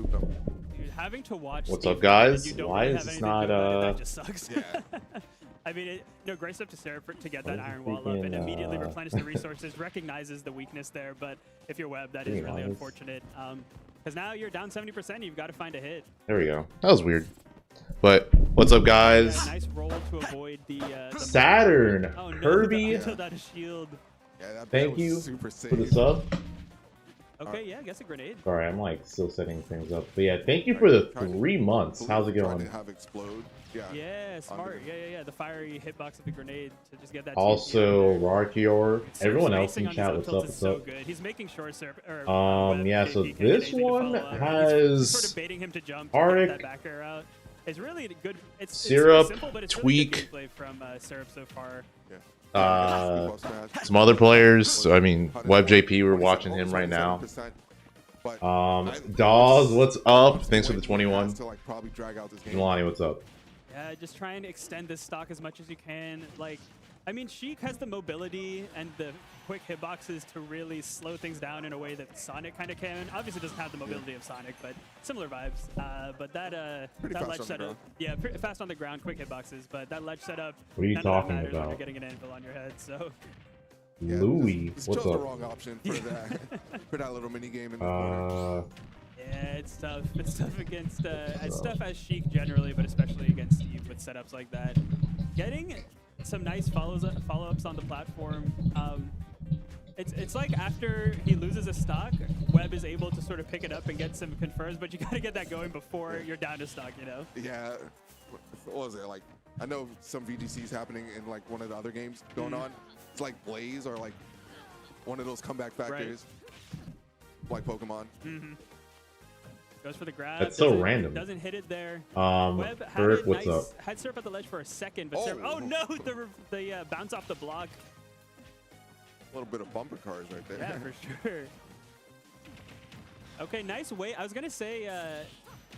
remove them. Dude, having to watch. What's Steve up, guys? and you don't Why really is have this anything not, good about it, that just sucks. Yeah. I mean, great stuff to Sarah to get Why that is iron it wall up freaking, and immediately replenish the resources, recognizes the weakness there, but if you're Webb, that is Pretty really nice. unfortunate. Because now you're down 70%, you've got to find a hit. There we go. That was weird. But what's up, guys? Yeah, nice roll to avoid the Saturn, oh, no, Kirby. Without a shield. Yeah, that Thank was you super for the safe. sub. Okay, yeah, I guess a grenade. Sorry, I'm like still setting things up. But yeah, thank you for the 3 months. How's it Trying going? to have explode. Yeah. Yeah, smart. Yeah. The fiery hitbox of the grenade to just get that. Also, Rarkior. Sir's Everyone else spacing in on chat, his what's up up? tilts is What's so up? good. He's making sure Webb Yeah, so JP can't get this anything to one follow. He's has sort of baiting him to jump to Tarik, get that back air out. It's really good. It's Syrup, simple, but it's really good Tweek. gameplay from Syrup so far. Yeah. Some other players. I mean, WebbJP, we're watching him right now. Dawes, what's up? Thanks for the 21. Jelani, what's up? Yeah, just try and extend this stock as much as you can. Like, I mean, Sheik has the mobility and the quick hitboxes to really slow things down in a way that Sonic kind of can. Obviously, doesn't have the mobility of Sonic, but similar vibes. But that that ledge setup, yeah, fast on the ground, quick hitboxes. But that ledge setup, What are you none of that talking matters when about? you're getting an anvil on your head. So Yeah, Louis, it's what's chose up? the wrong option for that for that little mini game in the corner. yeah, it's tough. It's tough against it's tough as Sheik generally, but especially against Steve with setups like that. Getting some nice follow-ups on the platform. It's like after he loses a stock, Webb is able to sort of pick it up and get some confirms, but you got to get that going before you're down to stock, you know? Yeah. What was it like? I know some VGCs happening in like one of the other games going on. It's like Blaze or like one of those comeback factors, like Pokemon. Goes for the grab. That's so doesn't- random. Doesn't hit it there. Burp, it what's up? Had Syrup at the ledge for a second, but Syrup, oh no, the bounce off the block. A little bit of bumper cars right there. Yeah, for sure. Okay, nice way. I was gonna say,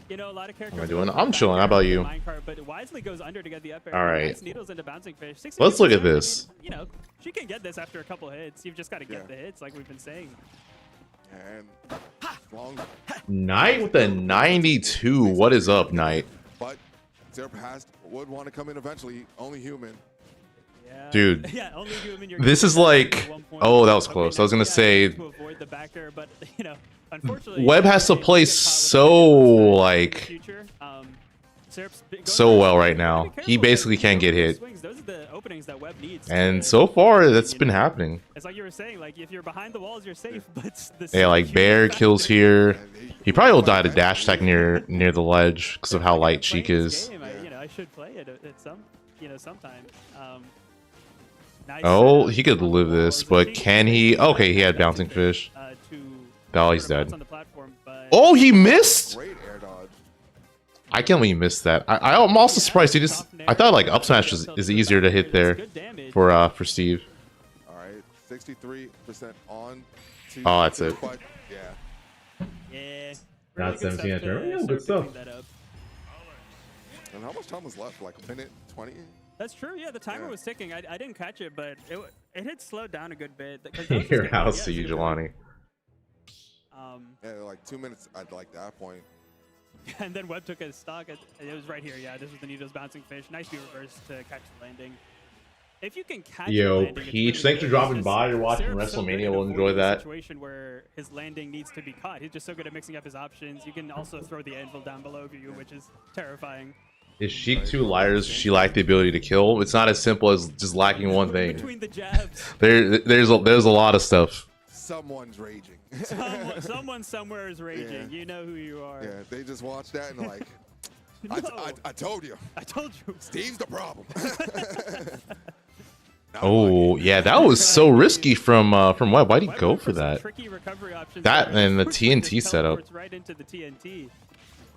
you know, a lot of characters. What am I doing? I'm chilling. How about you? Minecart, but wisely goes under to get the up air. All right. Nice needles into bouncing fish. Let's look at 60%, this. You know, she can get this after a couple hits. You've just got to get Yeah. the hits, like we've been saying. And long, Knight with a 92. What is up, Knight? but Syrup would want to come in eventually. Only human. Yeah. Dude, Yeah, only human you're this getting is at like, 1 point. oh, that was Okay, close. I was nice gonna guy say, to avoid the backer, but you know, unfortunately, Webb has to they play get caught with so a good like future. Syrup's so well right now. He basically can't get hit. Those are the openings that Webb needs. And to- so far, that's been happening. It's like you were saying, like if you're behind the walls, you're safe. But the Yeah, like Bear kills here. He probably will die to dash attack near the ledge because of how light Sheik is. I should play it at sometime. Nice, Oh, he could live this, but can he? Okay, he had bouncing fish. Oh, he's dead. Oh, he missed. Great air dodge. I can't believe he missed that. I'm also surprised he just. I thought like up smash is easier to hit there for Steve. All right, 63% on. Oh, that's it. But, yeah. Yeah. Not 17 at turn. Yeah, good stuff. And how much time was left? Like a minute 20? That's true. Yeah, the timer was ticking. I didn't catch it, but it had slowed down a good bit. Your house to you, Jelani. Yeah, like 2 minutes at like that point. And then Webb took a stock. It was right here. Yeah, this was the Needles bouncing fish. Nice view reverse to catch the landing. If you can catch the Yo, landing, it's Peach, really thanks for good. It's dropping just by. You're watching Syrup's so good WrestleMania. at We'll avoiding enjoy the that. Situation where his landing needs to be caught. He's just so good at mixing up his options. You can also throw the anvil down below you, which is terrifying. Is Sheik two liars? She lacked the ability to kill. It's not as simple as just lacking one thing. Between the jabs. There's a lot of stuff. Someone's raging. Someone somewhere is raging. Yeah. You know who you are. Yeah, they just watched that and they're like, No. I told you. I told you. Steve's the problem. Oh yeah, that was so risky from Webb. Why'd he Webb go went for some that? Tricky recovery options That there. and the Just TNT setup. teleports right into the TNT.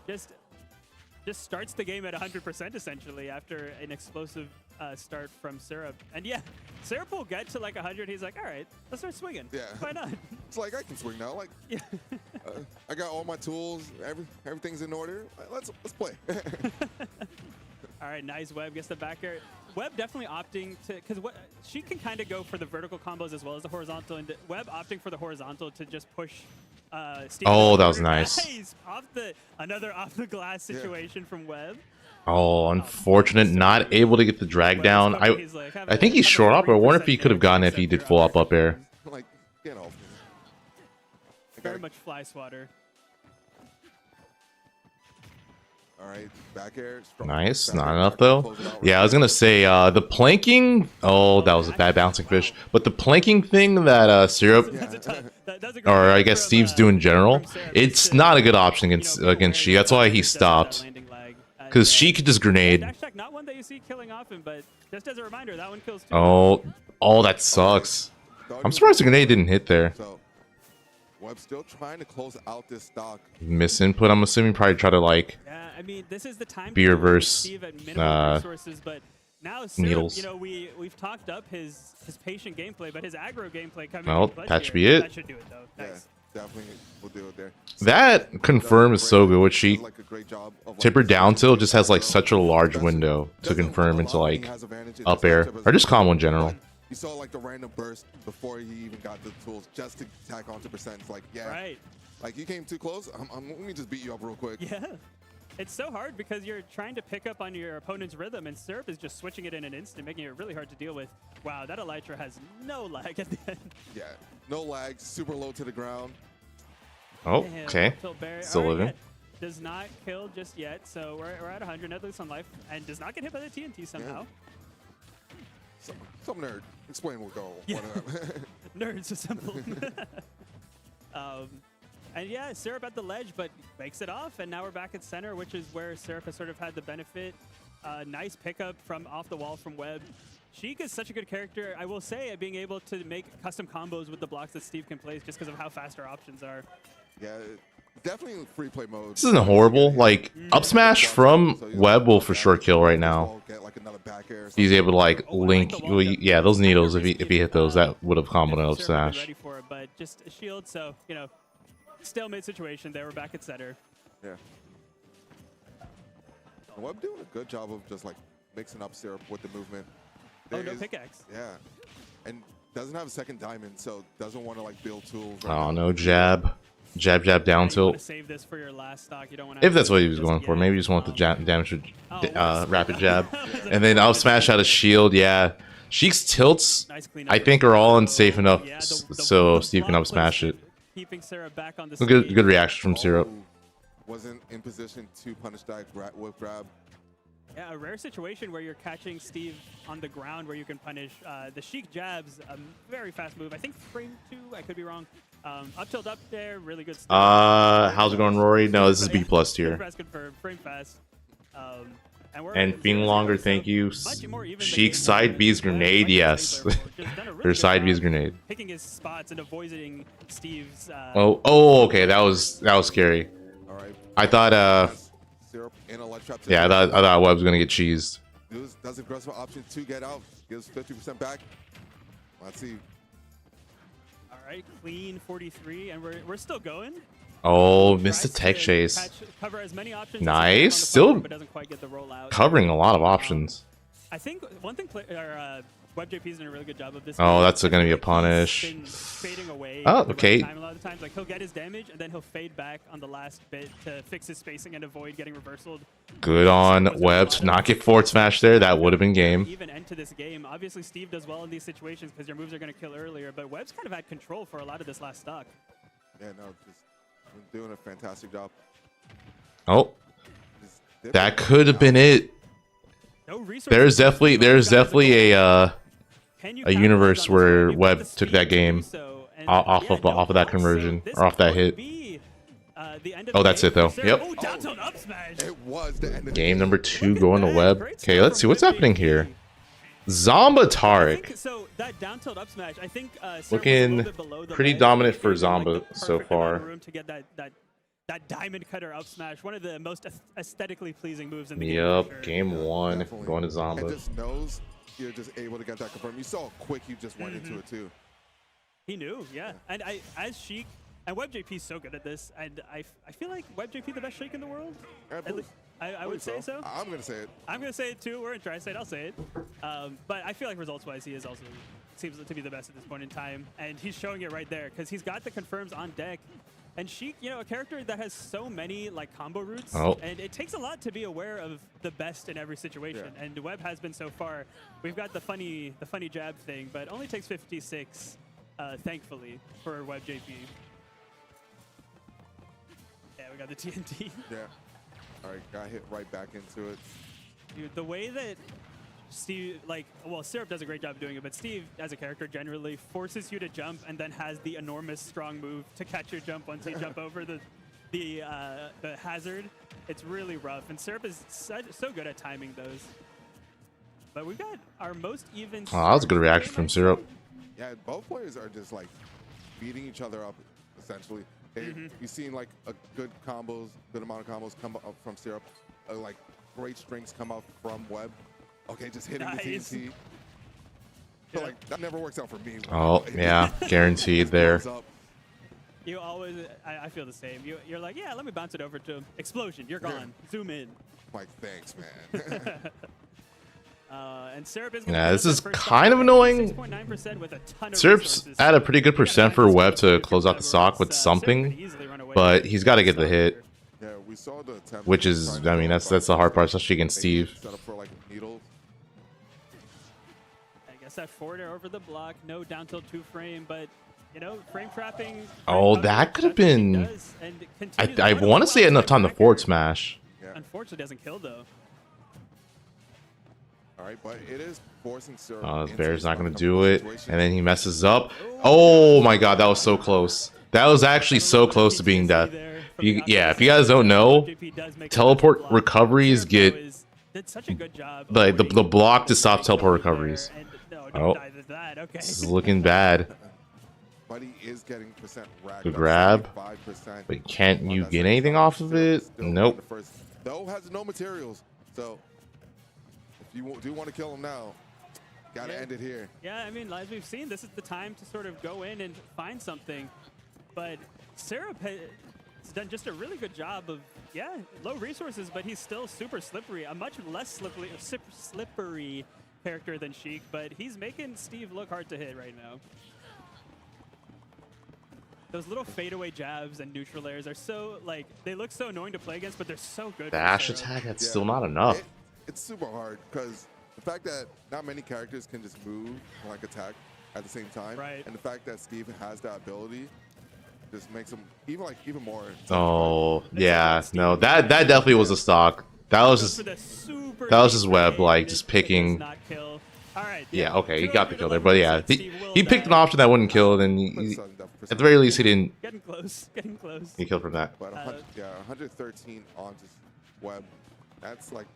Just starts the game at 100% essentially after an explosive start from Syrup. And yeah, Syrup will get to like 100. He's like, all right, let's start swinging. Yeah. Why not? It's like I can swing now. Like Yeah. I got all my tools. Everything's in order. Let's play. All right, nice. Webb gets the back air. Webb definitely opting to, because she can kind of go for the vertical combos as well as the horizontal, and Webb opting for the horizontal to just push Steve Oh, that was nice. Another off the glass situation from Webb. Oh, unfortunate. Not able to get the drag down. I think he's short up. I wonder if he could have gotten it if he did full up air. Like, you know. Very much fly swatter. All right, back air. Nice, not enough though. Yeah, I was gonna say the planking. Oh, that was a bad bouncing fish. But the planking thing that Syrup, or I guess Steve's doing in general, it's not a good option against Sheik. That's why he stopped. Because Sheik could just grenade. Not one that you see killing often, but just as a reminder, that one kills too. Oh, that sucks. I'm surprised the grenade didn't hit there. Webb still trying to close out this stock. Miss input. I'm assuming probably try to like. Yeah, I mean, this is the time be reverse. Steve at minimal resources, but now Syrup, needles. You know, we've talked up his patient gameplay, but his aggro gameplay coming. Well, that should be it. That should do it though. Nice. Yeah, definitely will do it there. That confirm is so good with Sheik. Tipper down tilt just has like such a large window to confirm into like up air or just combo in general. You saw like the random burst before he even got the tools just to tack onto percent. It's like, yeah, right. Like you came too close. Let me just beat you up real quick. Yeah. It's so hard because you're trying to pick up on your opponent's rhythm, and Syrup is just switching it in an instant, making it really hard to deal with. Wow, that Elytra has no lag at the end. Yeah, no lag, super low to the ground. Oh, okay. Still living. Does not kill just yet, so we're at 100, at least on life, and does not get hit by the TNT somehow. Yeah. Some nerd. Explain what go. Yeah. Nerds assembled. And yeah, Syrup at the ledge, but makes it off, and now we're back at center, which is where Syrup has sort of had the benefit. Nice pickup from off the wall from Webb. Sheik is such a good character, I will say, at being able to make custom combos with the blocks that Steve can place just because of how fast our options are. Yeah, definitely free play mode. This isn't horrible. Like, up smash from Webb will for sure kill right now. He's able to like link. Yeah, those needles. If he hit those, that would have comboed an up smash. Ready for it, but just a shield. So you know, stalemate situation. There, we're back at center. Yeah. Webb doing a good job of just like mixing up Syrup with the movement. No pickaxe. Yeah, and doesn't have a second diamond, so doesn't want to like build tools. Oh no, jab. Jab, jab, down tilt. Save this for your last stock. You don't want if that's what he was going for. Maybe you just want the damage rapid jab. And then I'll smash out a shield. Yeah. Sheik's tilts, I think, are all unsafe enough so Steve can up smash it. Keeping Syrup back on the good reaction from Syrup. Wasn't in position to punish that whip grab. Yeah, a rare situation where you're catching Steve on the ground where you can punish. The Sheik jabs, a very fast move. I think frame 2, I could be wrong. Up tilt up there, really good stuff. How's it going, Rory? No, this is B+ tier. Confirmed, frame fast. And being longer, thank you. Sheik's side B's grenade, yes. Her side B's grenade. Picking his spots and avoiding Steve's. Oh, okay, that was scary. All right. I thought yeah, I thought Webb's gonna get cheesed. Does aggressive option to get out. Gives 50% back. Let's see. All right, clean 43, and we're still going. Oh, missed the tech chase. Cover as many options nice. Still but doesn't quite get the rollout. Covering a lot of options. I think one thing WebbJP is doing a really good job of this. Oh, that's going to be a punish. Fading away. Oh, okay. A lot of times, like he'll get his damage and then he'll fade back on the last bit to fix his spacing and avoid getting reversaled. Good on Webb to not get forward smash there. That would have been game. Even end to this game. Obviously, Steve does well in these situations because your moves are going to kill earlier, but Webb's kind of had control for a lot of this last stock. Yeah, no, just doing a fantastic job. Oh, that could have been it. There's definitely a universe where Webb took that game off of that conversion or off that hit. Oh, that's it though. Yep. It was the end of game number 2 going to Webb. Okay, let's see what's happening here. Zomba Tarik. So that down tilt up smash, I think looking pretty dominant for Zomba so far. Room to get that diamond cutter up smash, one of the most aesthetically pleasing moves in the game. Yep, game 1 going to Zomba. And just knows you're just able to get that confirmed. You saw how quick you just went into it too. He knew, yeah. And as Sheik, and WebbJP is so good at this, and I feel like WebbJP the best Sheik in the world. I would say so. I'm going to say it. I'm going to say it too. We're in Tri-State. I'll say it. But I feel like results-wise, he is also seems to be the best at this point in time. And he's showing it right there because he's got the confirms on deck. And Sheik, you know, a character that has so many like combo routes, and it takes a lot to be aware of the best in every situation. Yeah. And Webb has been so far. We've got the funny jab thing, but only takes 56, thankfully, for WebbJP. Yeah, we got the TNT. Yeah. All right, got hit right back into it. Dude, the way that Steve, well, Syrup does a great job doing it, but Steve, as a character, generally forces you to jump and then has the enormous strong move to catch your jump once you jump over the hazard. It's really rough, and Syrup is so good at timing those. But we've got our most even. Oh, that was a good reaction from Syrup. Yeah, both players are just like beating each other up, essentially. You've seen like a good amount of combos come up from Syrup, like great strings come up from Webb. Okay, just hitting the TNT. But like that never works out for me. Oh yeah, guaranteed there. You always, I feel the same. You're like, yeah, let me bounce it over to him. Explosion, you're gone. Zoom in. Like, thanks, man. And Syrup is this is kind of annoying. 6.9% with a ton of Syrup's at a pretty good percent for Webb to close out the stock with something, but he's got to get the hit. Yeah, we saw the attempt. Which is, I mean, that's the hard part, especially against Steve. Set up for like needles. I guess that forward air over the block, no down tilt 2 frame, but you know, frame trapping. Oh, that could have been. I want to say enough time to forward smash. Yeah. Unfortunately, doesn't kill though. All right, but it is forcing Syrup. Bear's not going to do it, and then he messes up. Oh my God, that was so close. That was actually so close to being death. Yeah, if you guys don't know, teleport recoveries get like the block to stop teleport recoveries. Oh, this is looking bad. Good grab. But can't you get anything off of it? Nope. Though has no materials, so if you do want to kill him now, gotta end it here. Yeah, I mean, as we've seen, this is the time to sort of go in and find something. But Syrup has done just a really good job of, low resources, but he's still super slippery. A much less slippery character than Sheik, but he's making Steve look hard to hit right now. Those little fadeaway jabs and neutral airs are so, like, they look so annoying to play against, but they're so good. The Ash attack, that's still not enough. It's super hard because the fact that not many characters can just move and like attack at the same time, and the fact that Steve has that ability just makes him even more. Oh yeah, no, that definitely was a stock. That was just Webb like just picking. Yeah, okay, he got the kill there, but yeah, he picked an option that wouldn't kill, then at the very least he didn't. Getting close. He killed from that. But 113 on just Webb. That's like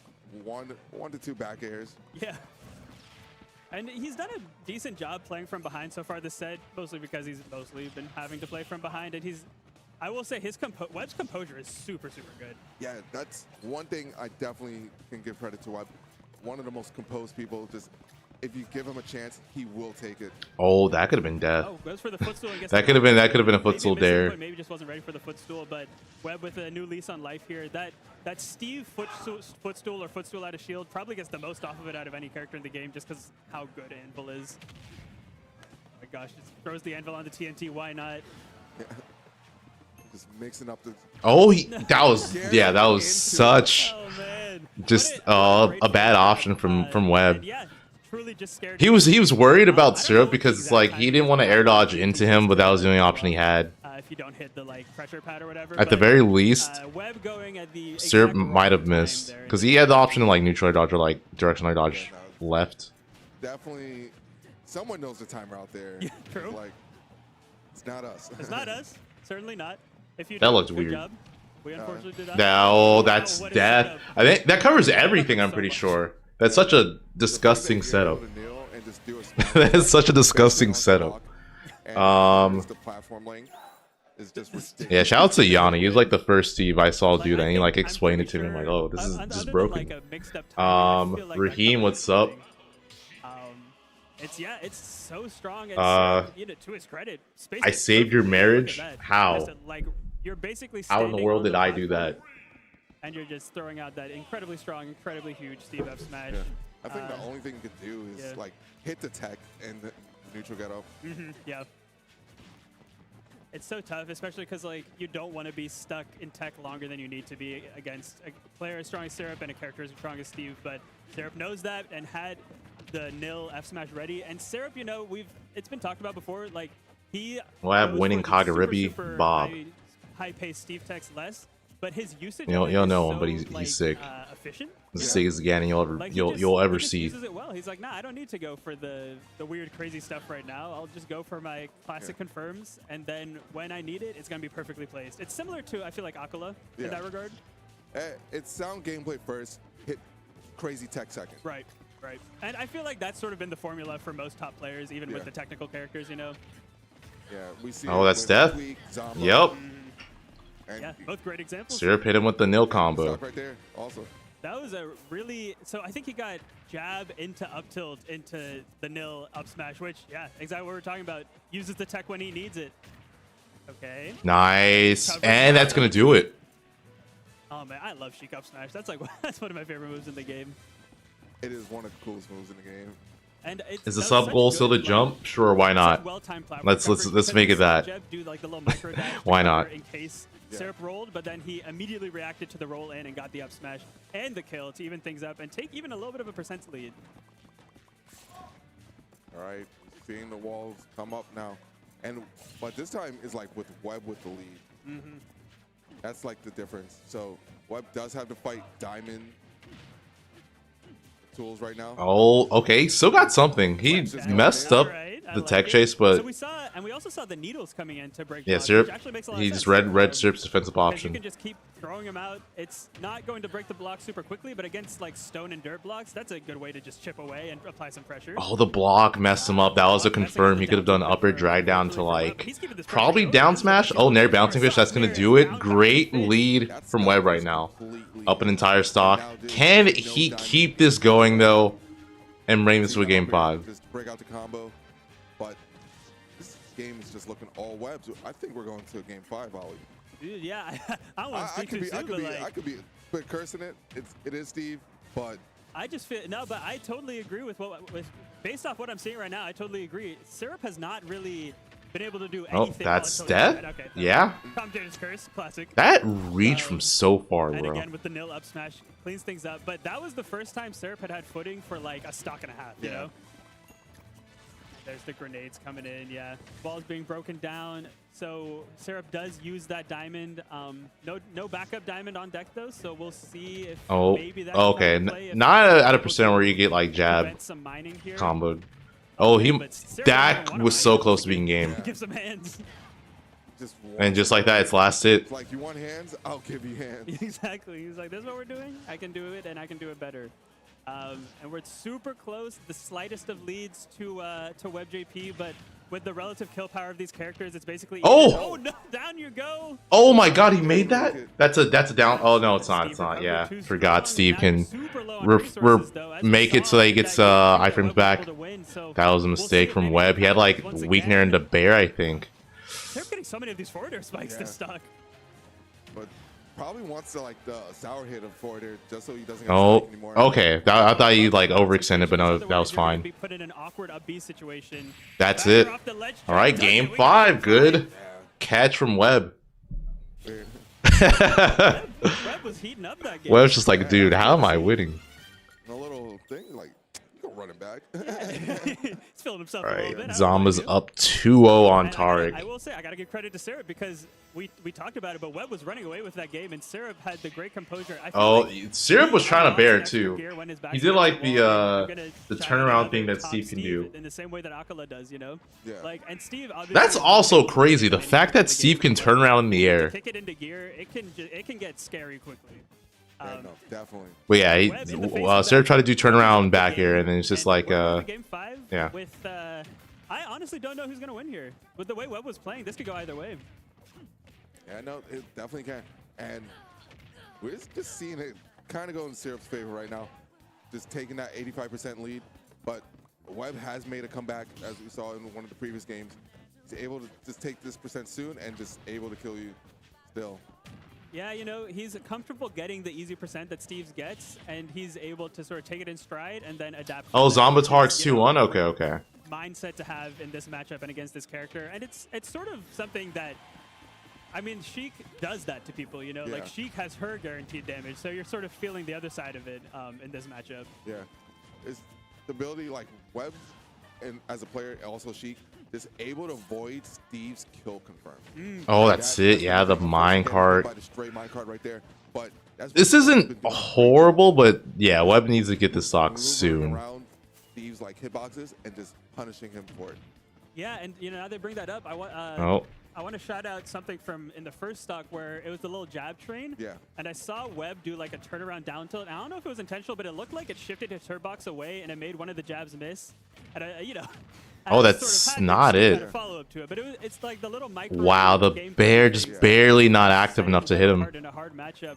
one to two back airs. Yeah. And he's done a decent job playing from behind so far this set, mostly because he's mostly been having to play from behind, and I will say Webb's composure is super good. Yeah, that's one thing I definitely can give credit to Webb. One of the most composed people. Just if you give him a chance, he will take it. Oh, that could have been death. Oh, goes for the footstool. That could have been a footstool there. Maybe just wasn't ready for the footstool, but Webb with a new lease on life here. That Steve footstool or footstool out of shield probably gets the most off of it out of any character in the game, just because how good Anvil is. Oh my gosh, just throws the Anvil on the TNT. Why not? Yeah. Just mixing up the. Oh, that was such just a bad option from Webb. Yeah, truly just scared. He was worried about Syrup because like he didn't want to air dodge into him, but that was the only option he had. If you don't hit the pressure pad or whatever. At the very least, Webb going at the Syrup might have missed because he had the option to like neutral dodge or like directional dodge left. Definitely, someone knows the timer out there. Yeah, true. Like, it's not us. It's not us. Certainly not. If you that looked weird. Job. We unfortunately did that. No, that's death. I think that covers everything. I'm pretty sure. That's such a disgusting setup. That is such a disgusting setup. Yeah, shout out to Yana. He was like the first Steve I saw do that. And he like explained it to me. I'm like, oh, this is just broken. Raheem, what's up? It's so strong. And to his credit, I saved your marriage. How? Like you're basically. How in the world did I do that? And you're just throwing out that incredibly strong, incredibly huge Steve F smash. Yeah. I think the only thing you could do is like hit the tech and the neutral get up. Yeah. It's so tough, especially because like you don't want to be stuck in tech longer than you need to be against a player as strong as Syrup and a character as strong as Steve. But Syrup knows that and had the nil F smash ready. And Syrup, you know, it's been talked about before. Like he Web winning Kagaribi Bob. High-paced Steve techs less, but his usage. You'll know so, him, but he's like, sick. Efficient. The sickest Ganon you'll ever see. He uses it well. He's like, nah, I don't need to go for the weird, crazy stuff right now. I'll just go for my classic confirms, and then when I need it, it's gonna be perfectly placed. It's similar to, I feel like, Akala in that regard. It's sound gameplay first, hit crazy tech second. Right. And I feel like that's sort of been the formula for most top players, even with the technical characters, you know. Yeah, we see. Oh, that's Death. Tweek, Zomba, Yep. Yeah, both great examples. Syrup hit him with the nil combo. Right there, also. That was a really, so I think he got jab into up tilt into the nil up smash, which, yeah, exactly what we're talking about. Uses the tech when he needs it. Okay. Nice. And that's going to do it. Oh, man, I love Sheik up smash. That's like, that's one of my favorite moves in the game. It is one of the coolest moves in the game. And is the sub goal still the jump? Sure, why not? Let's make it that. Do like the little micro dash why not? In case Syrup rolled, but then he immediately reacted to the roll in and got the up smash and the kill to even things up and take even a little bit of a percent lead. All right, seeing the walls come up now, but this time is like with Webb with the lead. That's like the difference. So Webb does have to fight Diamond tools right now. Oh, okay. Still got something. He messed up the tech chase, but so we saw, and we also saw the needles coming in to break. Yeah, blocks, Syrup. He just read Syrup's defensive option. You can just keep throwing him out. It's not going to break the block super quickly, but against like stone and dirt blocks, that's a good way to just chip away and apply some pressure. Oh, the block messed him up. That was a confirm. He could have done upper drag down to like probably down smash. Oh, Nair bouncing fish. That's gonna do it. Great lead from Webb right now. Up an entire stock. Can he keep this going though? And bring this to a game 5. Just break out the combo, but this game is just looking all Webb. So I think we're going to a game 5, Ollie. Dude, yeah, I want to speak too soon, I could be quick cursing it. It is Steve, but I just feel but I totally agree with based off what I'm seeing right now. I totally agree. Syrup has not really been able to do anything. Oh, that's Death? Okay, yeah. Commentator's curse, classic. That reach from so far, and bro. Again with the nil up smash, cleans things up. But that was the first time Syrup had footing for like a stock and a half, you know? There's the grenades coming in, yeah. Ball's being broken down. So Syrup does use that diamond. No backup diamond on deck though, so we'll see if maybe that not at a percent where you get like jab comboed. Oh, that was so close to being game. Give some hands. And just like that, it's last hit. It's like, you want hands? I'll give you hands. Exactly. He's like, this is what we're doing. I can do it, and I can do it better. And we're super close, the slightest of leads to WebbJP, but with the relative kill power of these characters, it's basically oh no, down you go. Oh my God, he made that. That's a down. Oh no, it's not. It's not. Yeah, forgot Steve can make it so that he gets iframes back. That was a mistake from Webb. He had like weakener into bear, I think. They're getting so many of these forward air spikes to stock. But probably wants to like the sour hit of forward air just so he doesn't get anymore. Okay. I thought you like overextended, but no, that was fine. Be put in an awkward up B situation. That's it. All right, game 5. Good catch from Webb. Webb was heating up that game. Webb's just like, dude, how am I winning? A little thing like, running back. He's feeling himself All a right, little bit. Zomba's up 2-0 on Tarik. I will say, I got to give credit to Syrup because we talked about it, but Webb was running away with that game, and Syrup had the great composure. Syrup was trying to bear too. He did like the turnaround thing that Steve can do. In the same way that Akala does, you know? Yeah. Like, and Steve, that's also crazy. The fact that Steve can turn around in the air. Kick it into gear, it can get scary quickly. No, definitely. But yeah, Syrup tried to do turnaround back here, and then it's just like, game 5 yeah. With, I honestly don't know who's gonna win here. With the way Webb was playing, this could go either way. Yeah, no, it definitely can. And we're just seeing it kind of go in Syrup's favor right now. Just taking that 85% lead. But Webb has made a comeback, as we saw in one of the previous games. He's able to just take this percent soon and just able to kill you still. Yeah, you know, he's comfortable getting the easy percent that Steve gets, and he's able to sort of take it in stride and then adapt. Oh, Zomba Tarik's 2-1? Okay. mindset to have in this matchup and against this character. And it's sort of something that, I mean, Sheik does that to people, you know? Yeah. Like, Sheik has her guaranteed damage, so you're sort of feeling the other side of it in this matchup. Yeah. It's the ability, like, Webb, and as a player, also Sheik, is able to avoid Steve's kill confirm. Oh, that's it. Yeah, the minecart. By the straight minecart right there. But this isn't horrible, but yeah, Webb needs to get this stock soon. Around Steve's like hitboxes and just punishing him for it. Yeah, and you know, now they bring that up, I want to shout out something from in the first stock where it was the little jab train. Yeah. And I saw Webb do like a turnaround down tilt. I don't know if it was intentional, but it looked like it shifted his turbox away and it made one of the jabs miss. And you know. Oh, that's not it. Follow up to it, but it's like the little micro. Wow, the bear just barely not active enough to hit him. In a hard matchup,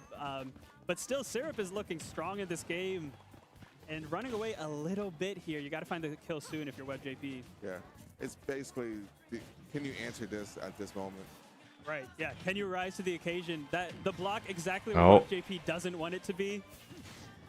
but still, Syrup is looking strong in this game and running away a little bit here. You got to find the kill soon if you're WebbJP. Yeah, it's basically, can you answer this at this moment? Right. Yeah. Can you rise to the occasion? That the block exactly what WebbJP doesn't want it to be.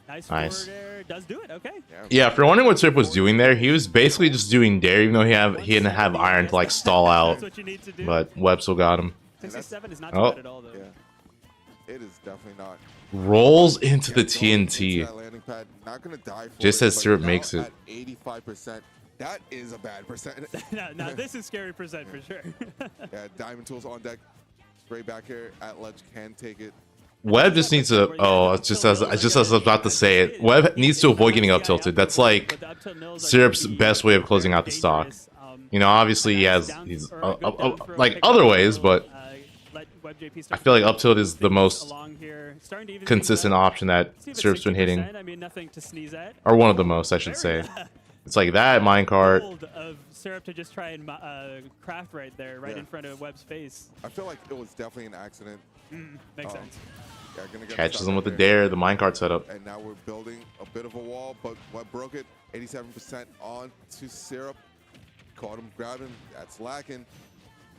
Nice forward air. Does do it. Okay. Yeah, if you're wondering what Syrup was doing there, he was basically just doing dare, even though he didn't have iron to like stall out. That's what you need to do. But Webb still got him. 67 is not too bad at all, though. Yeah. It is definitely not. Rolls into the TNT. Landing pad, not gonna die for just as Syrup makes it. At 85%. That is a bad percent. now this is scary percent for sure. Yeah, diamond tools on deck. Straight back here at ledge can take it. Webb just needs to. Oh, just as I was about to say it, Webb needs to avoid getting up tilted. That's like Syrup's best way of closing out the stock. You know, obviously he's like other ways, but I feel like up tilt is the most consistent option that Syrup's been hitting, or one of the most, I should say. It's like that minecart. Of Syrup to just try and craft right there, in front of Webb's face. I feel like it was definitely an accident. Makes sense. Yeah, gonna get Catches him with the dare, the minecart setup. And now we're building a bit of a wall, but Webb broke it. 87% on to Syrup. Caught him, grabbed him. That's lacking.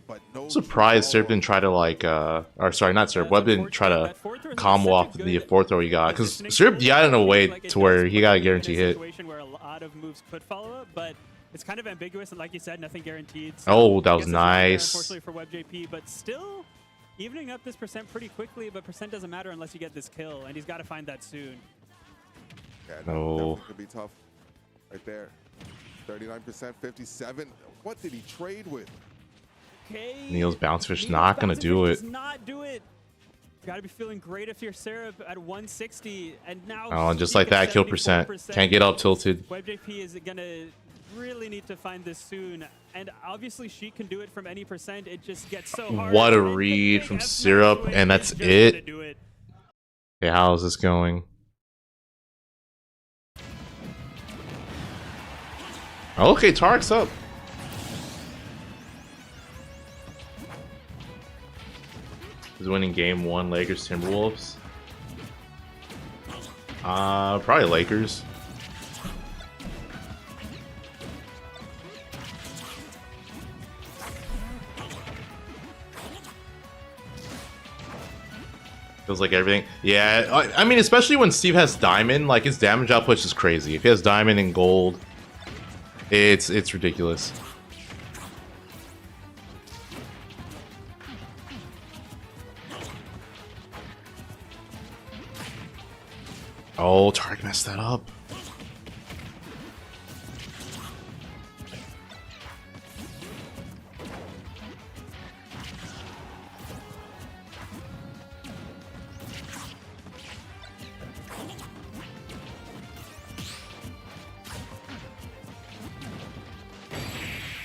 But no. I'm surprised Syrup didn't try to like, or sorry, not Syrup. Webb didn't try to combo off the fourth throw he got, because Syrup DI'd in a way to where he got a guaranteed hit. Where a lot of moves could follow up, but it's kind of ambiguous, and like you said, nothing guaranteed. So oh, that was nice. Unfortunately for WebbJP, but still evening up this percent pretty quickly. But percent doesn't matter unless you get this kill, and he's got to find that soon. Yeah, no, could be tough. Right there, 39%, 57. What did he trade with? Okay. Neil's bounce fish not gonna do it. Does not do it. Got to be feeling great if you're Syrup at 160, and now. Oh, and just like that, kill percent. Can't get up tilted. WebbJP is gonna really need to find this soon, and obviously she can do it from any percent. It just gets so hard. What a read from Syrup, and that's it. Okay, how is this going? Okay, Tarik's up. He's winning game 1, Lakers Timberwolves. Probably Lakers. Feels like everything. Yeah, I mean, especially when Steve has diamond, like his damage output is just crazy. If he has diamond and gold, it's ridiculous. Oh, Tarik messed that up.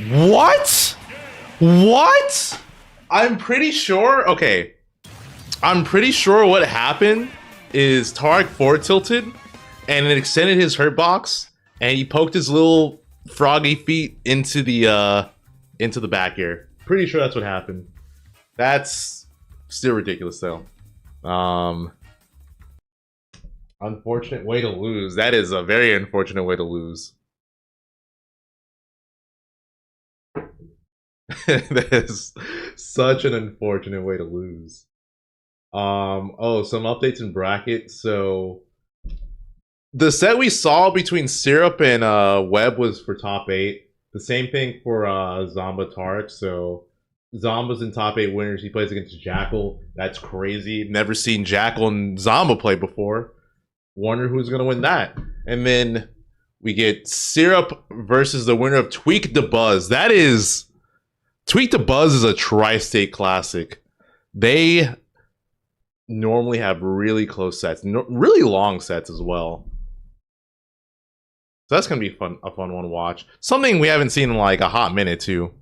What? What? I'm pretty sure. Okay. I'm pretty sure what happened is Tarik forward tilted and it extended his hurt box and he poked his little froggy feet into the back air. Pretty sure that's what happened. That's still ridiculous though. Unfortunate way to lose. That is a very unfortunate way to lose. That is such an unfortunate way to lose. Oh, some updates in bracket. So the set we saw between Syrup and Webb was for top 8. The same thing for Zomba Tarik. So Zomba's in top 8 winners. He plays against Jackal. That's crazy. Never seen Jackal and Zomba play before. Wonder who's gonna win that. And then we get Syrup versus the winner of Tweek Dabuz. That is Tweek Dabuz is a tri-state classic. They normally have really close sets, really long sets as well. So that's gonna be a fun one to watch. Something we haven't seen in like a hot minute too.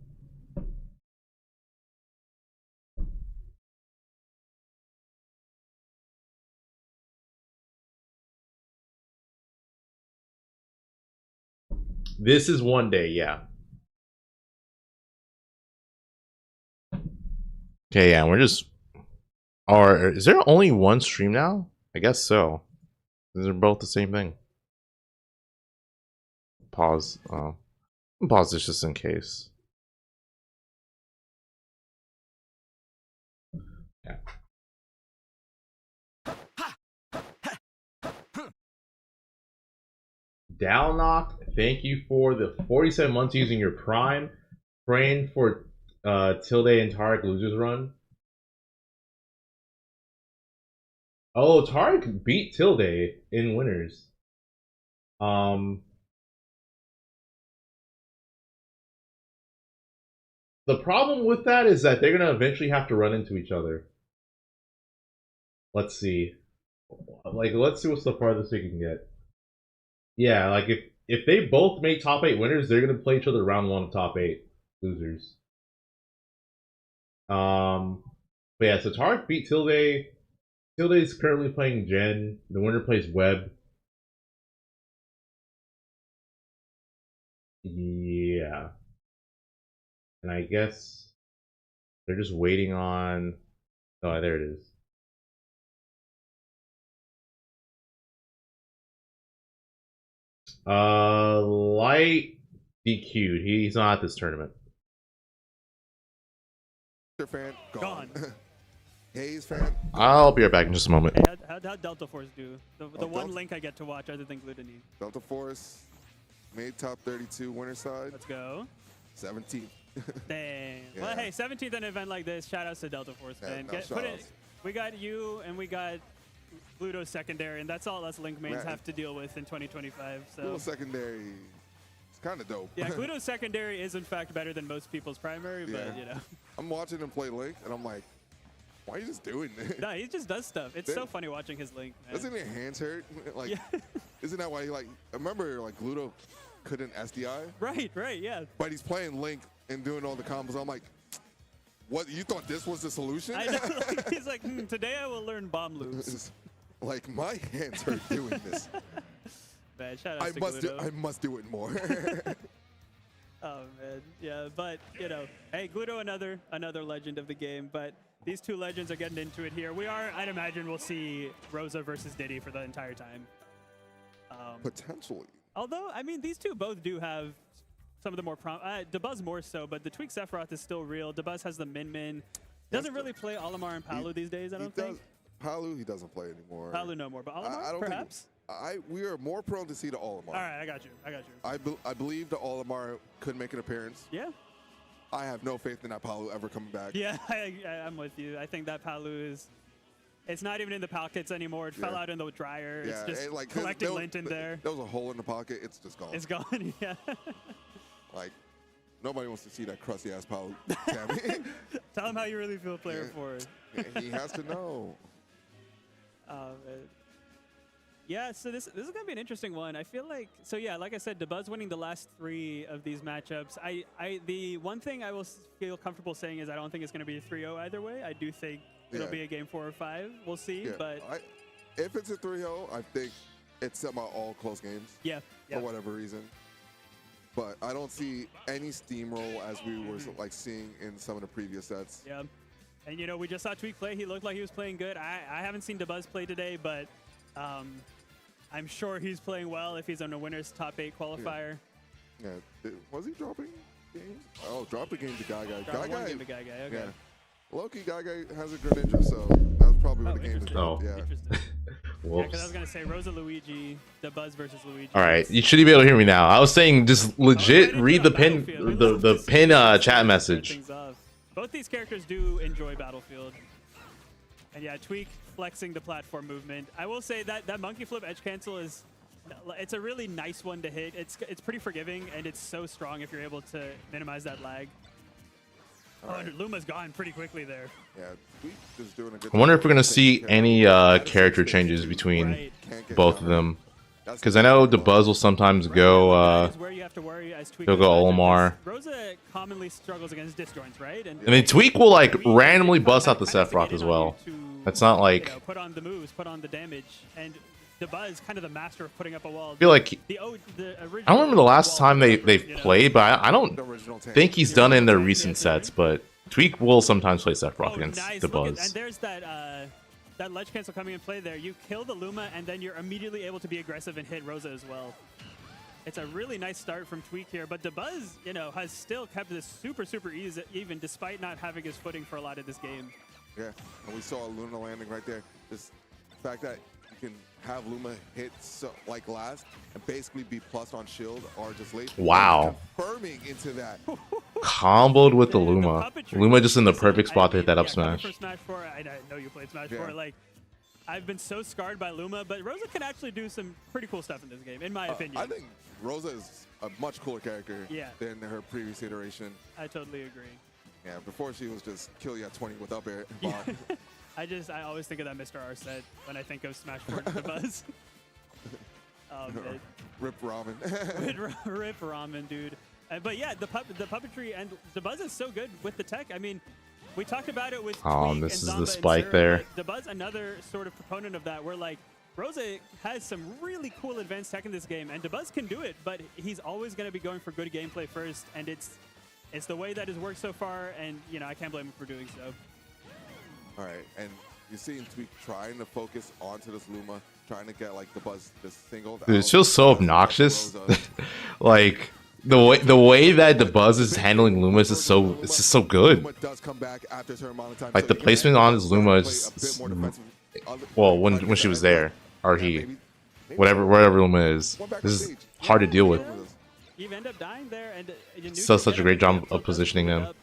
This is one day, yeah. Okay, yeah, we're just. Or is there only one stream now? I guess so. These are both the same thing. Pause. Pause this just in case. Yeah. Dalnock, thank you for the 47 months using your Prime. Praying for Tilde and Tarik losers run. Oh, Tarik beat Tilde in winners. The problem with that is that they're gonna eventually have to run into each other. Let's see. Like, let's see what's the farthest they can get. Yeah, like if they both make top 8 winners, they're gonna play each other round 1 of top 8 losers. But yeah, so Tarik beat Tilde. Tilde is currently playing Jen. The winner plays Webb. Yeah. And I guess they're just waiting on. Oh, there it is. Light DQ'd. He's not at this tournament. Fan Gone. Hayes fan. I'll be right back in just a moment. Hey, how'd Delta Force do? The one link I get to watch other than Gluttony. Delta Force made top 32 winner side. Let's go. 17th. Dang. Yeah. Well, hey, 17th in an event like this. Shout outs to Delta Force, man. We got you and we got Gluto secondary, and that's all us link mains have to deal with in 2025. So Gluto secondary, it's kind of dope. Yeah, Gluto secondary is in fact better than most people's primary, but you know. I'm watching him play Link, and I'm like, why are you just doing this? No, he just does stuff. It's so funny watching his Link, man. Doesn't your hands hurt? Like, isn't that why he like? I remember like Gluto couldn't SDI. Right, yeah. But he's playing Link and doing all the combos. I'm like, what? You thought this was the solution? I know. Like, he's like, today I will learn bomb loops. Like, my hands hurt doing this. Man, shout out to Gluto. I must do it more. Oh man, yeah, but you know, hey, Gluto, another legend of the game, but these two legends are getting into it here. I'd imagine we'll see Rosa versus Diddy for the entire time. Potentially. Although, I mean, these two both do have some of the more Dabuz more so, but the Tweek Sephiroth is still real. Dabuz has the Min. Doesn't really play Olimar and Palu these days, I don't think. Palu, he doesn't play anymore. Palu no more, but Olimar, perhaps? We are more prone to see the Olimar. All right, I got you. I believe the Olimar could make an appearance. Yeah. I have no faith in that Palu ever coming back. Yeah, I'm with you. I think that Palu is... It's not even in the pockets anymore. It fell out in the dryer. Yeah, it's just like, collecting lint in there. There was a hole in the pocket. It's just gone. It's gone, yeah. Like, nobody wants to see that crusty-ass Palu. Tammy. Tell him how you really feel player forward. Yeah, he has to know. Man. Yeah, so this is going to be an interesting one. I feel like, so yeah, like I said, Dabuz winning the last 3 of these matchups. The one thing I will feel comfortable saying is I don't think it's going to be a 3-0 either way. I do think it'll be a game 4 or 5. We'll see, but... if it's a 3-0, I think it's somehow all close games. Yeah. For whatever reason. But I don't see any steamroll as we were like seeing in some of the previous sets. Yeah. And, you know, we just saw Tweek play. He looked like he was playing good. I haven't seen Dabuz play today, but I'm sure he's playing well if he's on a winner's top 8 qualifier. Yeah. Was he dropping games? Oh, dropped a game to Guy. Game to Guy, okay. Yeah. Loki Guy has a good intro, so that's probably what the game is. Oh. Yeah. Yeah, because I was gonna say Rosa Luigi, Dabuz versus Luigi. All right, you should be able to hear me now. I was saying just legit read the pin, the pin chat message. Both these characters do enjoy Battlefield. And yeah, Tweek flexing the platform movement. I will say that that monkey flip edge cancel is, it's a really nice one to hit. It's pretty forgiving, and it's so strong if you're able to minimize that lag. And Luma's gone pretty quickly there. Yeah, Tweek is doing a good I wonder if job we're gonna of see taking care of any it. character changes between Right. both of them. Because I know Dabuz will sometimes go, That is where you have to worry as Tweek he'll go goes back to Olimar. this. Rosa commonly struggles against disjoints, right? And then Tweek will like randomly bust out the kind of Sephiroth get as in on well. you to, That's not like, you know, put on the moves, put on the damage, and Dabuz kind of the master of putting up a wall. I feel like The original I don't remember the last wall time they've you know. played, but I don't The original tank. think he's done it in their recent sets. But Tweek will sometimes play Sephiroth Oh, against nice. Dabuz. And there's that ledge cancel coming in play there. You kill the Luma, and then you're immediately able to be aggressive and hit Rosa as well. It's a really nice start from Tweek here, but Dabuz, you know, has still kept this super easy, even despite not having his footing for a lot of this game. Yeah, and we saw a Luna landing right there. Just the fact that you can have Luma hit like last and basically be plus on shield or just late. Wow. Confirming into that. Comboed with the Luma. puppetry. Luma just in the perfect spot to hit that up coming smash. for Smash 4, I know you played Smash Yeah. 4. Like, I've been so scarred by Luma, but Rosa can actually do some pretty cool stuff in this game, in my opinion. I think Rosa is a much cooler character than her previous iteration. I totally agree. Yeah, before she was just kill you at 20 with up air. Yeah. I always think of that Mr. R set when I think of Smash 4 to the Buzz. Rip Ramen. Rip Ramen, dude. But yeah, the puppetry and the Buzz is so good with the tech. I mean, we talked about it with Tweek this and is Zomba the and spike Sarah, there. but the Buzz, another sort of proponent of that, where like Rosa has some really cool advanced tech in this game, and Dabuz can do it, but he's always going to be going for good gameplay first, and it's the way that has worked so far, and you know I can't blame him for doing so. All right, and you're seeing Tweek trying to focus onto this Luma, trying to get like the Buzz just singled. Dude, it feels so obnoxious. Like the way that Dabuz is handling Luma is just so so good. Luma does come back after a certain amount of time, Like so the you can placement on his play Luma a is bit more defensive. well when she was there or he maybe whatever Luma is. one back This is stage. hard to deal with. You end up dying there, and you Does such a great job of positioning them.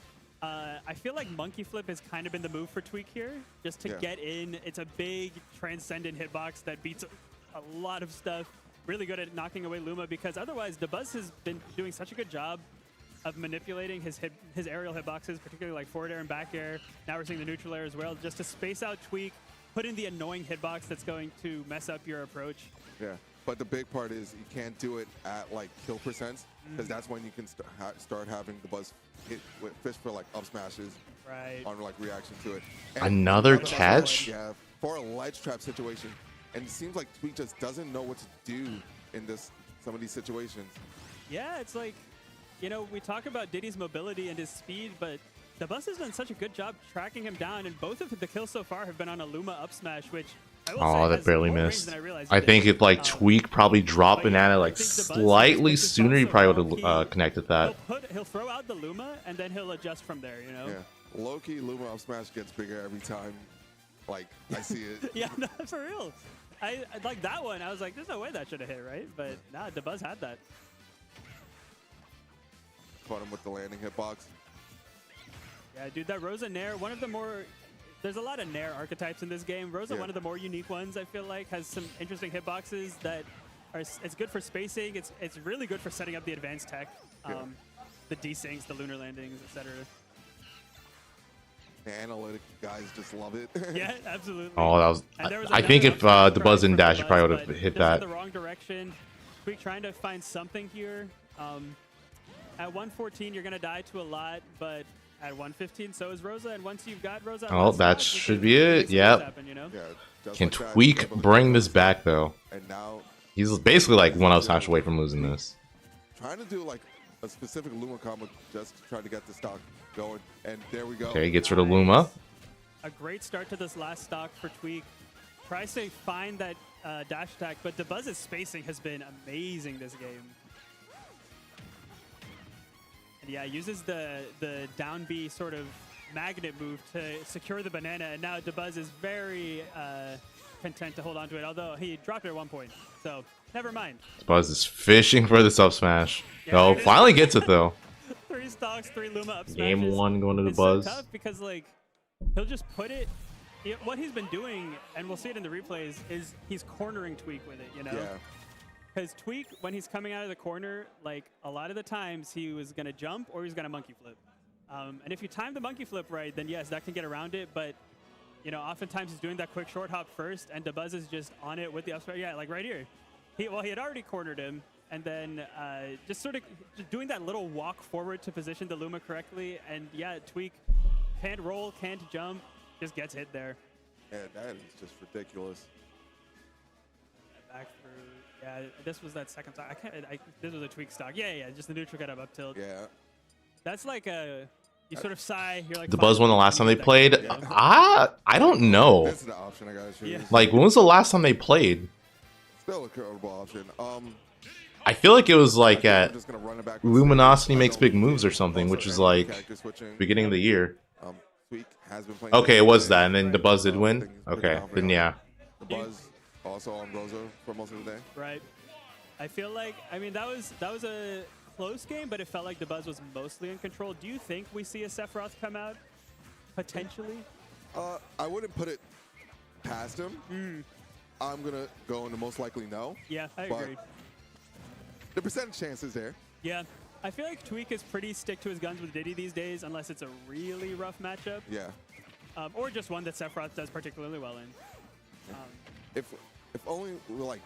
I feel like Monkey Flip has kind of been the move for Tweek here, just to get in. It's a big transcendent hitbox that beats a lot of stuff. Really good at knocking away Luma, because otherwise Dabuz has been doing such a good job of manipulating his aerial hitboxes, particularly like forward air and back air. Now we're seeing the neutral air as well, just to space out Tweek, put in the annoying hitbox that's going to mess up your approach. Yeah, but the big part is you can't do it at like kill percents, because that's when you can start having the Buzz hit with fish for like up smashes on like reaction to it. And Another catch? Yeah, for a ledge trap situation. And it seems like Tweek just doesn't know what to do in some of these situations. Yeah, it's like, you know, we talk about Diddy's mobility and his speed, but Dabuz has done such a good job tracking him down, and both of the kills so far have been on a Luma up smash, which I will say that has barely more range missed. than I realized I it think did. if like Tweek probably dropped but yeah, Banana I like think Dabuz slightly has picked this sooner, he off so probably well. would have connected that. He'll throw out the Luma, and then he'll adjust from there, you know? Yeah, low-key Luma up smash gets bigger every time. Like, I see it. Yeah, no, for real. I like that one. I was like, there's no way that should have hit, right? But nah, Dabuz had that. Caught him with the landing hitbox. Yeah, dude, that Rosa Nair, one of the more... There's a lot of Nair archetypes in this game. Rosa, one of the more unique ones, I feel like, has some interesting hitboxes that are... It's good for spacing. It's really good for setting up the advanced tech. The desyncs, the lunar landings, etc. The analytic guys just love it. Yeah, absolutely. Oh, that was... There was I think if another the Buzz didn't dash, he Dabuz, probably would have but hit just that. in the wrong direction. Tweek trying to find something here. At 114, you're going to die to a lot, but at 115, so is Rosa. And once you've got Rosa, Oh, that should be it. Yep. Happen, you know? Yeah, Can like Tweek bring this back though? And now He's basically like one up smash away from losing this. trying to do like a specific Luma combo just to try to get the stock going. And there we go. Okay, he gets rid of Luma. A great start to this last stock for Tweek. Tries to find that dash attack, but Dabuz's spacing has been amazing this game. And yeah, uses the down B sort of magnet move to secure the banana, and now Dabuz is very content to hold on to it, although he dropped it at one point, so never mind. Dabuz is fishing for this up smash. Yeah, Oh, finally gets it though. 3 stocks, 3 Luma up smashes. Game 1 going to It's Dabuz. so tough because like he'll just put it. What he's been doing, and we'll see it in the replays, is he's cornering Tweek with it, you know? Yeah. Because Tweek, when he's coming out of the corner, like a lot of the times he was going to jump or he's going to monkey flip. And if you time the monkey flip right, then yes, that can get around it. But, you know, oftentimes he's doing that quick short hop first, and Dabuz is just on it with the up smash. Yeah, like right here. He had already cornered him, and then just sort of just doing that little walk forward to position the Luma correctly. And yeah, Tweek can't roll, can't jump, just gets hit there. Yeah, that is just ridiculous. Back through. Yeah, this was that second stock. This was a Tweek stock. Yeah, just the neutral get up tilt. Yeah. That's like a, you sort of sigh. You're like, Dabuz won the last time they played. Yeah. I don't know. This is the option I gotta choose. Yeah. Like, when was the last time they played? Still a credible option. I feel like it was like I'm at just gonna run it back with Luminosity Scarlet. Makes Big Moves or something, which was like Character switching. beginning of the year. Tweek has been playing. Okay, it was that, and then Dabuz did win. Okay, then yeah. The Buzz also on Rosa for most of the day. Right. I feel like, I mean, that was a close game, but it felt like Dabuz was mostly in control. Do you think we see a Sephiroth come out potentially? I wouldn't put it past him. I'm gonna go into most likely no. Yeah, I but agree. The percentage chance is there. Yeah. I feel like Tweek is pretty stick to his guns with Diddy these days, unless it's a really rough matchup. Yeah. Or just one that Sephiroth does particularly well in. If only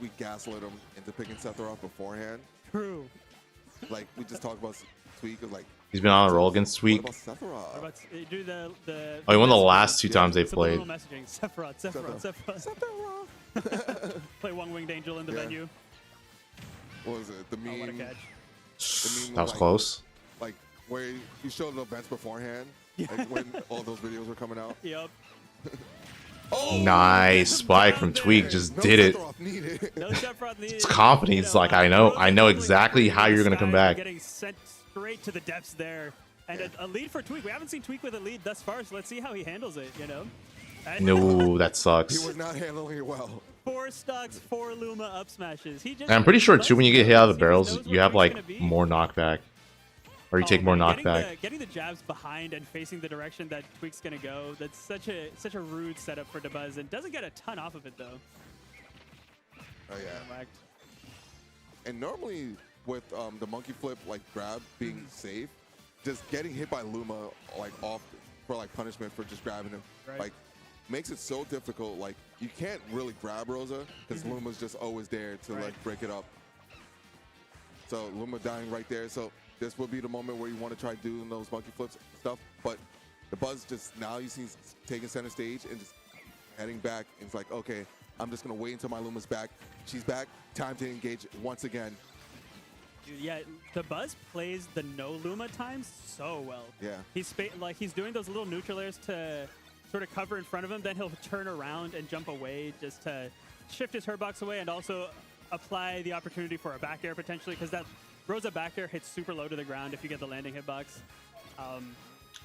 we gaslit him into picking Sephiroth beforehand. True. Like we just talked about Tweek, like He's been on a roll against what Tweek. about Sephiroth? What about, do the Oh, he won the messaging. last 2 times they played. Subliminal messaging. Sephiroth. Play One Winged Angel in the Yeah. venue. What was it? The meme. Oh, what a catch. The meme That was close. Like where you showed the events beforehand, like when all those videos were coming out. Yep. Oh, Nice spike from Tweek. Just no did it. Sephiroth needed. No Sephiroth needed. It's confident. He's like, I know exactly how you're gonna come back. Getting sent straight to the depths there. And a lead for Tweek. We haven't seen Tweek with a lead thus far, so let's see how he handles it, you know? And No, that He sucks. was not handling it well. 4 stocks, 4 Luma up smashes. He just, And I'm pretty sure too when you get hit out of the he barrels, knows you where have Tweek's like gonna be. more knockback, or you take more man, knockback. Getting the jabs behind and facing the direction that Tweek's gonna go, that's such a rude setup for Dabuz, and doesn't get a ton off of it though. Oh yeah. Whacked. And normally with the monkey flip like grab being safe, just getting hit by Luma like off for like punishment for just grabbing him, Right. like makes it so difficult. Like you can't really grab Rosa because Luma's just always there to Right. like break it up. So Luma dying right there. So this would be the moment where you want to try doing those monkey flips and stuff. But the Buzz just now you see he's taking center stage and just heading back. And it's like, okay, I'm just gonna wait until my Luma's back. She's back. Time to engage once again. Dude, yeah, Dabuz plays the no Luma times so well. Yeah. He's doing those little neutral airs to sort of cover in front of him, then he'll turn around and jump away just to shift his hurt box away and also apply the opportunity for a back air potentially, because that Rosa back air hits super low to the ground if you get the landing hitbox.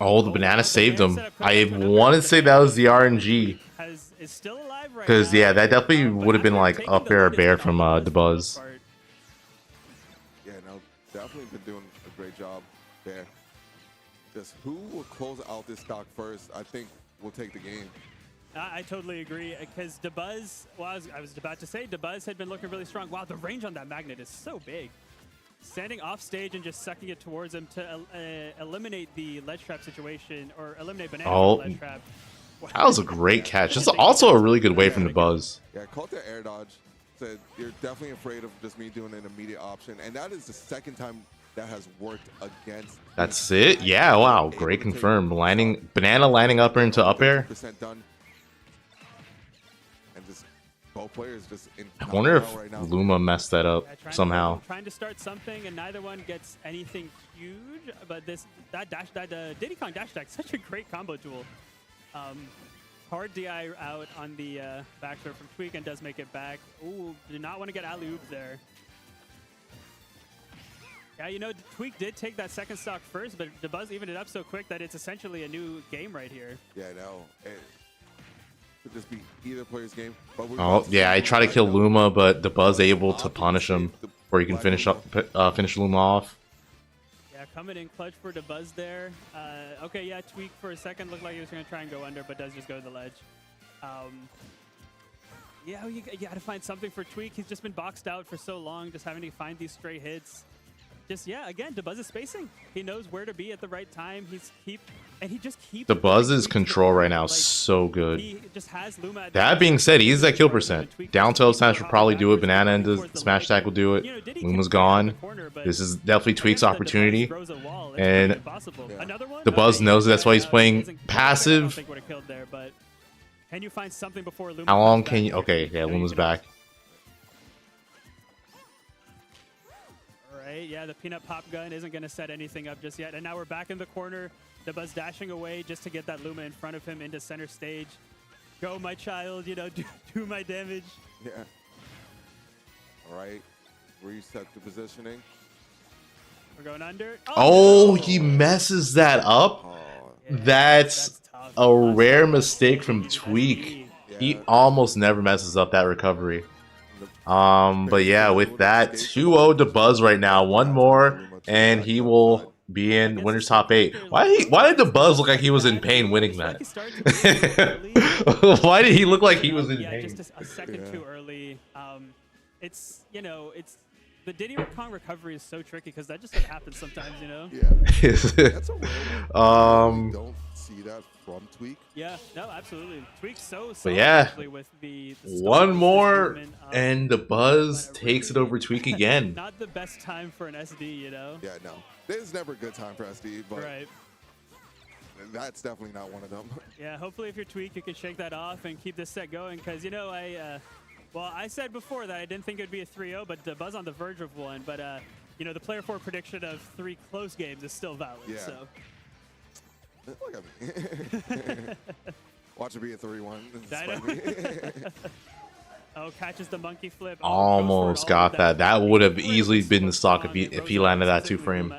Oh, the banana saved him. I want to say that was the RNG. Is still alive right Because, now. yeah, that definitely But would have been after like taking up the air or lead, bear it's from not the much for the Buzz. most part. Yeah, no, definitely been doing a great job there. Just who will close out this stock first, I think will take the game. I totally agree, because Dabuz, well, I was about to say, Dabuz had been looking really strong. Wow, the range on that magnet is so big. Standing off stage and just sucking it towards him to eliminate the ledge trap situation, or eliminate banana Oh. from the ledge trap. Wow. That was a great catch. This is also a really good way from the Buzz. Yeah, called the air dodge. Said, you're definitely afraid of just me doing an immediate option. And that is the second time that has worked against. That's it? Yeah, wow. Great confirm. Banana landing up air into up air. Percent done. And just both players just in. I wonder knockout right now. if Luma messed that up Yeah, somehow. Trying to start something, and neither one gets anything huge. But that Diddy Kong dash attack, such a great combo tool. Hard DI out on the back throw from Tweek, and does make it back. Ooh, did not want to get alley-oop there. Yeah, you know, Tweek did take that second stock first, but Dabuz evened it up so quick that it's essentially a new game right here. Yeah, I know. It could just be either player's game. But Oh, yeah, I try to kill Luma, but Dabuz able to punish him before he can finish Luma off. Yeah, coming in clutch for Dabuz there. Okay, yeah, Tweek for a second looked like he was going to try and go under, but does just go to the ledge. Yeah, you got to find something for Tweek. He's just been boxed out for so long, just having to find these stray hits. Just, yeah, again, Dabuz is spacing. He knows where to be at the right time. He just keeps... Dabuz's control right now is so good. He just has Luma That being said, he is that kill percent. Down tilt smash will probably do it. Banana into smash attack will do it. Luma's gone. This is definitely Tweek's opportunity. And Dabuz knows that's why he's playing passive. Can you find something before Luma? How long can you... Okay, yeah, Luma's back. Yeah, the peanut pop gun isn't going to set anything up just yet. And now we're back in the corner. Dabuz dashing away just to get that Luma in front of him into center stage. Go, my child, you know, do my damage. Yeah. All right. Reset the positioning. We're going under. Oh, he messes that up? Yeah, that's tough. a rare mistake from Tweek. Yeah. He almost never messes up that recovery. But yeah, with that, 2-0 Dabuz right now. One more, and he will be in winner's top 8. Why did Dabuz look like he was in pain winning that? Why did he look like he was in pain? Just a second too early. It's, you know, it's the Diddy Kong recovery is so tricky because that just happens sometimes, you know. Yeah. That's a rare one. Don't see that from Tweek. Yeah, no, absolutely. Tweek's so but yeah, with the one more, and Dabuz takes it over Tweek again. Not the best time for an SD, you know. Yeah, no, there's never a good time for SD, but that's definitely not one of them. Yeah, hopefully if you're Tweek, you can shake that off and keep this set going because, you know, well, I said before that I didn't think it would be a 3-0, but Dabuz on the verge of one. But, you know, the player 4 prediction of 3 close games is still valid. Yeah. So. Look at me. Watch it be a 3-1. Oh, catches the monkey flip. Almost got that. That would have easily been the stock if he landed that 2-frame.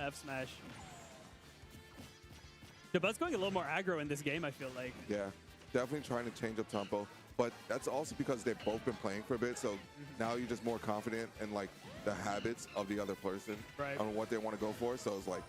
Dabuz going a little more aggro in this game, I feel like. Yeah, definitely trying to change up tempo. But that's also because they've both been playing for a bit, so now you're just more confident in like the habits of the other person on what they want to go for. So it's like,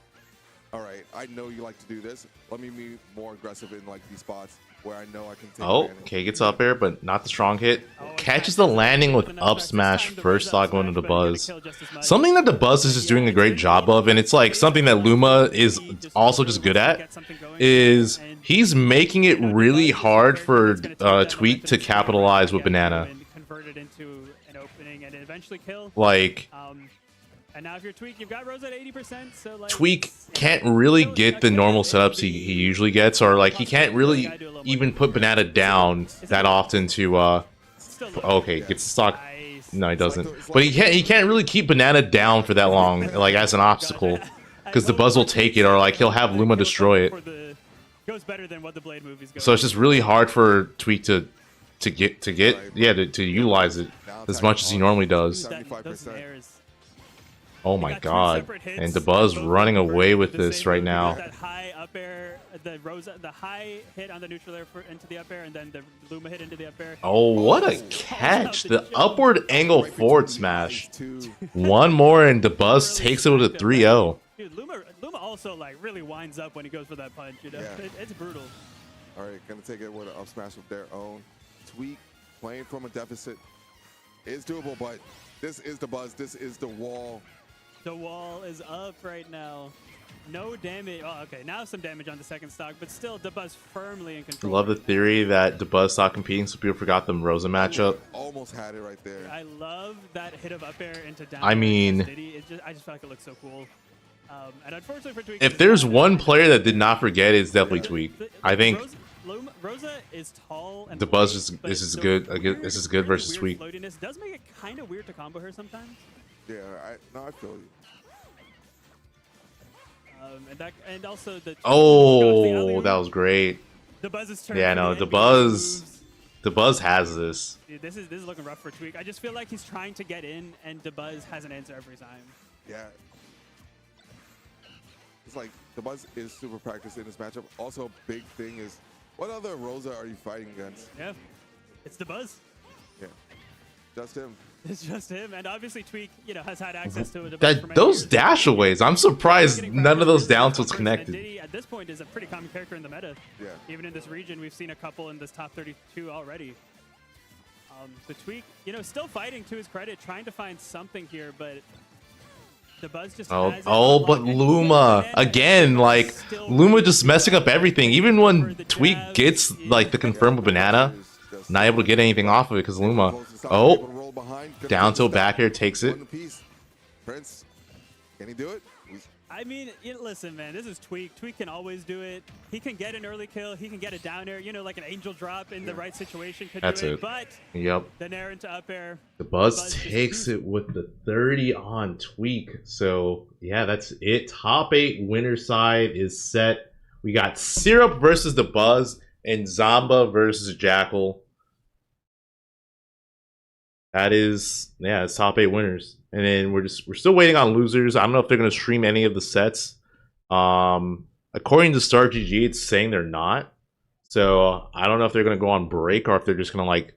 all right, I know you like to do this. Let me be more aggressive in like these spots where I know I can take advantage. Okay, gets up air, but not the strong hit. Catches the landing with up smash first stock going to Dabuz. Something that Dabuz is just doing a great job of, and it's like something that Luma is also just good at, is he's making it really hard for Tweek to capitalize with Banana. Like, and now if you're Tweek, you've got Rose at 80%, so like Tweek can't really get the normal setups he usually gets, or like he can't really even put Banana down that often to okay, gets the stock. No, he doesn't. But he can't really keep Banana down for that long, like as an obstacle, because the Buzz will take it, or like he'll have Luma destroy it. So it's just really hard for Tweek to utilize it as much as he normally does. Oh my god. And Dabuz running away with this right now. That high up air, the high hit on the neutral air into the up air, and then the Luma hit into the up air. Oh, what a catch. The upward angle forward smash. One more and Dabuz takes it with a 3-0. Dude, Luma also like really winds up when he goes for that punch, you know? Yeah. It's brutal. All right, gonna take it with an up smash of their own. Tweek playing from a deficit is doable, but this is Dabuz. This is the wall. The wall is up right now. No damage. Oh, okay. Now some damage on the second stock, but still Dabuz firmly in control. Love the theory that Dabuz stopped competing, so people forgot the Rosa matchup. Almost had it right there. I love that hit of up air into down. I mean, I just feel like it looks so cool. And unfortunately for Tweek, if there's one player that did not forget, it's definitely Tweek. I think Rosa is tall and Dabuz this is good. This is good versus Tweek. Floatiness does make it kind of weird to combo her sometimes. Yeah, I feel you. And also the that was great. Dabuz is yeah, no, Dabuz has this. Dude, this is looking rough for Tweek. I just feel like he's trying to get in, and Dabuz has an answer every time. Yeah, it's like Dabuz is super practiced in this matchup. Also, big thing is, what other Rosa are you fighting against? Yeah, it's Dabuz. Yeah, just him. It's just him, and obviously Tweek, you know, has had access to it. Those dashaways, I'm surprised none of those down tilts connected. Diddy, at this point, is a pretty common character in the meta. Yeah. Even in this region, we've seen a couple in this top 32 already. So Tweek, you know, still fighting to his credit, trying to find something here, but Dabuz just has but Luma again, like Luma just messing up everything. Even when Tweek gets like the confirmed banana, not able to get anything off of it because Luma. Down tilt back here takes it. Prince, can he do it? I mean, listen, man, this is Tweek. Tweek can always do it. He can get an early kill. He can get a down air. You know, like an angel drop in the right situation could do it. But the nair into up air. Dabuz takes it with the 30 on Tweek. So, yeah, that's it. Top 8 winner side is set. We got Syrup versus Dabuz and Zomba versus Jackal. That is, yeah, it's top 8 winners. And then we're still waiting on losers. I don't know if they're going to stream any of the sets. According to StarGG, it's saying they're not. So I don't know if they're going to go on break or if they're just going to like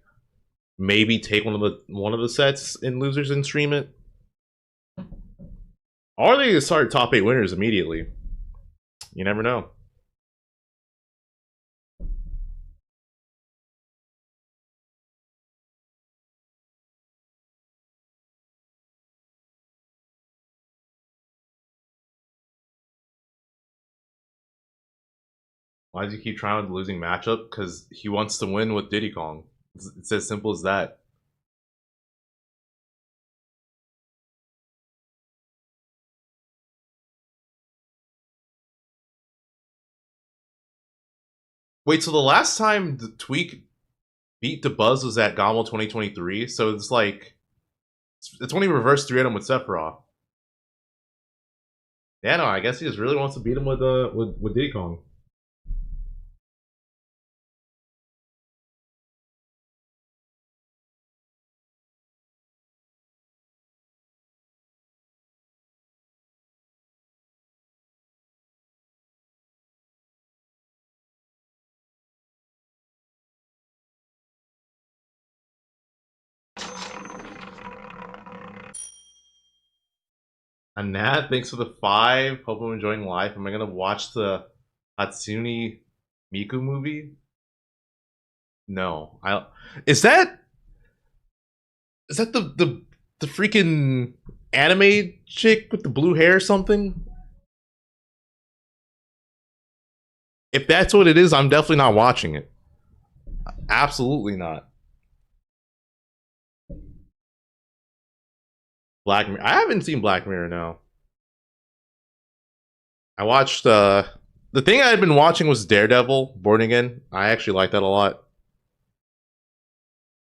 maybe take one of the sets in losers and stream it. Or they can start top 8 winners immediately. You never know. Why does he keep trying with the losing matchup? Because he wants to win with Diddy Kong. It's as simple as that. Wait, so the last time the Tweek beat Dabuz was at Gomel 2023, so it's like it's when he reversed 3 at him with Sephiroth. Yeah, no, I guess he just really wants to beat him with Diddy Kong. Anat, thanks for the 5. Hope I'm enjoying life. Am I gonna watch the Hatsune Miku movie? No. Is that the freaking anime chick with the blue hair or something? If that's what it is, I'm definitely not watching it. Absolutely not. Black Mirror. I haven't seen Black Mirror, no. I watched, the thing I had been watching was Daredevil, Born Again. I actually like that a lot.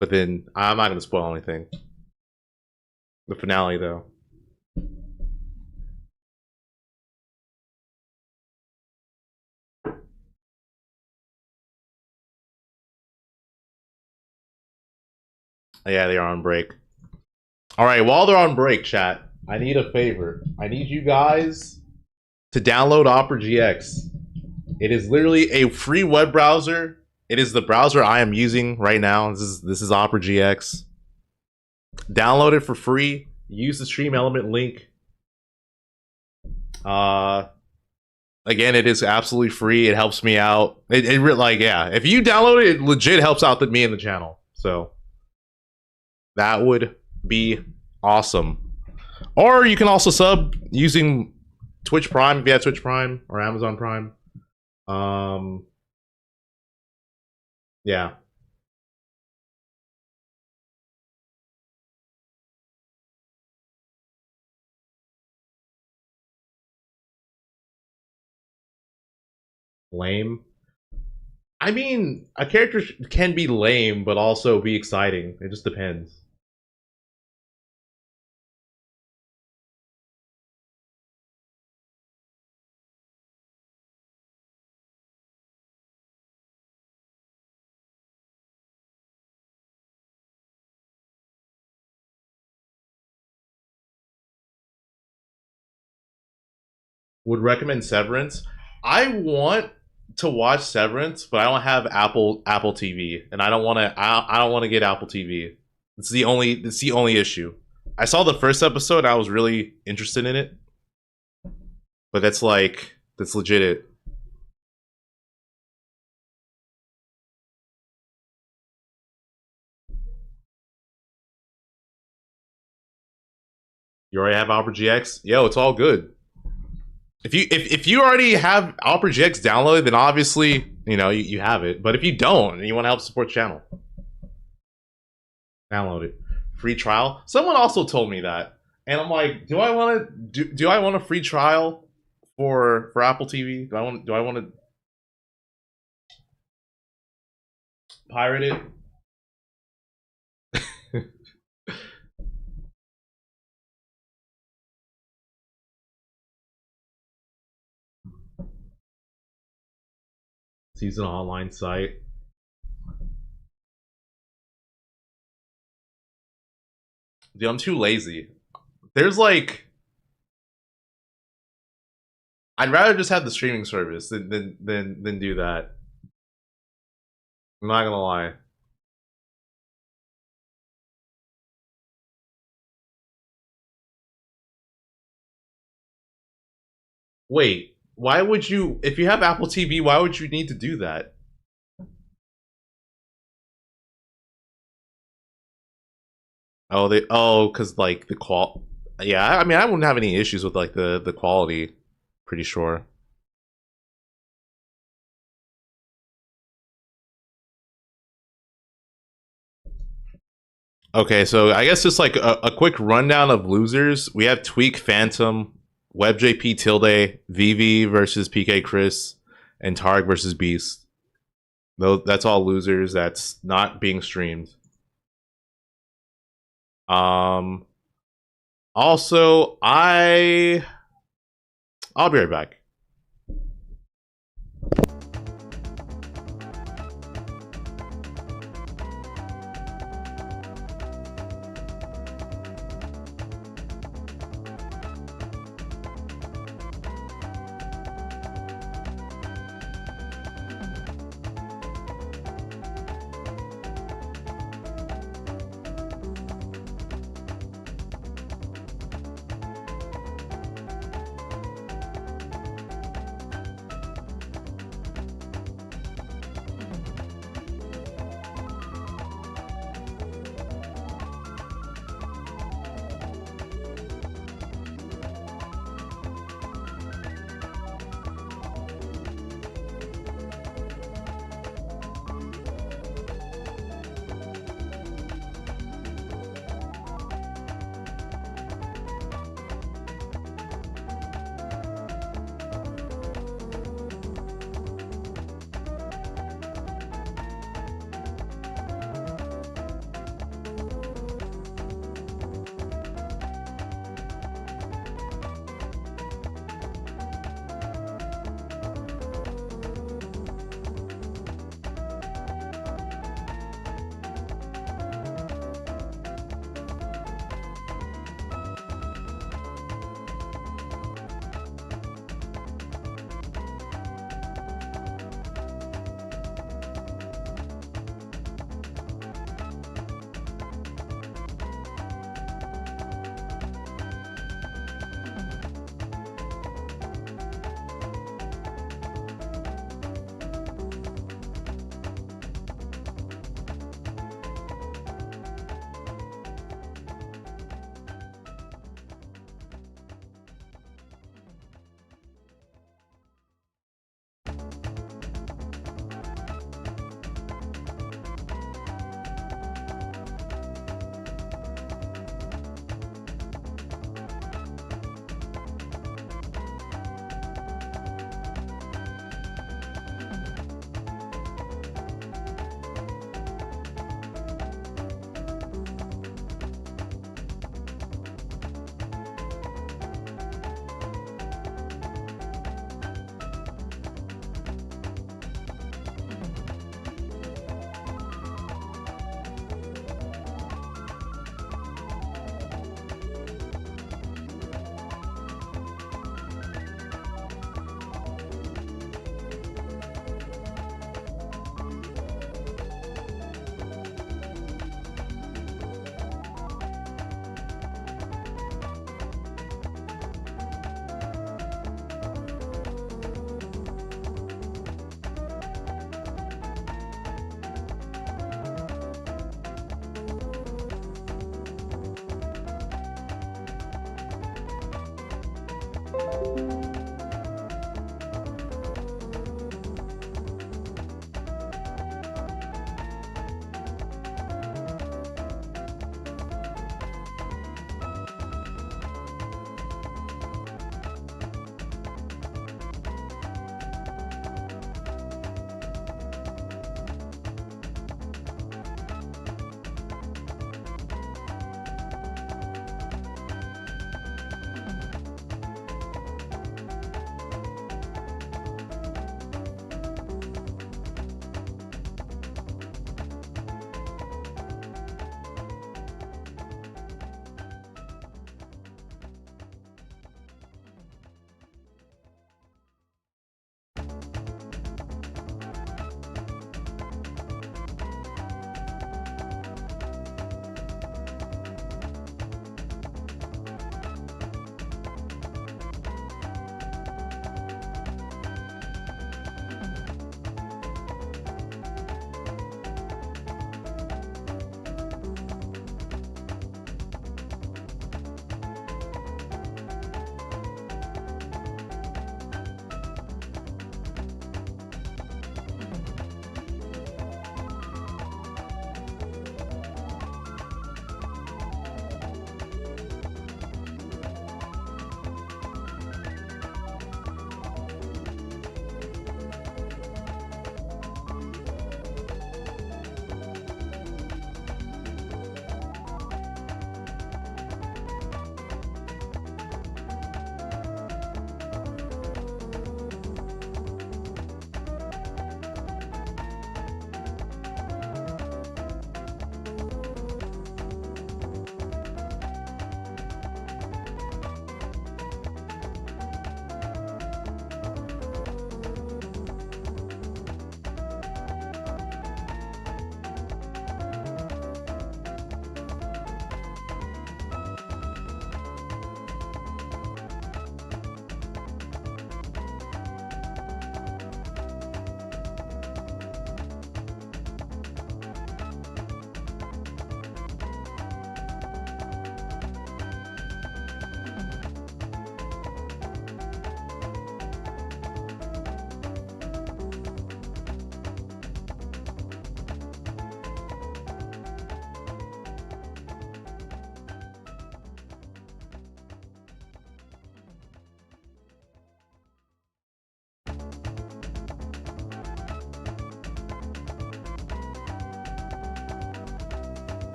But then, I'm not going to spoil anything. The finale, though. Yeah, they are on break. Alright, while they're on break, chat, I need a favor. I need you guys to download operagx. It is literally a free web browser. It is the browser I am using right now. This is operagx. Download it for free. Use the stream element link. Again, it is absolutely free. It helps me out. Like, yeah, if you download it, it legit helps out me and the channel. So that would be awesome. Or you can also sub using Twitch Prime if you have Twitch Prime or Amazon Prime. Yeah. Lame. I mean, a character can be lame, but also be exciting. It just depends. would recommend Severance. I want to watch Severance, but I don't have Apple TV, and I don't want to. I don't want to get Apple TV. It's the only issue. I saw the first episode. I was really interested in it, but that's legit it. You already have operagx? Yo, it's all good. If you already have operagx downloaded, then obviously you have it. But if you don't and you want to help support the channel, download it. Free trial. Someone also told me that, and I'm like, do I want a free trial for Apple TV? Do I want to pirate it? Season online site. Dude, I'm too lazy. There's I'd rather just have the streaming service than do that. I'm not gonna lie. Wait. Why would you, if you have Apple TV, why would you need to do that? Because the yeah, I mean, I wouldn't have any issues with the quality, pretty sure. Okay, so I guess just a quick rundown of losers. We have Tweek, Phantom, WebbJP, Tilde, VV versus PK Chris, and Tarik versus Beast. That's all losers. That's not being streamed. Also, I'll be right back.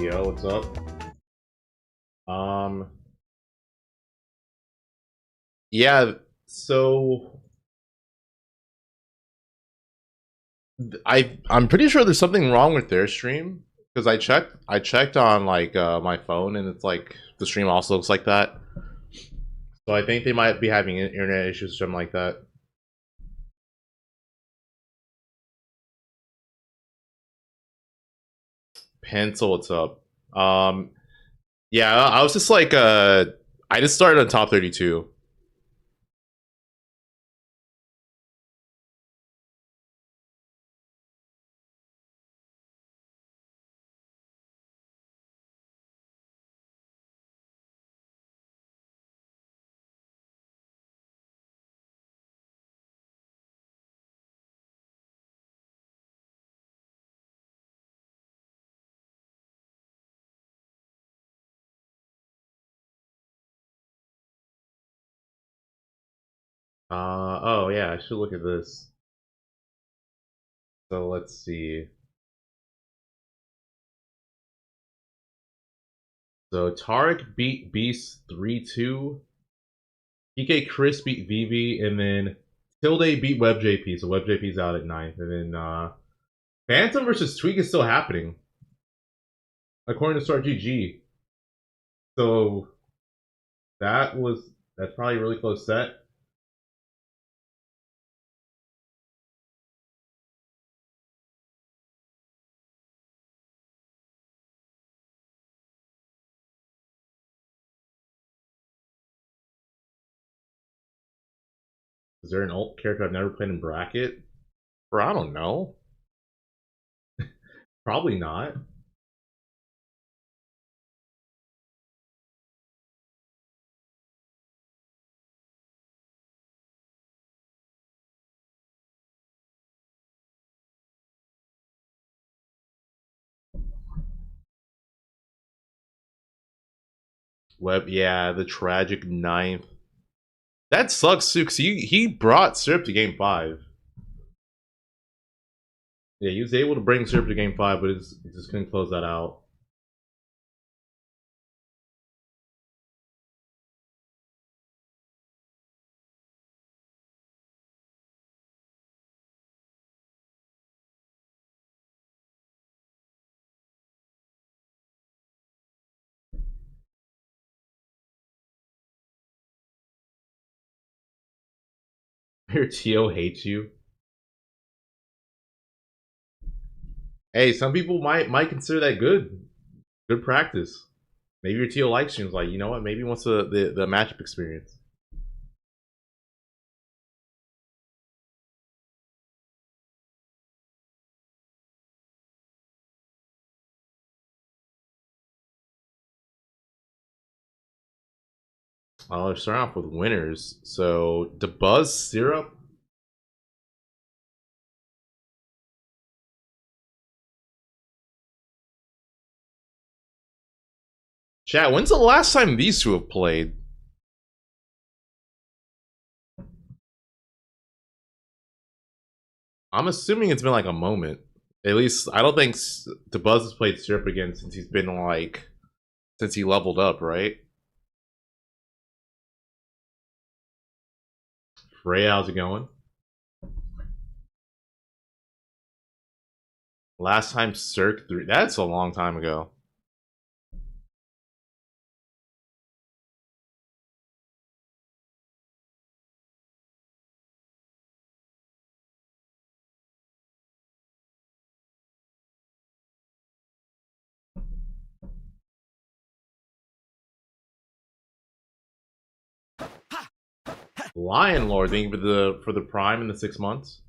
Yo, what's up? Yeah, so I'm pretty sure there's something wrong with their stream because I checked on like my phone and it's like the stream also looks like that. So I think they might be having internet issues or something like that. Pencil, what's up? Yeah, I was just like I just started on top 32. Oh yeah, I should look at this. So let's see. So Tarik beat Beast 3-2. PK Chris beat Vivi, and then Tilde beat WebbJP, so WebbJP's out at 9th. And then Phantom versus Tweek is still happening, according to StartGG. So that's probably a really close set. Is there an alt character I've never played in bracket? Or I don't know. Probably not. Yeah, the tragic 9th. That sucks too, because he brought Syrup to game 5. Yeah, he was able to bring Syrup to game 5, but he just couldn't close that out. Your TO hates you. Hey, some people might consider that good practice. Maybe your TO likes you and is like, you know what? Maybe he wants the matchup experience. They're starting off with winners. So Dabuz, Syrup. Chat, when's the last time these two have played? I'm assuming it's been like a moment. At least I don't think Dabuz has played Syrup again since he's been like since he leveled up, right? Ray, how's it going? Last time Cirque 3. That's a long time ago. Lion Lord, thank you for the prime in the 6 months.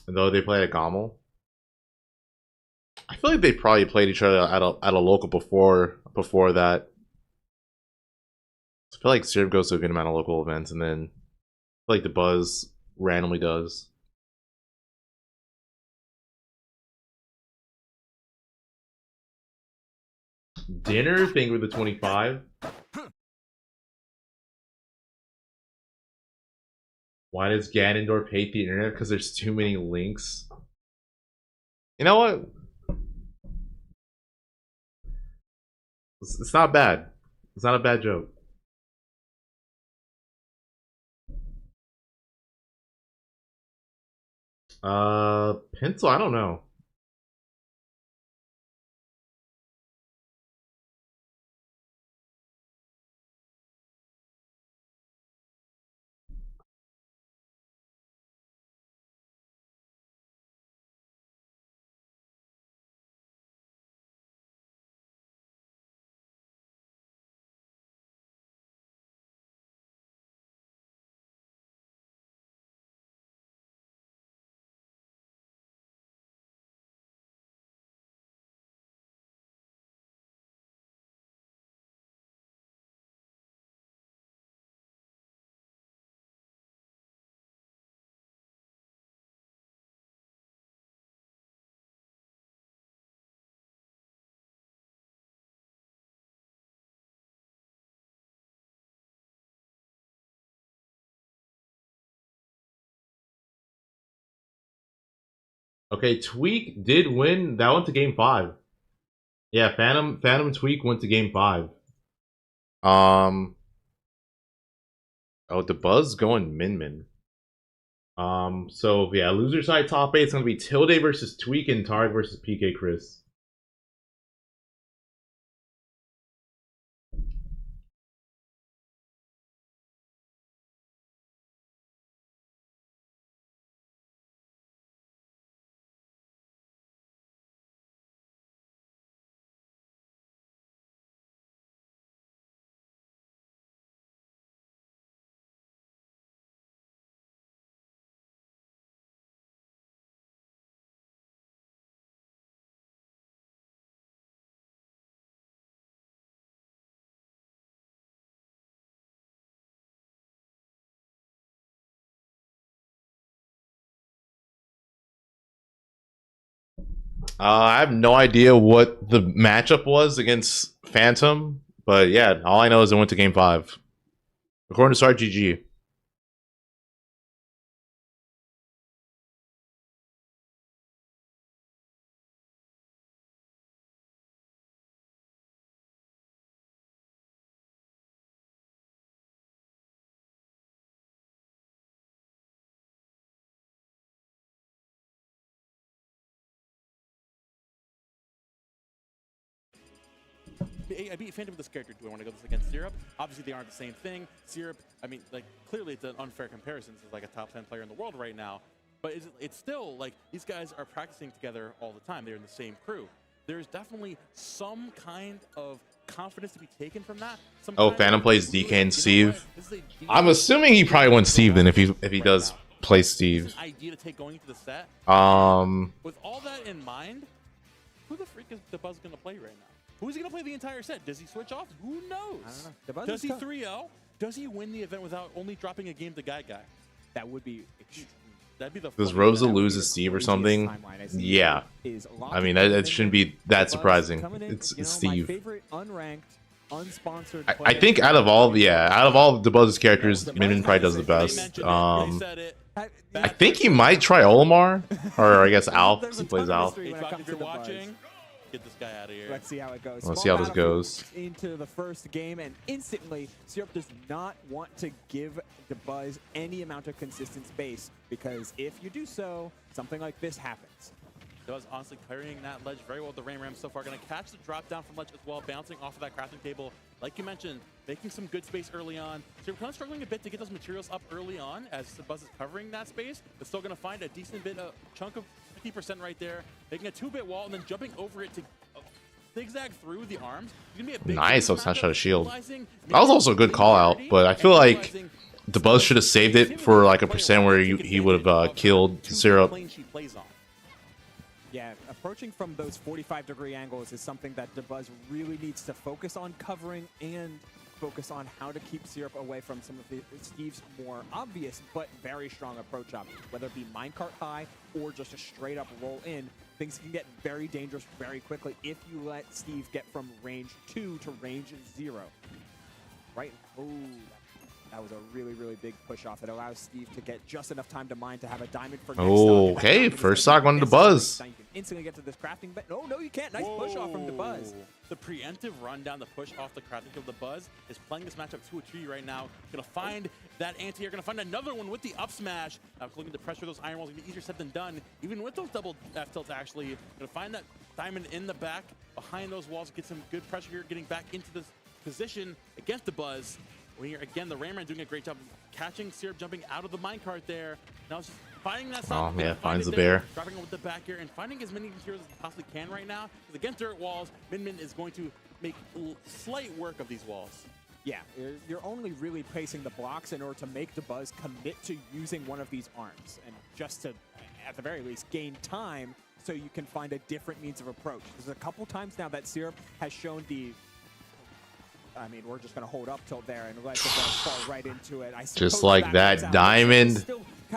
And though they played at Gommel, I feel like they probably played each other at a local before that. I feel like Syrup goes to a good amount of local events, and then I feel like the Buzz randomly does. Dinner thing with the 25. Why does Ganondorf hate the internet? Because there's too many links. You know what? It's not bad. It's not a bad joke. Pencil? I don't know. Okay, Tweek did win. That went to game 5. Yeah, Phantom Tweek went to game 5. Oh, Dabuz going min. So yeah, loser side top 8 is gonna be Tilde versus Tweek and Tarik versus PK Chris. I have no idea what the matchup was against Phantom, but yeah, all I know is it went to game 5. According to Start GG. I beat Phantom with this character. Do I want to go this against Syrup? Obviously, they aren't the same thing. Syrup, I mean, like, clearly it's an unfair comparison. This is like a top 10 player in the world right now. But it's still, like, these guys are practicing together all the time. They're in the same crew. There's definitely some kind of confidence to be taken from that. Oh, Phantom plays DK and Steve. I'm assuming he probably went Steve then if he does play Steve. Idea to take going into the set. With all that in mind, who the freak is Dabuz going to play right now? Who's he going to play the entire set? Does he switch off? Who knows? I don't know. Does he 3-0? Does he win the event without only dropping a game to Guy? That would be. That'd be the. Does Rosa lose to Steve or something? Yeah. I mean, that shouldn't be that surprising. It's Steve. My favorite unranked, unsponsored. I think out of all Dabuz's characters, Min probably does the best. I think he might try Olimar, or I guess Alf, because he plays Alf. If you're watching, get this guy out of here. Let's see how it goes. Let's see how this goes. Into the first game, and instantly, Syrup does not want to give Dabuz any amount of consistent space, because if you do so, something like this happens. Dabuz honestly carrying that ledge very well with the Ram so far. Going to catch the drop down from ledge as well, bouncing off of that crafting table. Like you mentioned, making some good space early on. Syrup kind of struggling a bit to get those materials up early on as Dabuz is covering that space, but still going to find a decent bit of chunk of 50% right there, making a 2-bit wall and then jumping over it to zigzag through the arms. Gonna be a big nice, that snatch out of shield. That was also a good call out, but I feel like Dabuz should have saved it for like a percent where he would have killed Syrup. Yeah, approaching from those 45-degree angles is something that Dabuz really needs to focus on covering and focus on how to keep Syrup away from some of Steve's more obvious but very strong approach options, whether it be minecart high or just a straight up roll in. things can get very dangerous very quickly if you let Steve get from range 2 to range 0. Right? Oh, that was a really, really big push off. It allows Steve to get just enough time to mine to have a diamond for next stock. Okay, first stock on Dabuz. Now you can instantly get to this crafting, but no, you can't. Nice push off from Dabuz. The preemptive run down, the push off the crafting of Dabuz is playing this matchup 2-3 right now. Gonna find that anti-air, gonna find another one with the up smash. Looking to pressure those iron walls, gonna be easier said than done. Even with those double F tilts, actually. Gonna find that diamond in the back, behind those walls, get some good pressure here, getting back into this position against Dabuz. Here again, the Ramran doing a great job of catching Syrup, jumping out of the minecart there. Now it's just finding that Oh, yeah, finds the bear. Dropping it with the back air and finding as many materials as he possibly can right now. Because against dirt walls, Min is going to make slight work of these walls. Yeah, you're only really placing the blocks in order to make Dabuz commit to using one of these arms. And just to, at the very least, gain time so you can find a different means of approach. There's a couple times now that Syrup has shown the... I mean, we're just going to hold up till there and let the ball fall right into it. Just like that diamond,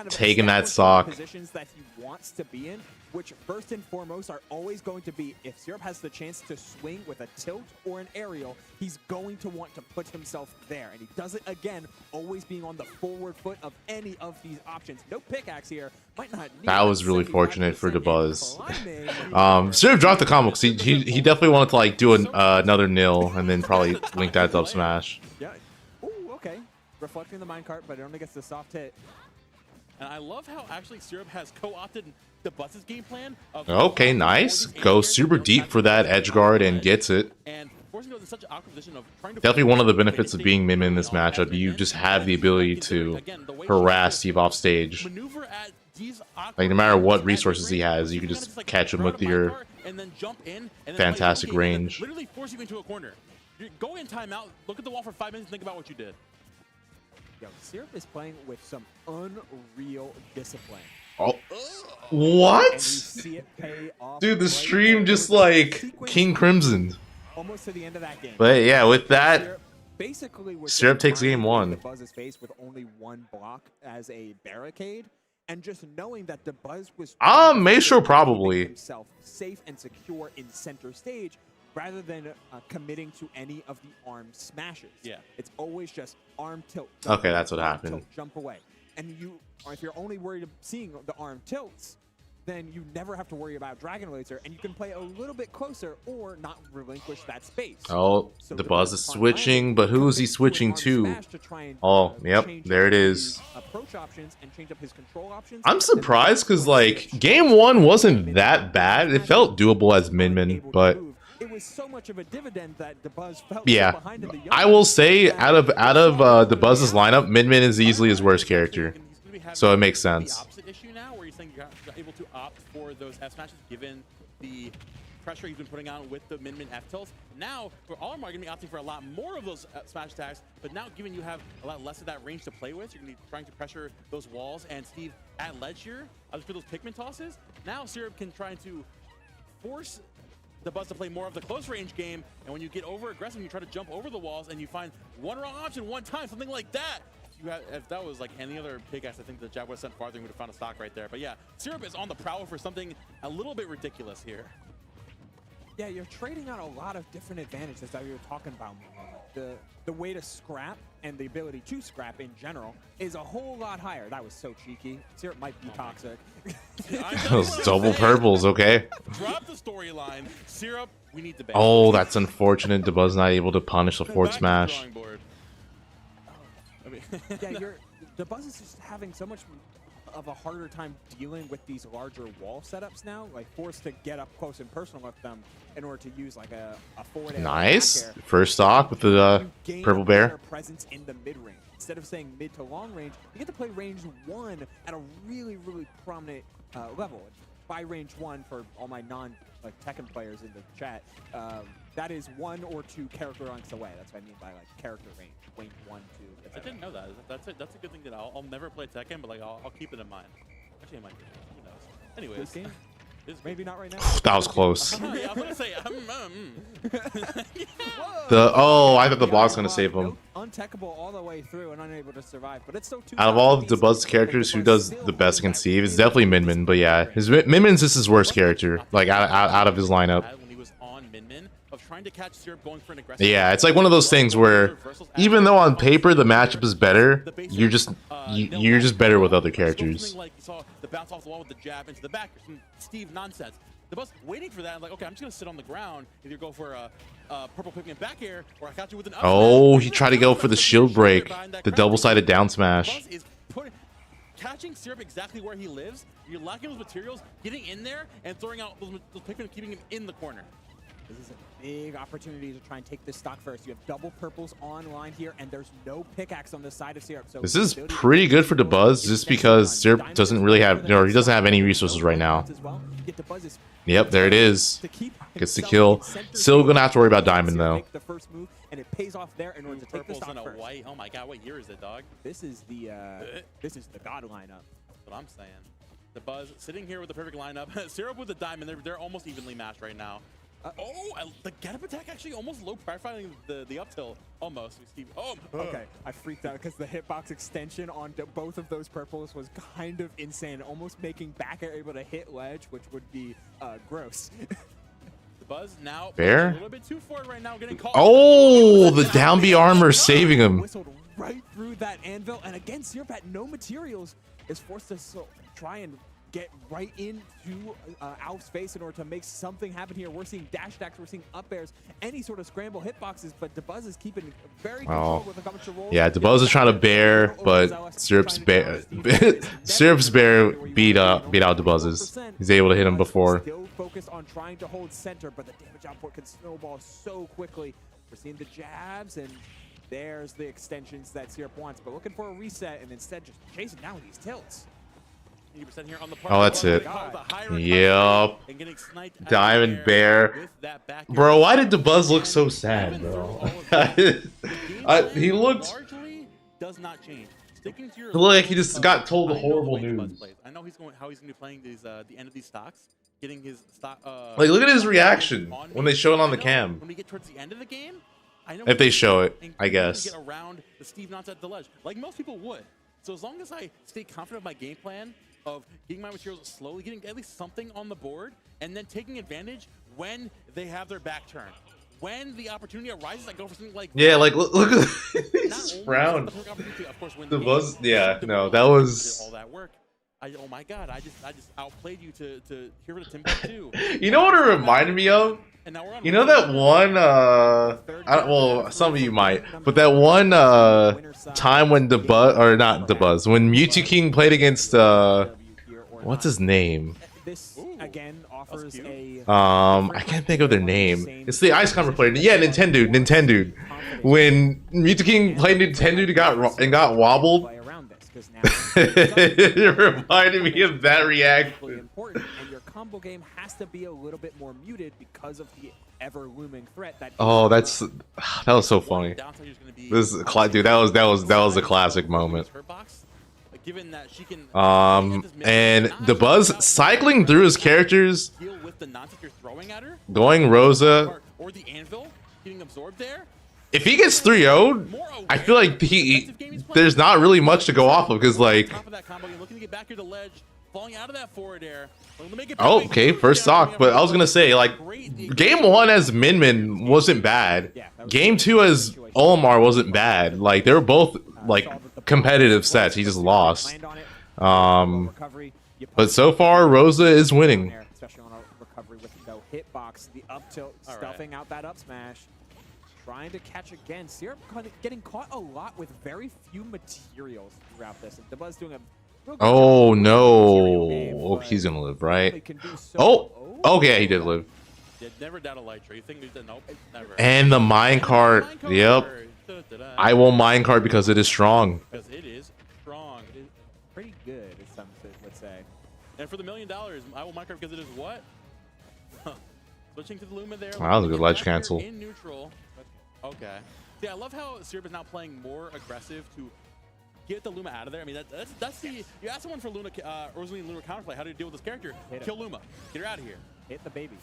taking that sock. Positions that he wants to be in, which first and foremost are always going to be, if Syrup has the chance to swing with a tilt or an aerial, he's going to want to put himself there. And he does it again, always being on the forward foot of any of these options. No pickaxe here. Might not need that was really fortunate for Dabuz. Syrup dropped the combo because he definitely wanted to like do another nil and then probably link that up smash. Yeah. Ooh, okay. Reflecting the minecart, but it only gets the soft hit. And I love how actually Syrup has co-opted Dabuz's game plan. Okay, nice. Goes super deep for that edge guard and gets it. And forcing those in such an awkward position of trying to definitely one of the benefits of being Min in this matchup. You just have the ability to harass Steve off stage. Like no matter what resources he has, you can just catch him with your fantastic range. Literally force you into a corner. You're going in timeout, look at the wall for 5 minutes, and think about what you did. Yo, Syrup is playing with some unreal discipline. Oh, what? Dude, the stream just like King Crimson. Almost to the end of that game. But yeah, with that, basically Syrup takes game 1. Dabuz's face with only one block as a barricade, and just knowing that Dabuz was Maestro probably himself safe and secure in center stage, rather than committing to any of the arm smashes. Yeah, it's always just arm tilt. Okay, that's what happened. Tilt, jump away, and if you're only worried of seeing the arm tilts, then you never have to worry about Dragon Laser, and you can play a little bit closer or not relinquish that space. Oh, so Dabuz is switching, but who is he switching to? Oh, yep, there it is. Approach options and change up his control options. I'm surprised because like game 1 wasn't that bad. It felt doable as Min, but it was so much of a dividend that Dabuz felt yeah, so behind in the I will say out of Dabuz's lineup, Min is easily his worst character, so it makes sense. The opposite issue now, where you're saying you're able to opt for those F smashes given the pressure he's been putting on with the Min F tilts. Now, for all of them are going to be opting for a lot more of those smash attacks, but now given you have a lot less of that range to play with, you're going to be trying to pressure those walls. And Steve at ledge here, for those Pikmin tosses, now Syrup can try to force Dabuz to play more of the close range game, and when you get over aggressive, you try to jump over the walls, and you find one wrong option one time, something like that. If that was like any other pickaxe, I think the Jab would have sent farther and would have found a stock right there. But yeah, Syrup is on the prowl for something a little bit ridiculous here. Yeah, you're trading out a lot of different advantages that we were talking about. The way to scrap and the ability to scrap in general is a whole lot higher. That was so cheeky. Syrup might be toxic. Those double purples, okay. Drop the storyline. Syrup, we need to ban. Oh, that's unfortunate. Dabuz not able to punish the forward smash. Yeah, Dabuz is just having so much of a harder time dealing with these larger wall setups now, like forced to get up close and personal with them in order to use like a forward air. Nice first stock with the purple bear. Presence in the mid range instead of saying mid to long range, you get to play range 1 at a really prominent level. By range 1 for all my Tekken players in the chat, that is 1 or 2 character ranks away. That's what I mean by like character range. Range 1, 2. I didn't know that. That's a good thing that I'll never play Tekken, but like I'll keep it in mind. Actually, I might. Who knows? Anyways. Maybe not right now. That was close. Yeah, I was gonna say, I thought the block's gonna save him. Untechable all the way through and unable to survive, but it's still too. Out of all of Dabuz's characters, who does the best against Steve? It's definitely Min Min. But yeah, Min's just his worst character, like out of his lineup. When he was on Min Min, of trying to catch Syrup going for an aggressive. Yeah, it's like one of those things where even though on paper the matchup is better, you're just better with other characters. Like you saw the bounce off the wall with the jab into the back, some Steve nonsense. The bus waiting for that. I'm like, okay, I'm just gonna sit on the ground. Either go for a purple picking back air, or I got you with an. Oh, he tried to go for the shield break, the double-sided down smash. Is catching Syrup exactly where he lives. You're lacking those materials, getting in there and throwing out those Pikmin, keeping him in the corner. This is a big opportunity to try and take this stock first. You have double purples online here, and there's no pickaxe on the side of Syrup. So this is pretty good for Dabuz, just because Syrup doesn't really have, he doesn't have any resources right now. Yep, there it is. Gets the kill. Still gonna have to worry about Diamond though. The first move, and it pays off there in order to take the stock first. White. Oh my God, what year is it, dog? This is the God lineup. That's what I'm saying. Dabuz sitting here with the perfect lineup. Syrup with the Diamond. They're almost evenly matched right now. The get-up attack actually almost low profiling the up tilt. Almost. Okay, I freaked out because the hitbox extension on both of those purples was kind of insane, almost making back air able to hit ledge, which would be gross. The Buzz now Fair. A little bit too forward right now, getting caught. Oh, the down B armor saving him. Whistled right through that anvil, and again, Syrup at no materials is forced to try and get right into Alf's face in order to make something happen here. We're seeing dash attacks, we're seeing up airs, any sort of scramble hitboxes, but Dabuz is keeping very control with a couple of rolls. Yeah, Dabuz is trying to bear, but Syrup's bear beat out Dabuz's. He's able to hit him before. Still focused on trying to hold center, but the damage output can snowball so quickly. We're seeing the jabs, and there's the extensions that Syrup wants, but looking for a reset, and instead just chasing down these tilts. Here on the Oh, that's it. Yep. Diamond Bear. Bro, why did Dabuz look so sad, bro? He looked... does not change. Sticking to your looked like he just got told the horrible news. I know how he's going to be playing these the end of these stocks, getting his stock. Like, look at his reaction when they show it on the cam. When we get towards the end of the game, I know if they show it, I guess. Get around the Steve Knots at the ledge, like most people would. So as long as I stay confident of my game plan, of getting my materials slowly, getting at least something on the board, and then taking advantage when they have their back turned. When the opportunity arises, I go for something like like look at this frown. The Buzz, yeah, no, that was all that work. Oh my God, I just outplayed you to here with a Timbuktu. You know what it reminded me of? You know that one, well, some of you might, but that one time when when Mewtwo King played against, what's his name? This again offers a I can't think of their name. It's the Ice Climber player. Yeah, Nintendo. When Mewtwo King played Nintendo and got wobbled. It reminded me of that reaction. Important, and your combo game has to be a little bit more muted because of the ever-looming threat that. Oh, that was so funny. This dude, that was a classic moment. And Dabuz cycling through his characters, going Rosa. Or the anvil getting absorbed there. If he gets 3-0'd, I feel like there's not really much to go off of, because like. Oh, okay, first stock, but I was gonna say like, game 1 as Min Min wasn't bad. Game 2 as Olimar wasn't bad. Like they were both like competitive sets. He just lost. But so far Rosa is winning. Especially on a recovery with no hitbox, the up tilt stuffing out that up smash. Trying to catch again. Syrup getting caught a lot with very few materials throughout this. And Dabuz doing a oh no! Oh, he's gonna live, right? Oh, okay, he did live. Never doubt a light tree. You think nope, never. And the minecart. Yep. I will minecart because it is strong. Because it is strong. It is pretty good, as some would say. And for the $1 million, I will minecart because it is what? Switching to the Luma there. Wow, that was a good ledge cancel. In neutral. Okay. Yeah, I love how Syrup is now playing more aggressive to get the Luma out of there. I mean, that's the you ask someone for Luna, Rosaline Luna counterplay. How do you deal with this character? Kill Luma. Get her out of here. Hit the baby.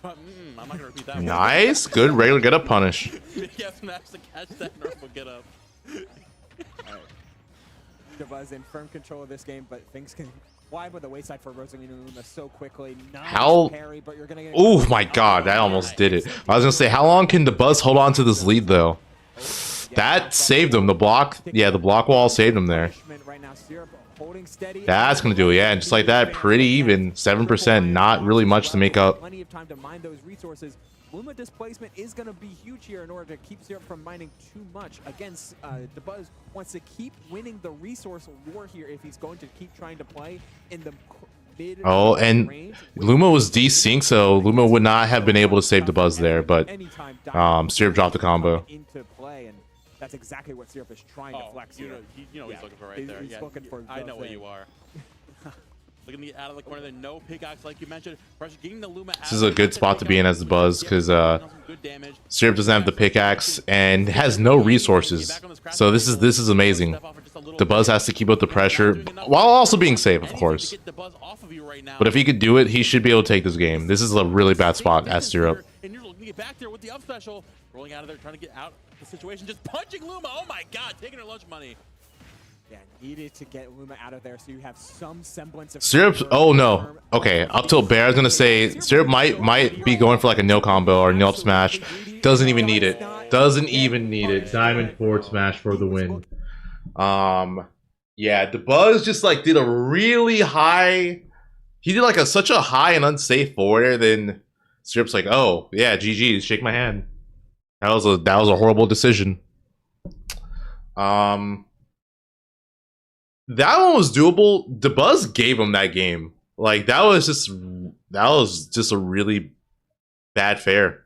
I'm not gonna repeat that. Nice, good regular get up punish. Big F smash to catch that normal get up. Dabuz in firm control of this game, but things can fly by the wayside for Rosaline Luma so quickly. How? Parry, but you're gonna get Oh my god, that almost did it. I was gonna say, how long can Dabuz hold on to this lead though? That saved him. The block, yeah, the block wall saved him there. Right now, Syrup holding steady. That's gonna do it, yeah, and just like that, pretty even. 7%, not really much to make up. Plenty of time to mine those resources. Luma displacement is going to be huge here in order to keep Syrup from mining too much. Again, Dabuz wants to keep winning the resource war here if he's going to keep trying to play in the mid and range. Luma was desync, so Luma would not have been able to save Dabuz there, but Syrup dropped the combo. Into play, and that's exactly what Syrup is trying to flex here. You know what he's looking for right there. He's looking for I know what you are. Looking to get out of the corner there. No pickaxe, like you mentioned. Pressure getting the Luma out. This is a good spot to be in as Dabuz, because Syrup doesn't have the pickaxe and has no resources. So this is amazing. Dabuz has to keep up the pressure while also being safe, of course. But if he could do it, he should be able to take this game. This is a really bad spot as Syrup. And you're looking to get back there with the up special. Rolling out of there, trying to get out of the situation. Just punching Luma. Oh my god, taking her lunch money. Yeah, needed to get Luma out of there so you have some semblance of Syrup. Oh no. Okay, up till Bear. I was gonna say Syrup might be going for like a nil combo or nil up smash. Doesn't even need it. Doesn't even need it. Diamond forward smash for the win. Yeah, Dabuz just like did a really high. He did like such a high and unsafe forward air. Then Syrup's like, oh yeah, GG, shake my hand. That was a horrible decision. That one was doable. Dabuz gave him that game. Like that was just a really bad fair.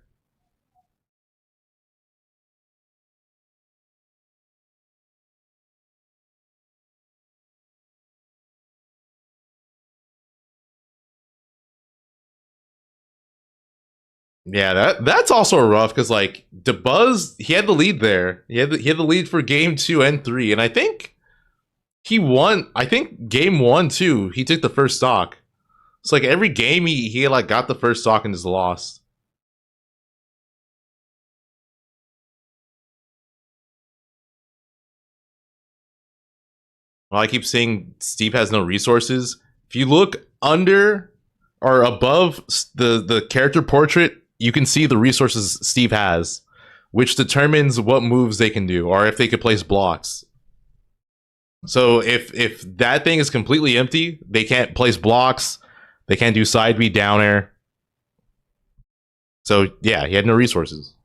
Yeah, that's also rough because like Dabuz, he had the lead there. He had the lead for game 2 and 3, and I think he won. I think game 1 too. He took the first stock. It's like every game he like got the first stock and just lost. Well, I keep saying Steve has no resources. If you look under or above the character portrait, you can see the resources Steve has, which determines what moves they can do or if they could place blocks. So if that thing is completely empty, they can't place blocks, they can't do side B, down air. So yeah, he had no resources.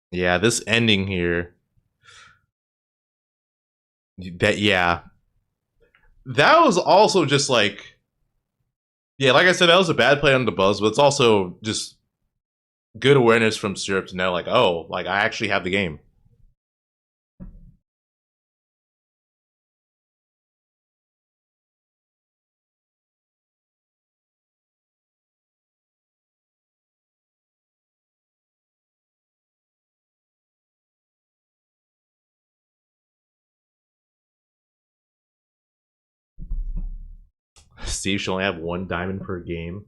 Yeah, this ending here. That was also just like, yeah, like I said, that was a bad play on the Dabuz, but it's also just good awareness from Syrup to know, like, oh, like I actually have the game. Steve should only have 1 diamond per game.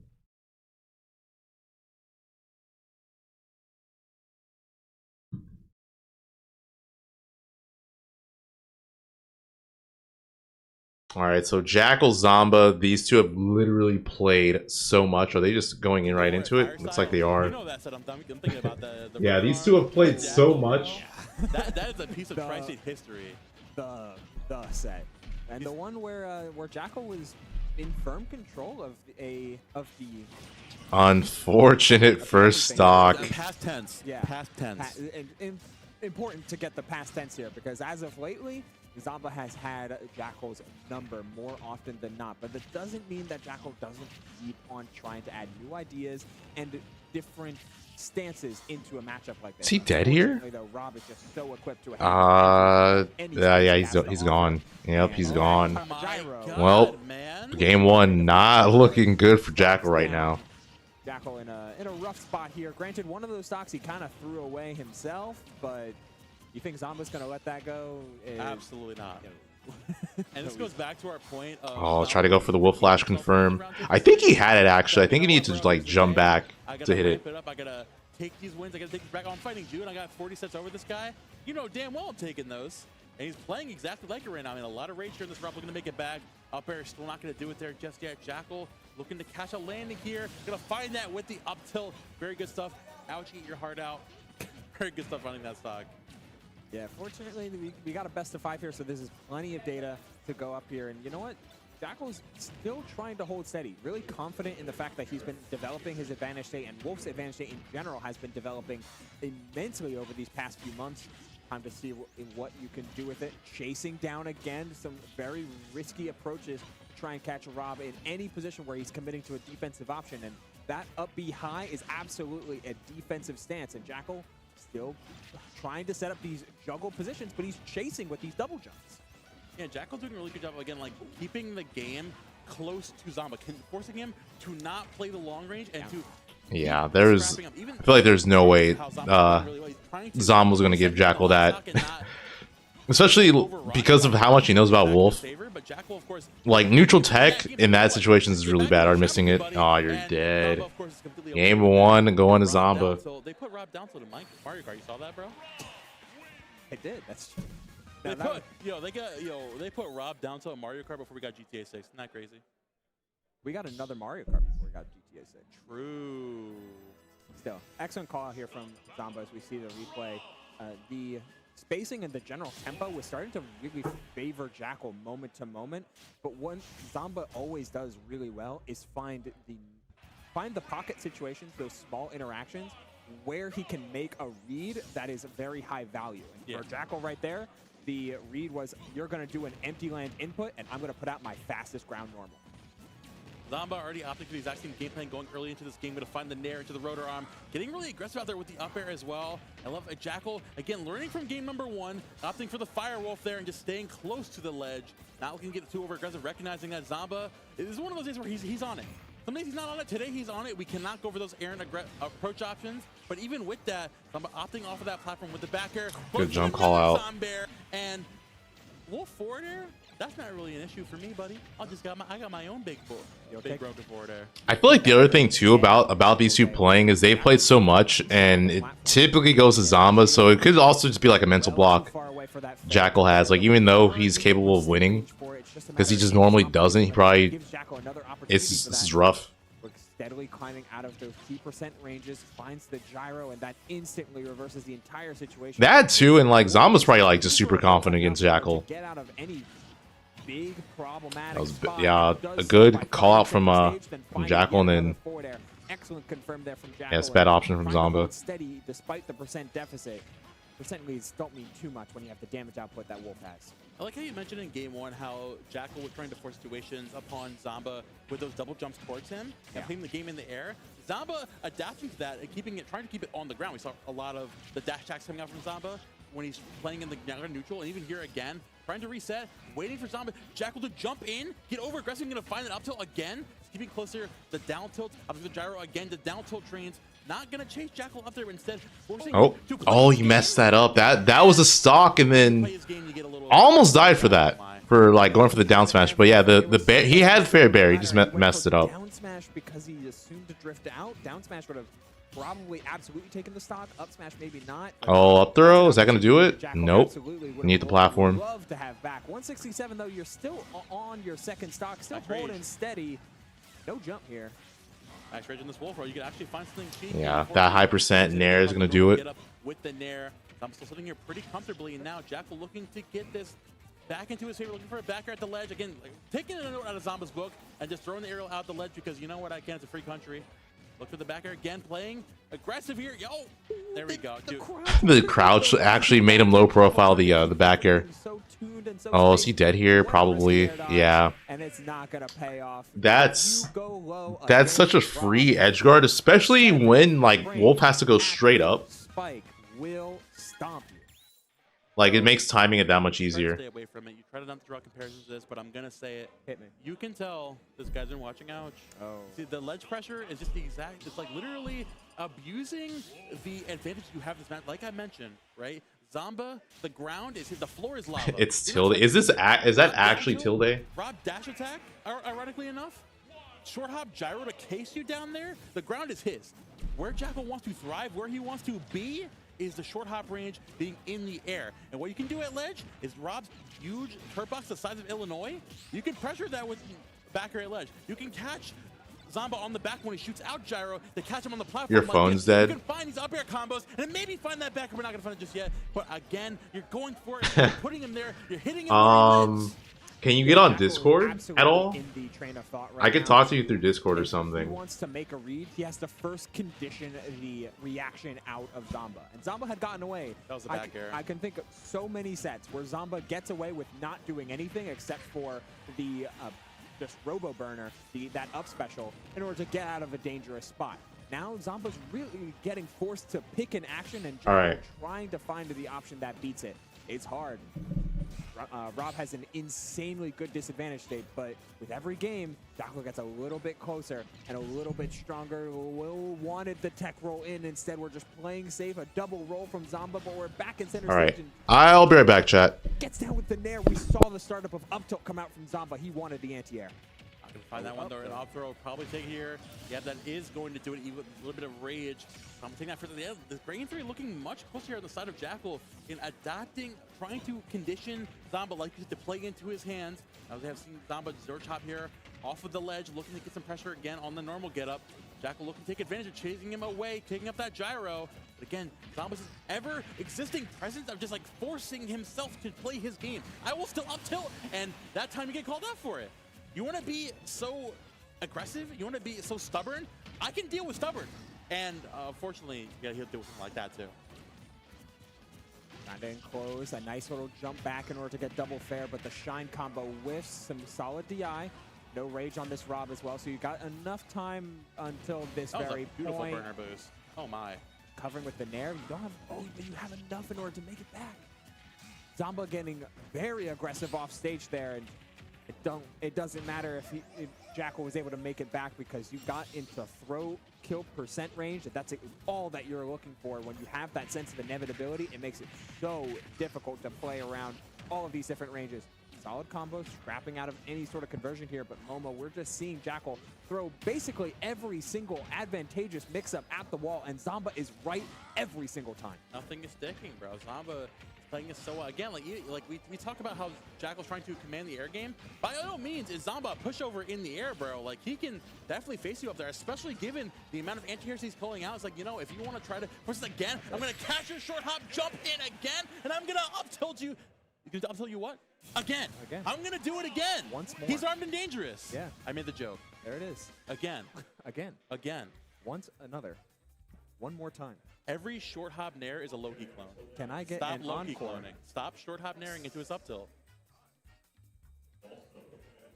Alright, so Jackal, Zomba, these two have literally played so much. Are they just going in right into it? Looks like they are. You know that said, I'm thinking about the yeah, these two have played so much. That is a piece of Tri-State history. The set. And the one where Jackal was in firm control of the unfortunate first stock. Past tense. Yeah. Past tense. And important to get the past tense here, because as of lately, Zomba has had Jackal's number more often than not, but that doesn't mean that Jackal doesn't keep on trying to add new ideas and different stances into a matchup like this. Is he dead here? Though, Rob is just so equipped to Yeah, he's gone. Yep, he's gone. Gyro. Well, man. game one not looking good for Jackal right now. Jackal in a rough spot here. Granted, one of those stocks he kind of threw away himself, but you think Zomba's going to let that go? Absolutely not. And this goes back to our point of... Oh, try to go for the Wolf Flash confirm. I think he had it, actually. I think he needs to, like, jump back to hit it. I got to take these wins. I got to take these back. Oh, I'm fighting Jude. I got 40 sets over this guy. You know damn well I'm taking those. And he's playing exactly like it right now. I mean, a lot of rage here in this round. Looking to make it back. Up air, still not going to do it there just yet. Jackal looking to catch a landing here. Going to find that with the up tilt. Very good stuff. Ouch, eat your heart out. Very good stuff running that stock. Yeah, fortunately, we got a best of 5 here, so this is plenty of data to go up here. And you know what? Jackal's still trying to hold steady, really confident in the fact that he's been developing his advantage state, and Wolf's advantage state in general has been developing immensely over these past few months. Time to see what you can do with it. Chasing down again, some very risky approaches to try and catch Rob in any position where he's committing to a defensive option. And that up B high is absolutely a defensive stance, and Jackal still trying to set up these juggle positions, but he's chasing with these double jumps. Yeah, Jackal's doing a really good job, again, like keeping the game close to Zomba, forcing him to not play the long range and to... Yeah, there's... I feel like there's no way Zomba's going to give Jackal that. Especially because of how much he knows about Wolf. Like, neutral tech in that situation is really bad. Are missing it? Oh, you're dead. Game one, going to Zomba. They put Rob down to the Mario Kart. You saw that, bro? They did. That's true. They put Rob down to a Mario Kart before we got GTA 6. Isn't that crazy? We got another Mario Kart before we got GTA 6. True. Still, excellent call here from Zomba as we see the replay. The spacing and the general tempo was starting to really favor Jackal moment to moment, but what Zomba always does really well is find the pocket situations, those small interactions, where he can make a read that is very high value. And for Jackal right there, the read was, you're going to do an empty land input, and I'm going to put out my fastest ground normal. Zomba already opting for the exact same game plan going early into this game, going to find the nair into the rotor arm, getting really aggressive out there with the up air as well. I love Jackal, again, learning from game number 1, opting for the Firewolf there and just staying close to the ledge, not looking to get too over aggressive, recognizing that Zomba is one of those days where he's on it. Some days he's not on it. Today he's on it. We cannot go for those errant approach options. But even with that, Zomba opting off of that platform with the back air. Good jump call out. And Wolf forward air, that's not really an issue for me, buddy. I got my own big broken forward air. I feel like the other thing too about these two playing is they've played so much, and it typically goes to Zomba, so it could also just be like a mental block Jackal has. Like, even though he's capable of winning, because he just normally doesn't, he probably... This is rough. Steadily climbing out of those key percent ranges, finds the gyro, and that instantly reverses the entire situation. That too, and like Zomba's probably like just super confident against Jackal. Get out of any big problematic That was, spot. yeah, a good call out from Jackal, and then excellent confirm there from Jackal. yeah, it's bad option from Zomba. Steady despite the percent deficit. Percent leads don't mean too much when you have the damage output that Wolf has. I like how you mentioned in game 1 how Jackal was trying to force situations upon Zomba with those double jumps towards him and playing the game in the air. Zomba adapting to that and trying to keep it on the ground. We saw a lot of the dash attacks coming out from Zomba when he's playing in the neutral, and even here again, trying to reset, waiting for Zomba. Jackal to jump in, get over aggressive, going to find an up tilt again, keeping closer, the down tilt, up to the gyro again, the down tilt trains. Not gonna chase Jackal up there, instead forcing he messed that up. That was a stock, and then almost died for that, for like going for the down smash. But yeah, the bear, he had fair bear, he just messed it up. Down smash because he assumed to drift out. Down smash would have probably absolutely taken the stock. Up smash maybe not. Oh, up throw, is that gonna do it? Nope. Need the platform. Love to have back 167 though. You're still on your second stock, still holding steady. No jump here. Nice rage in this Wolf, or you can actually find something cheap. Yeah, that high percent nair is going to do it. Get up with the nair. I'm still sitting here pretty comfortably, and now Jackal looking to get this back into his favor, looking for a back air at the ledge. Again, like, taking a note out of Zomba's book and just throwing the aerial out the ledge because you know what, I can. It's a free country. Look for the back air again, playing aggressive here. Yo, There we go, dude. The crouch actually made him low profile the back air. Oh, is he dead here? Probably. Yeah. And it's not gonna pay off. That's such a free edge guard, especially when like Wolf has to go straight up. Spike will stomp you. Like it makes timing it that much easier. Stay away from it. You try to not to draw comparisons to this, but I'm gonna say it. Hit me. You can tell this guy's been watching out. Oh. See, the ledge pressure is just the exact. It's like literally abusing the advantage you have in this match. Like I mentioned, right? Zomba, the ground is the floor is lava. It's Tilde. Is that actually Tilde? Rob dash attack, ironically enough. Short hop gyro to case you down there. The ground is his. Where Jackal wants to thrive, where he wants to be, is the short hop range being in the air. And what you can do at ledge is Rob's huge turret box the size of Illinois. You can pressure that with back air at ledge. You can catch Zomba on the back when he shoots out gyro to catch him on the platform. Your phone's dead. You can find these up air combos and maybe find that back. We're not gonna find it just yet. But again, you're going for it. You're putting him there. You're hitting him. Can you get on Discord at all? In the train of thought I could talk to you through Discord or If he something. wants to make a read, he has to first condition the reaction out of Zomba. And Zomba had gotten away. That was a back air. I can think of so many sets where Zomba gets away with not doing anything except for the just Robo Burner, that up special, in order to get out of a dangerous spot. Now Zomba's really getting forced to pick an action and trying to find the option that beats it. It's hard. Rob has an insanely good disadvantage state, but with every game, Jackal gets a little bit closer and a little bit stronger. Will wanted the tech roll in. Instead, we're just playing safe. A double roll from Zomba, but we're back in center stage. And I'll be right back, chat. gets down with the nair. We saw the startup of up tilt come out from Zomba. He wanted the anti-air. I can find that one though. An off throw probably take here. Yeah, that is going to do it. Even with a little bit of rage. I'm taking that for the end. The Brain 3 looking much closer here on the side of Jackal in adapting, trying to condition Zomba like to play into his hands. Now they have seen Zomba Zerch hop here off of the ledge, looking to get some pressure again on the normal get up. Jackal looking to take advantage of chasing him away, taking up that gyro. But again, Zomba's ever existing presence of just like forcing himself to play his game. I will still up tilt, and that time you get called out for it. You want to be so aggressive? You want to be so stubborn? I can deal with stubborn. And unfortunately, yeah, he'll do something like that too. Kinda enclose, a nice little jump back in order to get double fair, but the shine combo whiffs, some solid DI. No rage on this Rob as well, so you got enough time until this That was very a beautiful point. burner boost. Oh my. Covering with the nair, you don't have, but you have enough in order to make it back. Zomba getting very aggressive off stage there, and it doesn't matter if Jackal was able to make it back because you got into throw kill percent range. That's all that you're looking for. When you have that sense of inevitability, it makes it so difficult to play around all of these different ranges. Solid combos, scrapping out of any sort of conversion here, but Momo, we're just seeing Jackal throw basically every single advantageous mix-up at the wall, and Zomba is right every single time. Nothing is sticking, bro. Zomba playing it so well. Again, like we talk about how Jackal's trying to command the air game. By all means, is Zomba a pushover in the air, bro? Like, he can definitely face you up there, especially given the amount of anti-airs he's pulling out. It's like, you know, if you want to try to push this again, I'm going to catch your short hop, jump in again, and I'm going to up tilt you. You can up tilt you what? Again. I'm going to do it again. Once more. He's armed and dangerous. Yeah. I made the joke. There it is. Again. Again. Once another. One more time. Every short hop nair is a Loki clone. Can I get Stop an Loki encore? cloning. Stop short hop nairing into his up tilt.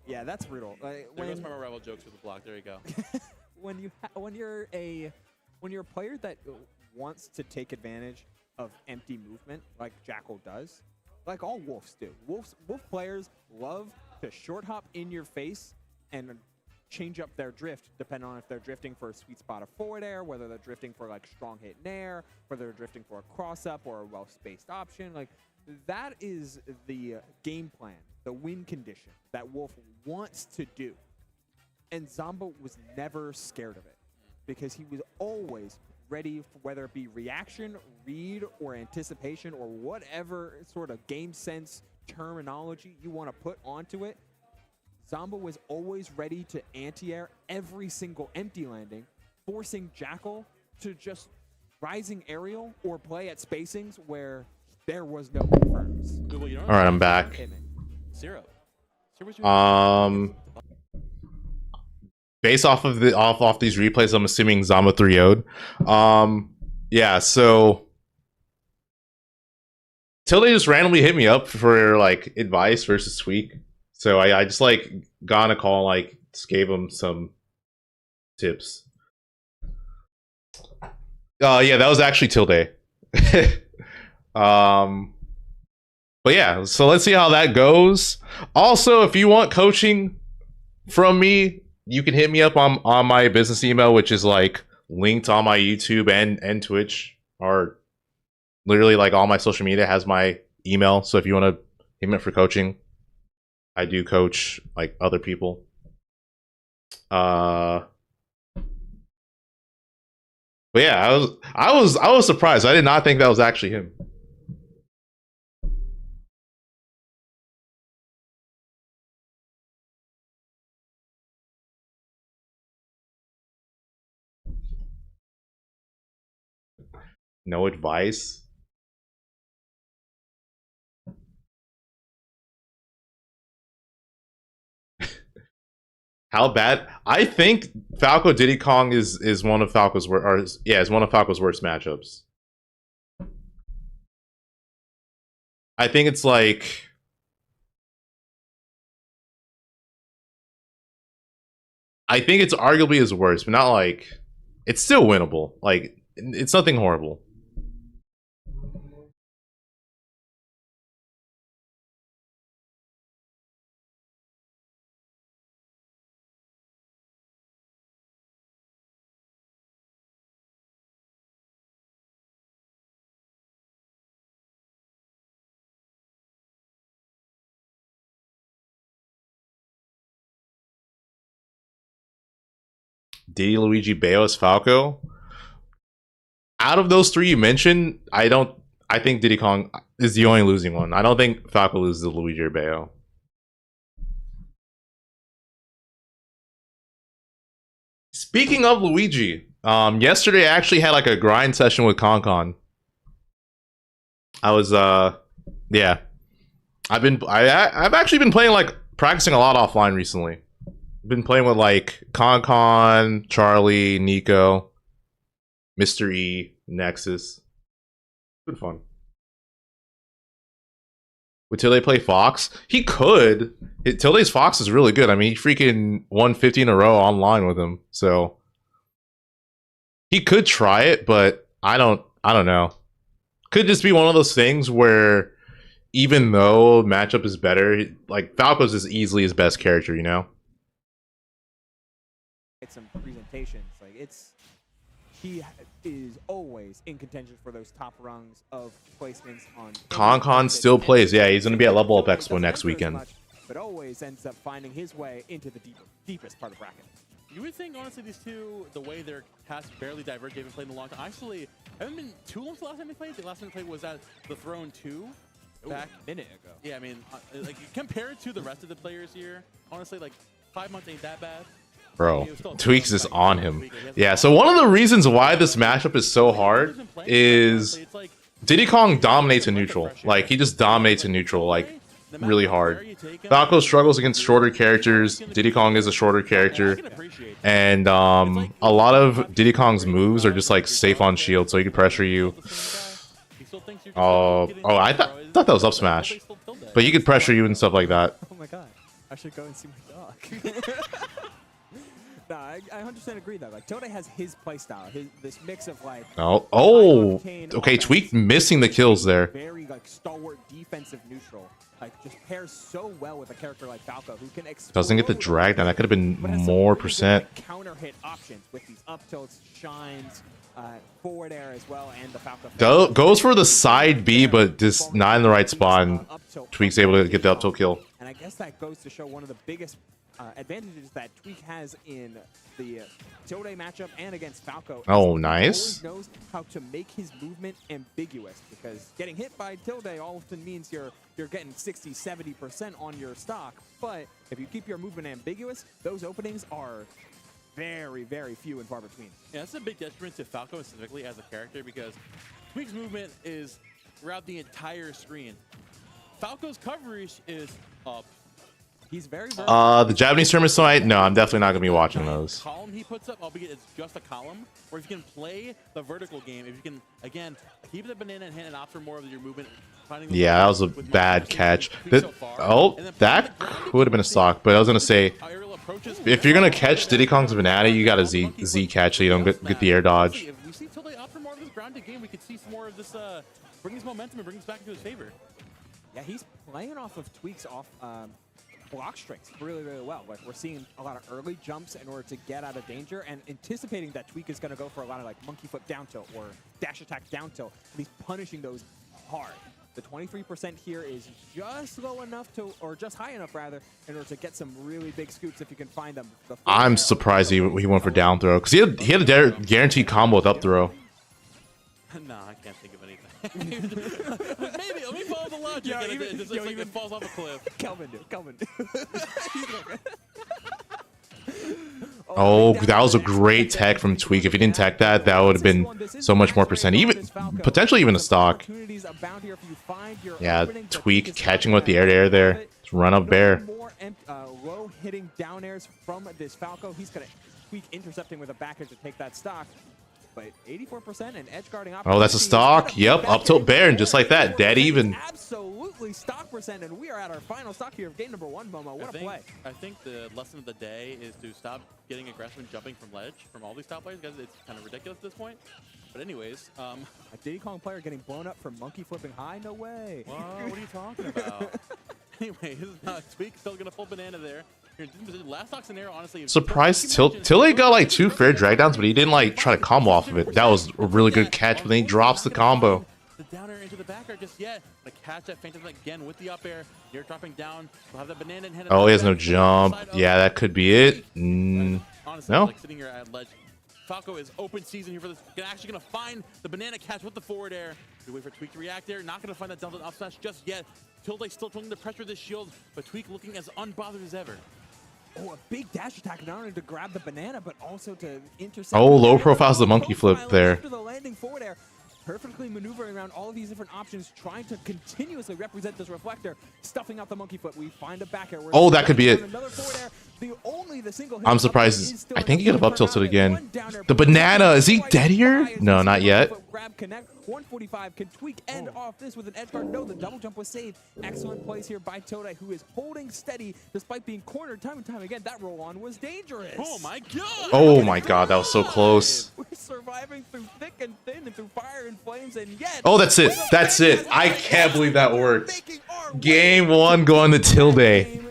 Yeah, that's brutal. There goes my Rebel jokes with the block. There you go. when you're a player that wants to take advantage of empty movement like Jackal does, like all Wolves do. Wolf players love to short hop in your face and change up their drift depending on if they're drifting for a sweet spot of forward air, whether they're drifting for like strong hit nair, whether they're drifting for a cross up or a well-spaced option. Like, that is the game plan, the win condition that Wolf wants to do. And Zomba was never scared of it because he was always ready for whether it be reaction, read, or anticipation, or whatever sort of game sense terminology you want to put onto it. Zomba was always ready to anti-air every single empty landing, forcing Jackal to just rising aerial or play at spacings where there was no confirms. All right, I'm back. Zero. Based off of off these replays, I'm assuming Zomba 3-0'd. yeah, so Tilde just randomly hit me up for like advice versus Tweek. So I just like got on a call, like just gave him some tips. Yeah, that was actually Tilde. But yeah, so let's see how that goes. Also, if you want coaching from me, you can hit me up on my business email, which is like linked on my YouTube and Twitch, or literally like all my social media has my email. So if you want to hit me up for coaching, I do coach like other people. But yeah, I was surprised. I did not think that was actually him. No advice. How bad? I think Falco Diddy Kong is one of Falco's worst. Is one of Falco's worst matchups. I think it's like, I think it's arguably his worst, but not like, it's still winnable. Like, it's nothing horrible. Diddy, Luigi, Bayo, Falco. Out of those three you mentioned, I think Diddy Kong is the only losing one. I don't think Falco loses to Luigi or Bayo. Speaking of Luigi, yesterday I actually had like a grind session with Con. I was yeah. I've actually been playing, like, practicing a lot offline recently. I've been playing with like Con, Charlie, Nico, Mr. E, Nexus. It's been fun. Would Tilde play Fox? He could. Tilde's Fox is really good. I mean, he freaking won 50 in a row online with him. So he could try it, but I don't know. Could just be one of those things where even though matchup is better, like Falco's is easily his best character, you know? Some presentations, like he is always in contention for those top rungs of placements on. Con still plays, yeah. He's gonna be at Level Up Expo next weekend, but always ends up finding his way into the deepest part of bracket. You would think, honestly, these two, the way their paths barely diverge, they haven't played in a long time. Actually, haven't been too long the last time they played. The last time they played was at the Throne 2. Back a minute ago. Yeah, I mean, like compared to the rest of the players here, honestly, like 5 months ain't that bad. Bro, Tweeks is on him. Yeah, so one of the reasons why this matchup is so hard is Diddy Kong dominates in neutral. Like, he just dominates in neutral, like, really hard. Falco struggles against shorter characters. Diddy Kong is a shorter character. And a lot of Diddy Kong's moves are just, like, safe on shield, so he can pressure you. I thought that was up smash. But he could pressure you and stuff like that. Oh my god, I should go and see my dog. No, I 100% agree though. Like Tilde has his playstyle, this mix of like. Okay. Tweek missing the kills there. Very like stalwart defensive neutral, like just pairs so well with a character like Falco who can. Doesn't get the drag down. That could have been more percent. Good, like, counter hit options with these up tilts, shines, forward air as well, and the Falco. Goes for the side B, but just not in the right spot. And Tweek's able to get the up tilt kill. And I guess that goes to show one of the biggest advantages that Tweek has in the Tilde matchup and against Falco. Oh, nice. He always knows how to make his movement ambiguous, because getting hit by Tilde often means you're getting 60-70% on your stock. But if you keep your movement ambiguous, those openings are very, very few and far between. Yeah, that's a big detriment to Falco specifically as a character, because Tweek's movement is throughout the entire screen. Falco's coverage is up, He's very The Japanese tournament tonight? No, I'm definitely not gonna be watching those. Column he puts up, albeit it's just a column. Or if you can play the vertical game, if you can again keep the banana in hand and opt for more of your movement. Yeah, that was a bad catch. Oh, that would have been a stock, but I was gonna say, if you're gonna catch Diddy Kong's banana, you got a Z catch so you don't get the air dodge. If we see Tilde opt for more of this grounded game, we could see some more of this bring his momentum and bring us back into his favor. Yeah, he's playing off of Tweek's off block strings really well. Like, we're seeing a lot of early jumps in order to get out of danger and anticipating that Tweek is going to go for a lot of like monkey flip down tilt or dash attack down tilt. And he's punishing those hard. The 23% here is just low enough to, or just high enough rather, in order to get some really big scoops if you can find them. I'm surprised he went for down throw because he had a guaranteed combo with up throw. Nah, I can't think of anything. Maybe let me follow the logic. Yo, And it just looks like it falls off a cliff. Kelvin. Oh, that was a great tech from Tweek. If he didn't tech that, that would have been so much more percent. Even potentially even a stock. Yeah, Tweek catching with the air-to-air there. Just run up bear. Low hitting down airs from this Falco. He's gonna Tweek intercepting with a back air to take that stock. But 84% and edge guarding. Oh, that's a stock. Yep, up tilt bear, and just like that, dead even. Absolutely stock percent, and we are at our final stock here of game number 1, Momo. What a play! I think the lesson of the day is to stop getting aggressive and jumping from ledge from all these top players, because it's kind of ridiculous at this point. But anyways, a Diddy Kong player getting blown up from monkey flipping high? No way. Whoa, what are you talking about? Anyways, Tweek still gonna full banana there. Last stock scenario, honestly. Surprised Tilde got like 2 fair drag downs, but he didn't like try to combo off of it. That was a really good catch, but then he drops the combo. The down air into the back air just yet. Gonna catch that phantom again with the up air. You're dropping down. We'll have that banana in hand. Oh, he has no jump. Yeah, that could be it. Honestly, no. like sitting here at ledge. Falco is open season here for this. Actually gonna find the banana catch with the forward air. We wait for Tweek to react there. Not gonna find that Delta up smash just yet. Tilde still trying to pressure this shield, but Tweek looking as unbothered as ever. Oh, a big dash attack, not only to grab the banana, but also to intercept. Oh, low profile's the monkey flip there. After the landing forward air, perfectly maneuvering around all of these different options, trying to continuously represent this reflector, stuffing out the monkey flip. We find a back air. Oh, that could be it. Another forward air. The single I'm surprised. I think he could have up tilted again. The banana, is he dead here? No, not yet. Grab connect 145. Can Tweek end off this with an edge guard? No, the double jump was saved. Excellent plays here by Tilde, who is holding steady despite being cornered time and time again. That roll on was dangerous. Oh my god! Oh my god, that was so close. We're surviving through thick and thin and through fire and flames, and yet. Oh, that's it. That's it. I can't believe that worked. Game 1 going to Tilde.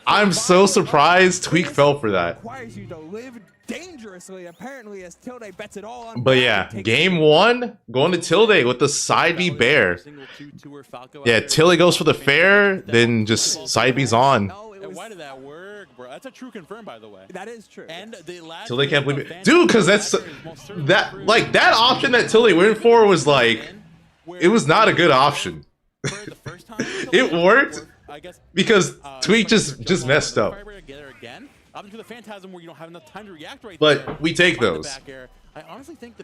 I'm so surprised Tweek fell for that. Requires you to live dangerously, apparently, as Tilde bets it all on. But yeah, game 1 going to Tilde with the side B bear. Yeah, Tilde goes for the fair, then just side B's on. And why did that work, bro? That's a true confirm, by the way. That is true. And the last Tilde can't believe it, dude. Because that's that option that Tilde went for was like, it was not a good option. It worked. Because Tweek just messed up. But we take those.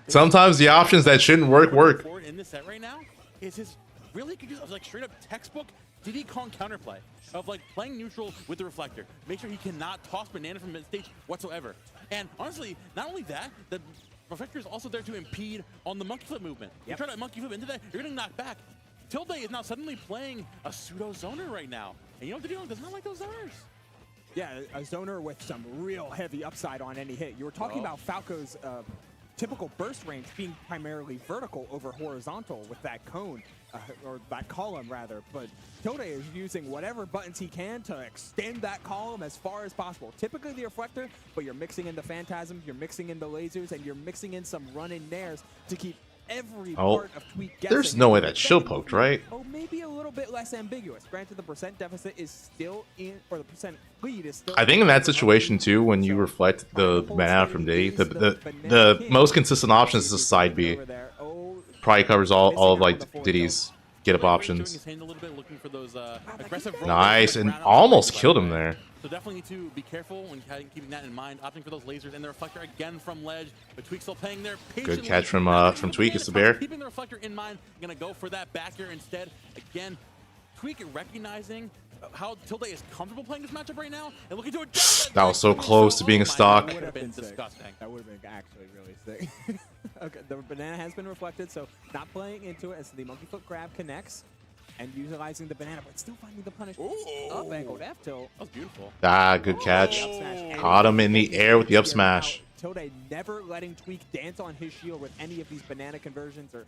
Sometimes the options that shouldn't work. In this set right now is his really good use of like straight up textbook Diddy Kong counterplay of like playing neutral with the reflector. Make sure he cannot toss banana from mid stage whatsoever. And honestly, not only that, the reflector is also there to impede on the monkey flip movement. You try to monkey flip into that, you're getting knocked back. Tilde is now suddenly playing a pseudo zoner right now. And you know what Diddy Kong does not like those zoners. Yeah, a zoner with some real heavy upside on any hit. You were talking about Falco's typical burst range being primarily vertical over horizontal with that cone, or that column rather, but Tilde is using whatever buttons he can to extend that column as far as possible. Typically the reflector, but you're mixing in the phantasm, you're mixing in the lasers, and you're mixing in some run-in nairs to keep every part of Tweek guessing. There's no way that shield poked, right? Oh, maybe a little bit less ambiguous. Granted, the percent deficit is still in, or the percent lead is still. I think in that situation too, when you reflect the banana from Diddy, the most consistent option is the side B. Probably covers all of like Diddy's get up options. Nice, and almost killed him there. So definitely need to be careful when keeping that in mind. Opting for those lasers and the reflector again from ledge. But Tweek still playing there patiently. Good catch from Tweek. It's the bear. Keeping the reflector in mind. Gonna go for that back air instead. Again, Tweek recognizing how Tilde is comfortable playing this matchup right now, and looking to it. That was so close to being a stock. That would have been disgusting. That would have been actually really sick. Okay, the banana has been reflected, so not playing into it as the monkey foot grab connects and utilizing the banana, but still finding the punish. Up angled F tilt. That was beautiful. Ah, good catch. Caught him in the air with the up smash. Tilde never letting Tweek dance on his shield with any of these banana conversions or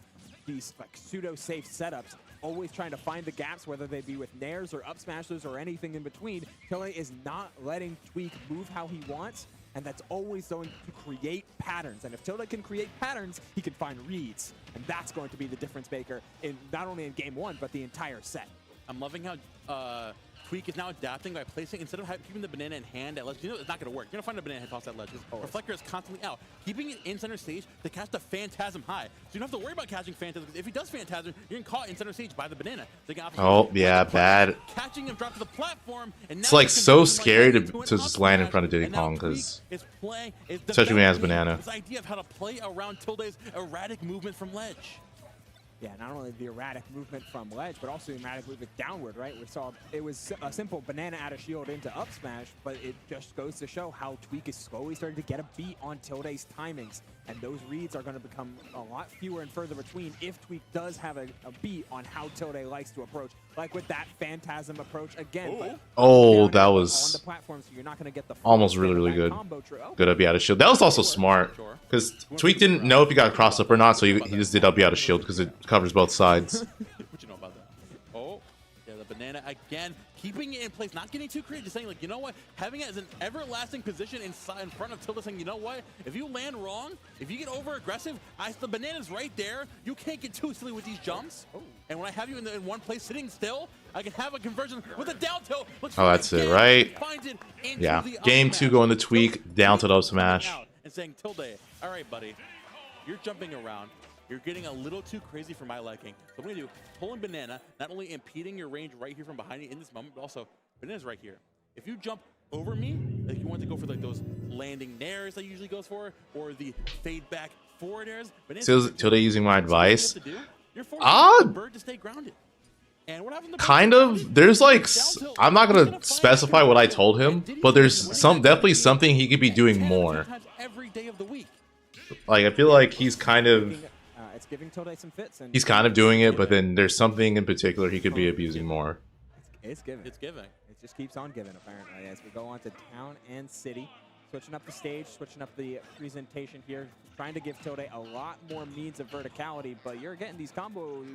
these like pseudo-safe setups. Always trying to find the gaps, whether they be with nairs or up smashes or anything in between. Tilde is not letting Tweek move how he wants, and that's always going to create patterns. And if Tilde can create patterns, he can find reads. And that's going to be the difference maker in not only in game one, but the entire set. I'm loving how Tweek is now adapting by placing, instead of keeping the banana in hand at ledge, you know it's not going to work. You're going to find a banana head toss at ledge. Reflector is constantly out. Keeping it in center stage to catch the Phantasm high. So you don't have to worry about catching Phantasm, because if he does Phantasm, you're getting caught in center stage by the banana. So oh, yeah, bad. Catching him drop to the platform. And it's like so scary to just land in front of Diddy Kong, because especially when he has banana. This idea of how to play around Tilde's erratic movement from ledge. Yeah, not only the erratic movement from ledge, but also the erratic movement downward, right? We saw it was a simple banana out of shield into up smash, but it just goes to show how Tweek is slowly starting to get a beat on Tilde's timings. And those reads are going to become a lot fewer and further between if Tweek does have a beat on how Tilde likes to approach. Like with that Phantasm approach again. But oh, that was on the platform, so you're not going to get the almost really good. Good up out of shield. That was also smart, because Tweek didn't know if he got crossed up or not, so he just did up out of shield because it covers both sides. What you know about that? Oh, yeah, the banana again, keeping it in place, not getting too creative, just saying like, you know what, having it as an everlasting position in front of Tilde, saying, you know what, if you land wrong, if you get over aggressive, the banana's right there. You can't get too silly with these jumps. And when I have you in one place sitting still, I can have a conversion with a down tilt. Oh, that's it, right? Yeah, game 2 going to Tweek, down to the up smash. And saying, Tilde, all right, buddy, you're jumping around. You're getting a little too crazy for my liking. So what I'm going to do, pulling banana, not only impeding your range right here from behind you in this moment, but also banana's right here. If you jump over me, like you want to go for like those landing nairs that usually goes for, or the fade back forward airs. Tilde using my advice. You're forcing the bird to stay grounded. And what happens? Kind of. There's like, I'm not gonna specify what I told him, but there's definitely something he could be doing more. Every day of the week. Like I feel like he's kind of. It's giving Tilde some fits. And he's kind of doing it, but then there's something in particular he could be abusing more. It's giving. It's giving. It just keeps on giving, apparently, as we go on to town and city. Switching up the stage, switching up the presentation here, trying to give Tilde a lot more means of verticality, but you're getting these combos.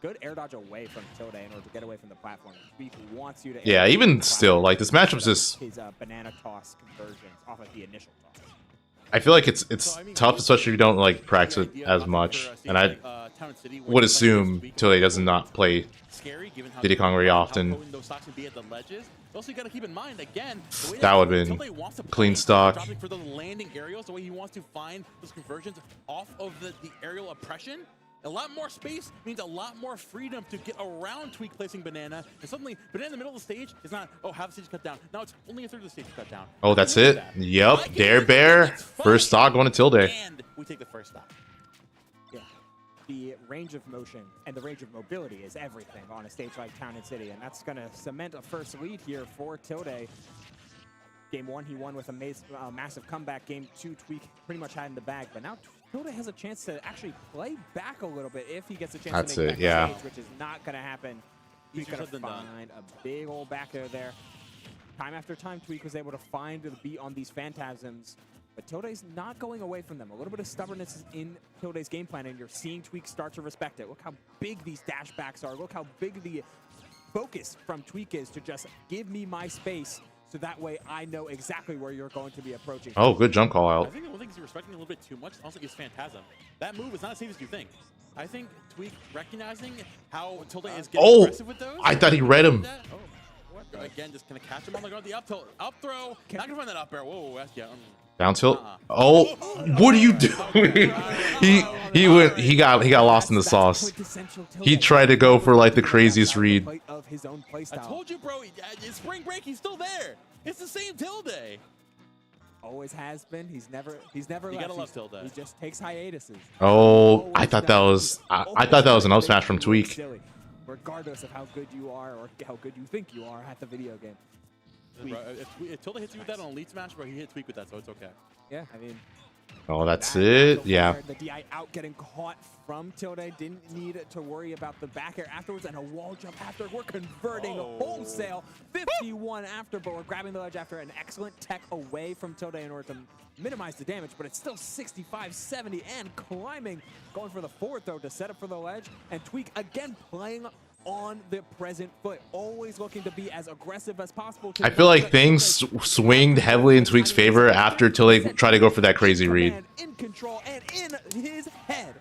Good air dodge away from Tilde in order to get away from the platform. Tweek wants you to. Yeah, even still, like this matchup's just. His banana toss conversions off of the initial toss. I feel like it's tough, especially if you don't like practice it as much. And I would assume Tilde does not play Diddy Kong very often. Also, you got to keep in mind again. That would have been clean stock. For the landing aerials, the way he wants to find those conversions off of the aerial oppression. A lot more space means a lot more freedom to get around Tweek placing banana. And suddenly, banana in the middle of the stage is not, oh, half the stage cut down. Now it's only a third of the stage cut down. Oh, that's it? Yep. Dare Bear. First stock going to Tilde. And we take the first stock. Yeah. The range of motion and the range of mobility is everything on a stage like Town and City. And that's going to cement a first lead here for Tilde. Game 1, he won with a massive comeback. Game 2, Tweek pretty much had in the bag. But now Tilde has a chance to actually play back a little bit if he gets a chance to make it back stage, which is not going to happen. He's going to find a big old back air there. Time after time, Tweek was able to find the beat on these Phantasms. But Tilde's not going away from them. A little bit of stubbornness is in Tilde's game plan, and you're seeing Tweek start to respect it. Look how big these dash backs are. Look how big the focus from Tweek is to just give me my space. So that way I know exactly where you're going to be approaching. Oh, good jump call out. I think the one thing he's respecting a little bit too much also is Phantasm. That move is not as safe as you think. I think Tweek recognizing how Tilde is getting aggressive with those. I thought he read him. Again, just gonna catch him on the ground. The up tilt, up throw. Not gonna find that up air. Whoa, that's down tilt. Oh, what are you doing? he got lost in the sauce. He tried to go for like the craziest read. I told you, bro. Spring break, he's still there. It's the same Tilde. Always has been. He's never You left. gotta love Tilde. He just takes hiatuses. Oh, I thought that was an up smash from Tweek. regardless of how good you are or how good you think you are at the video game. Bro, if Tilde hits you with that on Elite Smash, bro, he hit Tweek with that, so it's okay. Yeah, I mean... Oh, that's it? Yeah. The DI out getting caught from Tilde. Didn't need to worry about the back air afterwards and a wall jump after. We're converting wholesale. 51 after, but we're grabbing the ledge after an excellent tech away from Tilde in order to minimize the damage, but it's still 65, 70 and climbing. Going for the forward throw to set up for the ledge. And Tweek again playing on the present foot, always looking to be as aggressive as possible. I feel like things swinged heavily in Tweek's favor after Tilde tried to go for that crazy read. In control and in his head.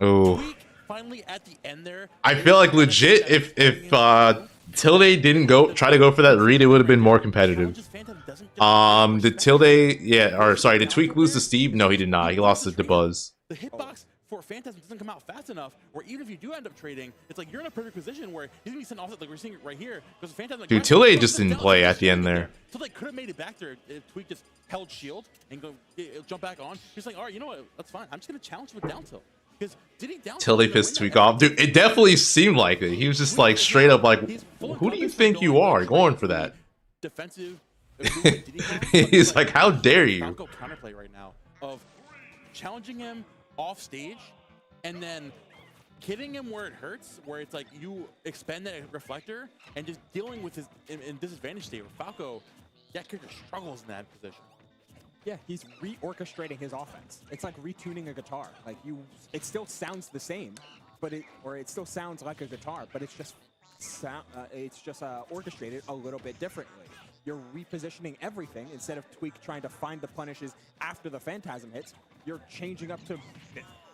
Oh. Finally at the end there. I feel like legit if Tilde didn't try to go for that read, it would have been more competitive. Did Tilde did Tweek lose to Steve? No, he did not. He lost to Dabuz. The hitbox for Phantasm doesn't come out fast enough, or even if you do end up trading, it's like you're in a perfect position where he's gonna be sent offset, like we're seeing it right here. Because Phantasm, like, dude, Tilde just didn't play at the end there. So they could have made it back there if Tweek just held shield and go jump back on. He's like, all right, you know what? That's fine. I'm just gonna challenge with down tilt. Because did he down Tilde pissed Tweek off, dude. It definitely seemed like it. He was just like straight up like, who do you think you are going for that? Defensive. He's like, how dare you? Counterplay right now of challenging him off stage and then hitting him where it hurts, where it's like you expend that reflector and just dealing with his in disadvantage state where Falco, that character struggles in that position. Yeah, he's reorchestrating his offense. It's like retuning a guitar. Like it still sounds the same, but it still sounds like a guitar, but it's just orchestrated a little bit differently. You're repositioning everything. Instead of Tweek trying to find the punishes after the Phantasm hits, you're changing up to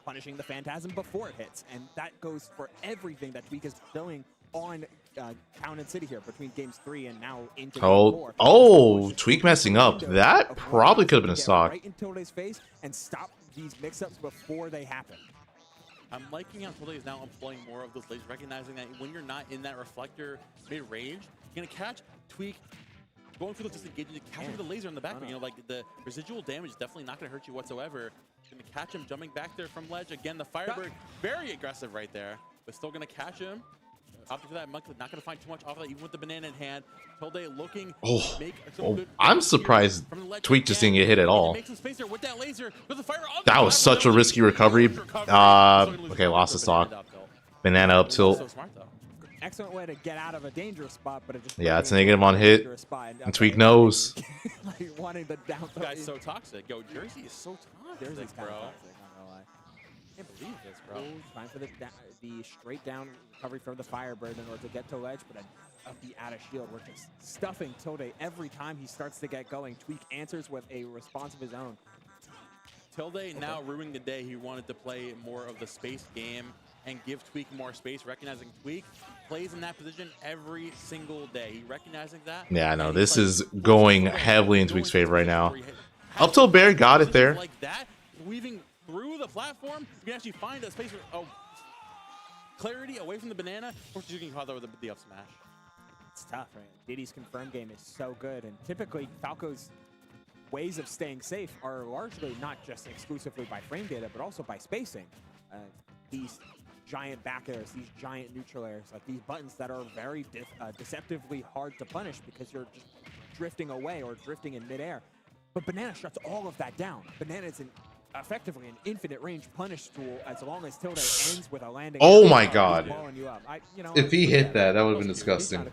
punishing the Phantasm before it hits. And that goes for everything that Tweek is doing on Town and City here between games 3 and now into game 4. Oh, Tweek messing up. That probably could have been a stock. Right in Tilde's face and stop these mix-ups before they happen. I'm liking how Tilde is now employing more of those lasers, recognizing that when you're not in that reflector mid-range, you're gonna catch Tweek going for those disengagements, catching the laser in the back. You know, like the residual damage is definitely not going to hurt you whatsoever. Going to catch him jumping back there from ledge. Again, the Firebird, very aggressive right there, but still going to catch him. After that, Monk not going to find too much off of that, even with the banana in hand. Tilde looking to make some good I'm surprised Tweek just didn't get hit at all. Make some space there with that laser. With the fire that was such a risky recovery. Okay, lost the stock. Banana up tilt. So smart, though. Excellent way to get out of a dangerous spot, but it just it's a negative on hit. And Tweek knows. Like wanting the down throw. Guy's so toxic. Yo, Jersey is so toxic, Jersey's bro. Toxic, not gonna lie. Can't believe this, bro. Trying for the straight down recovery from the Firebird in order to get to ledge, but of the out of shield, we're just stuffing Tilde every time he starts to get going. Tweek answers with a response of his own. Tilde now ruining the day. He wanted to play more of the space game and give Tweek more space, recognizing Tweek plays in that position every single day. He recognizing that. Yeah, no, this is going heavily in Tweek's favor right now. Up till Bear got it there. Like that, weaving through the platform, you can actually find a space for clarity away from the banana, or you can call that with the up smash. It's tough, right? Diddy's confirm game is so good, and typically Falco's ways of staying safe are largely not just exclusively by frame data, but also by spacing. These giant back airs, these giant neutral airs, like these buttons that are very deceptively hard to punish because you're just drifting away or drifting in midair. But Banana shuts all of that down. Banana is effectively an infinite range punish tool as long as Tilde ends with a landing. Oh my god. You know, if he hit that would have been disgusting.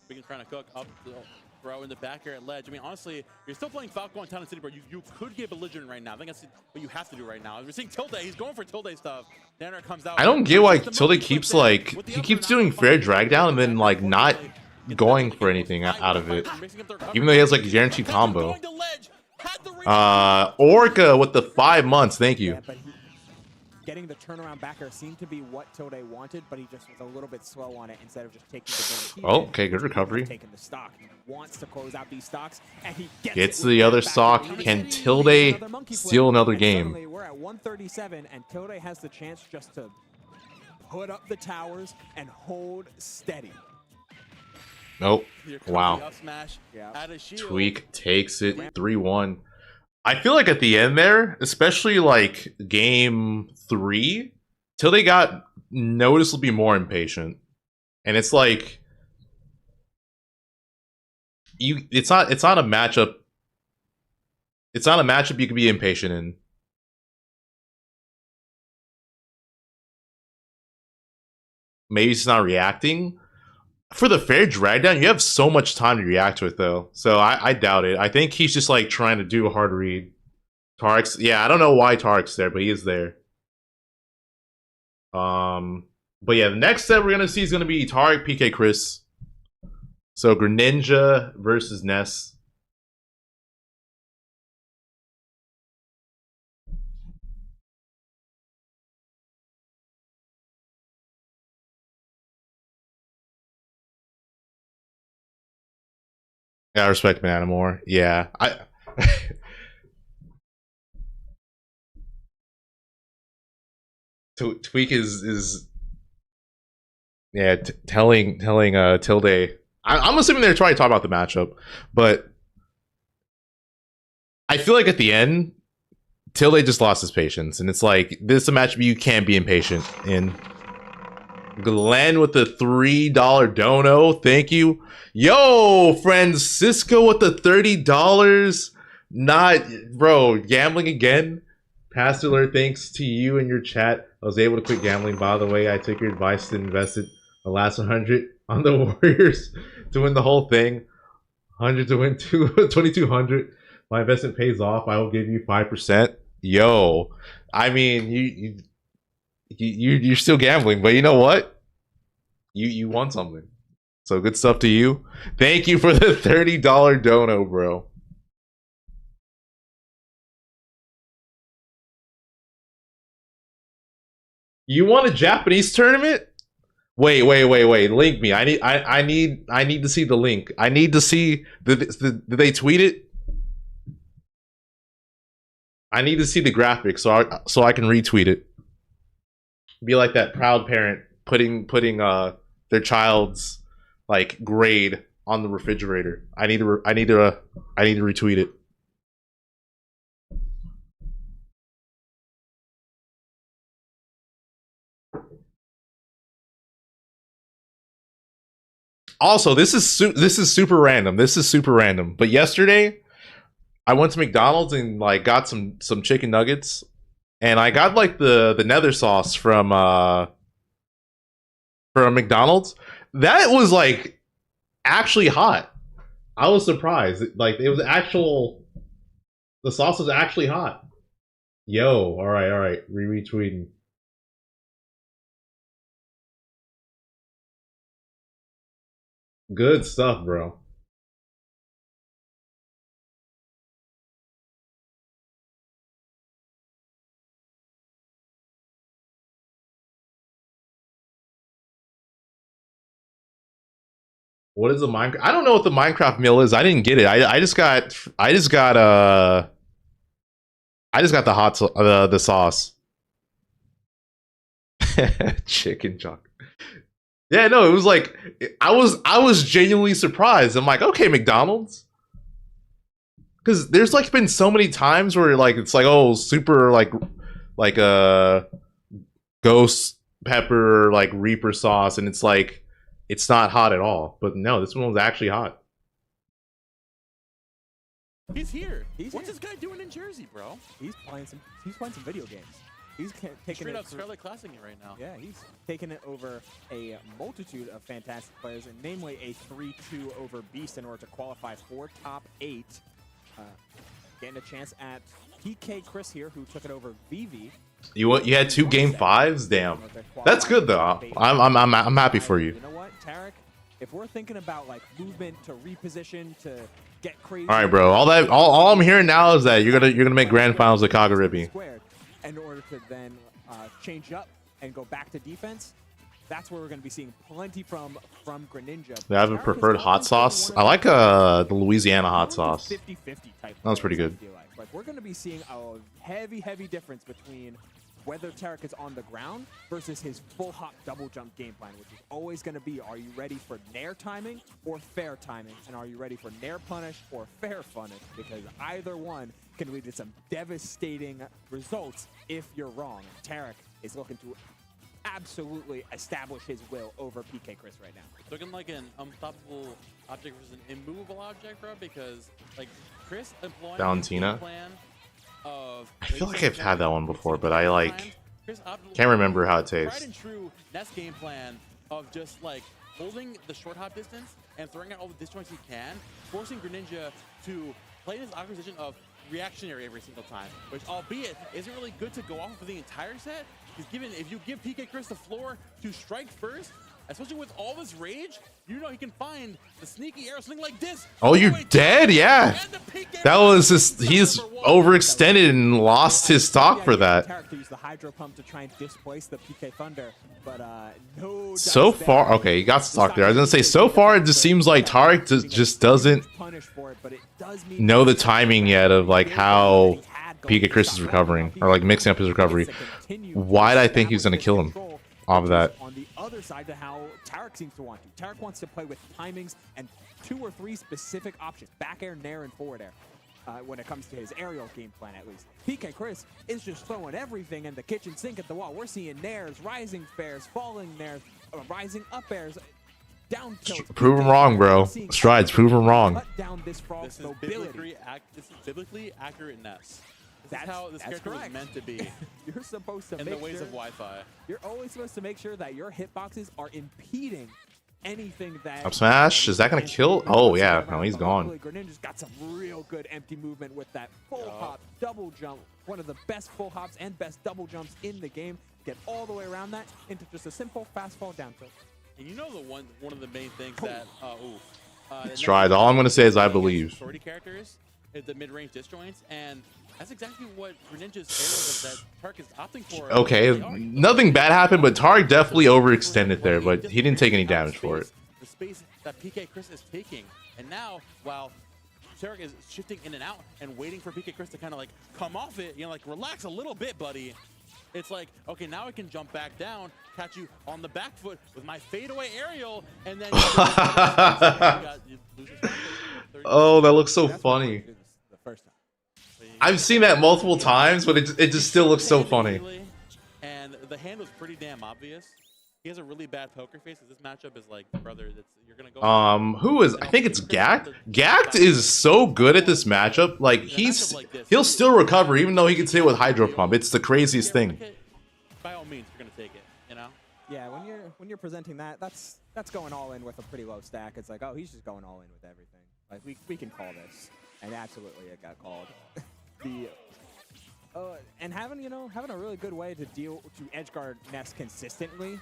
We can try to cook up bro in the back air at ledge. I mean, honestly, you're still playing Falco on Town and City, bro. You could get belligerent right now. I think that's what you have to do right now. We're seeing Tilde. He's going for Tilde stuff. Danner comes out. I don't get why Tilde keeps like he keeps doing fair drag down and then like not going for anything out of it, even though he has like a guaranteed combo. Orca with the 5 months. Thank you. Yeah, but getting the turnaround back air seemed to be what Tilde wanted, but he just was a little bit slow on it instead of just taking the game. Oh, okay, good recovery. Taking the stock. He wants to close out these stocks, and he gets the other stock. Can Tilde steal another game? We're at 137, and Tilde has the chance just to put up the towers and hold steady. Nope. Wow. Yeah. Tweek takes it 3-1. I feel like at the end there, especially like game 3, Tilde got noticeably more impatient. And it's like it's not a matchup. It's not a matchup you can be impatient in. Maybe he's not reacting. For the fair drag down, you have so much time to react to it though. So I doubt it. I think he's just like trying to do a hard read. Tarik's, yeah, I don't know why Tarik's there, but he is there. But yeah, the next set we're gonna see is gonna be Tarik, PK, Chris. So Greninja versus Ness. Yeah, I respect Banana more. Yeah, Tweek is yeah telling Tilde. I'm assuming they're trying to talk about the matchup, but I feel like at the end Tilde just lost his patience, and it's like this is a matchup you can't be impatient in. Glenn with the $3 dono, thank you. Yo, Francisco with the $30. Not, bro, gambling again. Past alert, thanks to you and your chat. I was able to quit gambling. By the way, I took your advice and invested the last 100 on the Warriors to win the whole thing. 100 to win 2,200. My investment pays off. I will give you 5%. Yo, I mean, you're still gambling, but you know what? You won something. So good stuff to you. Thank you for the $30 dono, bro. You won a Japanese tournament? Wait. Link me. I need to see the link. I need to see. Did they tweet it? I need to see the graphics so I can retweet it. Be like that proud parent putting their child's like grade on the refrigerator. I need to retweet it. Also, this is super random. This is super random. But yesterday, I went to McDonald's and like got some chicken nuggets, and I got like the nether sauce from McDonald's. That was like actually hot. I was surprised. Like it was the sauce was actually hot. Yo, all right. Retweeting. Good stuff, bro. What is a Minecraft? I don't know what the Minecraft meal is. I didn't get it. I just got the sauce. Chicken chocolate. Yeah, no, it was like I was genuinely surprised. I'm like, okay, McDonald's, because there's like been so many times where like it's like, oh, super like ghost pepper like Reaper sauce, and it's like it's not hot at all. But no, this one was actually hot. He's here. What's this guy doing in Jersey, bro? He's playing some video games. He's taking straight it up Scarlet classing it right now. Yeah, he's taking it over a multitude of fantastic players, and namely a 3-2 over Beast in order to qualify for top 8. Getting a chance at PK Chris here, who took it over VV. You had 2 game 5s? Damn, that's good though. I'm happy for you. You know what, Tarik? If we're thinking about like movement to reposition to get crazy. All right, bro. All I'm hearing now is that you're gonna make grand finals with Kagaribi. In order to then change up and go back to defense, that's where we're going to be seeing plenty from Greninja. They have a preferred hot sauce. I like the Louisiana hot sauce. 50-50 type. That's pretty good. Like we're going to be seeing a heavy difference between whether Tarik is on the ground versus his full hop double jump game plan, which is always going to be, are you ready for nair timing or fair timing? And are you ready for nair punish or fair punish? Because either one can lead to some devastating results if you're wrong. Tarik is looking to absolutely establish his will over PK Chris right now. It's looking like an unstoppable object versus an immovable object, bro, because like Chris employing Valentina? the plan of I feel like I've had that one before, but I like can't remember how it tastes. Tried and true Nest game plan of just like holding the short hop distance and throwing out all the disjoints he can, forcing Greninja to play in this awkward position of reactionary every single time, which albeit isn't really good to go off for the entire set, because given if you give PK Chris the floor to strike first, especially with all this rage, you know he can find the sneaky arrow, something like this. Oh, you're dead? Yeah. That was just, he's overextended and lost his stock for that. Tarik to use the Hydro Pump to try and displace the PK Thunder, but no. So far, okay, he got stock there. I was gonna say, so far it just seems like Tarik just doesn't know the timing yet of like how PK Chris is recovering, or like mixing up his recovery. Why'd I think he was gonna kill him off of that? On the other side to how Tarik seems to want to. Tarik wants to play with timings and 2 or 3 specific options: back air, nair, and forward air. When it comes to his aerial game plan, at least. PK Chris is just throwing everything in the kitchen sink at the wall. We're seeing nairs, rising fairs, falling nairs, rising up airs, down tilts. Prove him wrong, bro. Strides, prove him wrong. Cut down this frog's This is biblically accurate Ness. That's how this character was meant to be. You're supposed to in make the ways sure, of Wi-Fi. You're always supposed to make sure that your hitboxes are impeding anything that Up smash, is that gonna kill? Oh yeah, no, he's gone. Greninja's got some real good empty movement with that full hop, double jump. One of the best full hops and best double jumps in the game. Get all the way around that into just a simple fast fall down tilt. And you know the one of the main things that Strides. All I'm gonna say is I believe. Shorty characters is the mid-range disjoints, and that's exactly what Greninja's arrows that Tarik is opting for. Okay, nothing bad happened, but Tarik definitely overextended there, but he didn't take any damage for it. The space that PK Chris is taking, and now while Tarik is shifting in and out and waiting for PK Chris to kind of like come off it, you know, like relax a little bit, buddy. It's like, okay, now I can jump back down, catch you on the back foot with my fadeaway aerial, and then oh, that looks so funny. I've seen that multiple times, but it just still looks so funny. And the hand was pretty damn obvious. He has a really bad poker face. This matchup is like, brother, you're gonna go. Who is? I think it's Gact. Gact is so good at this matchup. Like he'll still recover even though he can stay with Hydro Pump. It's the craziest thing. By all means, you're gonna take it. You know. Yeah, when you're presenting that, that's going all in with a pretty low stack. It's like, oh, he's just going all in with everything. Like we can call this, and absolutely it got called. And having a really good way to edge guard Ness consistently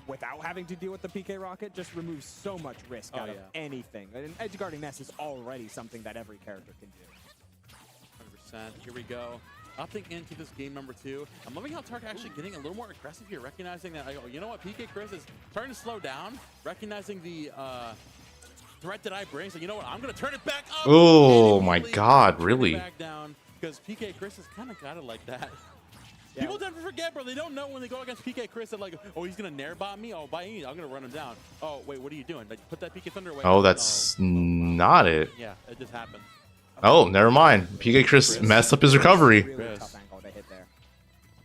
without having to deal with the PK Rocket just removes so much risk out of anything. And edge guarding Ness is already something that every character can do. 100%. Here we go. Opting into this game number 2. I'm loving how Tarik actually getting a little more aggressive here, recognizing that, you know what, PK Chris is starting to slow down, recognizing the threat that I bring. So you know what, I'm going to turn it back up. Oh my God, really? Back down, because PK Chris is kind of got it like that. Yeah. People tend to forget, bro. They don't know when they go against PK Chris that like, oh, he's gonna nair bot me. Oh, by any, I'm gonna run him down. Oh, wait, what are you doing? Like, put that PK Thunder away. Oh, that's not it. Yeah, it just happened. Oh, never mind. PK Chris messed up his recovery. Really tough angle to hit there.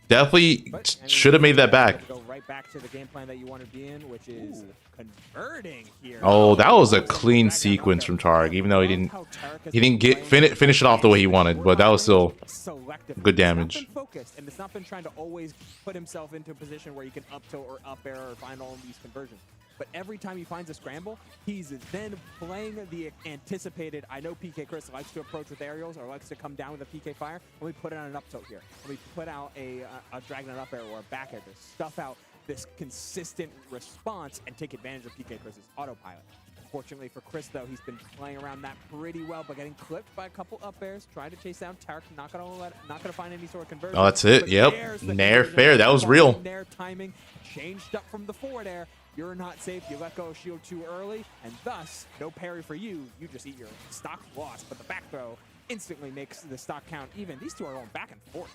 Definitely should have made that back. Go right back to the game plan that you want to be in, which is converting here. Oh, that was a clean sequence from Tarik, even though he didn't get finish it off the way he wanted, but that was still good damage. He's not been focused, and it's not been trying to always put himself into a position where he can up tilt or up air or find all of these conversions. But every time he finds a scramble, he's then playing the anticipated, I know PK Chris likes to approach with aerials or likes to come down with a PK fire. Let me put it on an up tilt here. Let me put out a dragon up air or a back air to stuff out this consistent response and take advantage of PK Chris's autopilot. Fortunately for Chris, though, he's been playing around that pretty well, but getting clipped by a couple up airs, trying to chase down Tarik, not gonna find any sort of conversion. Oh, that's it. Yep. Nair fair. That was real. Nair timing changed up from the forward air. You're not safe. You let go of shield too early, and thus no parry for you. You just eat your stock loss, but the back throw instantly makes the stock count even. These two are going back and forth.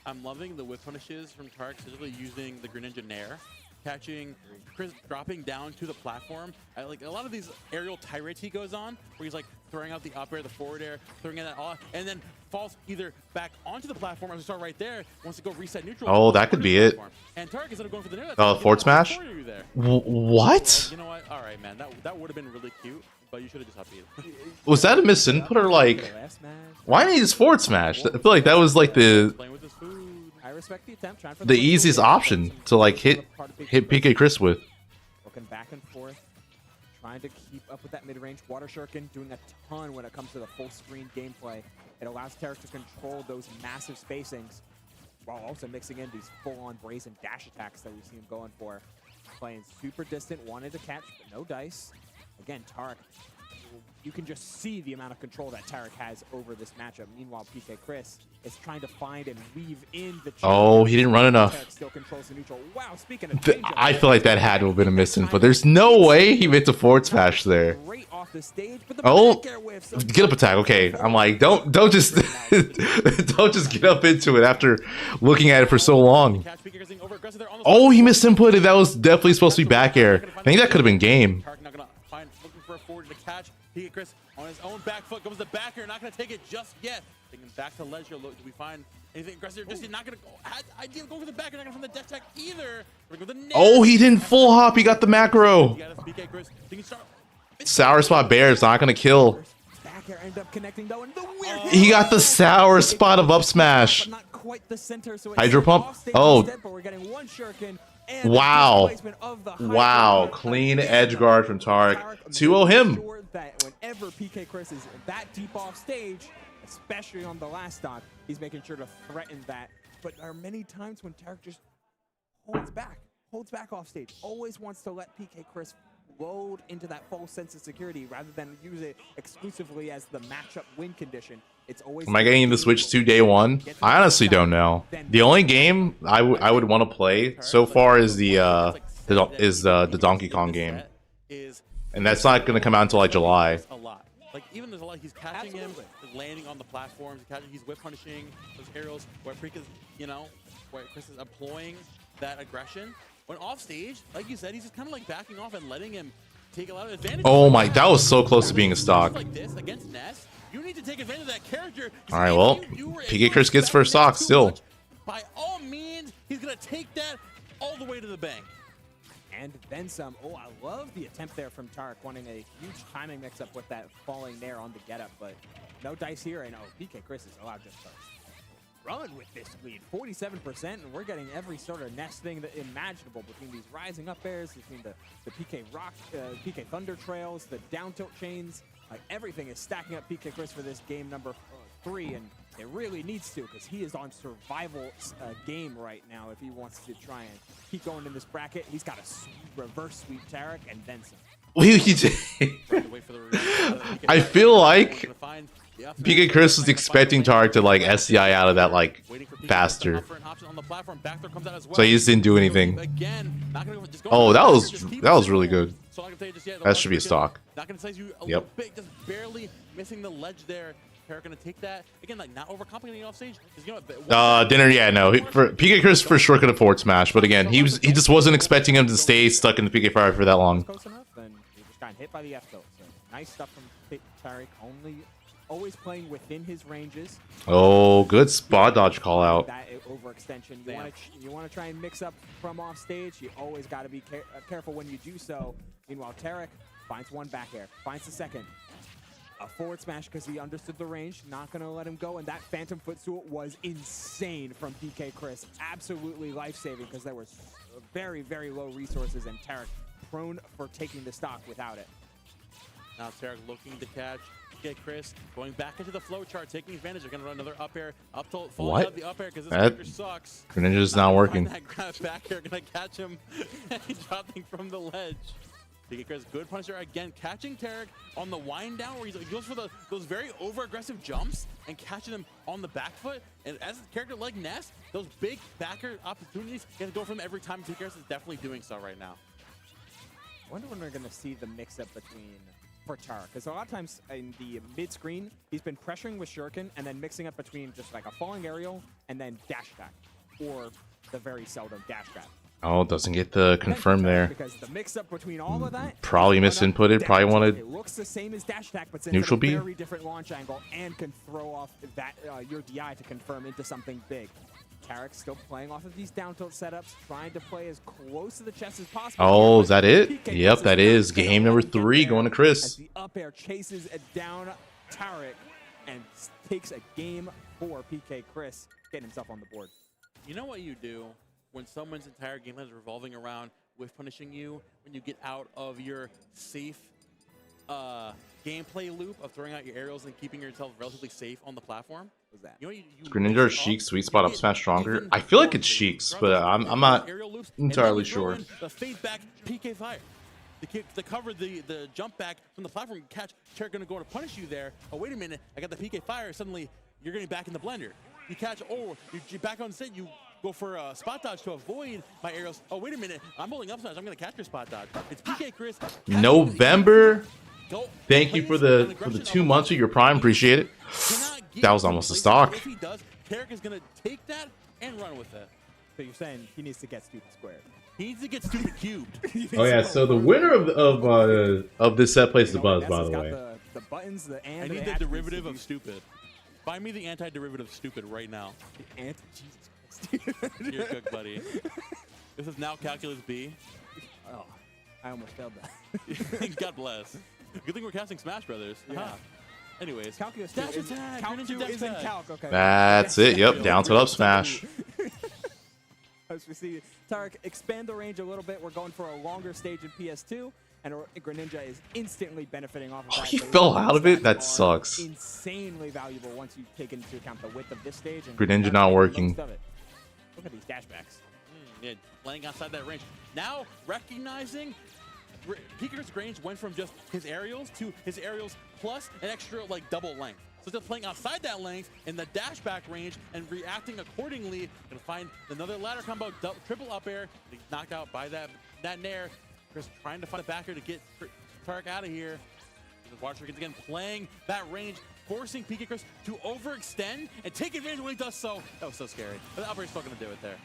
I'm loving the whip punishes from Tarik, specifically using the Greninja Nair, catching Chris dropping down to the platform. Like a lot of these aerial tirades he goes on, where he's like throwing out the up air, the forward air, throwing in that all, and then falls either back onto the platform, as we saw right there, wants to go reset neutral. Oh, that could be it. And Tarik instead of going for the nair, forward smash? What? You know what? All right, man. That would have been really cute, but you should have just up beat. Was that a miss input or like? Why didn't he just forward smash? I feel like that was like the easiest option to like hit PK Chris with. Looking back and forth, trying to keep up with that mid-range. Water Shuriken doing a ton when it comes to the full screen gameplay. It allows Tarik to control those massive spacings, while also mixing in these full-on brazen dash attacks that we see him going for. Playing super distant, wanted to catch, but no dice. Again, Tarik, you can just see the amount of control that Tarik has over this matchup. Meanwhile, PK Chris is trying to find and weave in the... Oh, he didn't run enough. Tarik still controls the neutral. Wow, speaking of danger, I feel like that had to have been a miss input. There's no way he missed a forward smash there. Great off the stage, but the Oh, back air whiff, so get up attack. Okay, I'm like, don't just don't just get up into it after looking at it for so long. Oh, he missed input. That was definitely supposed to be back air. I think that could have been game. Tarik not gonna find, looking for a forward to catch. PK Chris on his own back foot goes the back air, not gonna take it just yet. Taking back to ledge. Look, do we find anything aggressive? Just not gonna go. Ideally, go for the back air, not gonna find the dash attack either. Oh, he didn't full hop. He got the macro. PK Chris, start. Sour spot bear's not gonna kill. back air ended up connecting though, and the weird He got the sour spot of up smash. but not quite the center, so it's Hydro pump? off stage Oh. instead, but we're getting one shuriken and Wow. the displacement of the hydro Wow, pump. clean edge guard from Tarik. Tarik 2-0 making him. sure that whenever PK Chris is that deep off stage, especially on the last stock, he's making sure to threaten that. But there are many times when Tarik just holds back off stage, always wants to let PK Chris load into that false sense of security rather than use it exclusively as the matchup win condition. It's always. Am I getting the Switch 2 day one? I honestly don't know. The only game I would want to play so far is the Donkey Kong game, and that's not going to come out until like July. A lot. Like even there's a lot. He's catching him, landing on the platforms. He's whip punishing those aerials. Where where Chris is employing that aggression. When off stage, like you said, he's just kind of like backing off and letting him take a lot of advantage. Oh my, that was so close to being a stock. Like this against Ness, you need to take advantage of that character. All right, well, PK Chris gets first stock still. By all means, he's gonna take that all the way to the bank. And then some. Oh, I love the attempt there from Tarik, wanting a huge timing mix-up with that falling nair on the get-up, but no dice here, and PK Chris is allowed just to run with this lead, 47%, and we're getting every sort of nest thing that imaginable between these rising up airs, between the PK Rock, PK Thunder Trails, the down tilt chains. Like everything is stacking up PK Chris for this game number 3, and it really needs to because he is on survival game right now. If he wants to try and keep going in this bracket, he's got to reverse sweep Tarik and then some. I feel like PK Chris was expecting Tarik to like SCI out of that like faster, so he just didn't do anything. Oh, that was really good. That should be a stock. Yep. Just barely missing the ledge there. Tarik gonna take that again, like not overcomplicating off stage. Dinner, yeah, no. For PK Chris for sure could have forward smash, but again, he just wasn't expecting him to stay stuck in the PK fire for that long. Close enough, then he just got hit by the F tilt. So nice stuff from Tarik, always playing within his ranges. Oh, good spot dodge call out. That overextension. You want to try and mix up from off stage. You always got to be careful when you do so. Meanwhile, Tarik finds one back air, finds the second. A forward smash because he understood the range. Not going to let him go. And that phantom footstool was insane from PK Chris. Absolutely life-saving because there was very, very low resources and Tarik prone for taking the stock without it. Now Tarik looking to catch PK Chris, going back into the flow chart, taking advantage. They're going to run another up air, up tilt, falling out of the up air because this character sucks. Greninja's not working. That grab back air going to catch him. He's dropping from the ledge. PK Chris, good punisher again, catching Tarik on the wind down where he goes for those very over-aggressive jumps and catching them on the back foot. And as a character like Ness, those big backer opportunities can go from every time. PK Chris is definitely doing so right now. I wonder when we're going to see the mix-up for Tarik, because a lot of times in the mid-screen, he's been pressuring with Shuriken and then mixing up between just like a falling aerial and then dash attack, or the very seldom dash grab. Oh, doesn't get the confirm there. Because the mix-up between all of that, probably misinputted. Probably wanted it looks the same as dash attack, but neutral a B. very different launch angle and can throw off that your DI to confirm into something big. Tarik still playing off of these down tilt setups, trying to play as close to the chest as possible. Oh, is that it? PK Yep, Chris that is is not gonna game let number him get 3 there going to As Chris. the up air chases down Tarik and takes a game for PK Chris, getting himself on the board. You know what you do when someone's entire game plan is revolving around with punishing you, when you get out of your safe gameplay loop of throwing out your aerials and keeping yourself relatively safe on the platform? What's that? You know, you Ninja or mix it Sheik up, sweet spot you up get smash stronger. even I feel like more it's safe. Sheik's, Throughout but the I'm not aerial loops, and then entirely you throw sure. in the fade back PK fire. To cover the jump back from the platform, you catch Tarik gonna go to punish you there. Oh, wait a minute, I got the PK fire. Suddenly, you're getting back in the blender. You catch, oh, you back on set, you go for a spot dodge to avoid my aerials. Oh, wait a minute, I'm holding up smash, I'm gonna catch your spot dodge. It's PK Chris. November. Go. Thank you for the 2 months of your prime. Appreciate it. That was almost a stock. If he does, Tarik is gonna take that and run with it. So you're saying he needs to get stupid squared. He needs to get stupid cubed. Oh yeah, so the winner of this set plays the Buzz, by the way. The buttons, the and I the need the attributes derivative to of use stupid. Find me the anti-derivative of stupid right now. the Jesus Christ. You're good, buddy. This is now calculus B. Oh, I almost failed that. God bless. Good thing we're casting Smash Brothers. Yeah. Aha. Anyways, Calculus dash 2 is, attack. calc Greninja 2 dash is in attack. calc. Okay. That's it. Yep, down to up smash. As we see Tarik expand the range a little bit, we're going for a longer stage in PS2, and Greninja is instantly benefiting off of that. he The fell out of it? stats That are sucks. Insanely valuable once you take into account the width of this stage. And Greninja Tarik not making the working. most of it. Look at these dashbacks. Yeah, playing outside that range. Now recognizing Pikachu's range went from just his aerials to his aerials plus an extra like double length. So just playing outside that length in the dashback range and reacting accordingly. Gonna find another ladder combo, triple up air. Knocked out by that nair. Chris trying to find a backer to get Tarik out of here. Watch again playing that range, forcing PK Chris to overextend and take advantage when he does so. That was so scary. But the up air's still gonna do it there.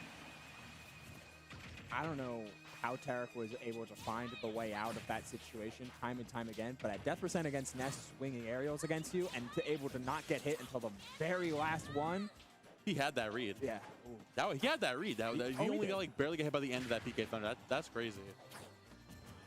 I don't know how Tarik was able to find the way out of that situation time and time again, but at death percent against Ness, swinging aerials against you and to able to not get hit until the very last one. He had that read. Yeah. He had that read. He only got like barely got hit by the end of that PK Thunder. That's crazy.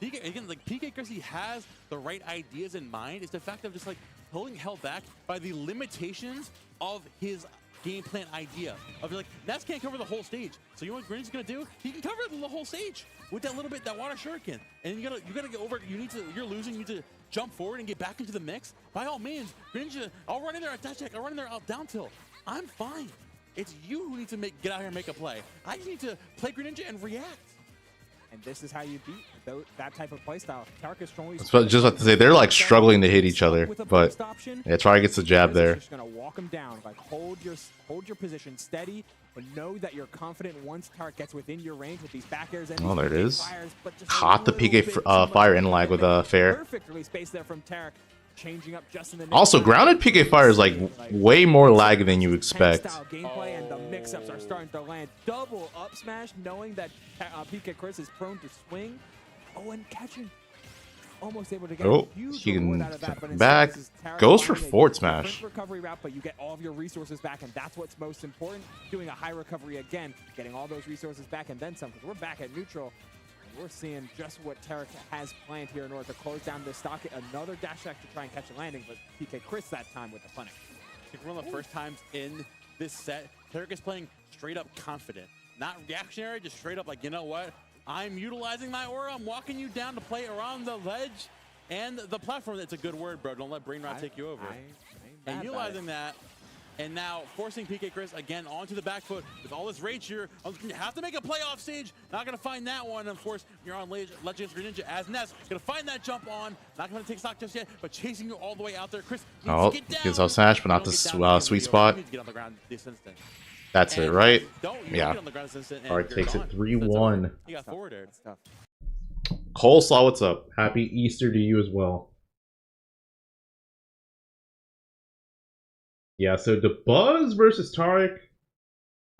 PK, again, like PK Chris, he has the right ideas in mind. It's the fact of just like holding held back by the limitations of his game plan idea of like Ness can't cover the whole stage. So you know what Greninja's gonna do? He can cover the whole stage with that little bit, that water shuriken. And you gotta get over. You're losing. You need to jump forward and get back into the mix. By all means, Greninja, I'll run in there at dash check. I'll run in there out down tilt. I'm fine. It's you who need to get out here and make a play. I just need to play Greninja and react. And this is how you beat that type of playstyle. Tarik is strongly. Just about to say they're like struggling to hit each other, but yeah, Tarik gets the jab there. Just gonna walk him down. Like hold your position steady, but know that you're confident once Tarik gets within your range with these back airs. And Oh, there it PK is. fires, but just Caught the a little PK bit too much fire in lag with fair. Perfectly spaced there from Tarik, changing up just in the. Also, nick of time. grounded PK fire is like way more lag than you expect. Tank-style gameplay and the mix-ups are starting to land. Double up smash, knowing that PK Chris is prone to swing. Oh, and catching. Almost able to get Oh, a huge he reward can out of that, jump but instead back. this is Tarik Goes for finding a forward different smash. recovery route, but you get all of your resources back, and that's what's most important. Doing a high recovery again, getting all those resources back and then some, because we're back at neutral. And we're seeing just what Tarik has planned here in order to close down this stock. Another dash attack to try and catch a landing, but PK Chris that time with the punish. I think one of the first times in this set, Tarik is playing straight up confident. Not reactionary, just straight up like, you know what? I'm utilizing my aura. I'm walking you down to play around the ledge and the platform. That's a good word, bro. Don't let brain rot take you over. And utilizing that, and now forcing PK Chris again onto the back foot with all this rage here. You have to make a play off stage. Not going to find that one. Of course, you're on Legends Greninja as Ness. Going to find that jump on. Not going to take stock just yet, but chasing you all the way out there. Chris needs Oh, to get down. gets off smash, but not the sweet spot. You need to get on the ground this instant. That's it, And right? Don't Yeah. get on the ground this instant. and Alright, you're takes gone. it 3-1. You got forward air. That's tough. Coleslaw, what's up? Happy Easter to you as well. Yeah, so Dabuz versus Tarik.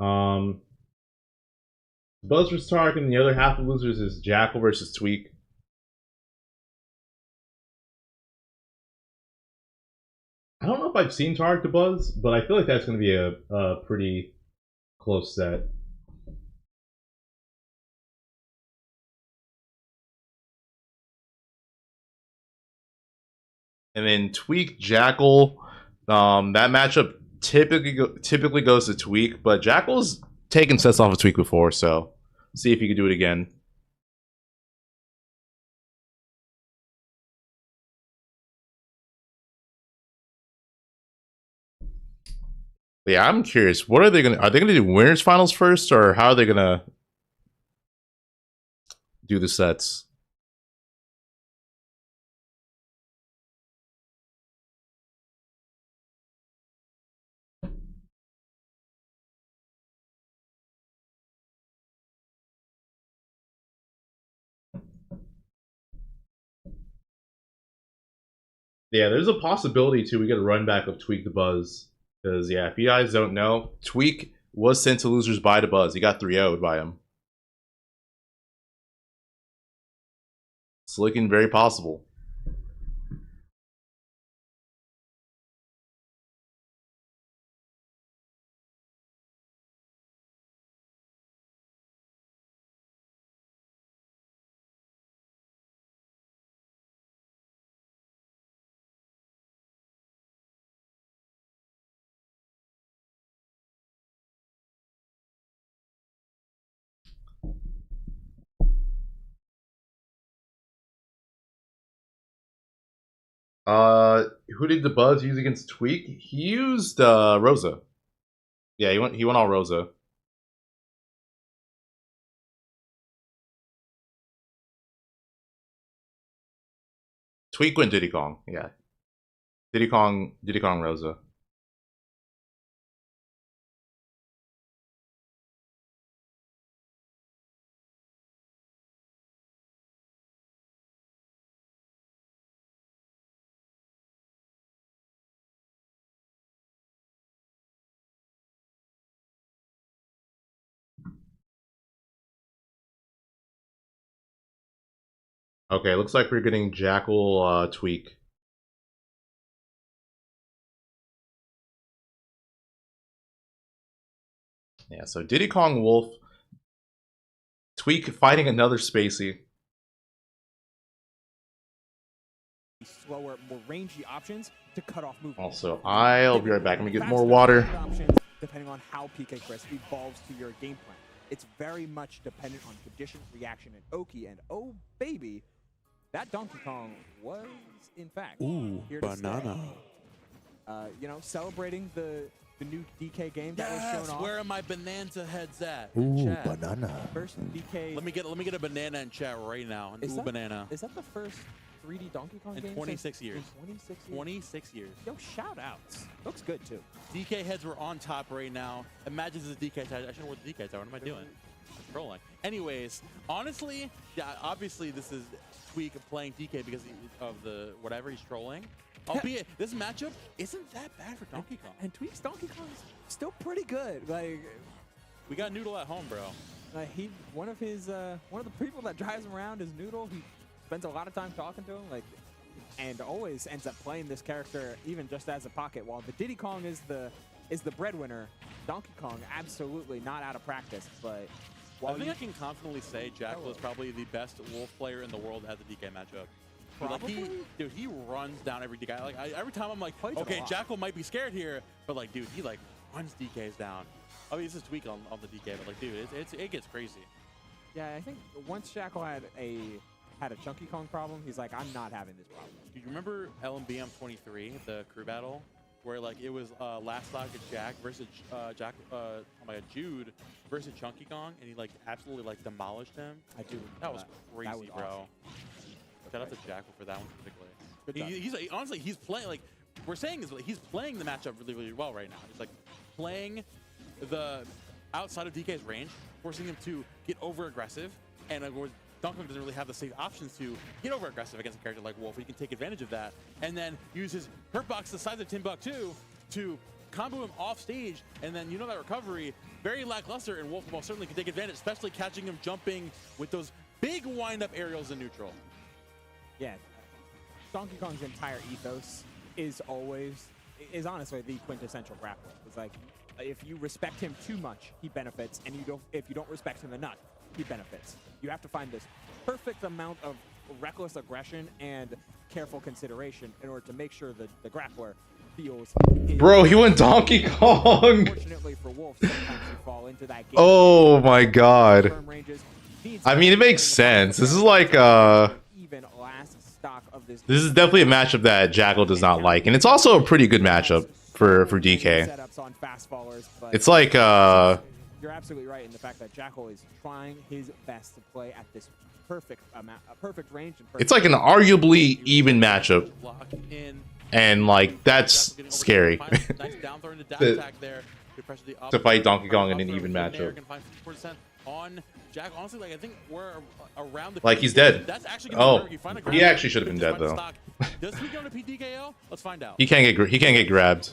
Buzz versus Tarik, and the other half of losers is Jackal versus Tweek. I don't know if I've seen Tarik to Buzz, but I feel like that's going to be a pretty Close set. And then Tweek Jackal. That matchup typically goes to Tweek, but Jackal's taken sets off of Tweek before, so see if he can do it again. But yeah, I'm curious. What are they gonna do winners finals first, or how are they gonna do the sets? Yeah, there's a possibility too we get a run back of Tweek Dabuz. Because yeah, if you guys don't know, Tweek was sent to losers by Dabuz. He got 3-0'd by him. It's looking very possible. Who did Dabuz use against Tweek? He used Rosa. Yeah, he went all Rosa. Tweek went Diddy Kong. Yeah, Diddy Kong Rosa. Okay, looks like we're getting Jackal Tweek. Yeah, so Diddy Kong Wolf. Tweek fighting another Spacey. Slower, more rangy options to cut off movement. Also, I'll be right back. Let me get more water. Options, depending on how PK Chris evolves to your game plan. It's very much dependent on condition, reaction, and Oki. And oh, baby, that Donkey Kong was, in fact, here to banana. Stay. You know, celebrating the new DK game that was shown off. Where are my banana heads at? Ooh, Chat. banana. First DK. Let me get a banana in chat right now. An banana. Is that the first 3D Donkey Kong In game? 26 years. In 26 years. 26 years. Yo, shout outs. Looks good too. DK heads were on top right now. Imagine this is DK head. I shouldn't wear the DK head. What am I doing? I'm trolling. Anyways, honestly, yeah, obviously this is Tweek playing DK because of the whatever he's trolling. Albeit this matchup isn't that bad for Donkey Kong. And Tweek's Donkey Kong's still pretty good. Like, We got Noodle at home, bro. one of the people that drives him around is Noodle. He spends a lot of time talking to him, like, and always ends up playing this character even just as a pocket. While the Diddy Kong is the breadwinner, Donkey Kong absolutely not out of practice. But I think I can confidently say Jackal is probably the best Wolf player in the world at the DK matchup. Probably? Dude, he runs down every DK. Like every time I'm like, okay, Jackal might be scared here, but like, dude, he like runs DKs down. I mean, this is Tweek on the DK, but like, dude, it gets crazy. Yeah, I think once Jackal had a Chunky Kong problem, he's like, I'm not having this problem. Do you remember LMBM 23, the crew battle, where like it was last stock of Jack versus Jude versus Chunky Kong, and he like absolutely like demolished him. I do. That was crazy, that was bro. awesome. Shout out to Jackal for that one particularly. He's honestly, he's playing like we're saying is he's playing the matchup really, really well right now. He's like playing the outside of DK's range, forcing him to get over aggressive, and Donkey Kong doesn't really have the safe options to get over aggressive against a character like Wolf. He can take advantage of that and then use his hurt box the size of Timbuktu to combo him off stage, and then that recovery very lackluster, and Wolf most certainly can take advantage, especially catching him jumping with those big wind-up aerials in neutral. Yeah, Donkey Kong's entire ethos is honestly the quintessential grappler. It's like if you respect him too much, he benefits, and if you don't respect him enough, he benefits. You have to find this perfect amount of reckless aggression and careful consideration in order to make sure that the grappler feels. Bro, he went Donkey Kong. Unfortunately for Wolf, sometimes you fall into that game. Oh my god. I mean, it makes sense. This is like even last stock of this is definitely a matchup that Jackal does not like, and it's also a pretty good matchup for DK. Setups on fast fallers, but It's like you're absolutely right in the fact that Jackal is trying his best to play at this perfect amount, perfect range. And perfect it's like an arguably even matchup, Lock in. and like that's scary Nice down throw into dash attack there. Good pressure the up. to fight Donkey Kong in an Up throw even from there, matchup. gonna find 50% on Jack. Honestly, like I think we're around the Like he's dead. That's actually Oh, you find a he grab, actually should have been dead though. Does he go to PDKO? Let's find out. He can't get grabbed.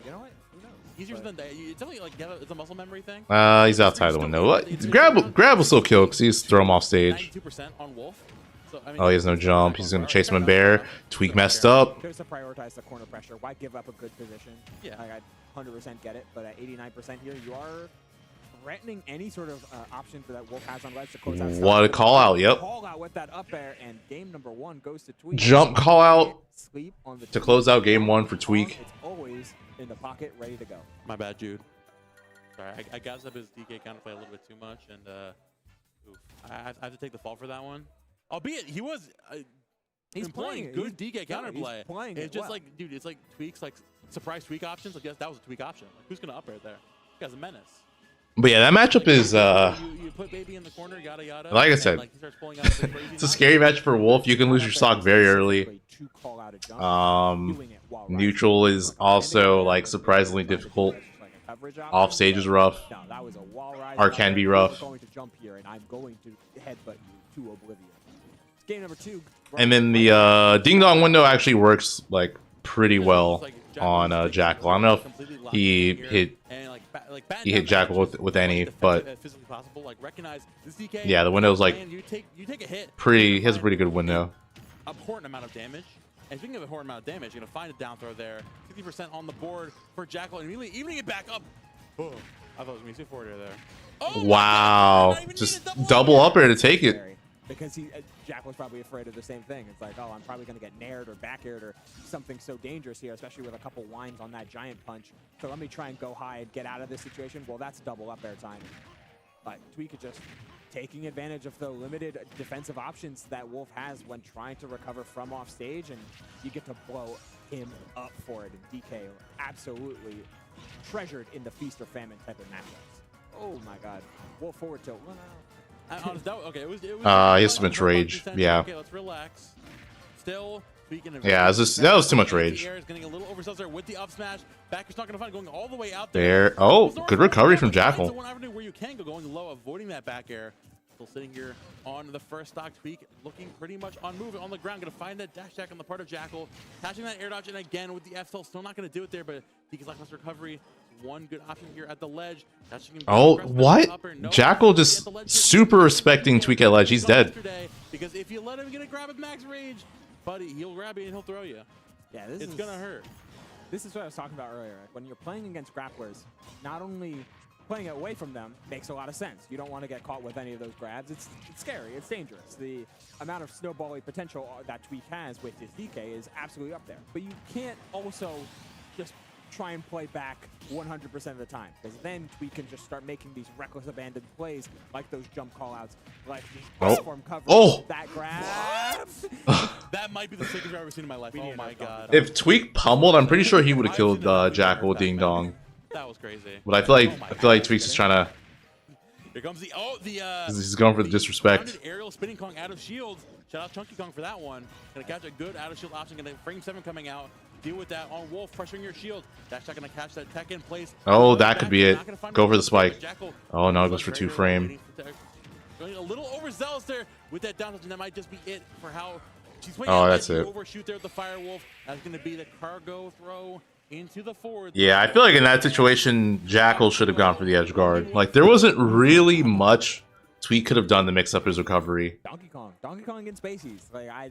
You know what? Who knows? Easier than that. It's definitely like it's a muscle memory thing. He's outside the window. What? Grab will still kill because he's throw him off stage. 92% on Wolf. So, I mean, Oh, he has no jump. He's gonna chase him in bear. Tweek messed up. Chose to prioritize the corner pressure. Why give up a good position? Yeah. Like, I 100% get it, but at 89% here, you are threatening any sort of option for that Wolf has on ledge to close out. What a call out! Yep. Call out with that up air, and game number 1 goes to Tweek. Jump call out Sleep on the to close out game 1 for Tweek. It's always in the pocket, ready to go. My bad, Jude. Sorry, I gassed up his DK counterplay a little bit too much, and oof. I have to take the fall for that one. Albeit he was He's employing playing good DK counterplay. He's playing It's it just well. like, dude, it's like Tweeks, like surprise Tweek options. Like, yes, that was a Tweek option. Like, who's gonna up right there? You guy's a menace. But yeah, that matchup is You put baby in the corner, yada yada. Like I and, said, like, he starts pulling out the crazy it's a scary match for Wolf. You can lose your stock very early. To call out a jump, doing it while Neutral is also like surprisingly difficult. like a coverage option, Off stage is rough. No, that was a wall ride. Or can be rough. I'm going to jump here, and I'm going to headbutt you to oblivion. Game number 2. And then the ding dong window actually works like pretty well on Jackal. I don't know if he hit Jackal with any, but yeah, the window's like you take a hit. pretty. He has a pretty good window. Abhorrent amount of damage. And speaking of abhorrent amount of damage, you're gonna find a down throw there. 50% on the board for Jackal, and immediately evening it back up. Oh, I thought it was gonna be forward there. Oh, Wow, just double up air to take it. Because Jack was probably afraid of the same thing. It's like, oh, I'm probably going to get nared or back aired or something so dangerous here, especially with a couple winds on that giant punch. So let me try and go high and get out of this situation. Well, that's double up air time. But Tweek is just taking advantage of the limited defensive options that Wolf has when trying to recover from off stage, and you get to blow him up for it. And DK absolutely treasured in the feast or famine type of matchups. Oh my God. Wolf forward tilt. Okay, it was He has too much rage. Yeah. Okay, let's relax. Still, Yeah, that was too much rage. Is getting a little overzealous there with the up smash. Backer's not going to find going all the way out There. Oh, good recovery from Jackal. One avenue where you can go going low, avoiding that back air. Still sitting here on the first stock. Tweek looking pretty much on move on the ground. Going to find that dash attack on the part of Jackal. Catching that air dodge, and again with the F tilt, still not going to do it there, but DK's lackluster recovery. One good option here at the ledge. Oh, what? Jackal just super respecting Tweek at ledge. He's dead. Because if you let him get a grab with max rage, buddy, he'll grab you and he'll throw you. Yeah, it's gonna hurt. This is what I was talking about earlier. When you're playing against grapplers, not only playing it away from them makes a lot of sense. You don't want to get caught with any of those grabs. It's scary. It's dangerous. The amount of snowballing potential that Tweek has with his DK is absolutely up there. But you can't also just try and play back 100% of the time, because then we can just start making these reckless abandoned plays like those jump callouts, like this platform coverage, that grab. That might be the sickest I've ever seen in my life. Oh my God. If Tweek pummeled, I'm pretty sure he would have killed Jackal Ding Dong. That was crazy. But I feel like Tweek's is trying to. Here comes the he's going for the disrespect. Aerial spinning Kong out of shields. Shout out Chunky Kong for that one. Gonna catch a good out of shield option. Gonna frame 7 coming out. Deal with that on Wolf, pressuring your shield. Dash not gonna catch that tech in place. Oh, that could be it. Go for the spike. Oh no, it goes for 2 frame. Going a little overzealous there with that down, and that might just be it for how she's playing. Oh, that's it. Overshoot there with the Fire Wolf. That's gonna be the cargo throw into the forward. Yeah, I feel like in that situation, Jackal should have gone for the edge guard. Like, there wasn't really much Tweek could have done to mix up his recovery. Donkey Kong against Spaceys. Like, I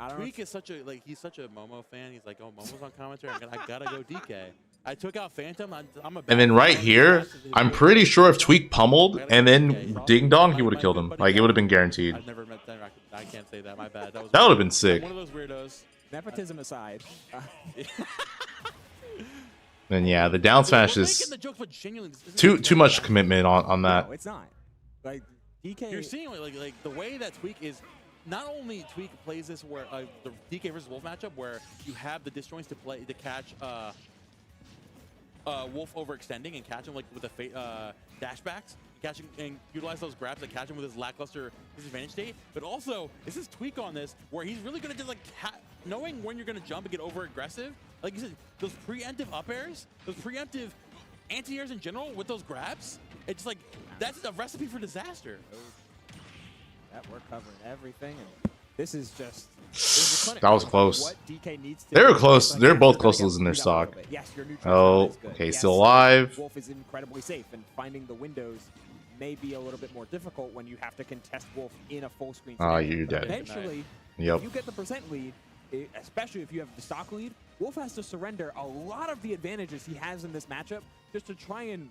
don't know. Tweek is such a he's such a Momo fan. He's like, oh, Momo's on commentary. I gotta go DK. I took out Phantom. I'm a And then right here, I'm pretty sure if Tweek pummeled and then Ding Dong, he would have killed him. Like, it would have been guaranteed. I've never met Tarik. I can't say that. My bad. That would have been sick. One of those weirdos. Nepotism aside. And yeah, the down smash We're is making the jokes, but genuinely, this isn't too much commitment on that. No, it's not. Like DK. You're seeing like the way that Tweek is. Not only Tweek plays this where the DK versus Wolf matchup where you have the disjoints to catch Wolf overextending and catch him like with the dashbacks, catching and utilize those grabs to catch him with his lackluster disadvantage state. But also, this is Tweek on this where he's really good at just like knowing when you're going to jump and get over aggressive. Like you said, those preemptive up airs, those preemptive anti-airs in general with those grabs. It's like that's a recipe for disaster. That we're covering everything, and this is just That was close. What DK needs to They were do close. is, They're both gotta close to get losing their beat up a little stock. bit. Yes, your neutral Oh, is good. okay, Yes, still alive. Wolf is incredibly safe, and finding the windows may be a little bit more difficult when you have to contest Wolf in a full screen. Oh, scenario. you're But dead. Eventually, Yep. if you get the percent lead, especially if you have the stock lead, Wolf has to surrender a lot of the advantages he has in this matchup just to try and,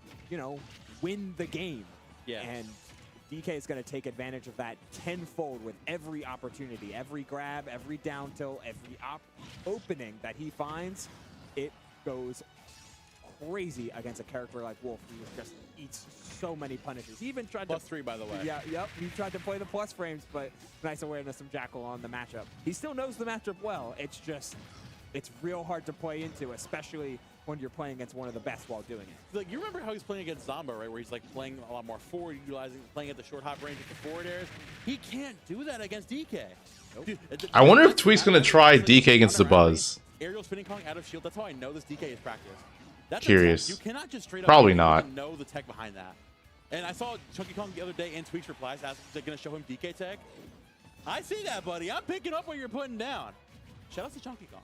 win the game. Yeah. And DK is going to take advantage of that tenfold with every opportunity, every grab, every down tilt, every opening that he finds. It goes crazy against a character like Wolf, who just eats so many punishes. He even tried +3, by the way. Yeah, yep. He tried to play the plus frames, but nice awareness from Jackal on the matchup. He still knows the matchup well. It's real hard to play into, especially when you're playing against one of the best while doing it. Like you remember how he's playing against Zomba, right? Where he's like playing a lot more forward, playing at the short hop range with the forward airs. He can't do that against DK. Nope. Dude, I wonder if Tweek's gonna try DK against the Buzz. Aerial spinning Kong out of shield. That's how I know this DK is practiced. That's Curious. You cannot just straight up Probably not. know the tech behind that. And I saw Chunky Kong the other day in Tweek's replies asking if they're going to show him DK tech. I see that, buddy. I'm picking up what you're putting down. Shout out to Chunky Kong.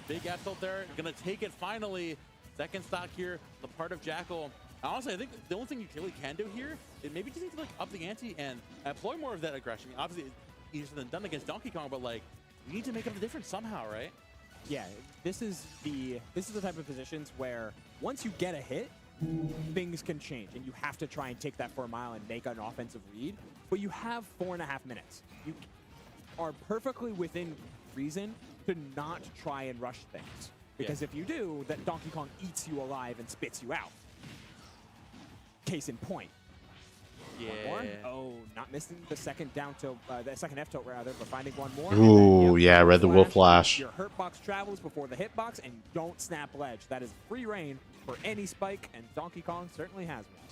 Big F tilt there. Going to take it finally. Second stock here, the part of Jackal. Honestly, I think the only thing you really can do here is maybe just need to like up the ante and employ more of that aggression. I mean, obviously, it's easier than done against Donkey Kong, but like, you need to make up the difference somehow, right? Yeah, this is the type of positions where once you get a hit, things can change, and you have to try and take that for a mile and make an offensive read. But you have 4.5 minutes. You are perfectly within reason to not try and rush things, because if you do, that Donkey Kong eats you alive and spits you out. Case in point. Yeah. One more. Oh, not missing the second down tilt, the second F tilt rather, but finding one more. Ooh, yeah, read the Wolf Flash. Your hurt box travels before the hitbox, and don't snap ledge. That is free reign for any spike, and Donkey Kong certainly has one.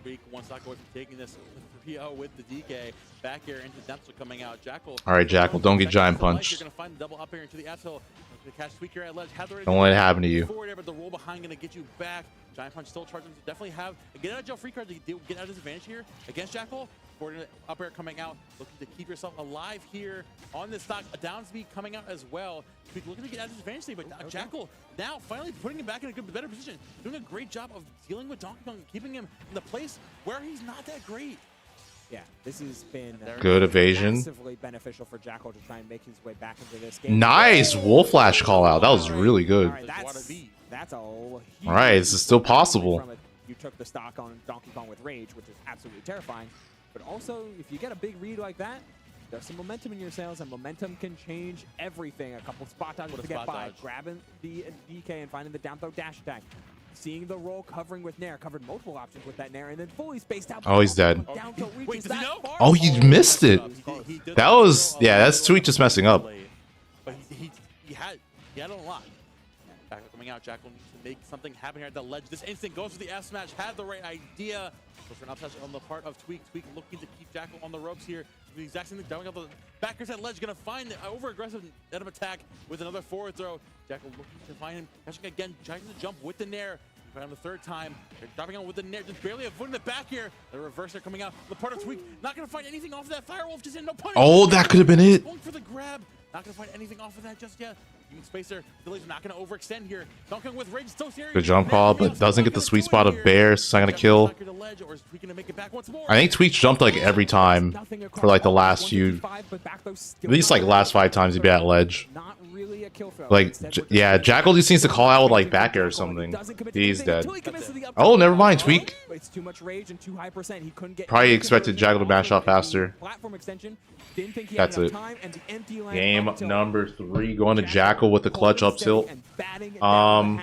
Tweek one stock away from taking this 3-0 with the DK. Back air into Denzel coming out. Jackal. All right, Jackal, don't get giant You're punched. going to find the double up air into the F tilt. To catch Tweek here at ledge. Don't let it happen to you. Forward air, but the roll behind going to get you back. Giant punch still charging to definitely have a get out of jail free card to get out of disadvantage here against Jackal. Forward up air coming out, looking to keep yourself alive here on this stock. A down speed coming out as well. Tweek looking to get out of disadvantage state, but Jackal now finally putting him back in a better position. Doing a great job of dealing with Donkey Kong, keeping him in the place where he's not that great. Yeah, this has been Good evasion. massively beneficial for Jackal to try and make his way back into this game. Nice Wolf Flash call out. That was really good. All right, that's a All right, this is still possible. You took the stock on Donkey Kong with Rage, which is absolutely terrifying. But also, if you get a big read like that, there's some momentum in your sails, and momentum can change everything. A couple spot dodges to get by, grabbing the DK and finding the down throw dash attack. Seeing the roll, covering with Nair, covered multiple options with that Nair, and then fully spaced out. Oh, he's dead. Wait, does he know? Oh, you missed it. That was, yeah, that's Tweek just messing up. But he had it on lock. Jackal coming out. Jackal needs to make something happen here at the ledge. This instant goes for the F smash. Had the right idea. Goes for an up smash on the part of Tweek. Tweek looking to keep Jackal on the ropes here. The exact same thing. Down the backers at ledge. Going to find the over-aggressive end of attack with another forward throw. Jackal looking to find him. Catching again. Trying to jump with the Nair. On the third time, they're dropping on with the Nair, just barely avoiding the back here. The reverser coming out. The part of Tweek not going to find anything off of that. Firewolf just in no punish. Oh, that could have been it. Going for the grab. Not going to find anything off of that just yet. Spacer, Tilde's not going to overextend here. Donkey Kong with Rage still serious. Good jump call, but doesn't get the sweet spot of Bear, so it's not gonna kill. I think Tweek jumped like every time for like the last few, at least like last 5 times he'd be at ledge. Like, yeah, Jackal just needs to call out with like back air or something. He's dead. Oh, never mind, Tweek. Probably expected Jackal to mash out faster. That's it. Game number 3 going to Jackal with the clutch up tilt. I'm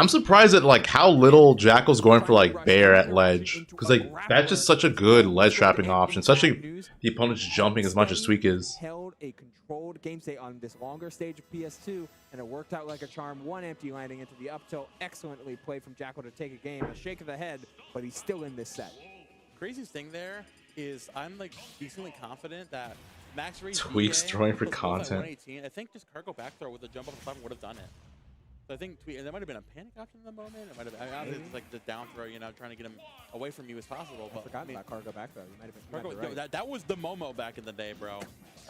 surprised at like how little Jackal's going for like Bear at ledge, because like that's just such a good ledge trapping option, especially the opponent's jumping as much as Tweek is. Held a controlled game state on this longer stage of PS2, and it worked out like a charm. One empty landing into the up tilt, excellently played from Jackal to take a game. A shake of the head, but he's still in this set. Craziest thing there is I'm like decently confident that max range Tweek's throwing for content. I think just cargo back throw with a jump off the platform would have done it. So I think Tweek, and that might have been a panic option in the moment. It might have been, obviously it's like the down throw, you know, trying to get him away from you as possible. But I forgot about cargo back throw. You might have been cargo, that was the Momo back in the day, bro.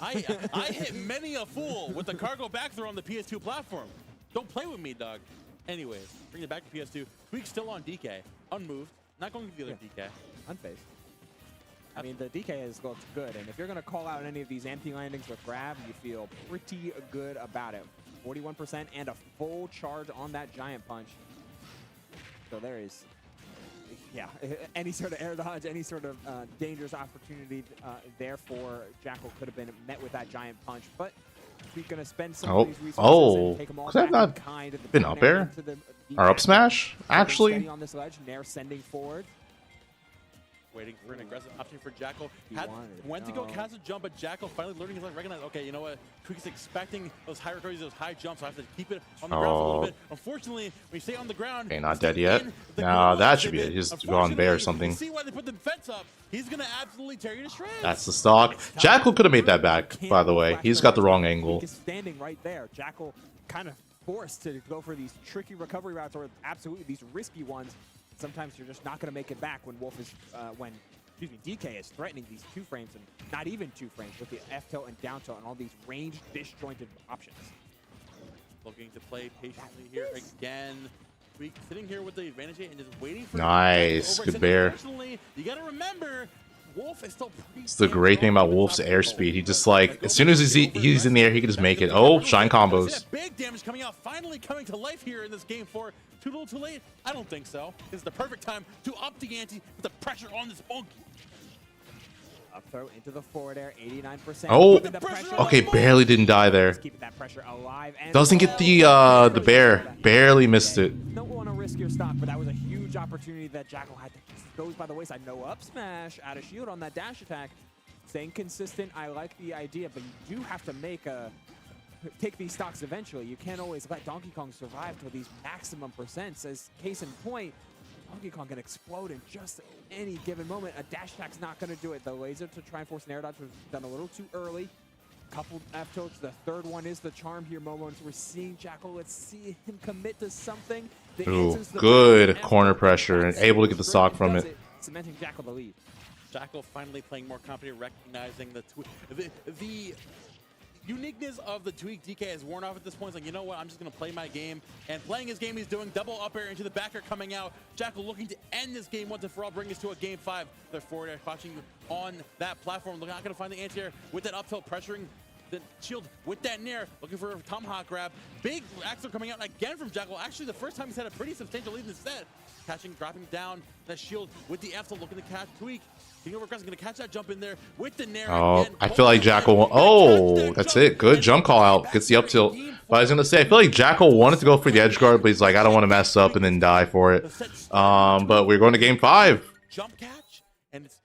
I hit many a fool with the cargo back throw on the PS2 platform. Don't play with me, dog. Anyways, bring it back to PS2. Tweek's still on DK, unmoved, not going to the other DK. Unfazed. I mean, the DK has looked good, and if you're going to call out any of these empty landings with grab, you feel pretty good about it. 41% and a full charge on that giant punch. So there is, yeah, any sort of air dodge, any sort of dangerous opportunity there for Jackal could have been met with that giant punch, but he's going to spend some of these resources and take them all could I not been up air? Or up smash, actually? On this ledge, Nair sending forward. Waiting for an aggressive option for Jackal. Went to go cast a jump, but Jackal finally learning to recognize, okay, you know what? Tweek's expecting those high recoveries, those high jumps, so I have to keep it on the ground for a little bit. Unfortunately, when you stay on the ground... Okay, not dead yet. No, that should be it. He's go on Bear or something. See why they put the fence up. He's going to absolutely tear you to shreds. That's the stock. Jackal could have made that back, by the way. He's got the wrong angle. He's standing right there. Jackal kind of forced to go for these tricky recovery routes, or absolutely these risky ones. Sometimes you're just not going to make it back when Wolf is... DK is threatening these 2 frames, and not even 2 frames, with the F tilt and down tilt and all these ranged, disjointed options. Looking to play patiently here again. Tweek sitting here with the advantage and just waiting for... Nice, good Bear. Unfortunately, you got to remember, Wolf is still pretty... It's the great thing about Wolf's airspeed. He just like, as soon as he's in the air, he can just make it. Oh, shine combos. Big damage coming out, finally coming to life here in this game 4. Too little, too late? I don't think so. This is the perfect time to up the ante with the pressure on this monkey. Up throw into the forward air, 89%. Oh, okay, barely didn't die there. Keeping that pressure alive. And doesn't get the Bear. Barely missed it. Don't want to risk your stock, but that was a huge opportunity that Jackal had to goes by the wayside. No up smash, out of shield on that dash attack. Staying consistent, I like the idea, but you do have to take these stocks eventually. You can't always let Donkey Kong survive to these maximum percents. As case in point, Donkey Kong can explode in just any given moment. A dash attack's not going to do it. The laser to try and force an air dodge was done a little too early. Couple F tilts. The third one is the charm here moment. We're seeing Jackal. Let's see him commit to something. Ooh, good corner pressure and able to get the stock from it. Cementing Jackal the lead. Jackal finally playing more confident, recognizing the uniqueness of the Tweek DK has worn off at this point. It's like, you know what, I'm just going to play my game. And playing his game, he's doing double up air into the back air coming out. Jackal looking to end this game once and for all, bring us to a game 5. They're forward air watching on that platform. They're not going to find the anti-air with that up tilt pressuring the shield with that nair, looking for a tomahawk grab. Big axle coming out again from Jackal. Actually, the first time he's had a pretty substantial lead in the set. Dropping down that shield with the F tilt, looking to catch Tweek. King over Crest is going to catch that jump in there with the nair. Oh, again. I feel like Jackal. Oh, that's it. Good jump call out. Gets the up tilt. But I was going to say, I feel like Jackal wanted to go for the edge guard, but he's like, I don't want to mess up and then die for it. But we're going to game 5. Jump catch, and it's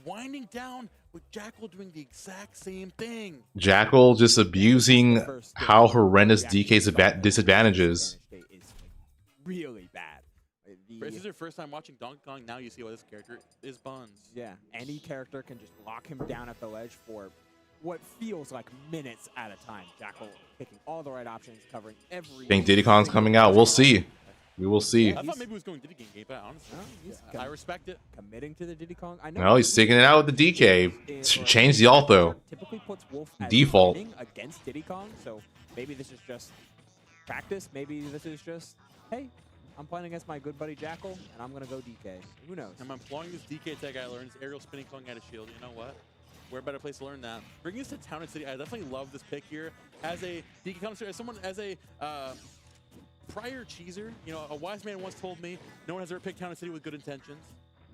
winding down with Jackal doing the exact same thing. Jackal just abusing how horrendous DK's disadvantages. Really bad. This is your first time watching Donkey Kong. Now you see why this character is buns. Yeah, any character can just lock him down at the ledge for what feels like minutes at a time. Jackal picking all the right options, covering every... Think Diddy Kong's coming out. We'll see. We will see. I thought maybe he was going Diddy Kong, but honestly, I respect it. Committing to the Diddy Kong. I know. No, he's sticking it out with the DK. Change the alt though. Typically puts Wolf as Default against Diddy Kong, so maybe this is just practice. Maybe this is just, hey, I'm playing against my good buddy Jackal, and I'm gonna go DK. Who knows? I'm employing this DK tech I learned, aerial spinning Kong out of shield. You know what? Where a better place to learn that? Bringing us to Town and City, I definitely love this pick here. As a DK counter, as a prior cheeser, you know, a wise man once told me, no one has ever picked Town and City with good intentions,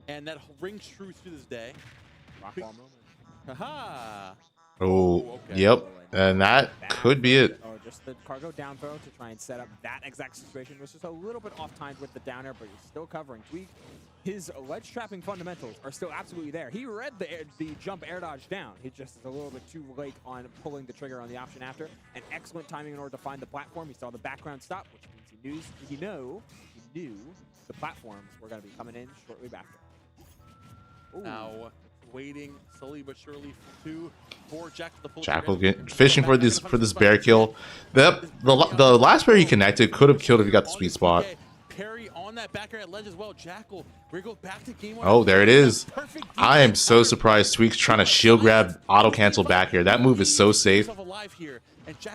and that rings true to this day. Rock wall moment. Haha! Oh, okay. yep. And that could be it. Or just the cargo down throw to try and set up that exact situation. It was just a little bit off timed with the down air, but he's still covering. Tweek, his ledge trapping fundamentals are still absolutely there. He read the jump air dodge down. He just is a little bit too late on pulling the trigger on the option after. And excellent timing in order to find the platform. He saw the background stop, which means he knew the platforms were going to be coming in shortly after. Ooh. Now waiting slowly but surely for Jackal fishing for this bear kill. The last bear he connected could have killed if he got the sweet spot. Parry on that back air at ledge as well. Jackal, we go back to game one. Oh, there it is. I am so surprised Tweek's trying to shield grab auto cancel back here. That move is so safe.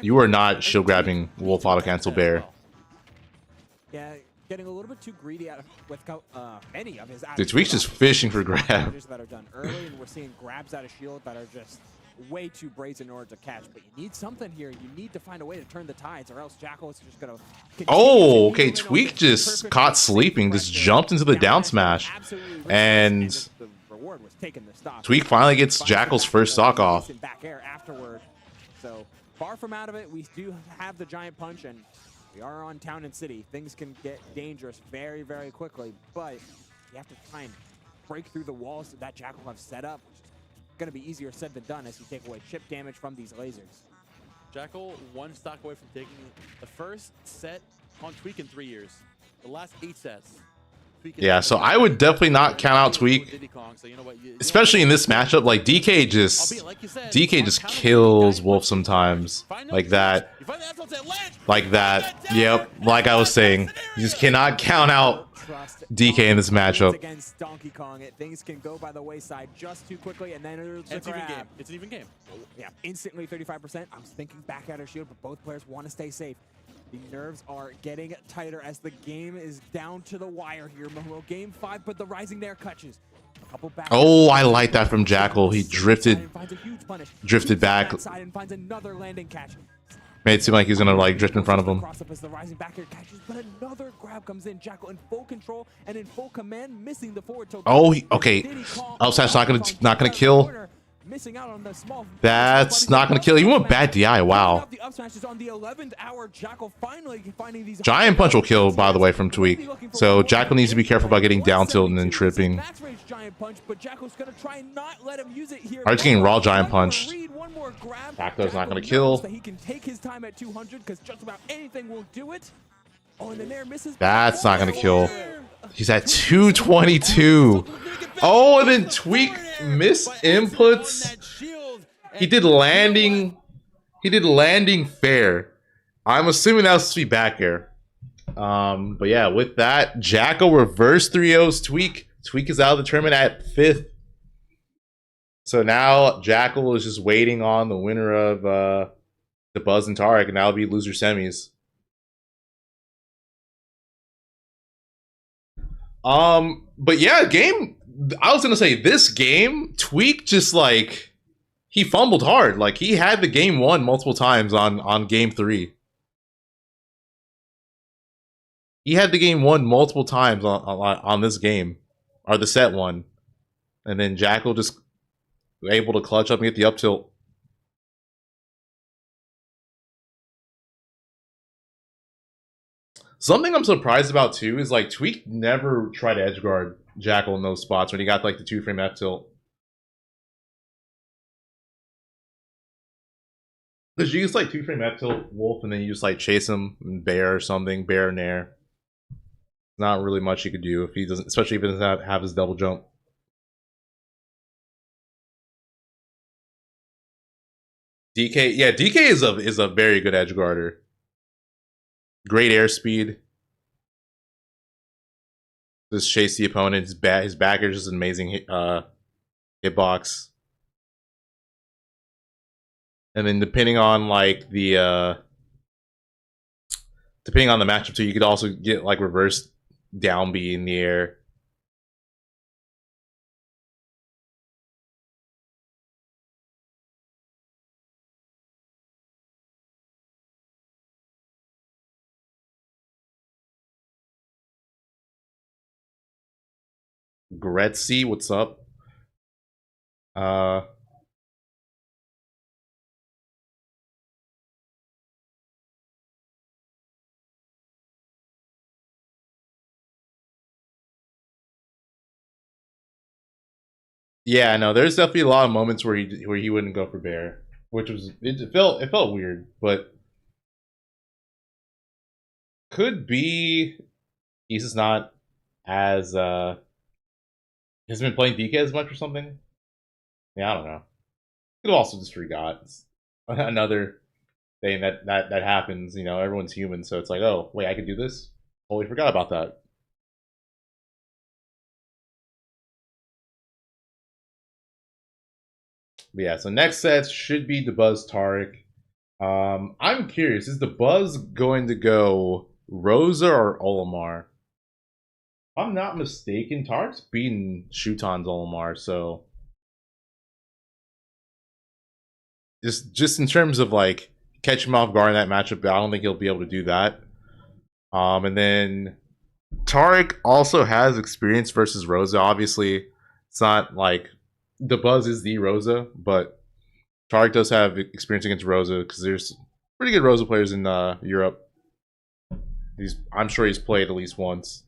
You are not shield grabbing Wolf auto cancel bear. Yeah, getting a little bit too greedy with any of his. Dude, Tweek's just fishing for grab. That are done early, and we're seeing grabs out of shield that are just way too brazen in order to catch. But you need something here. You need to find a way to turn the tides, or else Jackal is just gonna. Oh, okay. Tweek just caught sleeping, just jumped into the down smash, and Tweek finally gets Jackal's first stock off. Back air afterward. So far from out of it, we do have the giant punch, and we are on Town and City. Things can get dangerous very, very quickly, but you have to try and break through the walls that Jackal have set up, which is going to be easier said than done as you take away chip damage from these lasers. Jackal one stock away from taking the first set on Tweek in 3 years. The last 8 sets. Yeah, so I would definitely not count out Tweek, especially in this matchup. Like DK just kills Wolf sometimes, like that. Yep, like I was saying, you just cannot count out DK in this matchup. Against Donkey Kong, things can go by the wayside just too quickly, and then it's an even game. It's an even game. Yeah, instantly 35%. I was thinking back at our shield, but both players want to stay safe. The nerves are getting tighter as the game is down to the wire here. Momo, game 5, but the rising there catches. Oh, I like that from Jackal. He drifted back. And finds another landing catch. Made it seem like he's gonna like drift in front of him. The rising back air catches, but another grab comes in. Jackal in full control and in full command, missing the forward tilt. Oh, okay. Outside's not gonna kill. Missing out on the small. That's not gonna kill. Even with bad DI, wow. The up smash is on the 11th hour. Jackal finally finding these. Giant punch will kill, by the way, from Tweek. So Jackal needs to be careful about getting down tilt and then tripping. Giant punch, but Jackal's gonna try and not let him use it here. Art's getting raw giant punch. Jackal's not gonna kill. He can take his time at 200 because just about anything will do it. Oh, and then there misses. That's not gonna kill. He's at 222. Oh, and then Tweek missed inputs. He did landing fair. I'm assuming that was supposed to be back air. But yeah, with that, Jackal reverse 3-0s Tweek. Tweek is out of the tournament at 5th. So now Jackal is just waiting on the winner of Dabuz and Tarik, and that'll be loser semis. But yeah, I was gonna say this game, Tweek just like he fumbled hard. Like he had the game won multiple times on game 3. He had the game won multiple times on this game, or the set one, and then Jackal just able to clutch up and get the up tilt. Something I'm surprised about too is like Tweek never tried to edge guard Jackal in those spots when he got like the 2-frame F tilt. Because you just like 2-frame F tilt Wolf and then you just like chase him and bear or something, bear and air. Not really much he could do if he doesn't, especially if he doesn't have his double jump. DK, yeah, DK is a very good edge guarder. Great airspeed. Just chase the opponent. His backer is just an amazing hitbox. And then depending on like the matchup too, you could also get like reverse down B in the air. Gretzky, what's up? Yeah, no, there's definitely a lot of moments where he wouldn't go for bear, which was it felt weird, but could be he's just not as hasn't been playing DK as much or something. Yeah, I don't know. Could have also just forgot. It's another thing that happens. You know, everyone's human, so it's like, oh wait, I could do this. Totally forgot about that. But yeah, so next set should be Dabuz Tarik. I'm curious, is Dabuz going to go Rosa or Olimar? If I'm not mistaken, Tarik's beaten Shuton's Olimar, so just in terms of like catch him off guard in that matchup, I don't think he'll be able to do that. And then Tarik also has experience versus Rosa. Obviously, it's not like Dabuz is the Rosa, but Tarik does have experience against Rosa because there's pretty good Rosa players in Europe. I'm sure he's played at least once.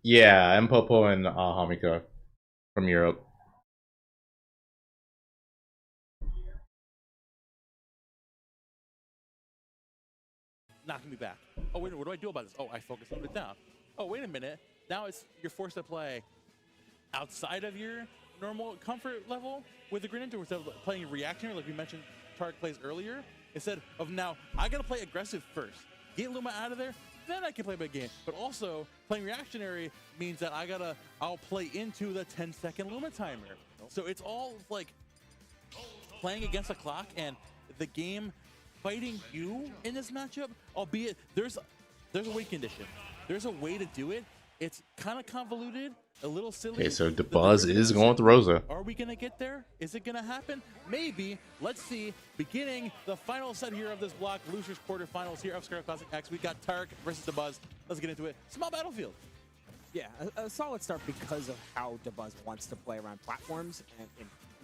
Yeah, Mpopo and Hamika from Europe. Knocking me back. Oh, wait, what do I do about this? Oh, I focus a little bit down. Oh, wait a minute. Now you're forced to play outside of your normal comfort level with the Greninja instead of playing reactionary like we mentioned Tarik plays earlier. Instead of now, I gotta play aggressive first. Get Luma out of there, then I can play my game. But also, playing reactionary means that I'll play into the 10-second Luma timer. So it's all like playing against the clock and the game fighting you in this matchup, albeit there's a win condition. There's a way to do it. It's kind of convoluted, a little silly. Okay, so Dabuz is going with Rosa. Are we going to get there? Is it going to happen? Maybe. Let's see. Beginning the final set here of this block, losers quarterfinals here of Scarlet Classic X. We got Tarik versus Dabuz. Let's get into it. Small battlefield. Yeah, a solid start because of how Dabuz wants to play around platforms, and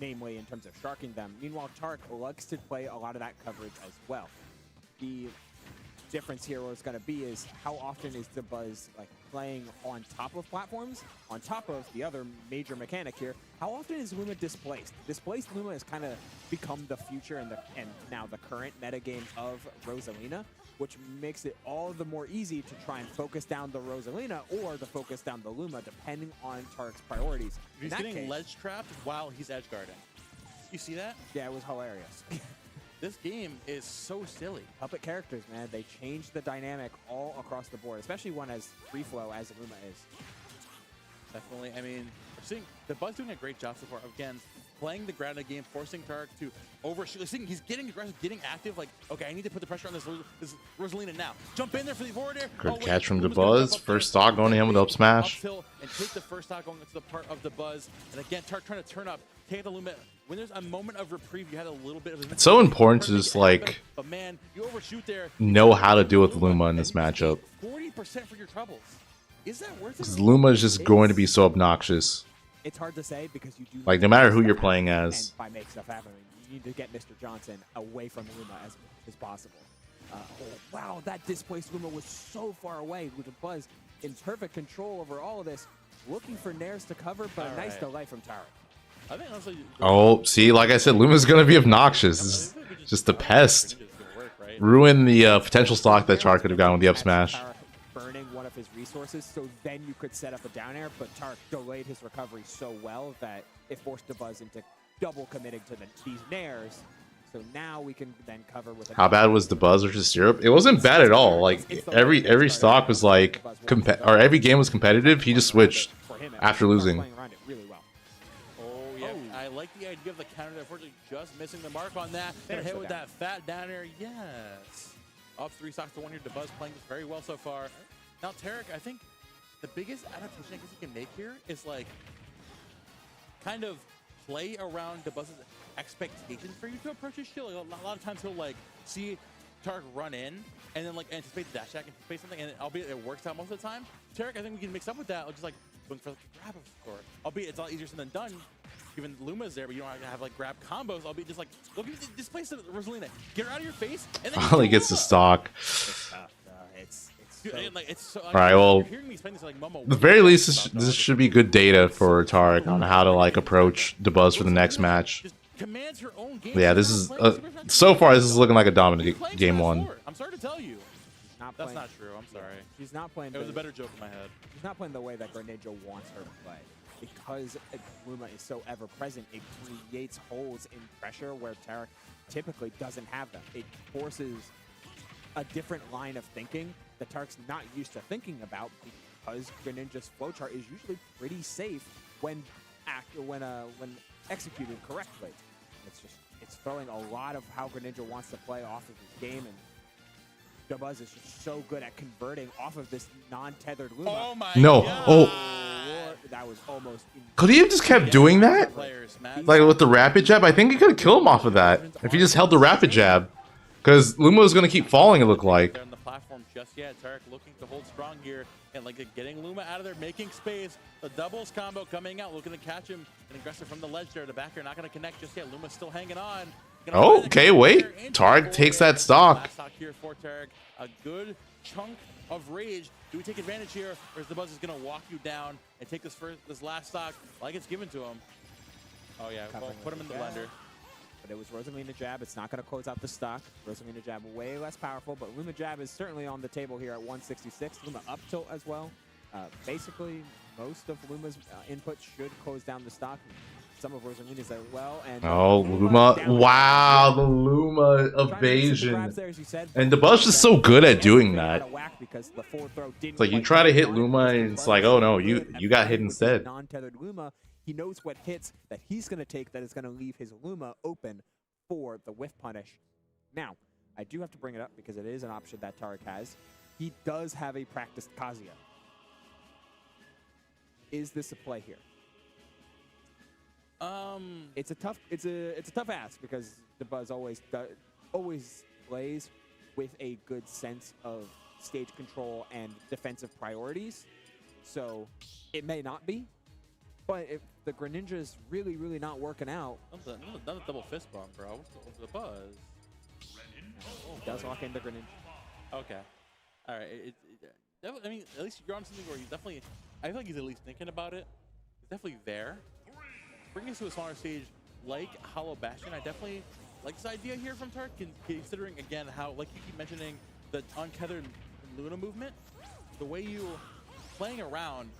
namely in terms of sharking them. Meanwhile, Tarik likes to play a lot of that coverage as well. The difference here what's going to be is how often is Dabuz like playing on top of platforms, on top of the other major mechanic here. How often is Luma displaced? Displaced Luma has kind of become the future and now the current metagame of Rosalina, which makes it all the more easy to try and focus down the Rosalina or to focus down the Luma, depending on Tarik's priorities. He's getting ledge trapped while he's edge guarding. You see that? Yeah, it was hilarious. This game is so silly. Puppet characters, man, they change the dynamic all across the board, especially one as free flow as Luma is. Definitely. I mean, we're seeing Dabuz doing a great job so far. Again, playing the grounded game, forcing Tarik to overshoot. He's getting aggressive, getting active. Like, okay, I need to put the pressure on this Rosalina now. Jump in there for the forward air. Good catch from Dabuz. First stock going to him with up smash. And take the first stock going into the part of Dabuz. And again, Tarik trying to turn up, take the Luma. When there's a moment of reprieve, you had a little bit of. It's so important to just like but man, you overshoot there. Know how to deal with Luma in this matchup. 40% for your troubles. Is that worth it? Because Luma is just going to be so obnoxious. It's hard to say because you do like no matter who you're playing as. And by make stuff happen, you need to get Mr. Johnson away from Luma as much as possible. Oh, wow, that displaced Luma was so far away with Dabuz in perfect control over all of this. Looking for Nairs to cover, but a nice delay from Tarik. I think honestly, Oh, see, like I said, Luma's gonna be obnoxious. This is just a pest. Ruin the potential stock that Tarik could have gotten with the up smash. Tarik burning one of his resources, so then you could set up a down air, but Tarik delayed his recovery so well that it forced Dabuz into double committing to these Nairs. So now we can then cover with. How bad was the buzz versus Syrup? It wasn't bad at all. Like every stock was like or every game was competitive. He just switched after losing. Oh yeah, I like the idea of the counter. Unfortunately, just missing the mark on that. Gonna hit with that fat down air. Yes. Up 3 stocks to 1 here. Dabuz playing this very well so far. Now Tarik, I think the biggest adaptation I guess he can make here is like kind of play around Dabuz's expectations for you to approach his shield. Like, a lot of times he'll like see Tarik run in and then like anticipate the dash attack, anticipate something, and albeit it works out most of the time. Tarik, I think we can mix up with that. Just like going for like a grab of sort. Albeit it's a lot easier said than done. Given Luma's there, but you don't have to have like grab combos. Albeit just like look at displace Rosalina, get her out of your face, and then finally gets the stock. All right, well, at the very least, this should be good data for Tarik on how to like approach Dabuz for the next match. Yeah, this is so far this is looking like a dominant game 1. I'm sorry to tell you, that's not true. I'm sorry. She's not playing. It was a better joke in my head. She's not playing the way that Greninja wants her to play. Because Luma is so ever present, it creates holes in pressure where Tarik typically doesn't have them. It forces a different line of thinking that Tarik's not used to thinking about because Greninja's flowchart is usually pretty safe when executed correctly. It's throwing a lot of how Greninja wants to play off of his game, and Dabuz is just so good at converting off of this non-tethered Luma. Oh my no. God. Oh. That was almost. Could he have just kept doing that? Like with the rapid jab? I think he could have killed him off of that if he just held the rapid jab. Because Luma was going to keep falling, it looked like. On the platform just yet. Tarik looking to hold strong here and like getting Luma out of there, making space. The doubles combo coming out, looking to catch him. An aggressive from the ledge there. The backer not going to connect just yet. Luma's still hanging on. Oh, okay, wait. Tarik takes that stock. Last stock here for Tarik. A good chunk of rage. Do we take advantage here, or is Dabuz is going to walk you down and take this last stock like it's given to him? Oh yeah, well, put him in the blender. But it was Rosalina jab. It's not going to close out the stock. Rosalina jab way less powerful, but Luma jab is certainly on the table here at 166. Luma up tilt as well. Basically, most of Luma's inputs should close down the stock. Some of Rosalina's as well. And oh, Luma. Wow, the Luma evasion. And Dabuz is so good at doing that. It's like you try to hit Luma and it's like, oh no, you got hit instead. Non-tethered Luma. He knows what hits that he's going to take that is going to leave his Luma open for the whiff punish. Now, I do have to bring it up because it is an option that Tarik has. He does have a practiced Kazuya. Is this a play here? It's a tough ask because Dabuz always plays with a good sense of stage control and defensive priorities. So it may not be. But if the Greninja is really, really not working out... Another double fist bump, bro. What's the buzz? He does walk into Greninja. Okay. All right. I mean, at least you're on something where you definitely... I feel like he's at least thinking about it. He's definitely there. Bringing us to a smaller stage like Hollow Bastion, I definitely like this idea here from Tarik, considering, again, how, like you keep mentioning, the untethered Luna movement. The way you... Playing around...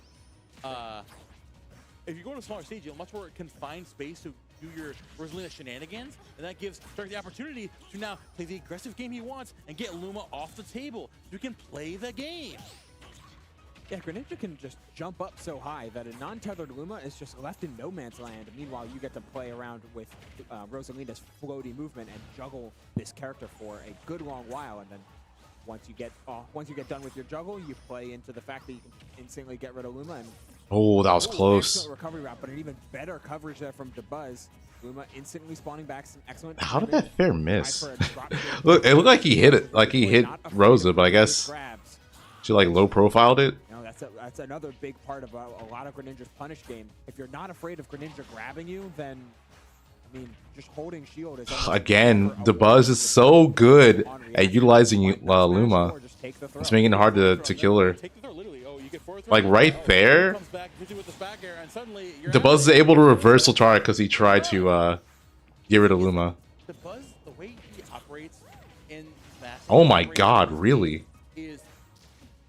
if you go to a smaller stage, you have much more confined space to do your Rosalina shenanigans, and that gives Tarik the opportunity to now play the aggressive game he wants and get Luma off the table. You can play the game. Yeah, Greninja can just jump up so high that a non-tethered Luma is just left in no man's land. Meanwhile, you get to play around with Rosalina's floaty movement and juggle this character for a good long while, and then once you get done with your juggle, you play into the fact that you can instantly get rid of Luma. And oh, that was close. Excellent recovery route, but an even better coverage there from Dabuz. Luma instantly spawning back some excellent. How did that fair miss? Look, it looked like he hit it, like he hit Rosa, but I guess she like low profiled it. No, that's another big part of a lot of Greninja's punish game. If you're not afraid of Greninja grabbing you, then I mean, just holding shield is Again, Dabuz is so good at utilizing Luma. It's making it hard to kill her. Like right there, Dabuz is able to reversal Tarik because he tried to get rid of Luma. Dabuz, the way he operates in Smash, Oh my god, really? is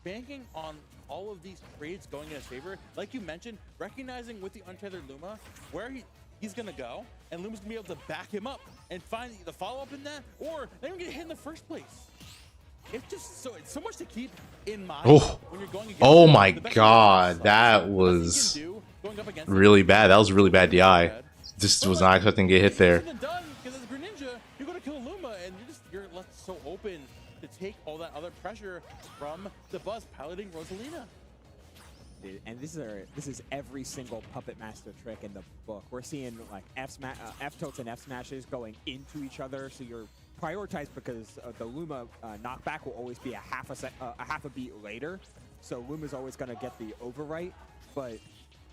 banking on all of these trades going in his favor. Like you mentioned, recognizing with the untethered Luma where he's gonna go, and Luma's gonna be able to back him up and find the follow-up in that, or not even get hit in the first place. It's just it's so much to keep in mind when you're going against Oh my god, that was really bad. That was a really bad DI. Just was not expecting to get hit there. Because as a Greninja, you're gonna kill Luma, and you're left so open to take all that other pressure from Dabuz piloting Rosalina. And this is every single Puppet Master trick in the book. We're seeing like F tilts and F smashes going into each other, so you're prioritized because the Luma knockback will always be a half a beat later. So Luma's always going to get the overwrite. But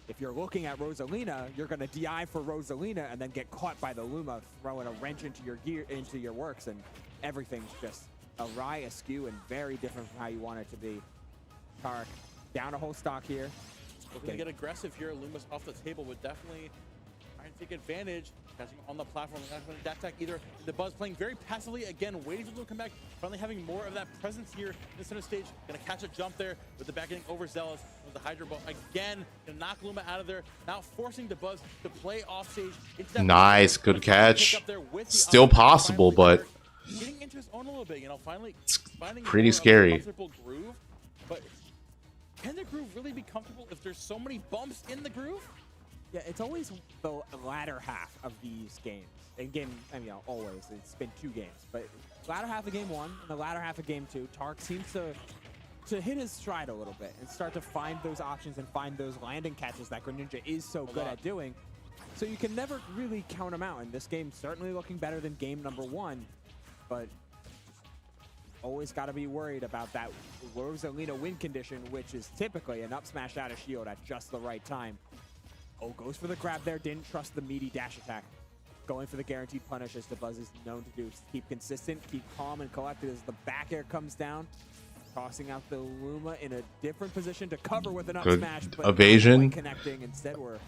if you're looking at Rosalina, you're going to DI for Rosalina and then get caught by the Luma throwing a wrench into your works, and everything's just awry, askew, and very different from how you want it to be. Tarik down a whole stock here. Looking to get aggressive here. Luma's off the table, would definitely try and take advantage. Catching on the platform, not going to dash attack either. Dabuz playing very passively again, waiting for Luma to come back. Finally having more of that presence here in the center stage. Going to catch a jump there with the back getting overzealous with the Hydro Ball again. Going to knock Luma out of there. Now forcing Dabuz to play off stage. Nice, good catch. Still possible, but getting into his own a little bit. Finally finding pretty scary. Groove, but can the groove really be comfortable if there's so many bumps in the groove? Yeah, it's always the latter half of these games. Always. It's been 2 games. But latter half of game 1 and the latter half of game 2, Tarik seems to hit his stride a little bit and start to find those options and find those landing catches that Greninja is so good at doing. So you can never really count him out. And this game certainly looking better than game number 1, but always got to be worried about that Rosalina win condition, which is typically an up smash out of shield at just the right time. Oh, goes for the grab there, didn't trust the meaty dash attack. Going for the guaranteed punish, as Dabuz is known to do. Keep consistent, keep calm and collected as the back air comes down. Tossing out the Luma in a different position to cover with an up smash, but evasion. Connecting. Instead, we're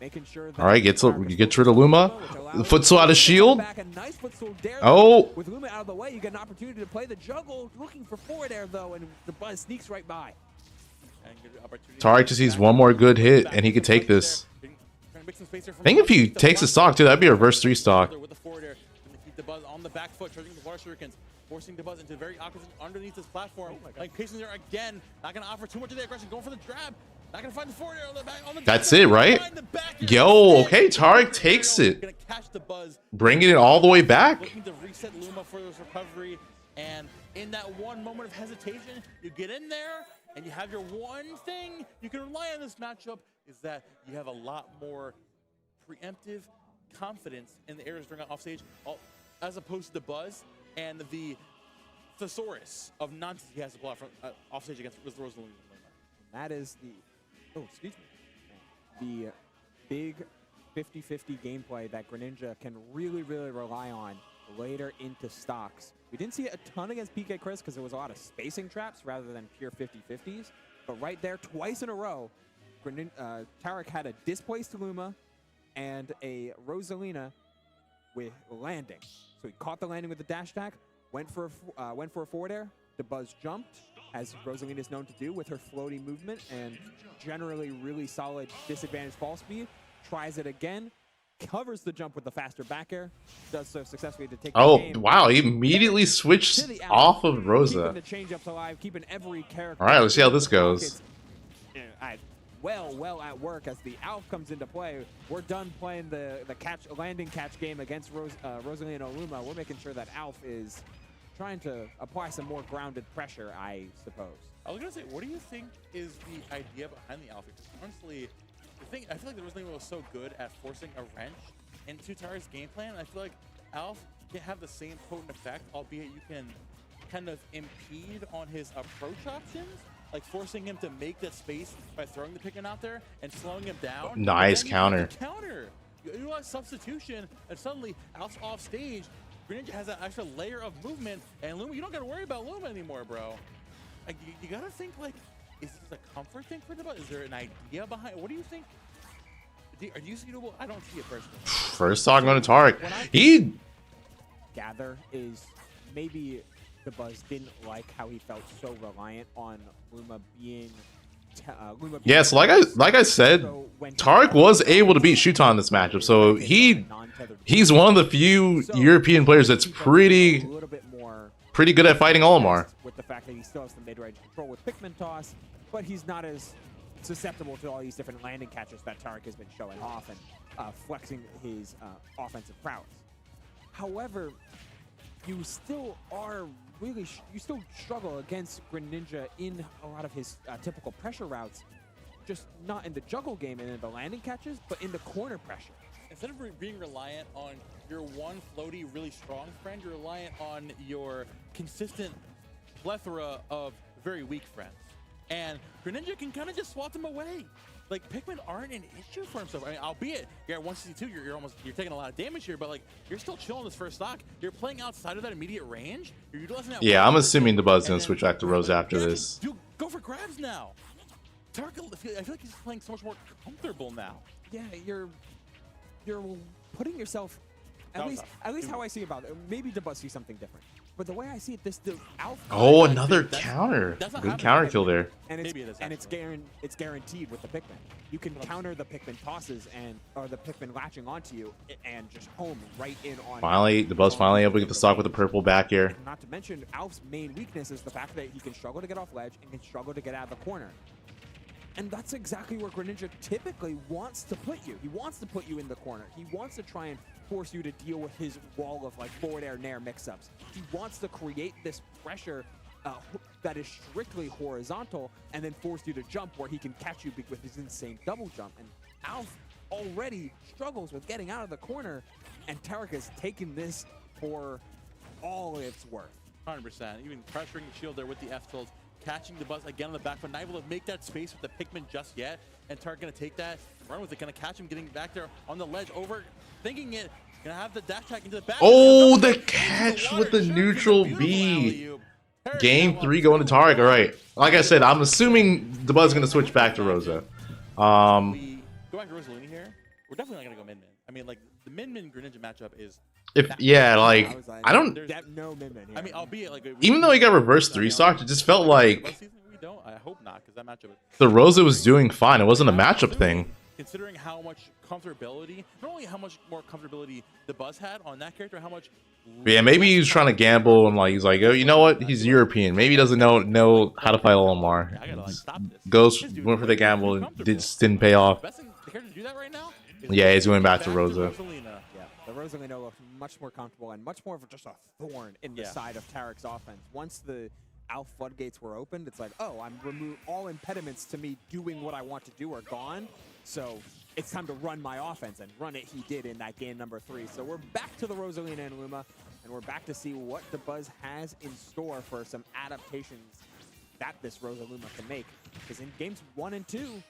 making sure that Alright, gets rid of Luma. The footstool out of shield. Nice footstool there. Oh! With Luma out of the way, you get an opportunity to play the juggle. Looking for forward air though, and Dabuz sneaks right by. Tarik just needs one more good hit, and he could take this. I think if he takes a stock too, that'd be a reverse 3 stock. With the forward air, keep Dabuz on the back foot, charging the water shurikens, forcing Dabuz into very awkward underneath this platform. Like pacing there again, not gonna offer too much of the aggression, going for the grab. Not gonna find the forward air on the back. That's it, right? Yo, okay, Tarik takes it. Gonna catch Dabuz, bringing it all the way back. Looking to reset Luma for this recovery, and in that one moment of hesitation, you get in there and you have your one thing you can rely on this matchup is that you have a lot more preemptive confidence in the areas during offstage, as opposed to Dabuz and the thesaurus of nonsense he has to pull out from offstage against Rosalina. That is the big 50-50 gameplay that Greninja can really rely on later into stocks. We didn't see it a ton against PK Chris because there was a lot of spacing traps rather than pure 50-50s. But right there, twice in a row, Tarik had a displaced Luma and a Rosalina with landing. So he caught the landing with the dash attack, went for a forward air. Dabuz jumped, as Rosalina is known to do with her floaty movement and generally really solid disadvantaged fall speed. Tries it again, covers the jump with the faster back air, does so successfully to take the game. Wow, he immediately switched off of Rosa. Keeping the change-ups alive, keeping every character. All right, let's see how this goes. Well at work as the Alf comes into play. We're done playing the landing catch game against Rosalina and Luma. We're making sure that Alf is trying to apply some more grounded pressure, I suppose. I was gonna say, what do you think is the idea behind the Alf? Because honestly, I feel like the Rosalina was so good at forcing a wrench into Tarik's game plan. I feel like Alf can have the same potent effect, albeit you can kind of impede on his approach options, like forcing him to make that space by throwing the pick out there and slowing him down. Nice counter. you do a substitution, and suddenly Alf's off stage. Greninja has that extra layer of movement, and Luma, you don't got to worry about Luma anymore, bro. Like, you got to think, like, is this a comfort thing for Dabuz? Is there an idea behind it? What do you think? Are you suitable? I don't see it personally. First stock going to Tarik. He gather is maybe Dabuz didn't like how he felt so reliant on Luma being. Yes, like I said, Tarik was able to beat Shuton in this matchup, so he's one of the few European players that's pretty good at fighting Olimar. With the fact that he still has the mid-range control with Pikmin Toss, but he's not as susceptible to all these different landing catches that Tarik has been showing off and flexing his offensive prowess. However, you still are really you still struggle against Greninja in a lot of his typical pressure routes, just not in the juggle game and in the landing catches, but in the corner pressure. Instead of being reliant on your one floaty, really strong friend, you're reliant on your consistent plethora of very weak friends. And Greninja can kind of just swat them away. Like, Pikmin aren't an issue for himself. I mean, albeit you're at 162, you're taking a lot of damage here, but like you're still chilling this first stock. You're playing outside of that immediate range. You're utilizing that. Yeah, I'm assuming Dabuz is gonna switch back to Rose after this. Dude, go for grabs now. Tarik, I feel like he's playing so much more comfortable now. Yeah, you're putting yourself. At least how I see about it. Maybe Dabuz sees something different. But the way I see it, the Alpha. Oh, another counter. Good counter kill there. And it's guaranteed with the Pikmin. You can counter the Pikmin tosses or the Pikmin latching onto you and just home right in on. Finally, Dabuz finally able to get the stock with the purple back here. Not to mention, Alf's main weakness is the fact that he can struggle to get off ledge and can struggle to get out of the corner. And that's exactly where Greninja typically wants to put you. He wants to put you in the corner. He wants to try and force you to deal with his wall of like forward air nair mix-ups. He wants to create this pressure that is strictly horizontal and then force you to jump where he can catch you with his insane double jump. And Alf already struggles with getting out of the corner, and Tarik has taken this for all it's worth. 100%. Even pressuring the shield there with the F tilts, catching Dabuz again on the back foot, not able to make that space with the Pikmin just yet. And Tarik gonna take that, run with it, gonna catch him, getting back there on the ledge, thinking it, gonna have the dash attack into the back. Oh, the catch with the neutral B. Game 3 going to Tarik. All right. Like I said, I'm assuming Dabuz is gonna switch back to Rosa. We go back to Rosalina here. We're definitely not gonna go min-min. I mean, like the min-min Greninja matchup is. I don't. No min-min here. I mean, albeit like Even though he got reverse 3-stock, it just felt like we don't. I hope not, because that matchup. the Rosa was doing fine. It wasn't a matchup thing. Considering how much comfortability, not only how much more comfortability Dabuz had on that character, how much. Yeah, maybe he was trying to gamble and like he's like, oh, you know what? He's European. Maybe he doesn't know how to fight Olimar. I gotta like stop this. Ghost went for the gamble and just didn't pay off. Best thing the character to do that right now. Yeah, he's going back to Rosa. Yeah, the Rosalina looks much more comfortable and much more of just a thorn in the side of Tarik's offense. Once the Alf floodgates were opened, it's like, oh, I'm remove all impediments to me doing what I want to do are gone. So it's time to run my offense, and run it he did in that game number 3. So we're back to the Rosalina and Luma, and we're back to see what Dabuz has in store for some adaptations that this Rosalina can make. Because in games 1 and 2,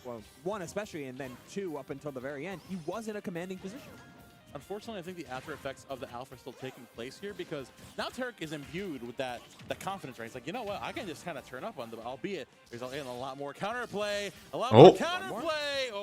well, 1 especially, and then 2 up until the very end, he was in a commanding position. Unfortunately, I think the after effects of the Alpha are still taking place here, because now Tarik is imbued with that confidence, right? He's like, you know what, I can just kind of turn up on them, albeit there's a lot more counterplay,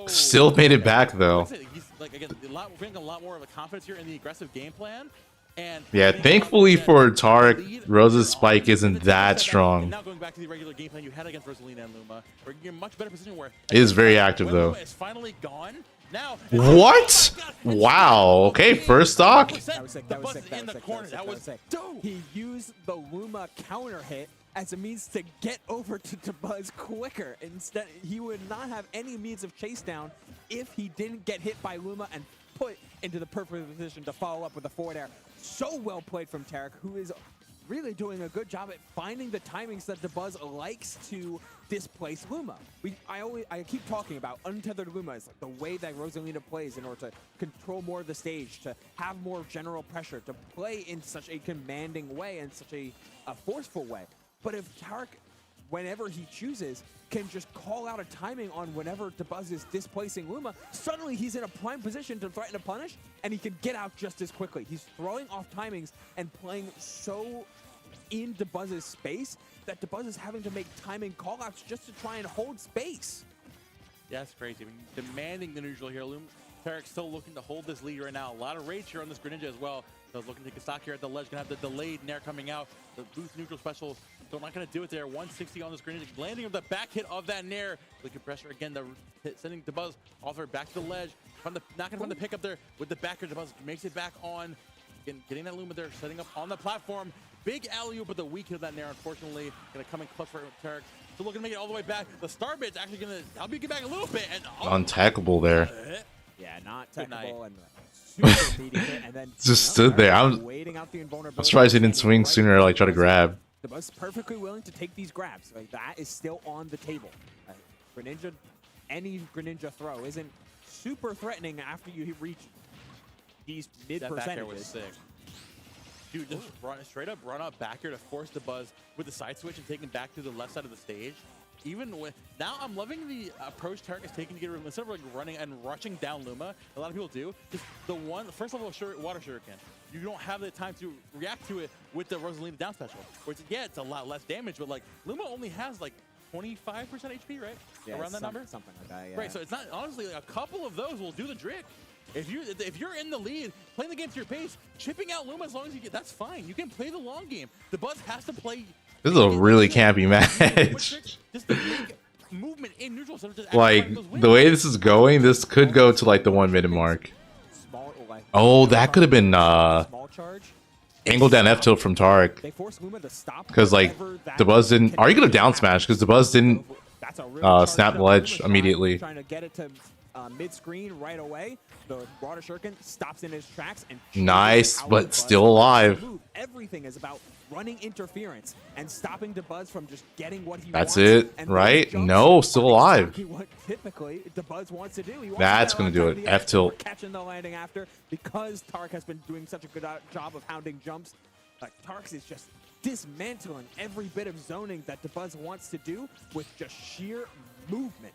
Still made it back though. He's like, again, bringing a lot more of a confidence here in the aggressive game plan. And yeah, thankfully for Tarik, Rosa's spike isn't that strong. And now going back to the regular game plan you had against Rosalina and Luma, where you're in a much better position where it is very active though. Luma is finally gone. Now, what? Wow. Okay, first stock. That was sick. He used the Luma counter hit as a means to get over to Dabuz quicker. Instead, he would not have any means of chase down if he didn't get hit by Luma and put into the perfect position to follow up with a forward air. So well played from Tarik, who is really doing a good job at finding the timings that Dabuz likes to displace Luma. I keep talking about untethered Luma is like the way that Rosalina plays in order to control more of the stage, to have more general pressure, to play in such a commanding way and such a forceful way. But if Tarik whenever he chooses, can just call out a timing on whenever Dabuz is displacing Luma. Suddenly, he's in a prime position to threaten to punish, and he can get out just as quickly. He's throwing off timings and playing so in Dabuz's space that Dabuz is having to make timing callouts just to try and hold space. Yeah, that's crazy. I mean, demanding the neutral here. Tarik still looking to hold this lead right now. A lot of rage here on this Greninja as well. So looking to take a stock here at the ledge. Gonna have the delayed nair coming out. The boost neutral special. So not gonna do it there. 160 on this Greninja. Landing of the back hit of that nair. Looking pressure again. The hit sending Dabuz off her back to the ledge. Not gonna find the pick up there with the backer. Dabuz makes it back on. Again, getting that Luma there, setting up on the platform. Big alley-oop, but the weak hit of that nair, unfortunately, gonna come in clutch for Tarik. So looking to make it all the way back. The star bit's actually gonna help you get back a little bit. And Untackable there. Yeah, not technical and super beating it, and then Just stood there. I'm surprised he didn't swing sooner or like try to grab. Dabuz perfectly willing to take these grabs. Like that is still on the table. Greninja, any Greninja throw isn't super threatening after you reach these mid that back air was percentages. sick. Dude, just straight up run up back here to force Dabuz with the side switch and take him back to the left side of the stage. Even with now, I'm loving the approach Tarik is taking to get rid of instead of like running and rushing down Luma. A lot of people do. Just the first level of water shuriken. You don't have the time to react to it with the Rosalina down special. Which it's a lot less damage, but like Luma only has like 25% HP, right? Yeah, around that number. Something like that. Yeah. Right. So it's not honestly like a couple of those will do the trick. If you're in the lead, playing the game to your pace, chipping out Luma as long as you get, that's fine. You can play the long game. Dabuz has to play. This is a really campy match. Just to make movement in neutral. So just Like the way this is going, this could go to like the 1 minute mark. Oh, that could have been angle down F tilt from Tarik. Because like Dabuz didn't. Are you gonna down smash? Because Dabuz didn't snap the ledge immediately. Trying to get it to mid screen right away. The water shuriken stops in his tracks and nice, but still alive. Everything is about running interference and stopping Dabuz from just getting what he That's wants. it, right? No, still alive. Exactly what typically Dabuz wants to do. He wants That's to gonna do it. F tilt. Catching the landing after because Tarik has been doing such a good job of hounding jumps. Like Tarik is just dismantling every bit of zoning that Dabuz wants to do with just sheer movement.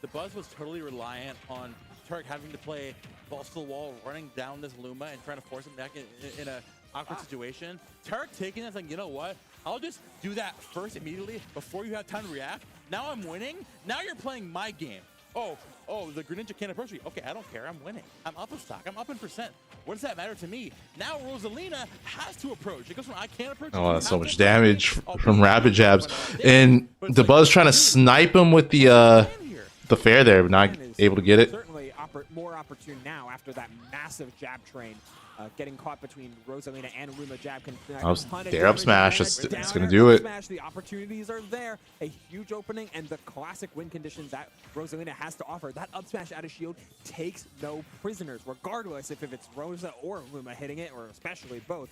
Dabuz was totally reliant on Tarik having to play balls to the wall, running down this Luma and trying to force him back in a awkward situation. Tarik taking that, like, you know what? I'll just do that first immediately before you have time to react. Now I'm winning. Now you're playing my game. Oh, the Greninja can't approach me. Okay, I don't care. I'm winning. I'm up in stock. I'm up in percent. What does that matter to me? Now Rosalina has to approach. It goes from I can't approach. Oh, that's so much damage from rapid jabs. And Dabuz trying to snipe him with the fair there, but not able to get it. Certainly more opportune now after that massive jab train. Getting caught between Rosalina and Luma jab can there up smash. It's going to do it. The opportunities are there. A huge opening and the classic win conditions that Rosalina has to offer. That up smash out of shield takes no prisoners, regardless if it's Rosa or Luma hitting it, or especially both.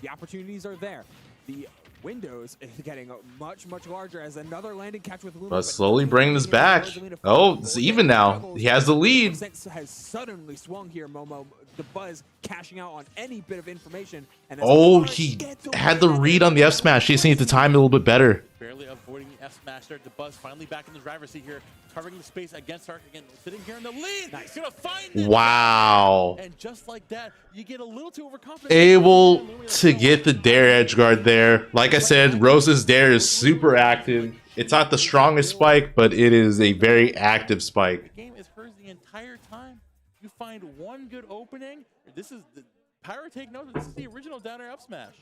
The opportunities are there. The windows is getting much larger as another landing catch with Luma. But slowly bringing this back. Oh, it's even now. He has the lead. Has suddenly swung here, Momo. Dabuz cashing out on any bit of information. And oh, he had the read on the F smash. He just needs to time it a little bit better. Barely avoiding the F smash there. Dabuz finally back in the driver's seat here, covering the space against Tarik again, sitting here in the lead. Nice. Gonna find it. Wow. And just like that, you get a little too overconfident. Able to get the dare edge guard there. Like I said, Rose's dare is super active. It's not the strongest spike, but it is a very active spike. The game is hers the entire time. You find one good opening. This is the Pyro, take note. This is the original down air up smash.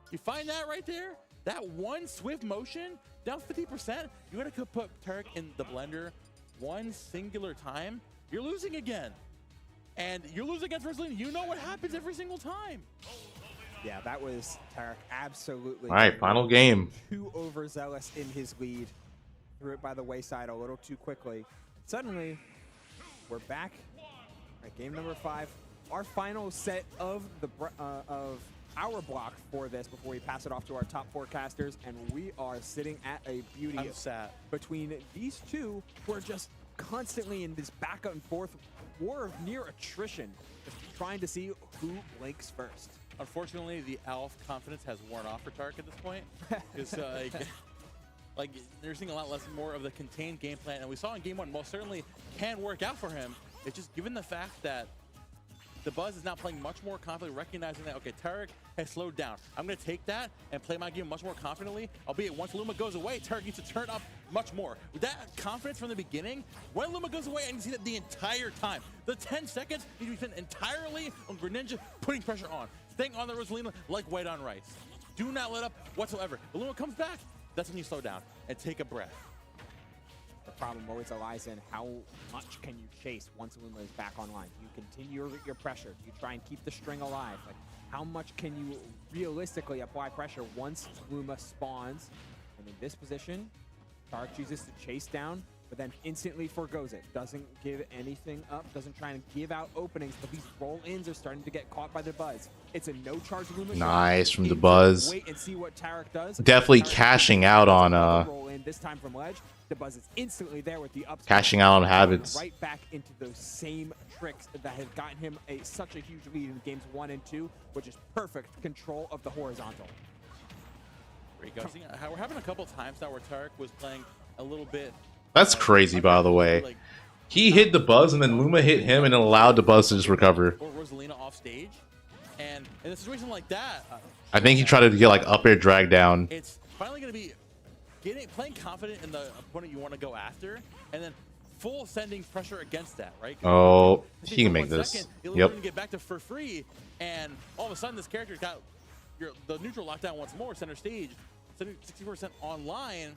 You find that right there. That one swift motion down 50%. You gotta put Tarik in the blender one singular time. You're losing again, and you're losing against Rosalina. You know what happens every single time. Yeah, that was Tarik absolutely. All right, final game. Too overzealous in his lead. Threw it by the wayside a little too quickly. Suddenly, we're back. Right, game number 5. Our final set of our block for this before we pass it off to our top forecasters, and we are sitting at a beauty between these two who are just constantly in this back and forth war of near attrition, just trying to see who blinks first. Unfortunately, the Alf confidence has worn off for Tarik at this point. like they're seeing a lot less more of the contained game plan, and we saw in game 1 most certainly can work out for him. It's just given the fact that Dabuz is now playing much more confidently, recognizing that, okay, Tarik has slowed down. I'm going to take that and play my game much more confidently, albeit once Luma goes away, Tarik needs to turn up much more. With that confidence from the beginning, when Luma goes away, I can see that the entire time. The 10 seconds need to be spent entirely on Greninja putting pressure on, staying on the Rosalina like white on rice. Do not let up whatsoever. When Luma comes back, that's when you slow down and take a breath. The problem always lies in how much can you chase once Luma is back online. You continue your pressure. You try and keep the string alive. Like, how much can you realistically apply pressure once Luma spawns? And in this position, Tarik chooses to chase down, but then instantly forgoes it. Doesn't give anything up, doesn't try and give out openings, but these roll-ins are starting to get caught by Dabuz. It's a no-charge Luma. Nice from Dabuz. Wait and see what Tarik does. Definitely Tarik cashing out on roll-in, this time from ledge. Dabuz is instantly there with the up. Cashing out on habits. Right back into those same tricks that have gotten him such a huge lead in games 1 and 2, which is perfect control of the horizontal. There you go. See, we're having a couple times now where Tarik was playing a little bit. That's crazy, by the way. Like, He hit Dabuz, and then Luma hit him, and it allowed Dabuz to just recover. or Rosalina off stage, and in a situation like that, I think he tried to get like up air drag down. it's finally going to be playing confident in the opponent you want to go after, and then full sending pressure against that, right? Oh, I he can think for make 1 this. second, you'll Yep. learn to get back to for free, and all of a sudden this character's got the neutral lockdown once more, center stage, 60% online.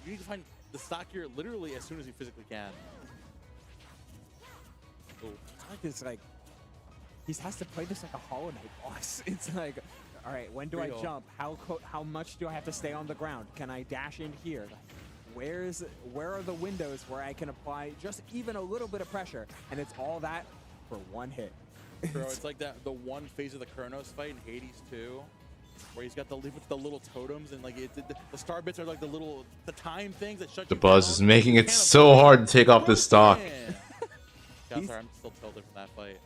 You need to find the stock here literally as soon as you physically can. Oh. It's like he has to play this like a Hollow Knight boss. It's like, all right, when do I Real. jump? How much do I have to stay on the ground? Can I dash in here? Where are the windows where I can apply just even a little bit of pressure? And it's all that for one hit. Bro, it's like the one phase of the Kronos fight in Hades 2, where he's got the little totems, and like the star bits are like the time things that shut you Dabuz down. is making it You can't so avoid hard to take off this stock. God, sorry, I'm still tilted from that fight.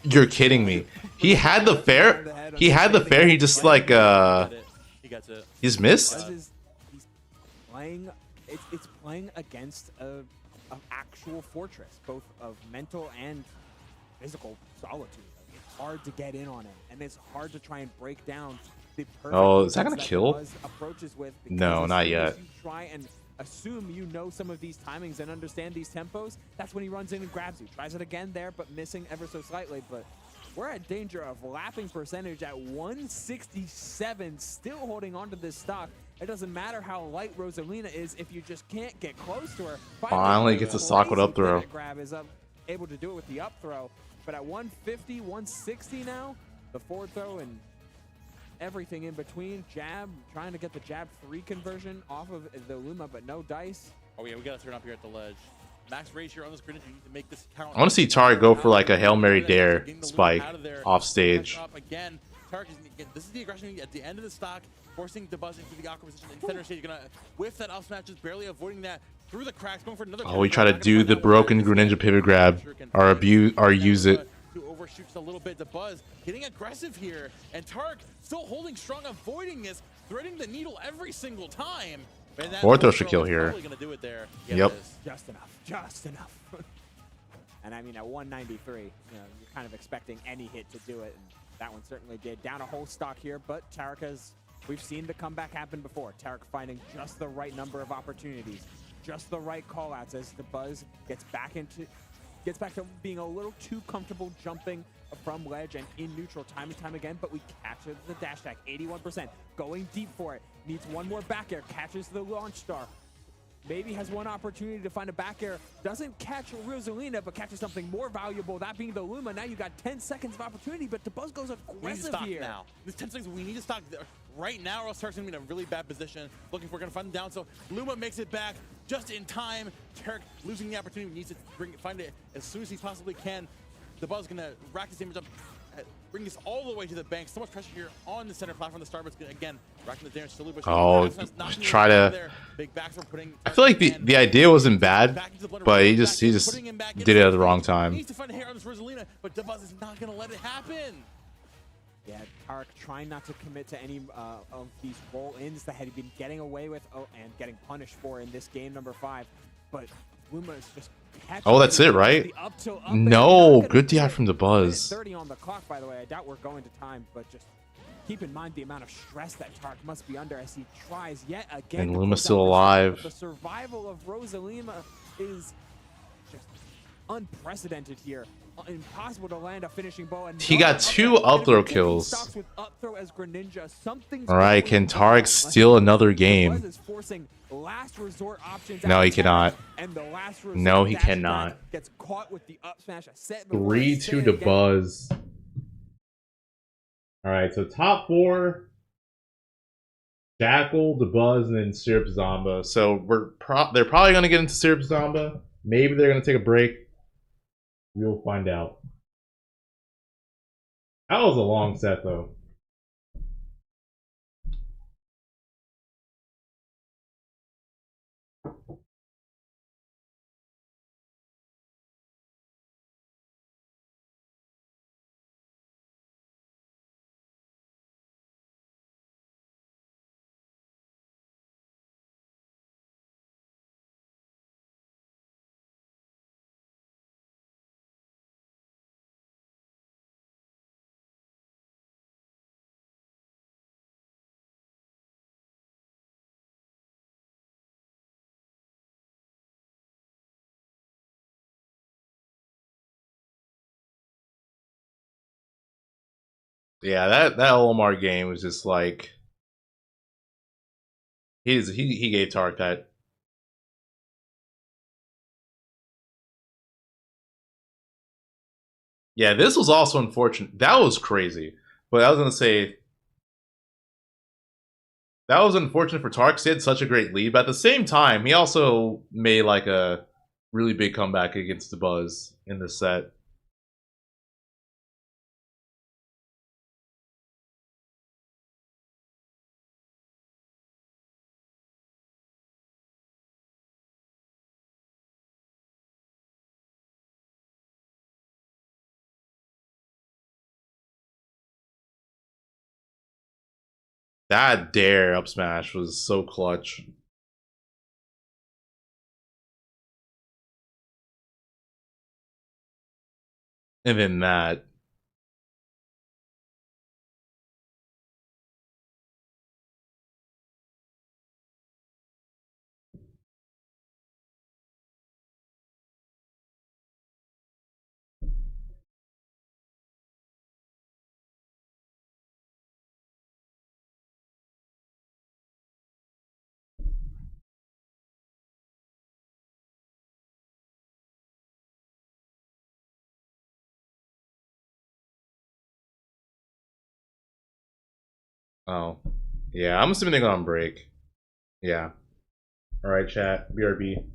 You're kidding me. He had the fair. He had the fair. He just like He gets it. he's missed. He's playing. It's playing against a actual fortress, both of mental and physical solitude. It's hard to get in on it, and it's hard to try and break down the perfect. Oh, is that gonna movements kill? Dabuz approaches with, because No, as not soon as yet. You try and assume you know some of these timings and understand these tempos. That's when he runs in and grabs you. Tries it again there, but missing ever so slightly. But we're at danger of lapping percentage at 167, still holding on to this stock. It doesn't matter how light Rosalina is if you just can't get close to her. Finally gets a stock with up throw. Grab is able to do it with the up throw. But at 150, 160 now, the forward throw and everything in between. Jab, trying to get the jab 3 conversion off of the Luma, but no dice. Oh yeah, we gotta turn up here at the ledge. Max rage here on this grenade. You need to make this count. I want to see Tarik go for like a Hail Mary dare spike off stage. Up again. Tarik is, this is the aggression at the end of the stock, forcing Dabuz into the awkward position in center stage. Gonna whiff that up smash, just barely avoiding that through the cracks, going for another. Oh, we try to do the broken Greninja pivot grab, or use it. Who overshoots a little bit. Dabuz getting aggressive here, and Tarik still holding strong, avoiding this, threading the needle every single time. And that Forward throw should is kill here. probably gonna do it there. Yeah, Yep. it is. Just enough. And I mean, at 193, you're kind of expecting any hit to do it, and that one certainly did. Down a whole stock here, but Tarik has, we've seen the comeback happen before. Tarik finding just the right number of opportunities, just the right call-outs as Dabuz gets back to being a little too comfortable jumping from ledge and in neutral time and time again, but we capture the dash attack, 81%, going deep for it, needs one more back air, catches the launch star, maybe has one opportunity to find a back air, doesn't catch Rosalina, but catches something more valuable, that being the Luma. Now you got 10 seconds of opportunity, but Dabuz goes We need to aggressive stock here. now. This 10 seconds, we need to stock right now, or else Tarik's gonna be in a really bad position. Looking for, gonna find him down. So Luma makes it back just in time. Tarik losing the opportunity, needs to find it as soon as he possibly can. Dabuz gonna rack his damage up, bring this all the way to the bank. So much pressure here on the center platform. The Starbucks again racking the damage slowly, but Oh, try to. big back for putting. I feel like the idea wasn't bad, but he just did it at the wrong He time. needs to find a hair on this Rosalina, but Dabuz is not gonna let it happen. Yeah, Tarik trying not to commit to any of these roll-ins that had been getting away with and getting punished for in this game number 5. But Luma is just catching. Oh, that's it, right? The up till up No, good DI from Dabuz. 30 on the clock, by the way. I doubt we're going to time, but just keep in mind the amount of stress that Tarik must be under as he tries yet again. And Luma's still alive. The survival of Rosalima is just unprecedented here. Impossible to land a finishing blow. And He got 2 up throw kills. Alright, can Tarik steal another game? No, he cannot. No, he cannot. 3-2 Dabuz. Alright, so top 4. Jackal, Dabuz, and then Syrup Zomba. So they're probably going to get into Syrup Zomba. Maybe they're going to take a break. We'll find out. That was a long set, though. Yeah, that Omar game was just like he gave Tarik that. Yeah, this was also unfortunate. That was crazy. But I was gonna say that was unfortunate for Tarik. He had such a great lead, but at the same time, he also made like a really big comeback against Dabuz in the set. That dare up smash was so clutch. And then that. Oh. Yeah, I'm assuming they're going on break. Yeah. Alright, chat. BRB.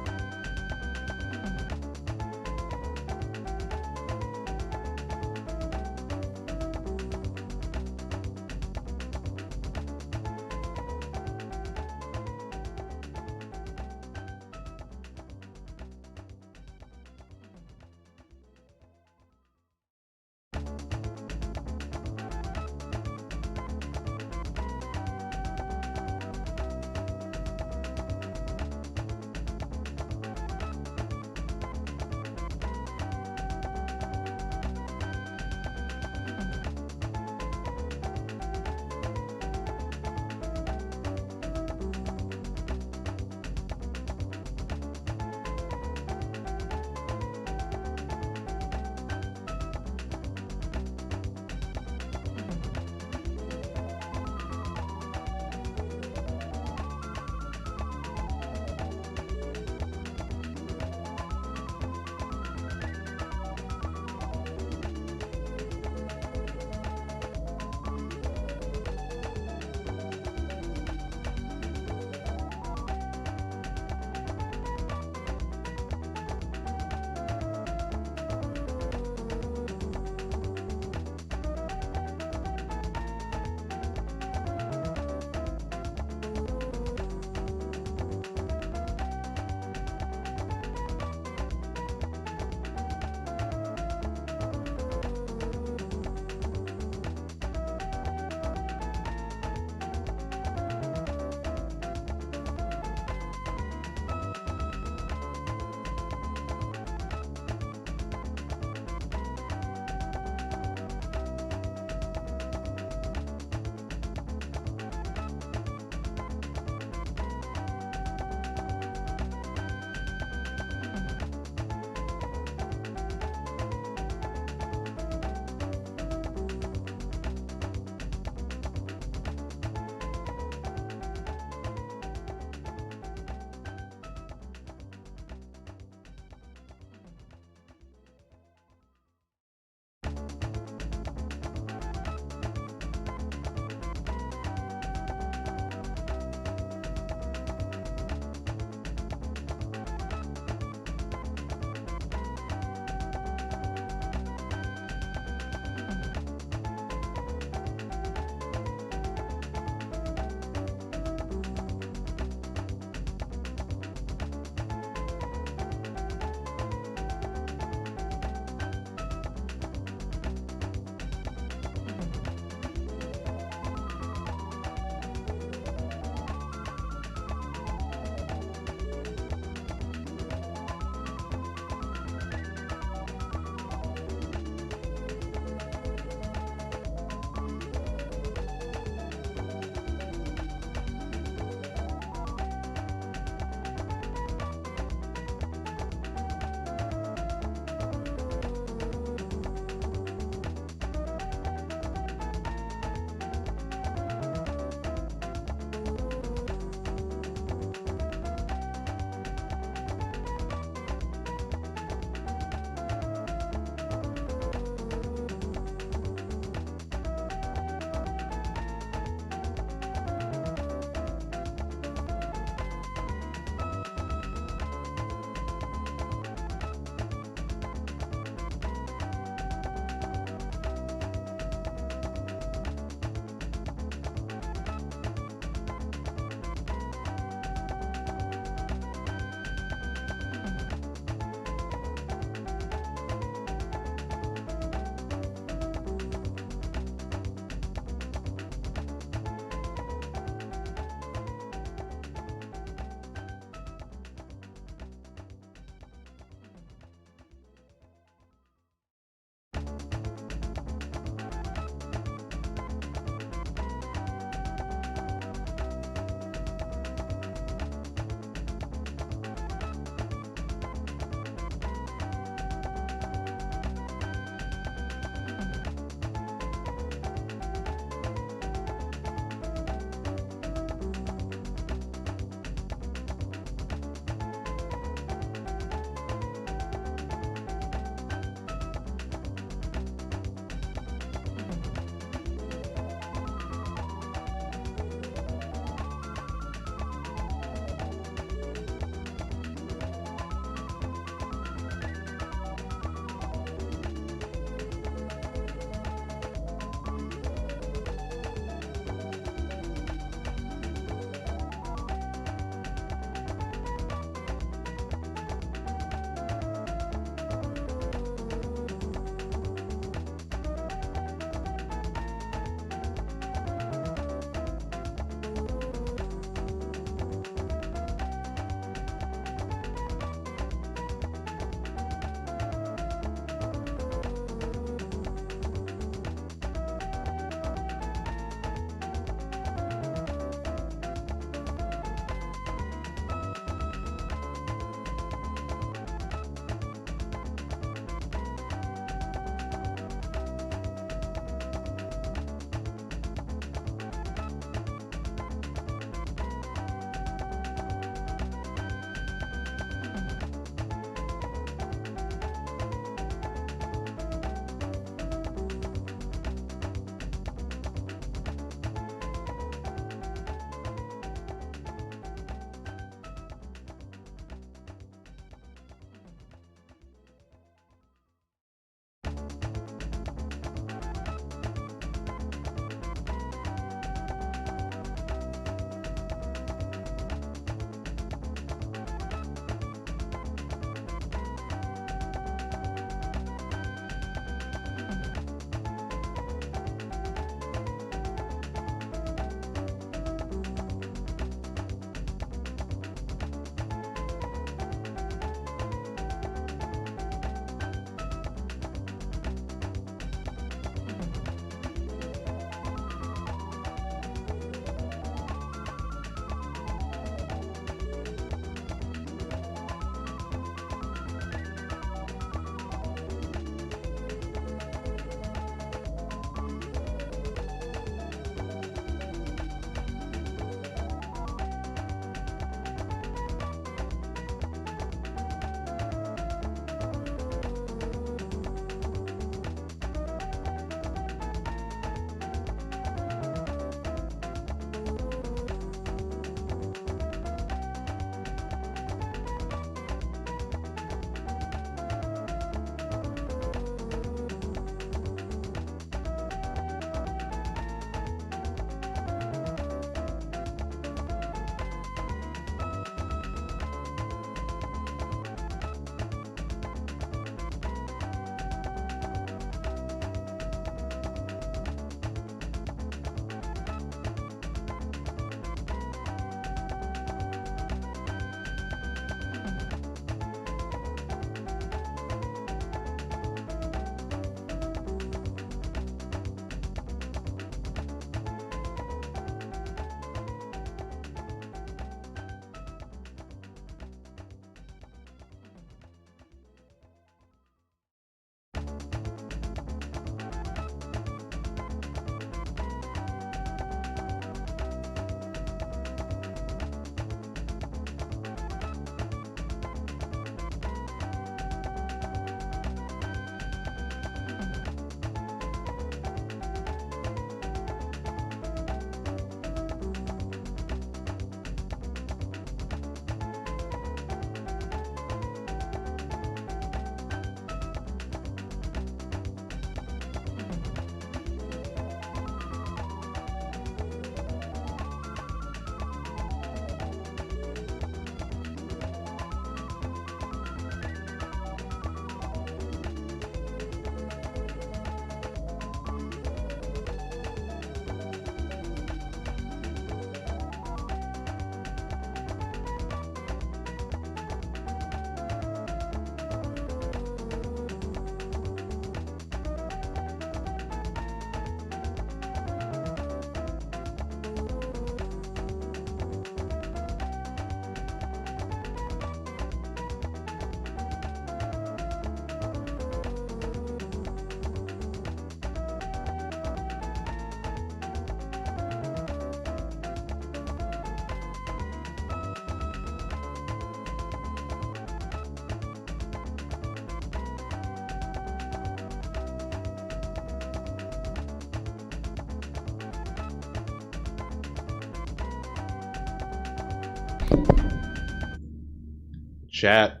Chat.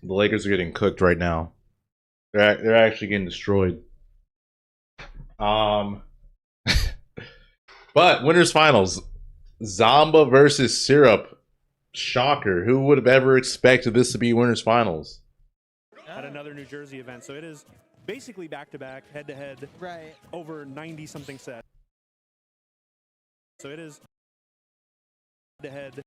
The Lakers are getting cooked right now. They're actually getting destroyed. But winners finals. Zomba versus Syrup. Shocker. Who would have ever expected this to be winners finals? At another New Jersey event. So it is basically back-to-back, head-to-head, Right. over 90-something sets. So it is head-to-head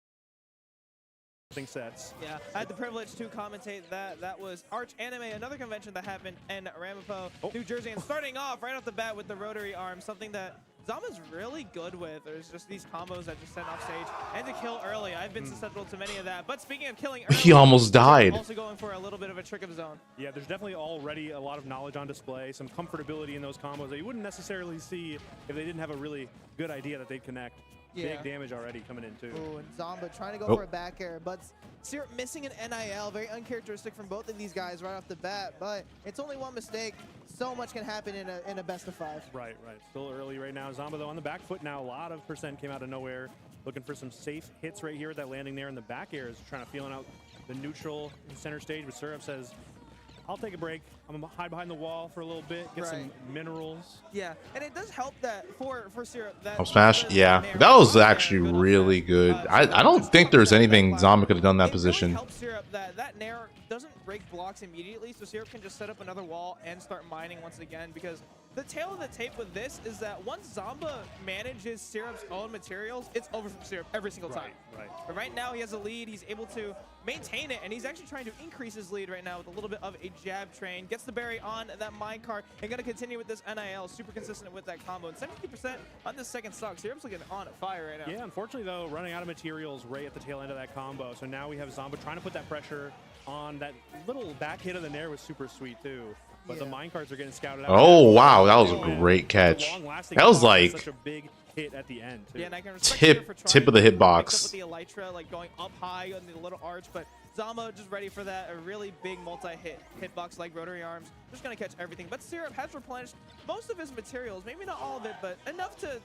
sets. Yeah, I had the privilege to commentate that. That was Arch Anime, another convention that happened in Ramapo, New Jersey. And starting off right off the bat with the rotary arm, something that Zomba's really good with. There's just these combos that just send off stage and to kill early. I've been susceptible to many of that. But speaking of killing early, He almost died. Also going for a little bit of a trick of his own. Yeah, there's definitely already a lot of knowledge on display, some comfortability in those combos that you wouldn't necessarily see if they didn't have a really good idea that they'd connect. Yeah. Big damage already coming in too. Ooh, and Zomba trying to go for a back air, but Syrup missing an NIL, very uncharacteristic from both of these guys right off the bat, but it's only one mistake. So much can happen in a best of 5. Right. Still early right now. Zomba, though, on the back foot now. A lot of percent came out of nowhere. Looking for some safe hits right here. That landing there in the back air is trying to feeling out the neutral in center stage, but Syrup says, I'll take a break. I'm gonna hide behind the wall for a little bit, get some minerals. Yeah, and it does help that for Syrup that Up smash? Yeah. That was actually really good. I don't think there's anything Zomba could have done in that position. It really helps Syrup that Nair doesn't break blocks immediately, so Syrup can just set up another wall and start mining once again, because the tail of the tape with this is that once Zomba manages Syrup's own materials, it's over from Syrup every single time. Right. But right now he has a lead, he's able to maintain it, and he's actually trying to increase his lead right now with a little bit of a jab train. Gets the berry on that minecart and gonna continue with this NIL, super consistent with that combo. And 70% on this second stock. Syrup's looking on fire right now. Yeah, unfortunately though, running out of materials right at the tail end of that combo. So now we have Zomba trying to put that pressure on. That little back hit of the Nair was super sweet too. But the minecarts are getting scouted out. Oh wow, that was a great catch. That was like such a big hit at the end too. Yeah, and I can respect Syrup for tip of the trying to hitbox. mix up with the elytra, like going up high on the little arch, but Zomba just ready for that. A really big multi-hit hitbox like rotary arms. Just gonna catch everything. But Syrup has replenished most of his materials, maybe not all of it, but enough to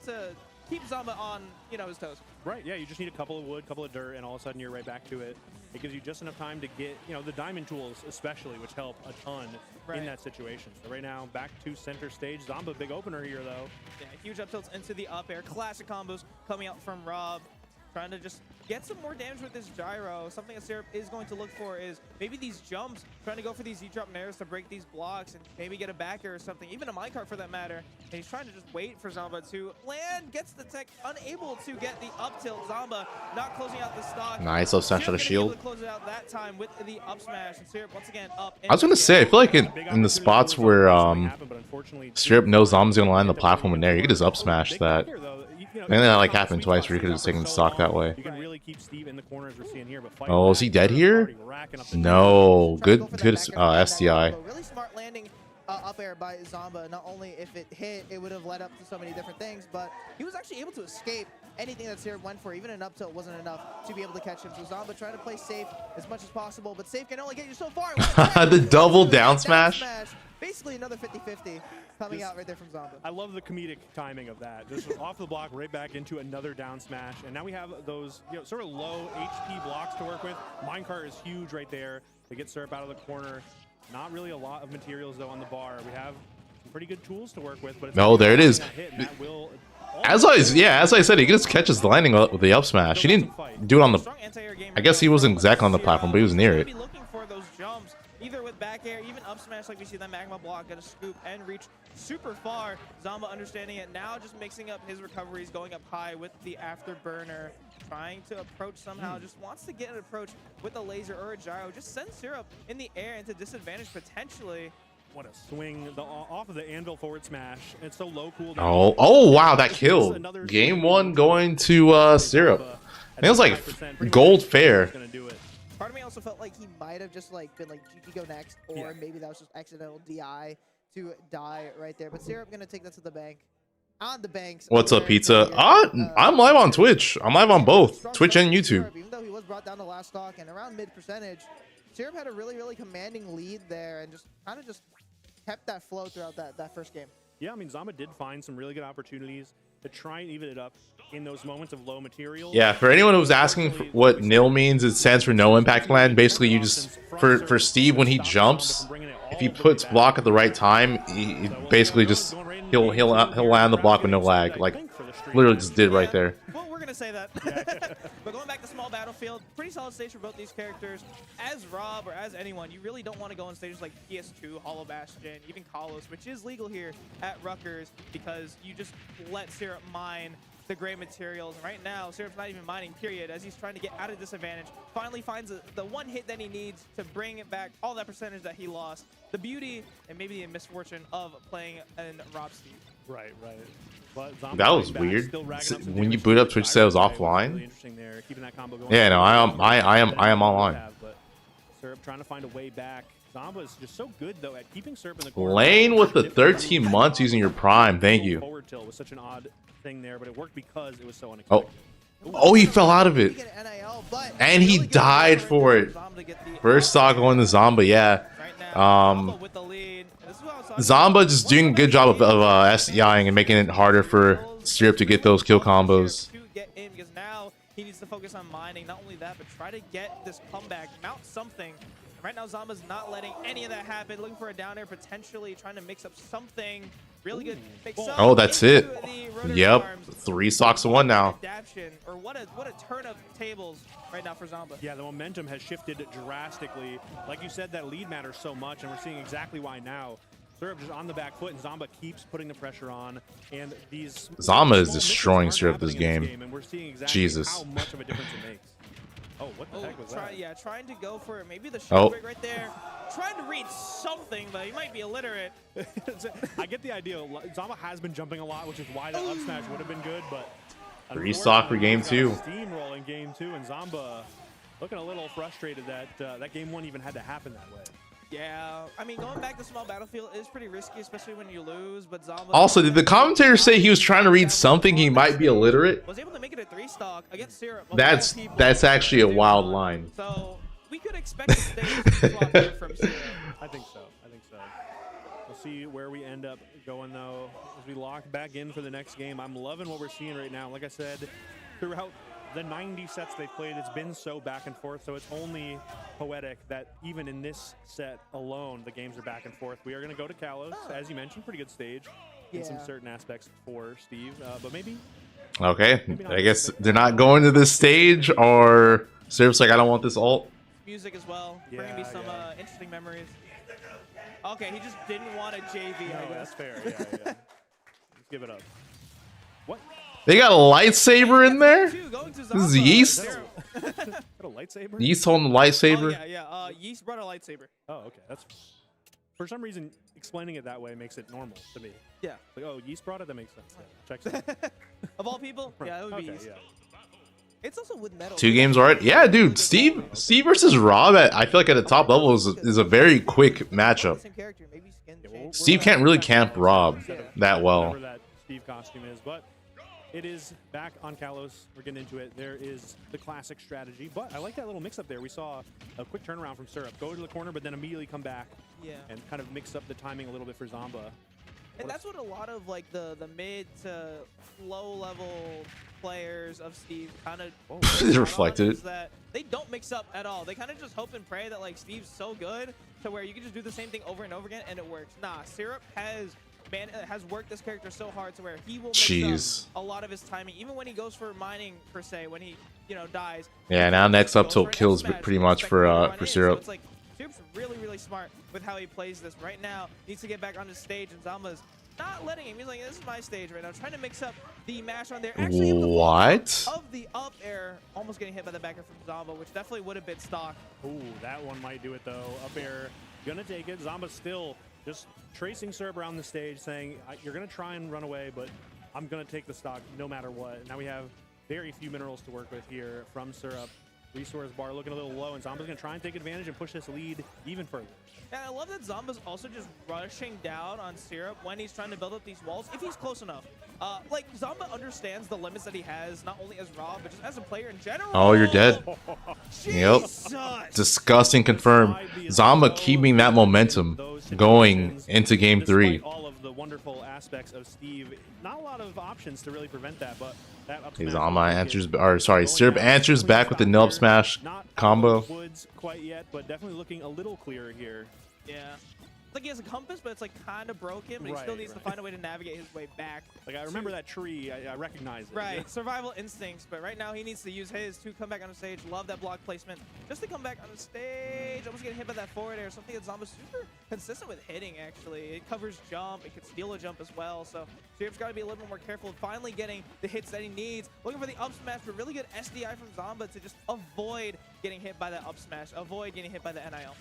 keep Zomba on, his toes. Right, yeah, you just need a couple of wood, couple of dirt, and all of a sudden you're right back to it. It gives you just enough time to get, the diamond tools especially, which help a ton in that situation. So right now, back to center stage. Zomba, big opener here, though. Yeah, huge up tilts into the up air. Classic combos coming out from Rob. Trying to just get some more damage with this gyro. Something that Syrup is going to look for is maybe these jumps, trying to go for these Z-drop nairs to break these blocks and maybe get a back air or something, even a minecart for that matter. And he's trying to just wait for Zomba to land, gets the tech, unable to get the up tilt. Zomba not closing out the stock. Nice up smash out of shield. Close it out that time with the up smash, and Syrup once again up. I was gonna say, I feel like in the spots where Syrup knows Zomba's gonna land the platform in there, you could just up smash that. And then that happened twice where you could have just taken the stock that way. You can really keep Steve in the corners we're seeing here, but Oh, is he dead here? No. Good SDI. Really smart landing up air by Zomba. Not only if it hit, it would have led up to so many different things, but he was actually able to escape anything that Syrup went for. Even an up tilt wasn't enough to be able to catch him. So Zomba trying to play safe as much as possible, but safe can only get you so far. The double down smash. Basically another 50-50 coming out right there from Zomba. I love the comedic timing of that. Just off the block, right back into another down smash. And now we have those sort of low HP blocks to work with. Minecart is huge right there. They get Syrup out of the corner. Not really a lot of materials, though, on the bar. We have some pretty good tools to work with. But No, there it is. As I said, he just catches the landing with the up smash. He didn't do it on the... I guess he wasn't exactly on the platform, but he was near it. Looking for those jumps, either with back air, even up smash like we see that magma block, gonna scoop and reach super far. Zomba understanding it now, just mixing up his recoveries, going up high with the afterburner, trying to approach somehow, just wants to get an approach with a laser or a gyro, just send Syrup in the air into disadvantage potentially. What a swing off of the anvil forward smash. It's so low cooldown. Oh wow, that killed. Game 1 going to Syrup. And it was like gold fair. Part of me also felt like he might have just been GG go next, or maybe that was just accidental DI to die right there. But Syrup gonna take that to the bank. On the banks. What's up, pizza? I'm live on Twitch. I'm live on both Twitch and YouTube. Even though he was brought down to last stock and around mid percentage, Syrup had a really commanding lead there and just kind of kept that flow throughout that first game. Yeah, I mean, Zomba did find some really good opportunities to try and even it up in those moments of low material. Yeah, for anyone who was asking for what nil means, it stands for no impact plan. Basically, you just for Steve when he jumps, if he puts block at the right time, he basically just he'll land the block with no lag. Like literally just did right there. Well, we're gonna say that. But going back to small battlefield, pretty solid stage for both these characters. As Rob or as anyone, you really don't want to go on stages like PS2, Hollow Bastion, even Kalos, which is legal here at Rutgers, because you just let Syrup mine the gray materials. And right now, Syrup's not even mining, period, as he's trying to get out of disadvantage. Finally finds the one hit that he needs to bring it back, all that percentage that he lost. The beauty and maybe the misfortune of playing in Rob Steve. Right, right. But That was weird. When you boot up Twitch, said it was offline. Really interesting there, keeping that combo going. Yeah, no, I am online. But Syrup trying to find a way back. Zomba is just so good though at keeping Syrup in the corner. Lane with the 13 months using your prime. Thank you. Forward tilt was such an odd thing there, but it worked because it was so Oh, unexpected. oh, he fell out of it, and he died for it. First stock going to Zomba, yeah. Zomba just doing a good job of SEIing and making it harder for Syrup to get those kill combos. Because now he needs to focus on mining. Not only that, but try to get this comeback, mount something. Right now, Zomba's not letting any of that happen. Looking for a down air, potentially trying to mix up something really good. Oh, that's it. Yep, 3 stocks to 1 now. Or what a turn of tables right now for Zomba. Yeah, the momentum has shifted drastically. Like you said, that lead matters so much, and we're seeing exactly why now. Syrup just on the back foot, and Zomba keeps putting the pressure on. And these Zomba is destroying Syrup this game. And we're seeing exactly Jesus. how much of a difference it makes. Oh, what the heck was that? Yeah, trying to go for it. Maybe the Oh. short right there. Trying to read something, but he might be illiterate. I get the idea. Zomba has been jumping a lot, which is why that up smash would have been good, but... Restock for game 2. Steamroll in game 2, and Zomba looking a little frustrated that that game 1 even had to happen that way. Yeah, I mean, going back to small battlefield is pretty risky, especially when you lose, but Zomba... Also, did the commentator say he was trying to read something? He might be illiterate. Was able to make it a 3-stock against Syrup. That's actually a wild line. So, we could expect a stage swap here from Syrup. I think so. I think so. We'll see where we end up going, though, as we lock back in for the next game. I'm loving what we're seeing right now. Like I said, throughout the 90 sets they've played, it's been so back and forth, so it's only poetic that even in this set alone, the games are back and forth. We are going to go to Kalos, as you mentioned, pretty good stage in some certain aspects for Steve, but maybe... Okay, I guess they're not going to this stage, or Syrup's like, I don't want this ult. Music as well, bringing me some interesting memories. Okay, he just didn't want a JV, I guess. That's fair, yeah. Let's give it up. What? They got a lightsaber in there? This is Yeast? A lightsaber? Yeast holding the lightsaber? Oh, yeah. Yeast brought a lightsaber. Oh, okay. That's for some reason explaining it that way makes it normal to me. Yeah. Like, oh, Yeast brought it. That makes sense. Yeah, checks out. Of all people, yeah, that would be Okay, Yeast. yeah. It's also with metal. 2 games already? Yeah, dude. Steve versus Rob, I feel like at the top level is a very quick matchup. Same character, maybe skin change. Steve can't really camp Rob that well. Whatever that Steve costume is, but it is back on Kalos. We're getting into it. There is the classic strategy, but I like that little mix-up there. We saw a quick turnaround from Syrup. Go to the corner, but then immediately come back and kind of mix up the timing a little bit for Zomba. And that's what a lot of like the mid to low level players of Steve kind of reflected is that they don't mix up at all. They kind of just hope and pray that like Steve's so good to where you can just do the same thing over and over again and it works. Nah, Syrup has worked this character so hard to where he will mix up a lot of his timing, even when he goes for mining per se, when he dies. Yeah, now next up till kills pretty much for Syrup. So it's like Syrup's really smart with how he plays this right now. Needs to get back on the stage, and Zomba's not letting him. He's like, this is my stage right now. Trying to mix up the mash on there. Actually, what? Of the up air, almost getting hit by the backer from Zomba, which definitely would have been stock. Ooh, that one might do it though. Up air, gonna take it. Zomba's still just tracing Syrup around the stage, saying, you're gonna try and run away, but I'm gonna take the stock no matter what. Now we have very few minerals to work with here from Syrup. Resource bar looking a little low, and Zomba's gonna try and take advantage and push this lead even further. And I love that Zomba's also just rushing down on Syrup when he's trying to build up these walls, if he's close enough. Like, Zomba understands the limits that he has, not only as Rob, but just as a player in general. Oh, you're dead. Yep. Disgusting confirmed. Zomba keeping that momentum going into game 3. All of the wonderful aspects of Steve. Not a lot of options to really prevent that, but that up He's smash on my will answers, get or sorry, going Syrup down. answers Definitely back with the stop nub there. smash Not out of combo. the woods quite yet, but definitely looking a little clearer here. Yeah. It's like he has a compass, but it's like kind of broken, but he still Right, needs to right. find a way to navigate his way back. Like, I remember that tree. I recognize it. Right, survival instincts, but right now he needs to use his to come back on the stage. Love that block placement. Just to come back on the stage, almost getting hit by that forward air. Something that Zomba's super consistent with hitting, actually. It covers jump, it could steal a jump as well, so Syrup's got to be a little bit more careful. Finally getting the hits that he needs. Looking for the up smash, but really good SDI from Zomba to just avoid getting hit by that up smash, avoid getting hit by the NIL.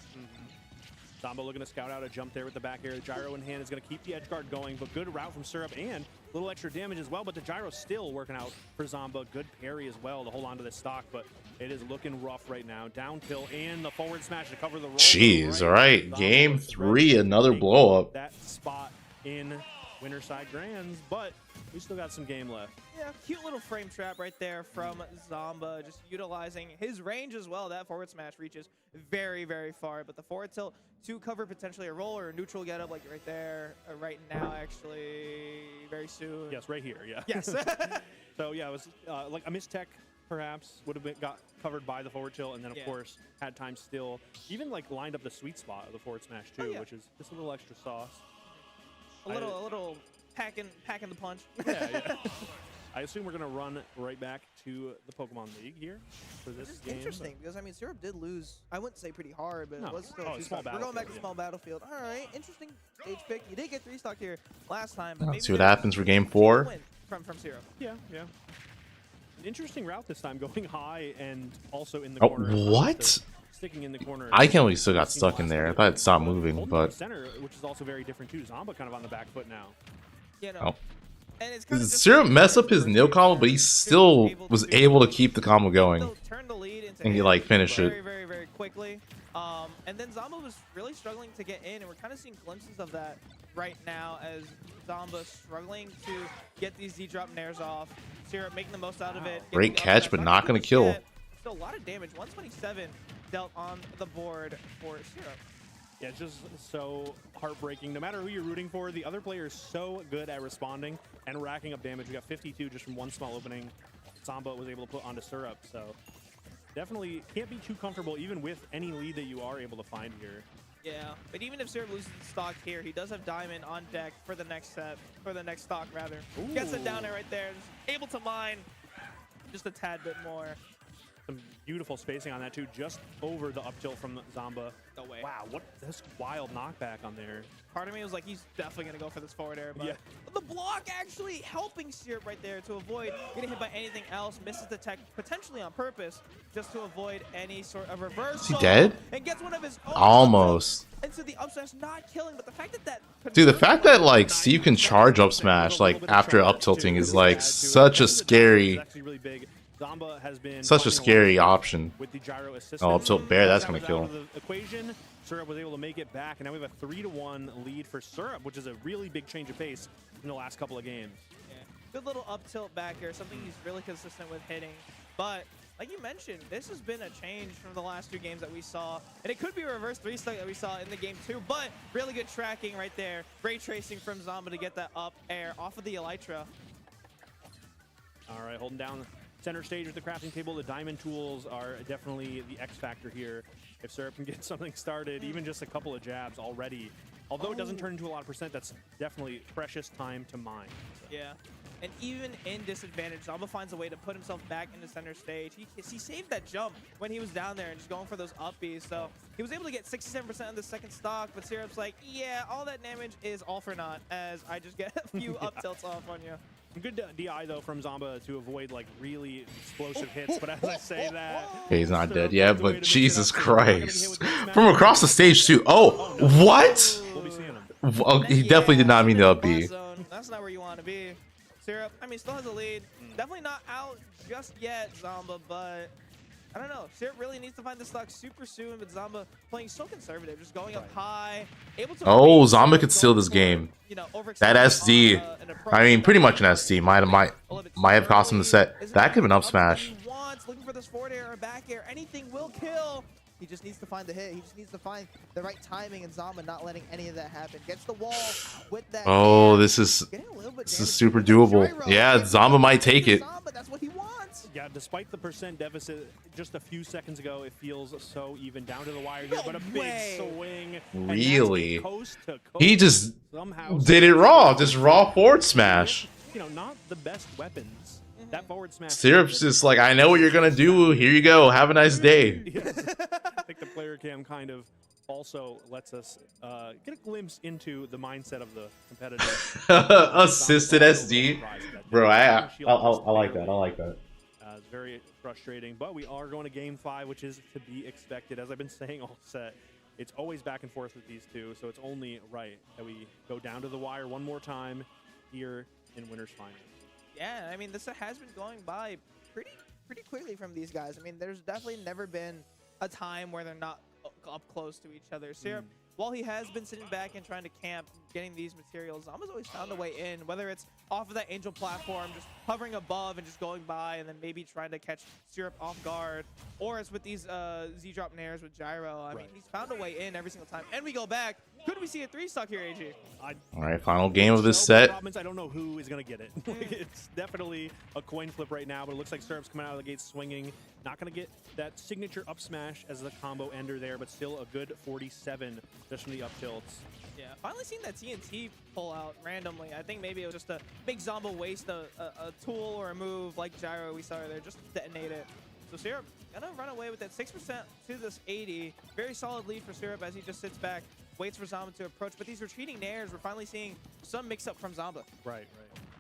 Zomba looking to scout out a jump there with the back air. The gyro in hand is going to keep the edge guard going, but good route from Syrup and a little extra damage as well. But the gyro still working out for Zomba. Good parry as well to hold on to this stock, but it is looking rough right now. Down tilt and the forward smash to cover the roll. Jeez, all right. Zomba Game was 3, another taking blow up. That spot in winner side grands, but we still got some game left. Yeah, cute little frame trap right there from Zomba, just utilizing his range as well. That forward smash reaches very, very far, but the forward tilt to cover potentially a roll or a neutral getup like right there, right now actually, very soon. Yes, right here, yeah. Yes. So yeah, it was like a mistech perhaps would have been got covered by the forward tilt, and then of course had time still even like lined up the sweet spot of the forward smash too, which is just a little extra sauce. A little packing the punch. Yeah. I assume we're gonna run right back to the Pokemon League here for this Which is game. interesting because I mean Syrup did lose. I wouldn't say pretty hard, but No. it was still Oh, two small stock. We're going back to battlefield, small battlefield. All right, interesting stage pick. You did get 3 stock here last time, but maybe Let's see what there's happens for game a 4. win from Syrup. Yeah. An interesting route this time, going high and also in the Oh, corner. as well, what? so sticking in the corner. I can't believe he still got stuck in there. I thought it stopped moving, Holding but center, which is also very different too. Zomba kind of on the back foot now. You know. Oh. And it's kind of Did Syrup mess up his nil combo, but he still was able to keep the combo going. Turn the lead into And he, him like, finished very, it. very, very quickly. And then Zomba was really struggling to get in, and we're kind of seeing glimpses of that right now as Zomba struggling to get these D-drop nairs off. Syrup making the most out of it. Great catch, but not gonna kill. Still a lot of damage. 127 dealt on the board for Syrup. Yeah, it's just so heartbreaking. No matter who you're rooting for, the other player is so good at responding and racking up damage. We got 52 just from one small opening. Zomba was able to put onto Syrup, so definitely can't be too comfortable even with any lead that you are able to find here. Yeah, but even if Syrup loses the stock here, he does have Diamond on deck for the next set, for the next stock rather. Gets it down there right there, just able to mine just a tad bit more. Some beautiful spacing on that too, just over the up tilt from Zomba. No way. Wow, what this wild knockback on there. Part of me was like, he's definitely going to go for this forward air, but Yeah. the block actually helping Syrup right there to avoid getting hit by anything else. Misses the tech potentially on purpose just to avoid any sort of reversal. Is he dead? And gets one of his own Almost. And so the up smash not killing, but the fact that Dude, the fact that like Steve can charge up smash like after up tilting is like such a scary, Zomba has been such a scary option. with the gyro assistance. Oh, up tilt bear, that's That gonna was kill. out of the equation. Syrup was able to make it back, and now we have a 3-1 lead for Syrup, which is a really big change of pace in the last couple of games. Yeah. Good little up tilt back here, something he's really consistent with hitting. But like you mentioned, this has been a change from the last 2 games that we saw. And it could be a reverse 3-stock that we saw in the game 2, but really good tracking right there. Ray tracing from Zomba to get that up air off of the Elytra. All right, holding down center stage with the crafting table. The diamond tools are definitely the X factor here. If Syrup can get something started, even just a couple of jabs already. Although it doesn't turn into a lot of percent, that's definitely precious time to mine. Yeah. And even in disadvantage, Zomba finds a way to put himself back into center stage. He saved that jump when he was down there and just going for those up Bs. So he was able to get 67% of the second stock, but Syrup's like, yeah, all that damage is all for naught as I just get a few up tilts off on you. Good DI though from Zomba to avoid like really explosive hits, but as I say that, Okay, he's not Syrup dead yet, finds a way to but mix it Jesus up, so he's not gonna get hit Christ. with this match. From across the stage too. Oh, what? We'll be seeing him. Oh, he definitely did not mean to up Bot B. zone. That's not where you want to be. Syrup, I mean, still has a lead. Definitely not out just yet, Zomba, but I don't know. Syrup really needs to find the stock super soon, but Zomba playing so conservative, just going up high, able to. Oh, beat Zomba Syrup, could steal going this for, game. you know, That overextending SD, on, an approach I mean, pretty that much an SD. Might have cost him the set. is That could have been up he smash. wants, looking for this forward air or back air. Anything will kill. He just needs to find the hit. He just needs to find the right timing, and Zomba not letting any of that happen. Gets the wall with that. Oh, this is super doable. Yeah, Zomba might take it. Zomba, that's what he wants. Yeah, despite the percent deficit just a few seconds ago, it feels so even down to the wire here, but a big swing. Really? Coast to coast. He just somehow did it raw, just raw forward smash. You know, not the best weapons. That forward smash. Syrup's just like, I know what you're gonna do. Here you go. Have a nice day. Yes. I think the player cam kind of also lets us get a glimpse into the mindset of the competitive. Assisted SD, bro. I like that. I like that. It's very frustrating, but we are going to game 5, which is to be expected. As I've been saying all set, it's always back and forth with these two, so it's only right that we go down to the wire one more time here in winners finals. Yeah, I mean, this has been going by pretty quickly from these guys. I mean, there's definitely never been a time where they're not up close to each other. Syrup, while he has been sitting back and trying to camp, getting these materials, Zomba's always found a way in, whether it's off of that Angel platform, just hovering above and just going by, and then maybe trying to catch Syrup off guard, or it's with these Z-drop nairs with Gyro. I mean, he's found a way in every single time. And we go back. Could we see a 3-stock here, AG? All right, final game of this set. I don't know who is going to get it. It's definitely a coin flip right now, but it looks like Syrup's coming out of the gate swinging. Not going to get that signature up smash as the combo ender there, but still a good 47 just from the up tilts. Yeah, finally seen that TNT pull out randomly. I think maybe it was just to make Zomba waste a tool or a move like Gyro we saw there, just to detonate it. So Syrup gonna run away with that 6% to this 80. Very solid lead for Syrup as he just sits back, waits for Zomba to approach. But these retreating nairs, we're finally seeing some mix-up from Zomba. Right.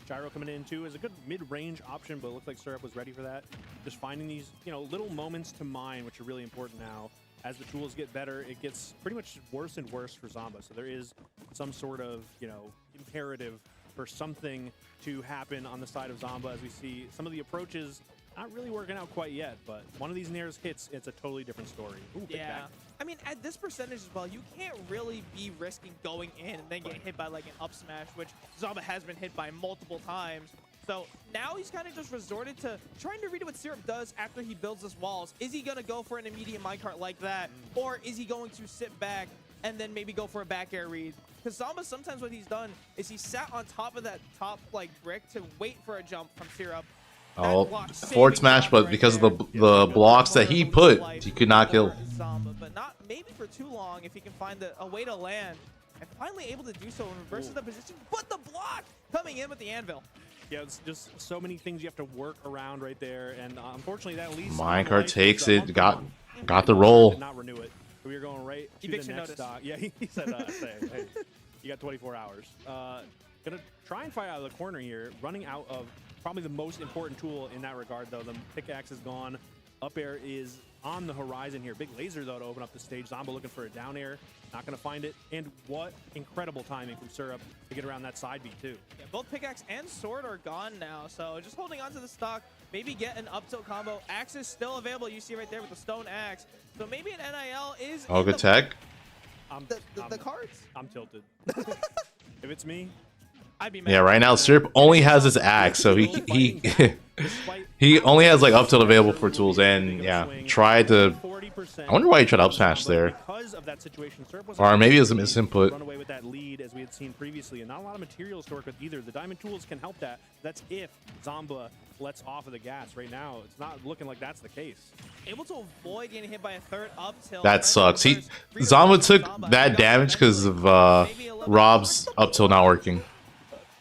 Gyro coming in too is a good mid-range option, but it looks like Syrup was ready for that. Just finding these, little moments to mine, which are really important now. As the tools get better, it gets pretty much worse and worse for Zomba. So there is some sort of, imperative for something to happen on the side of Zomba as we see some of the approaches not really working out quite yet, but one of these nairs hits, it's a totally different story. Ooh, yeah. I mean, at this percentage as well, you can't really be risking going in and then getting hit by like an up smash, which Zomba has been hit by multiple times. So now he's kind of just resorted to trying to read what Syrup does after he builds his walls. Is he going to go for an immediate minecart like that? Or is he going to sit back and then maybe go for a back air read? Because Zomba, sometimes what he's done is he sat on top of that top brick to wait for a jump from Syrup. Oh, forward smash, but because of the blocks that he put, he could not kill. Zomba, but not maybe for too long if he can find a way to land. And finally able to do so and reverses the position, but the block coming in with the anvil. Yeah, it's just so many things you have to work around right there, and unfortunately that leads. Minecart takes it, got the roll. Did not renew it. So we are going right to the next stock. Yeah, he said, hey, you got 24 hours. Gonna try and fight out of the corner here, running out of probably the most important tool in that regard, though. The pickaxe is gone. Up air is on the horizon here. Big laser, though, to open up the stage. Zomba looking for a down air. Not going to find it. And what incredible timing from Syrup to get around that side beat, too. Yeah, both pickaxe and sword are gone now. So just holding on to the stock. Maybe get an up tilt combo. Axe is still available. You see right there with the stone axe. So maybe an NIL is Oh, good tech. The cards. I'm tilted. If it's me, I'd be mad. Yeah, right now Syrup only has his axe, so he he only has like up tilt available for tools, and yeah, tried to. I wonder why he tried to up smash there. Because of that situation, Syrup was Or maybe it was a misinput. Run away with that lead as we had seen previously, and not a lot of materials to work with either. The diamond tools can help that. That's if Zomba lets off of the gas. Right now, it's not looking like that's the case. Able to avoid getting hit by a third up tilt. That sucks. Zomba took that damage because of Rob's up tilt not working.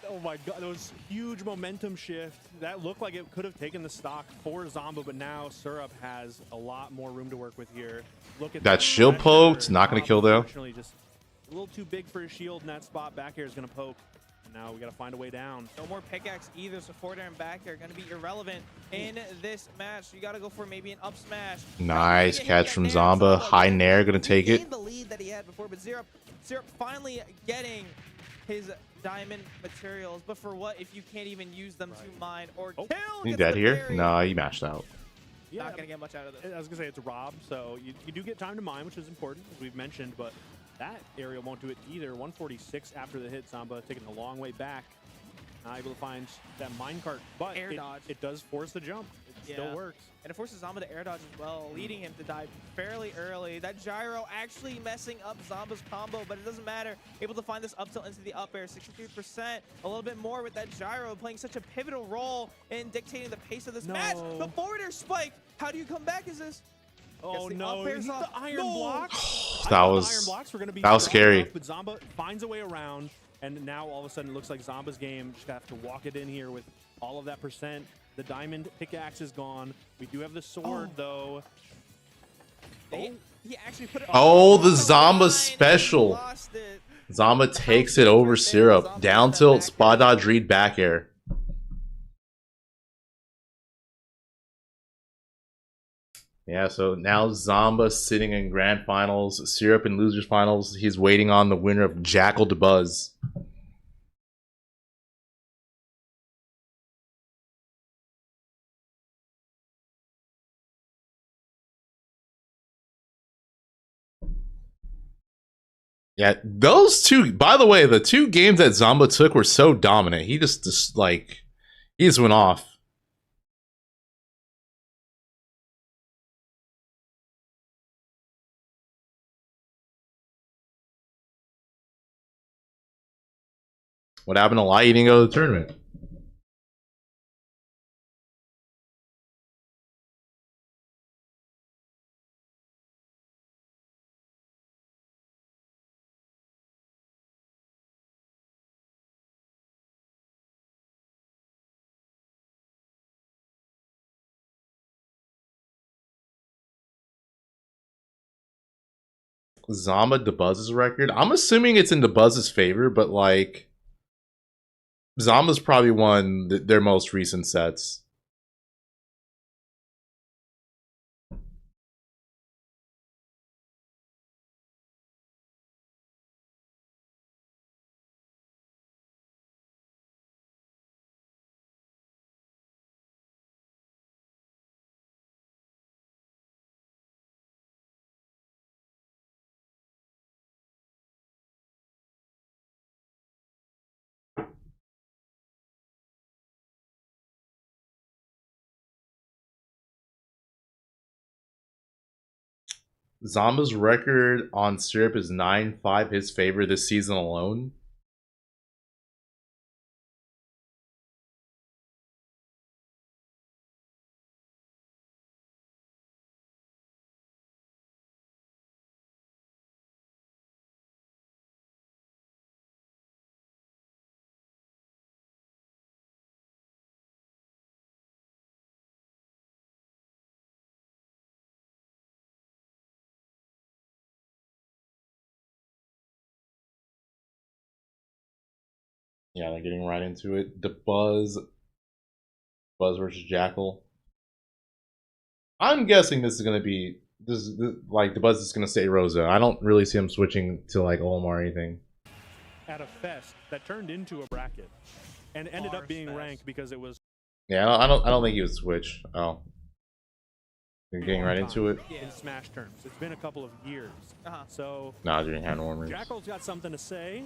Oh my god, that was huge momentum shift. That looked like it could have taken the stock for Zomba, but now Syrup has a lot more room to work with here. Look at that shield poked, not going to kill though. Unfortunately, just a little too big for his shield in that spot. Back air is going to poke. And now we got to find a way down. No more pickaxe either, so forward air and back air are going to be irrelevant in this match. You got to go for maybe an up smash. Nice catch from Zomba. High nair, going to take it. The lead that he had before, but Syrup finally getting his diamond materials, but for what if you can't even use them to mine or kill? He dead here? No, he mashed out. Yeah, not gonna get much out of this. I was gonna say it's Rob, so you do get time to mine, which is important, as we've mentioned, but that area won't do it either. 146 after the hit. Zomba taking the long way back. Not able to find that minecart, but Air dodge. It does force the jump. Still works. And it forces Zomba to air dodge as well, leading him to die fairly early. That gyro actually messing up Zomba's combo, but it doesn't matter. Able to find this up tilt into the up air, 63%. A little bit more with that gyro playing such a pivotal role in dictating the pace of this match. The forward air spike. How do you come back? Is this? Oh no, the iron blocks. That iron was blocks were gonna be scary. enough, but Zomba finds a way around, and now all of a sudden it looks like Zomba's game. Just have to walk it in here with all of that percent. The diamond pickaxe is gone. We do have the sword though. He actually put it The Zomba special. Zomba takes it over Syrup. Down tilt, spot dodge, read, back air. Yeah, so now Zomba sitting in grand finals, Syrup in losers finals. He's waiting on the winner of Jackal Dabuz. Yeah, those two, by the way, the two games that Zomba took were so dominant. He just like, he just went off. What happened to Light? He didn't go to the tournament. Zomba Dabuz's record. I'm assuming it's in Dabuz's favor, but like Zomba's probably won their most recent sets. Zomba's record on Syrup is 9-5, his favor this season alone. Yeah, they're getting right into it. Buzz versus Jackal. I'm guessing this is gonna be like Buzz is gonna stay Rosa. I don't really see him switching to like Olimar or anything. At a fest that turned into a bracket and ended up being ranked because it was. Yeah, I don't think he would switch. Oh, they're getting right into it. In Smash terms, it's been a couple of years. So Nah, during hand warmers. Jackal's got something to say.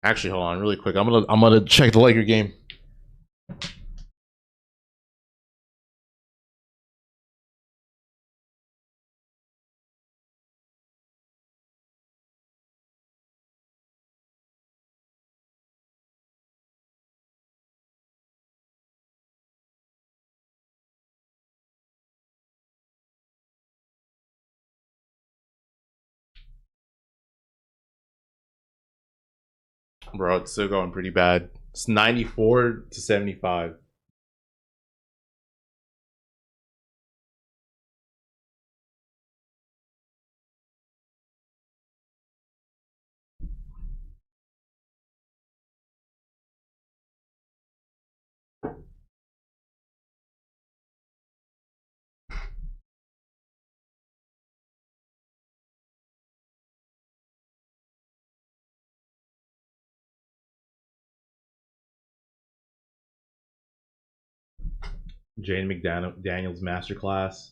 Actually, hold on, really quick. I'm gonna check the Laker game. Bro, it's still going pretty bad. It's 94-75. Jane McDaniel's masterclass.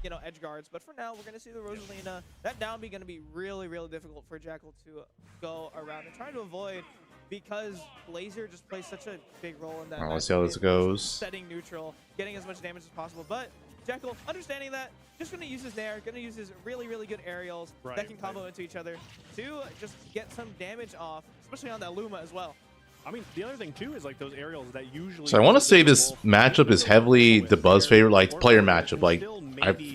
you know, edge guards. But for now, we're going to see the Rosalina. That down B going to be really, really difficult for Jackal to go around and trying to avoid, because Blazer just plays such a big role in that. Let's see how this goes. Setting neutral, getting as much damage as possible. But Jackal, understanding that, just going to use his Nair, going to use his really, really good aerials that can combo into each other to just get some damage off, especially on that Luma as well. I mean, the other thing too is like those aerials that usually. So I want to say this matchup is heavily Dabuz favorite, like player matchup. Like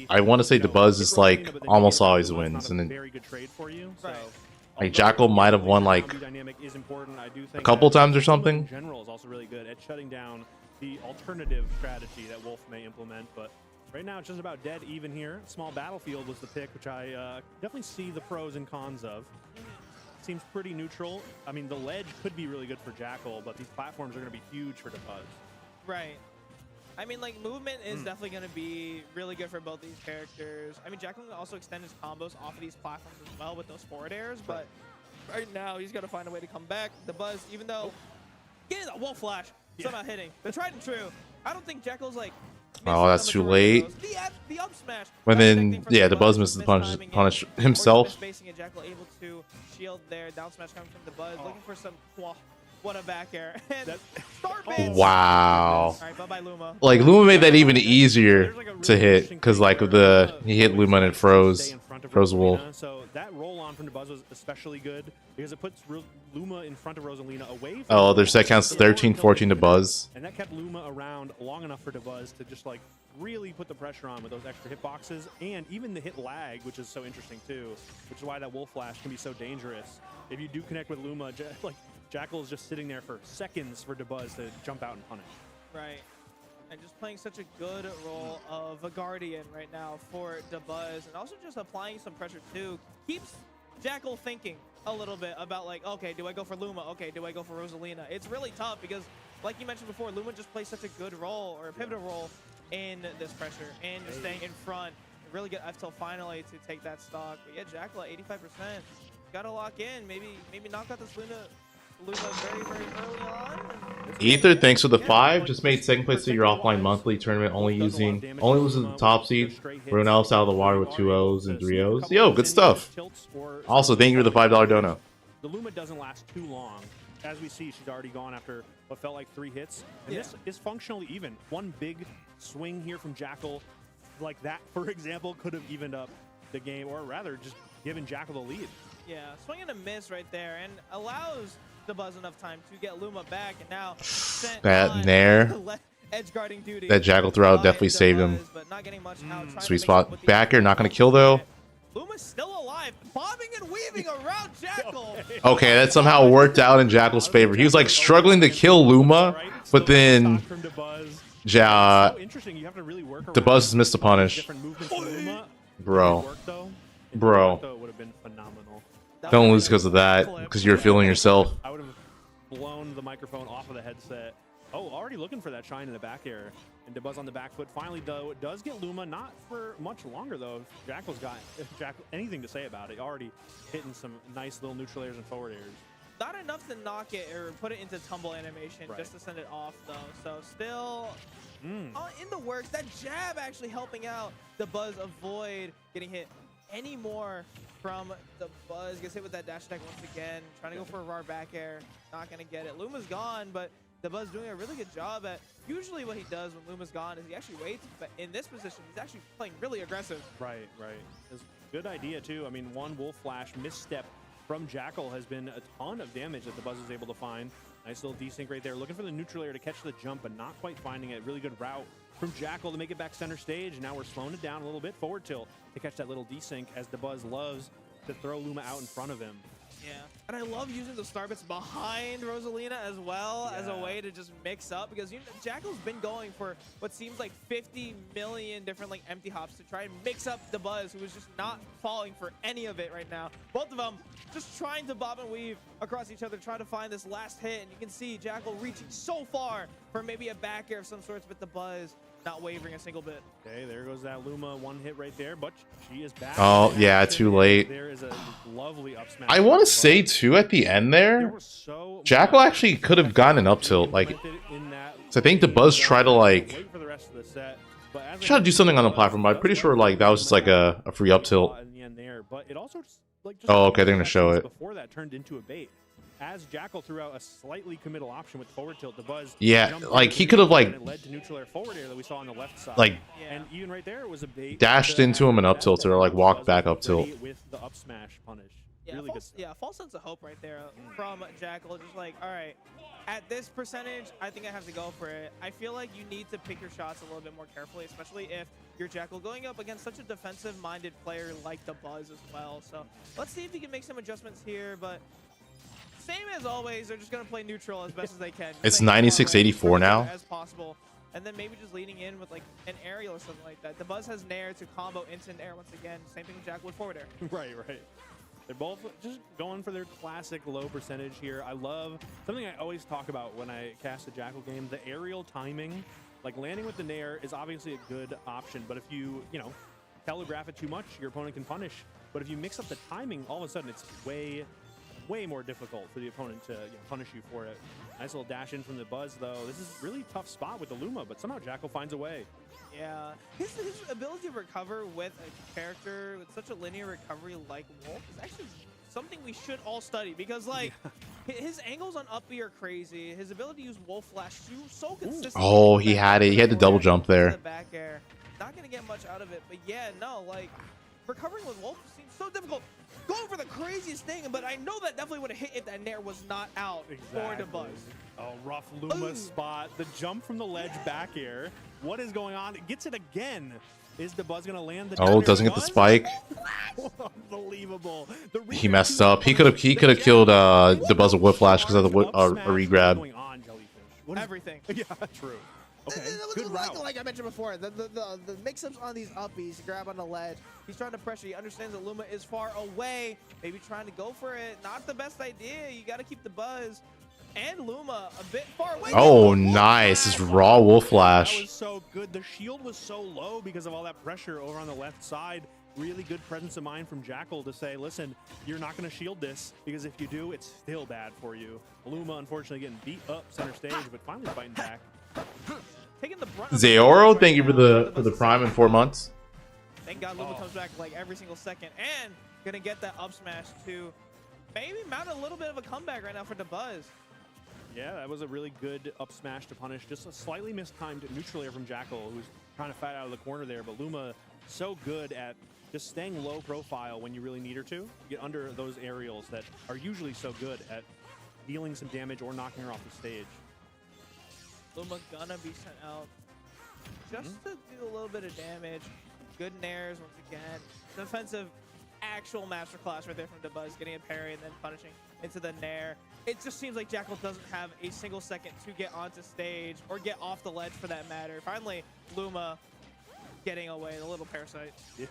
I want to say Dabuz is like almost always wins, and then very good trade for you. So like Jackal might have won like a couple times or something. General is also really good at shutting down the alternative strategy that Wolf may implement, but right now it's just about dead even here. Small battlefield was the pick, which I definitely see the pros and cons of. Seems pretty neutral. I mean, the ledge could be really good for Jackal, but these platforms are going to be huge for Dabuz. Right. I mean, like, movement is definitely going to be really good for both these characters. I mean, Jackal can also extend his combos off of these platforms as well with those forward airs, but right now he's got to find a way to come back. Dabuz, even though getting that wall flash, somehow hitting. The tried and true. I don't think Jackal's like. Oh, that's too late. The up smash. But then, yeah, Dabuz misses the punish himself. And Jackal able to shield there. Down smash coming from Dabuz, looking for some. What a back air. And start bans. Wow. All right, bye-bye, Luma. Like Luma made that even easier to hit because like he hit Luma and it froze Wolf. So that roll on from Dabuz was especially good because it puts Luma in front of Rosalina away from Oh, their set counts 13-14 to Buzz. And that kept Luma around long enough for Dabuz to just like really put the pressure on with those extra hitboxes and even the hit lag, which is so interesting too, which is why that Wolf Flash can be so dangerous. If you do connect with Luma, like Jackal is just sitting there for seconds for Dabuz to jump out and punish. Right. And just playing such a good role of a Guardian right now for Dabuz, and also just applying some pressure too. Keeps Jackal thinking a little bit about like, okay, do I go for Luma? Okay, do I go for Rosalina? It's really tough because, like you mentioned before, Luma just plays such a good role or a pivotal role in this pressure and just staying in front. Really good F-Tilt finally to take that stock. But yeah, Jackal at 85%. Got to lock in. Maybe knock out this Luma very, very early on. Ether, thanks for the 5. Just made second place to your offline monthly tournament, only losing the top seed. Everyone else out of the water with 2 O's and 3 O's. Yo, good stuff. Also, thank you for the $5 dono. The Luma doesn't last too long. As we see, she's already gone after what felt like 3 hits. And this is functionally even. One big swing here from Jackal, like that, for example, could have evened up the game, or rather, just given Jackal the lead. Yeah, swing and a miss right there, and allows Dabuz enough time to get Luma back, and now that Nair, edge guarding duty. that Jackal throw out definitely saved him. But not getting much out. Sweet spot. Back air, not going to kill though. Luma's still alive, bobbing and weaving around Jackal. Okay, that somehow worked out in Jackal's favor. He was like struggling to kill Luma, but then Dabuz missed the punish. Bro. Don't lose because of that, because you're feeling yourself. I would have blown the microphone off of the headset. Oh, already looking for that shine in the back air. And Dabuz on the back foot. Finally, though, it does get Luma. Not for much longer, though. Jackal's got anything to say about it. Already hitting some nice little neutral airs and forward airs. Not enough to knock it or put it into tumble animation just to send it off, though. So still in the works. That jab actually helping out Dabuz avoid getting hit anymore from Dabuz. Gets hit with that dash attack once again. Trying to go for a raw back air. Not going to get it. Luma's gone, but Dabuz doing a really good job at usually what he does when Luma's gone is he actually waits, but in this position, he's actually playing really aggressive. Right. It's a good idea, too. I mean, one Wolf Flash misstep from Jackal has been a ton of damage that Dabuz is able to find. Nice little desync right there. Looking for the neutral air to catch the jump, but not quite finding it. Really good route from Jackal to make it back center stage. Now we're slowing it down a little bit. Forward tilt to catch that little desync as Dabuz loves to throw Luma out in front of him. Yeah, and I love using the star bits behind Rosalina as well as a way to just mix up, because Jackal's been going for what seems like 50 million different like empty hops to try and mix up Dabuz, who is just not falling for any of it right now. Both of them just trying to bob and weave across each other, trying to find this last hit, and you can see Jackal reaching so far for maybe a back air of some sorts, but Dabuz not wavering a single bit. Okay, there goes that Luma one hit right there, but she is back. Oh, yeah, too late. There is a lovely up smash. I want to say, too, at the end there, Jackal actually could have gotten an up tilt. Like, so I think Dabuz tried to, like, tried to do something on the platform, but I'm pretty sure like that was just like a free up tilt. In the end there, but it also just, like, Oh, okay, they're gonna show it. Before that turned into a bait. As Jackal threw out a slightly committal option with forward tilt, Dabuz Yeah, like he could have like and it led to neutral air forward air that we saw on the left side. Like and even right there it was a bait. dashed into him and up tilted, or like walked back up tilt. With the up smash punish. Yeah, Really good stuff. false sense of hope right there from Jackal. Just like, all right, at this percentage, I think I have to go for it. I feel like you need to pick your shots a little bit more carefully, especially if you're Jackal going up against such a defensive-minded player like Dabuz as well. So let's see if he can make some adjustments here, but same as always, they're just going to play neutral as best as they can. It's 96-84 now. As possible. And then maybe just leaning in with like an aerial or something like that. Dabuz has Nair to combo into Nair once again. Same thing with Jackal with forward air. Right. They're both just going for their classic low percentage here. I love something I always talk about when I cast a Jackal game, the aerial timing. Like landing with the Nair is obviously a good option, but if you telegraph it too much, your opponent can punish. But if you mix up the timing, all of a sudden it's way more difficult for the opponent to punish you for it. Nice little dash in from the Buzz though. This is a really tough spot with the Luma, but somehow Jackal finds a way. Yeah, his ability to recover with a character with such a linear recovery like Wolf is actually something we should all study, because like his angles on up B are crazy. His ability to use Wolf Flash so consistent. Oh, he had it. He had the double jump there. The back air. Not gonna get much out of it, but yeah, no, like recovering with Wolf seems so difficult. Going for the craziest thing, but I know that definitely would have hit if that Nair was not out for the Buzz. Oh, rough Luma spot. The jump from the ledge back air. What is going on? It gets it again. Is Dabuz gonna land the Oh, doesn't get the spike. Unbelievable. He messed up. He could have killed Dabuz with whiplash because of the regrab. Everything. Yeah, true. Okay, good route. Like I mentioned before, the mix-ups on these uppies, grab on the ledge. He's trying to pressure. He understands that Luma is far away. Maybe trying to go for it. Not the best idea. You got to keep the Buzz and Luma a bit far away. Oh, nice. This raw wolf That flash. was so good. The shield was so low because of all that pressure over on the left side. Really good presence of mind from Jackal to say, listen, you're not going to shield this, because if you do, it's still bad for you. Luma, unfortunately, getting beat up center stage, but finally fighting back. Taking the brunt Zeoro, thank you for the prime in 4 months. Thank God Luma comes back like every single second, and gonna get that up smash to maybe mount a little bit of a comeback right now for Dabuz. Yeah, that was a really good up smash to punish. Just a slightly mistimed neutral air from Jackal, who's trying to fight out of the corner there, but Luma so good at just staying low profile when you really need her to get under those aerials that are usually so good at dealing some damage or knocking her off the stage. Luma gonna be sent out just to do a little bit of damage. Good nairs once again. Defensive actual masterclass right there from Dabuz, getting a parry and then punishing into the nair. It just seems like Jackal doesn't have a single second to get onto stage or get off the ledge for that matter. Finally, Luma getting away, the little parasite. Yeah.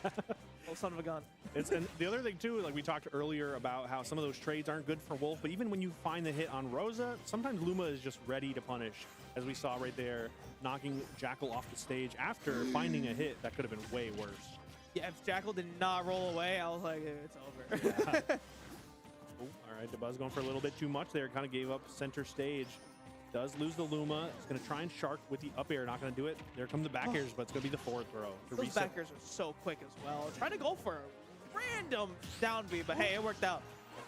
Little son of a gun. And the other thing too, like we talked earlier about how some of those trades aren't good for Wolf, but even when you find the hit on Rosa, sometimes Luma is just ready to punish, as we saw right there, knocking Jackal off the stage after finding a hit that could have been way worse. Yeah, if Jackal did not roll away, I was like, it's over. Yeah. Oh, all right, Dabuz going for a little bit too much there. Kind of gave up center stage. Does lose the Luma. It's going to try and shark with the up air. Not going to do it. There come the back airs, but it's going to be the forward throw. Those back airs are so quick as well. Trying to go for a random down B, but hey, it worked out.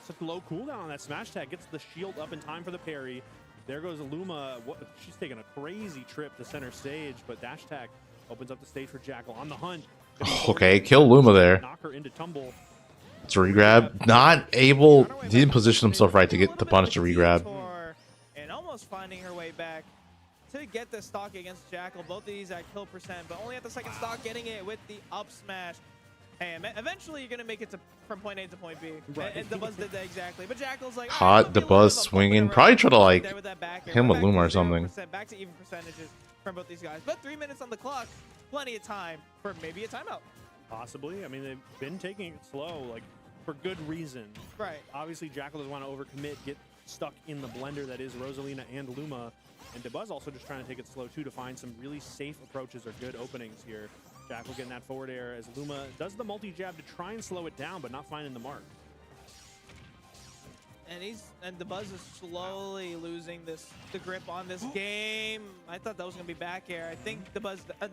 Such a low cooldown on that smash tag. Gets the shield up in time for the parry. There goes Luma. She's taking a crazy trip to center stage, but dash tag opens up the stage for Jackal on the hunt. Okay, kill Luma there. Knock her into tumble. It's a regrab. Not able. He didn't position himself right to get the punish to regrab. And almost finding her way back to get the stock against Jackal. Both of these at kill percent, but only at the second stock getting it with the up smash. And eventually you're going to make it from point A to point B. Right. And Dabuz did that exactly. But Jackal's like, hot Dabuz swinging. Probably try to like him with Luma or something. Back to even percentages from both these guys. But 3 minutes on the clock. Plenty of time for maybe a timeout. Possibly. I mean, they've been taking it slow, like, for good reason. Right. Obviously, Jackal doesn't want to overcommit, get stuck in the blender that is Rosalina and Luma. And Dabuz also just trying to take it slow, too, to find some really safe approaches or good openings here. Jackal getting that forward air as Luma does the multi-jab to try and slow it down, but not finding the mark. And Dabuz is slowly losing the grip on this game. I thought that was gonna be back air. I think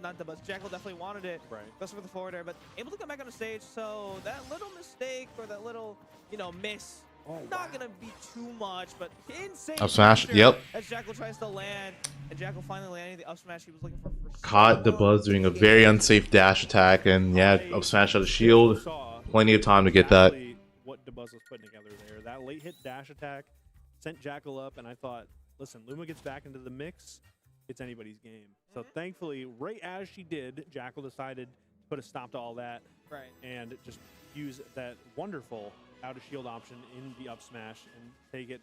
not Dabuz, Jackal definitely wanted it. Right. Goes for the forward air, but able to come back on the stage. So that little mistake or that little, miss, not gonna be too much, but insane. Up smash, pressure yep. As Jackal tries to land, and Jackal finally landing the up smash he was looking for. Caught Dabuz doing a very unsafe dash attack, and yeah, up smash out of shield. Plenty of time to get that. What Dabuz was putting together there. That late hit dash attack sent Jackal up, and I thought, listen, Luma gets back into the mix, it's anybody's game. So thankfully, right as she did, Jackal decided to put a stop to all that, and just use that wonderful out of shield option in the up smash and take it.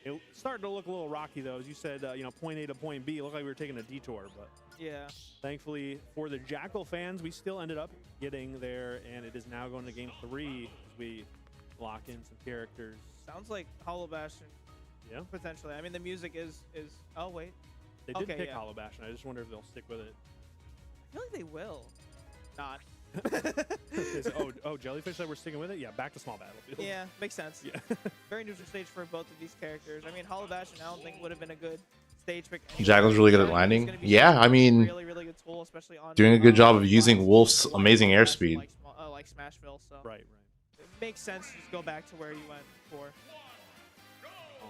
It started to look a little rocky though, as you said. Point A to point B. It looked like we were taking a detour, but yeah. Thankfully for the Jackal fans, we still ended up getting there, and it is now going to game 3 as we lock in some characters. Sounds like Hollow Bastion. Yeah. Potentially. I mean, the music is. Oh wait. They did pick yeah. Hollow Bastion. I just wonder if they'll stick with it. I feel like they will. Not. Jellyfish said we're sticking with it? Yeah, back to small battlefield. Yeah, makes sense. Yeah. Very neutral stage for both of these characters. I mean, Hollow Bastion I don't think would have been a good stage pick anyway. Jackal's really good at landing. Yeah, I mean, really good tool, especially on doing a good job of using Wolf's amazing airspeed. Like Smashville, so Right. it makes sense to just go back to where you went before.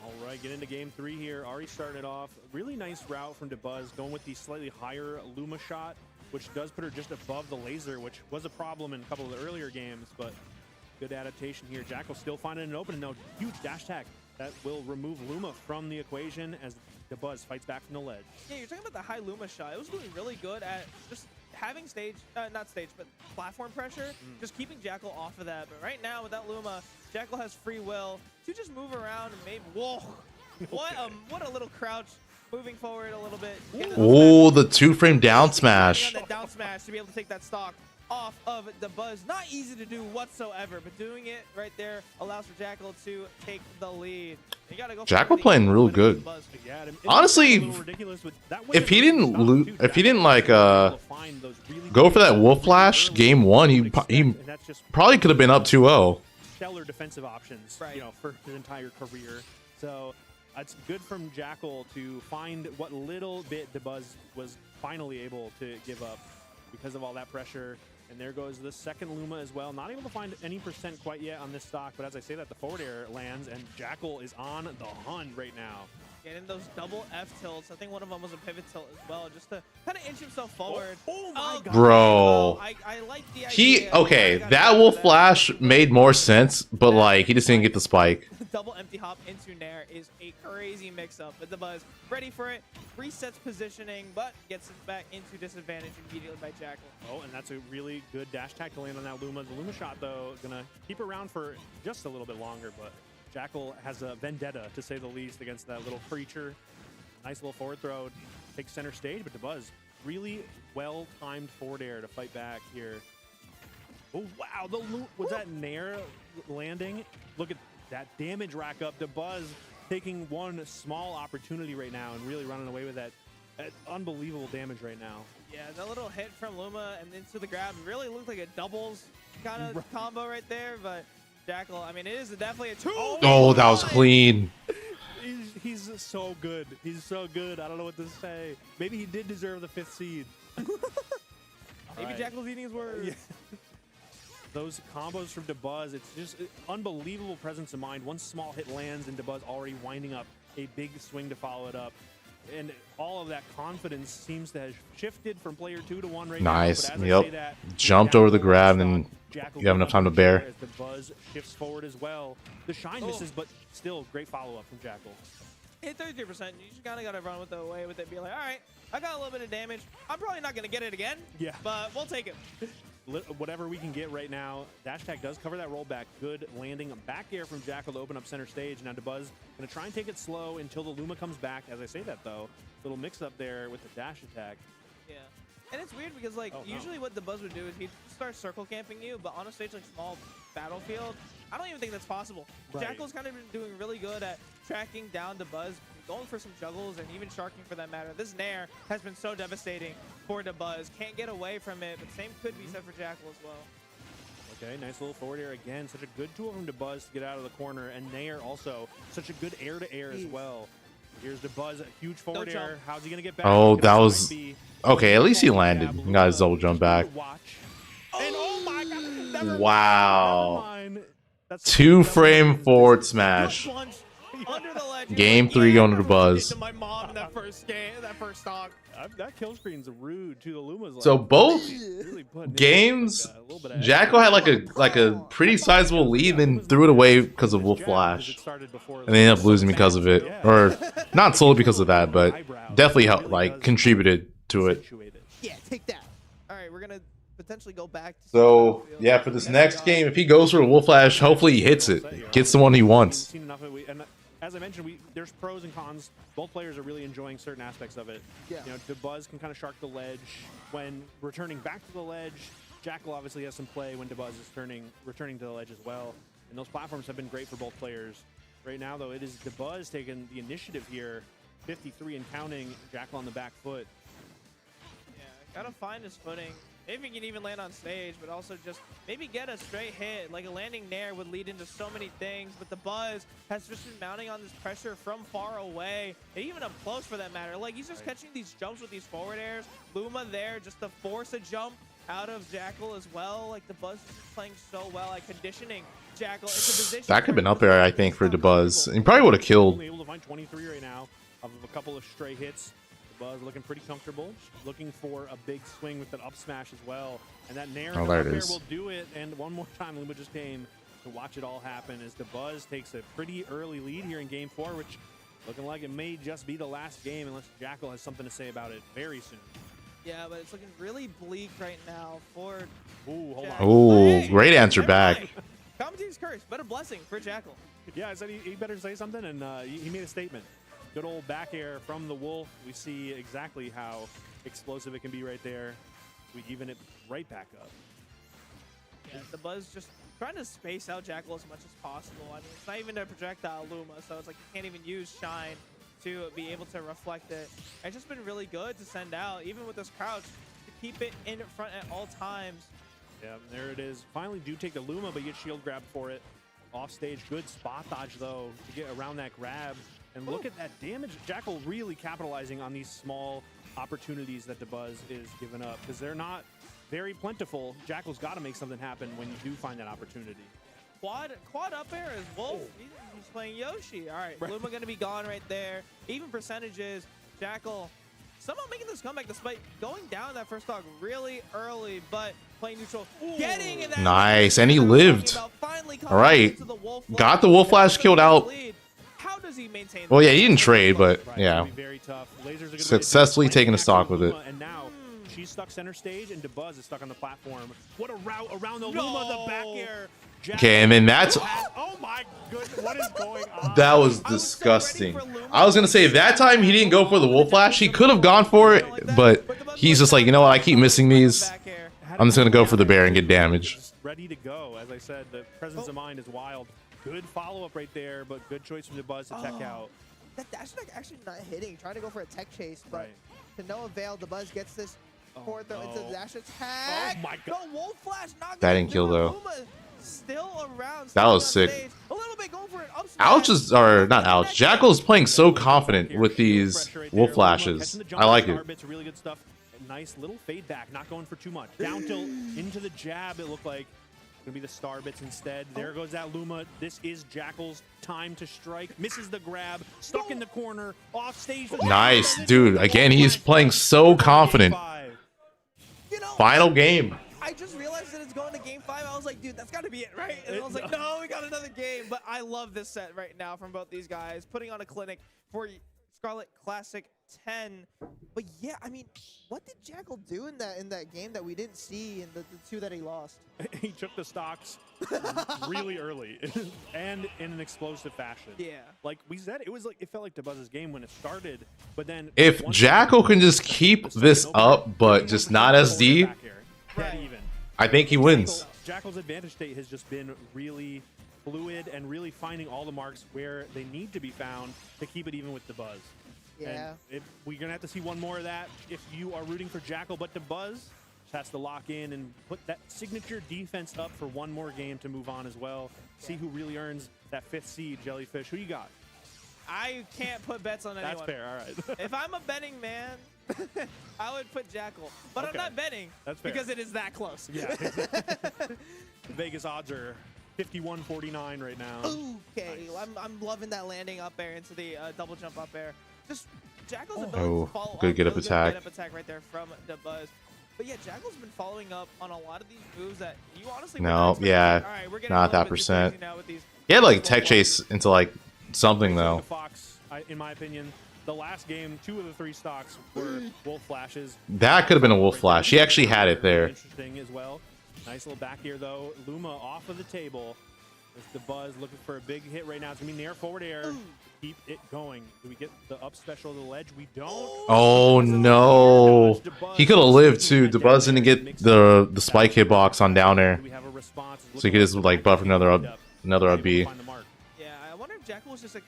All right, get into game 3 here. Already starting it off. Really nice route from Dabuz, going with the slightly higher Luma shot, which does put her just above the laser, which was a problem in a couple of the earlier games, but good adaptation here. Jackal still finding an opening, though. Huge dash attack that will remove Luma from the equation as Dabuz fights back from the ledge. Yeah, you're talking about the high Luma shot. It was doing really good at just having but platform pressure, just keeping Jackal off of that. But right now, without Luma, Jackal has free will to just move around and maybe. Whoa! What a little crouch. Moving forward a little bit. Oh, the 2-frame down smash. Down smash to be able to take that stock off of Dabuz. Not easy to do whatsoever, but doing it right there allows for Jackal to take the lead. You gotta go. Jackal playing real good. Yeah, Honestly, if he didn't like go for that Wolf Flash game 1, he probably could have been up 2-0. Stellar defensive options, for his entire career. So it's good from Jackal to find what little bit Dabuz was finally able to give up because of all that pressure. And there goes the second Luma as well. Not able to find any percent quite yet on this stock, but as I say that, the forward air lands, and Jackal is on the hunt right now. Getting those double F tilts. I think one of them was a pivot tilt as well, just to kind of inch himself forward. Oh my God. Bro. I like the idea. Okay, that Wolf Flash made more sense, but like, he just didn't get the spike. Double empty hop into Nair is a crazy mix-up, but Dabuz ready for it, resets positioning, but gets it back into disadvantage immediately by Jackal. Oh, and that's a really good dash attack to land on that Luma. The Luma shot, though, gonna keep her around for just a little bit longer, but Jackal has a vendetta, to say the least, against that little creature. Nice little forward throw, takes center stage, but Dabuz, really well-timed forward air to fight back here. Oh, wow, was that Nair landing? Look at that damage rack up. Dabuz taking one small opportunity right now and really running away with that. Unbelievable damage right now. Yeah, that little hit from Luma and into the grab really looked like a doubles kind of combo right there, but Jackal, I mean, it is definitely a 2. Oh, that was clean. He's so good. He's so good. I don't know what to say. Maybe he did deserve the 5th seed. Maybe Jackal's eating his words. Yeah. Those combos from Dabuz, it's just unbelievable presence of mind. One small hit lands and Dabuz already winding up a big swing to follow it up. And all of that confidence seems to have shifted from player 2 to 1 right nice. now. Yep. Jumped over the grab, and you have enough time to bear. As Dabuz shifts forward as well. The shine misses, but still great follow-up from Jackal. Hit 33%. You just kind of got to run with the way with it. Be like, all right, I got a little bit of damage. I'm probably not going to get it again. Yeah. But we'll take it. Whatever we can get right now. Dash attack does cover that rollback. Good landing. A back air from Jackal to open up center stage. Now Dabuz going to try and take it slow until the Luma comes back. As I say that, though, little mix-up there with the dash attack. Yeah. And it's weird because, like, usually what Dabuz would do is he'd start circle camping you, but on a stage like small battlefield, I don't even think that's possible. Right. Jackal's kind of been doing really good at tracking down Dabuz, going for some juggles, and even sharking for that matter. This Nair has been so devastating for Dabuz. Can't get away from it, but same could be said for Jackal as well. Okay, nice little forward air again. Such a good tool from Dabuz to get out of the corner, and Nair also such a good air-to-air as well. Here's Dabuz, a huge forward air. How's he gonna get back? Oh, that was okay. At least he landed. He got his double jump back. And oh my God! Never Wow. mind. That's 2-frame forward smash. Under the ledge. Game 3 going to Dabuz. My mom in that first game, that first stock. That kill screen's rude to the Luma's. So both really games, Jackal had like a pretty sizable lead, then threw it away because of Wolf Flash, and they ended up losing because of it, or not solely because of that, but definitely helped, like contributed to it. Yeah, take that. All right, we're gonna potentially go back to So yeah, for this next game, if he goes for a Wolf Flash, hopefully he hits it, gets the one he wants. And as I mentioned, there's pros and cons. Both players are really enjoying certain aspects of it. Yeah. You know, Dabuz can kind of shark the ledge when returning back to the ledge. Jackal obviously has some play when Dabuz is returning to the ledge as well. And those platforms have been great for both players. Right now, though, it is Dabuz taking the initiative here, 53 and counting. Jackal on the back foot. Yeah, gotta find his footing. Maybe he can even land on stage, but also just maybe get a straight hit. Like a landing Nair would lead into so many things, but Dabuz has just been mounting on this pressure from far away, and even up close for that matter. Like he's just catching these jumps with these forward airs. Luma there just to force a jump out of Jackal as well. Like Dabuz is just playing so well, like conditioning Jackal into position. That could have been up there, I think, for Dabuz. He probably would have killed. Only able to find 23 right now off of a couple of stray hits. Dabuz looking pretty comfortable, looking for a big swing with that up smash as well. And that Nair there it is. will do it. And one more time, Luma just came to watch it all happen as Dabuz takes a pretty early lead here in game 4, which looking like it may just be the last game unless Jackal has something to say about it very soon. Yeah, but it's looking really bleak right now for Ooh, hold on. Oh, great answer back. Commentator's curse, but a blessing for Jackal. Yeah, I said he better say something, and he made a statement. Good old back air from the Wolf. We see exactly how explosive it can be right there. We even it right back up. Yeah, Dabuz just trying to space out Jackal as much as possible. I mean, it's not even a projectile Luma, so it's like you can't even use Shine to be able to reflect it. It's just been really good to send out, even with this crouch, to keep it in front at all times. Yeah, there it is. Finally do take the Luma, but you get shield grab for it. Off stage, good spot dodge though to get around that grab. And look at that damage. Jackal really capitalizing on these small opportunities that Dabuz is giving up because they're not very plentiful. Jackal's got to make something happen when you do find that opportunity. Quad up air is Wolf. He's playing Yoshi. All right, Luma going to be gone right there. Even percentages, Jackal somehow making this comeback despite going down that first stock really early, but playing neutral. Getting in that Nice, and he lived. All right, got the Wolf Flash killed out. How does he maintain? Well, yeah, he didn't trade, but yeah, very tough. successfully taking a stock with it. And now she's stuck center stage, and Dabuz is stuck on the platform. What a route around the Luma, the back air. Okay, and then that's Oh my goodness, what is going on? that was disgusting. I was gonna say that time he didn't go for the Wolf Flash. He could have gone for it, but he's just like, you know what? I keep missing these. I'm just gonna go for the bear and get damage. Ready to go. As I said, the presence of mind is wild. Good follow-up right there, but good choice from Dabuz to tech out. That dash attack actually not hitting. Trying to go for a tech chase, but to no avail. Dabuz gets this forward throw into the dash attack. Oh my god. No, Wolf Flash not That didn't kill though. Still around. That was sick. A little bit going for it. Ouch is, or not Ouch. Jackal is playing so confident with these Wolf Flashes. I like it. Really good stuff. Nice little fade back, not going for too much. Down tilt into the jab, it looked like. Gonna be the star bits instead. There goes that Luma. This is Jackal's time to strike. Misses the grab. Stuck in the corner. Off stage. Nice, dude. Again, he's playing so confident. Final game. I just realized that it's going to game 5. I was like, dude, that's got to be it, right? And I was like, no, we got another game. But I love this set right now from both these guys. Putting on a clinic for Scarlet Classic 10. But yeah, I mean, what did Jackal do in that game that we didn't see in the 2 that he lost? He took the stocks really early and in an explosive fashion. Yeah. Like we said, it felt like Dabuz's game when it started, but then If Jackal can just keep this up, but just not SD, I think he wins. Jackal's advantage state has just been really fluid and really finding all the marks where they need to be found to keep it even with Dabuz. Yeah. And we're going to have to see one more of that if you are rooting for Jackal, but Dabuz has to lock in and put that signature defense up for one more game to move on as well. See who really earns that 5th seed, Jellyfish. Who you got? I can't put bets on anyone. That's fair, all right. If I'm a betting man, I would put Jackal. But I'm not betting because it is that close. Yeah. Vegas odds are 51-49 right now. Okay, nice. I'm loving that landing up air into the double jump up air. Just Jackal's ability to follow good up. get up attack. Good get up attack right there from Dabuz. But yeah, Jackal's been following up on a lot of these moves that you honestly no, yeah, all right, we're not that percent. These He had like tech chase into like something though. Fox, in my opinion, the last game, 2 of the 3 stocks were wolf flashes. That could have been a wolf flash. He actually had it there. Interesting as well. Nice little back here though. Luma off of the table. There's Dabuz looking for a big hit right now. It's gonna be nair forward air. Keep it going. Do we get the up special to the ledge? We don't. Oh no! He could have lived too. Dabuz didn't get the spike hitbox on down air, so he could just like buff another up B. Yeah, I wonder if Jackal was just like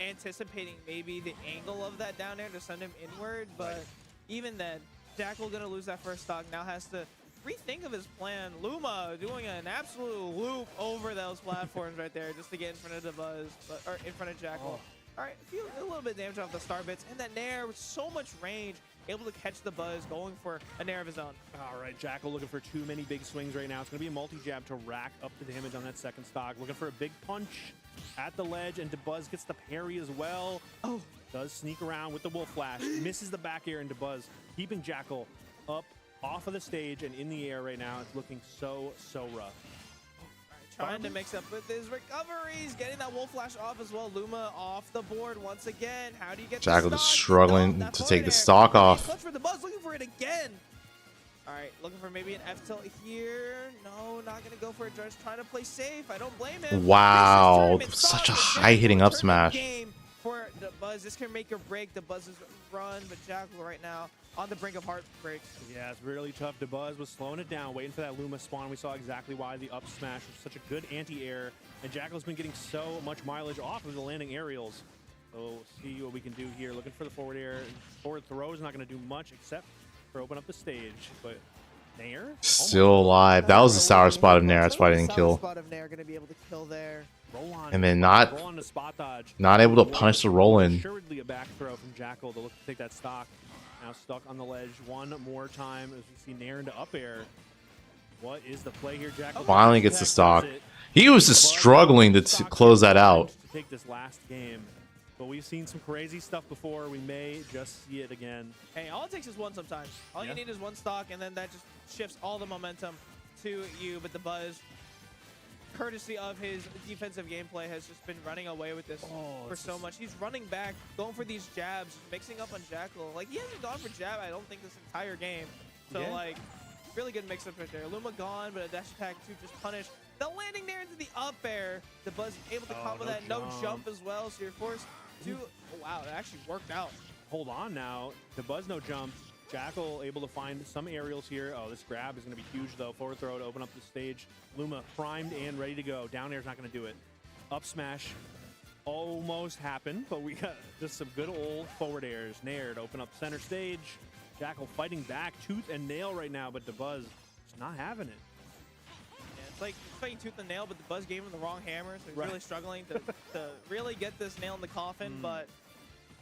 anticipating maybe the angle of that down air to send him inward, but even then, Jackal gonna lose that first stock. Now has to rethink of his plan. Luma doing an absolute loop over those platforms right there just to get in front of Dabuz, or in front of Jackal. All right, a little bit of damage off the star bits, and that nair with so much range, able to catch Dabuz, going for a nair of his own. All right, Jackal looking for too many big swings right now. It's going to be a multi-jab to rack up the damage on that second stock. Looking for a big punch at the ledge, and Dabuz gets the parry as well. Oh, does sneak around with the wolf flash, misses the back air, and Dabuz keeping Jackal up off of the stage and in the air right now. It's looking so rough. Trying to mix up with his recoveries, getting that wolf flash off as well. Luma off the board once again. How do you get Jackal the just stock? struggling to take the stock off. Clutch for Dabuz, looking for it again. All right, looking for maybe an F tilt here. No, not gonna go for it. Just trying to play safe. I don't blame him. Wow, such a high hitting up smash. Game for Dabuz. This can make or break Dabuz's run, but Jackal right now on the brink of heartbreak. Yeah, it's really tough. Dabuz was slowing it down, waiting for that Luma spawn. We saw exactly why the up smash was such a good anti-air, and Jackal's been getting so much mileage off of the landing aerials. So see what we can do here. Looking for the forward air. Forward throw is not going to do much except for open up the stage, but nair still alive. That was the sour spot of nair. That's why I didn't kill. Spot of nair going to be able to kill there. Roll on. And then not able to punish the roll in. Assuredly a back throw from Jackal to look to take that stock. Now stuck on the ledge one more time as we see nair into up air. What is the play here? Jackal finally gets the stock. He was just struggling to close that out. To take this last game. But we've seen some crazy stuff before. We may just see it again. Hey, all it takes is one sometimes. All you need is one stock, and then that just shifts all the momentum to you. But Dabuz, courtesy of his defensive gameplay, has just been running away with this for so much. He's running back, going for these jabs, mixing up on Jackal. Like, he hasn't gone for jab, I don't think, this entire game. So, like, really good mix-up right there. Luma gone, but a dash attack to just punish. The landing there into the up air. Dabuz able to combo that. No jump as well, so you're forced to... Oh, wow, it actually worked out. Hold on now. Dabuz no jump. Jackal able to find some aerials here. Oh, this grab is going to be huge, though. Forward throw to open up the stage. Luma primed and ready to go. Down air is not going to do it. Up smash almost happened, but we got just some good old forward airs. Nair to open up center stage. Jackal fighting back tooth and nail right now, but Dabuz just not having it. Yeah, it's like fighting tooth and nail, but Dabuz gave him the wrong hammer, so he's really struggling to really get this nail in the coffin, but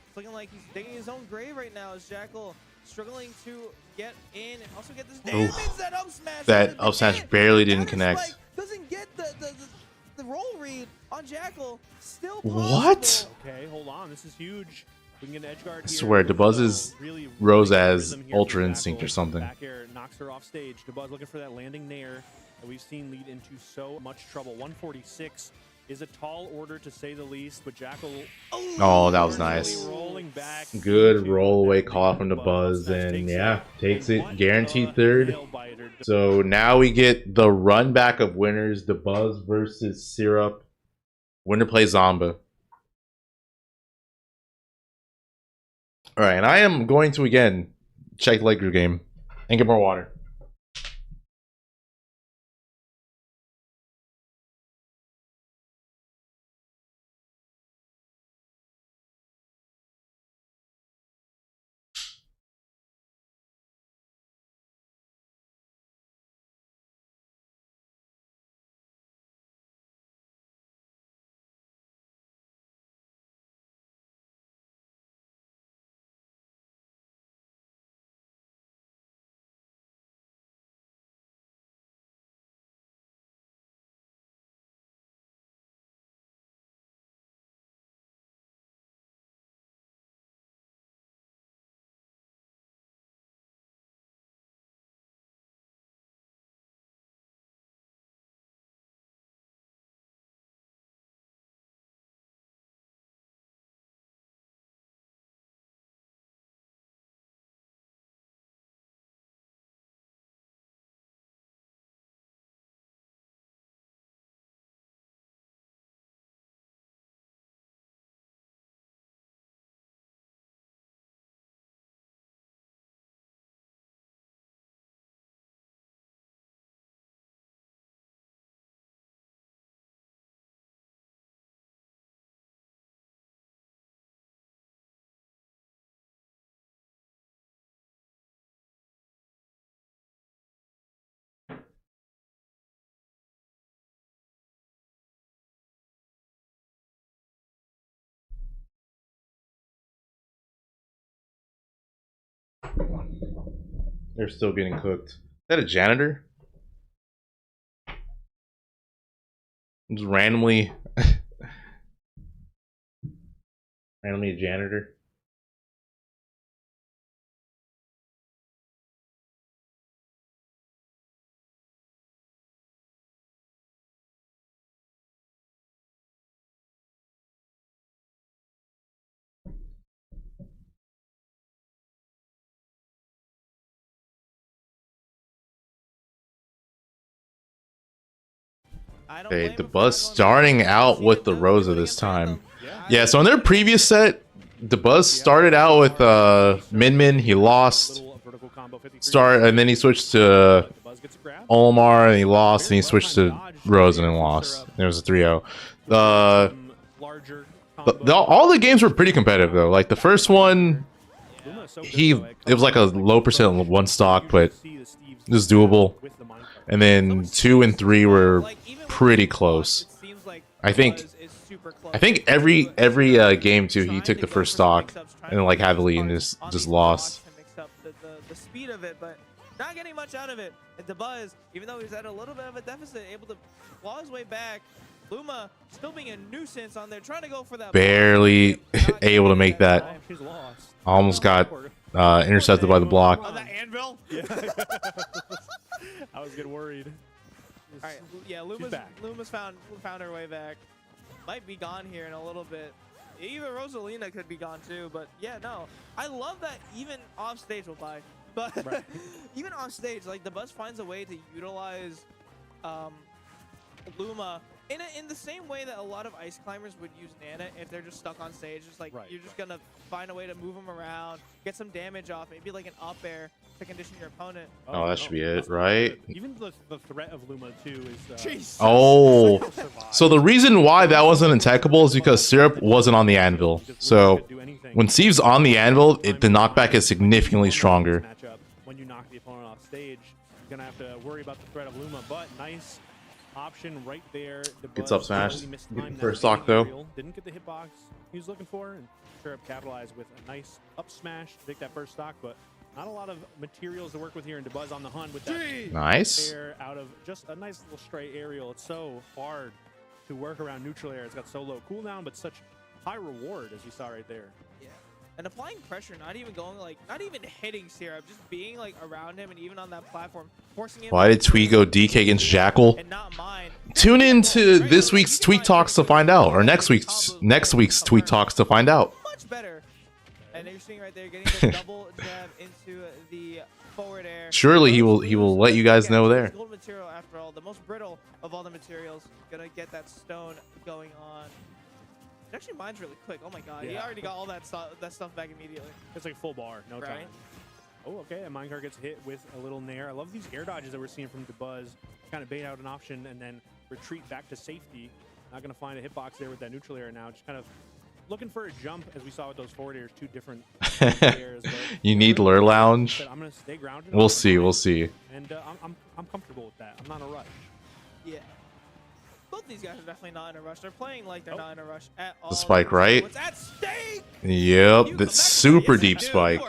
it's looking like he's digging his own grave right now as Jackal struggling to get in and also get this damage. That up smash. That up smash barely didn't connect. Doesn't get the roll read on Jackal. Still possible. What? Okay, hold on. This is huge. We can get an edge guard I here. swear, Dabuz is rose as Ultra Instinct or something. Back air knocks her off stage. Dabuz looking for that landing nair that we've seen lead into so much trouble. 146 is a tall order to say the least, but Jackal. Oh, that was nice. Rolling back. Good roll away call from Dabuz, and yeah, takes it guaranteed third. So now we get the run back of winners: Dabuz versus Syrup. Winner plays Zomba. All right, and I am going to again check the late group game and get more water. They're still getting cooked. Is that a janitor? Just randomly randomly a janitor. Okay, Dabuz starting out with the Rosa this time. Yeah, so in their previous set, Dabuz started out with Min Min, he lost. And then he switched to Olimar and he lost, and he switched to Rosa and lost. There was a 3-0. All the games were pretty competitive though. Like the first one, it was like a low percent one stock, but it was doable. And then 2 and 3 were pretty close. I think every game too, he took the first stock and then like heavily and just lost. The speed of it, but not getting much out of it. And Dabuz, even though he's at a little bit of a deficit, able to claw his way back. Luma still being a nuisance on there, trying to go for that. Barely able to make that. Almost got intercepted by the block. On that anvil? Yeah. I was getting worried. All right, yeah, Luma's found her way back. Might be gone here in a little bit. Even Rosalina could be gone too, but yeah, no. I love that even off stage will buy. But right. Even off stage, like Dabuz finds a way to utilize Luma in the same way that a lot of ice climbers would use Nana if they're just stuck on stage. Just like you're just gonna find a way to move them around, get some damage off, maybe like an up air to condition your opponent. Oh, that should be it, right? Even the threat of Luma too is. Oh, so the reason why that wasn't attackable is because Syrup wasn't on the anvil. So when Steve's on the anvil, the knockback is significantly stronger. When you knock the opponent off stage, you're gonna have to worry about the threat of Luma, but nice option right there. Gets up smashed. First stock though. Didn't get the hitbox he was looking for, and Syrup capitalized with a nice up smash to take that first stock, but not a lot of materials to work with here, and Dabuz on the hunt with that nice air out of just a nice little stray aerial. It's so hard to work around neutral air. It's got so low cooldown, but such high reward, as you saw right there. Yeah, and applying pressure, not even going like, not even hitting Syrup, just being like around him and even on that platform, forcing him. Why did Tweek go DK against Jackal? And not mine. Tune in to this week's Tweek Talks to find out, or next week's Tweek Talks to find out. Much better. And you're seeing right there, getting the double jab into the forward air. Surely he will let you guys know there. Gold material, after all, the most brittle of all the materials, gonna get that stone going on. It actually mine's really quick. Oh my god, he already got all that stuff back immediately. It's like full bar, no time. Oh, okay, a minecart gets hit with a little nair. I love these air dodges that we're seeing from Dabuz. Kind of bait out an option and then retreat back to safety. Not gonna find a hitbox there with that neutral air now. Just kind of looking for a jump, as we saw with those forward airs, two different airs. You need Lure Lounge. I'm gonna stay grounded. We'll see. And I'm comfortable with that. I'm not in a rush. Yeah. Both these guys are definitely not in a rush. They're playing like they're not in a ruch at all. The spike, right? What's at stake? Yep, that's super deep spike.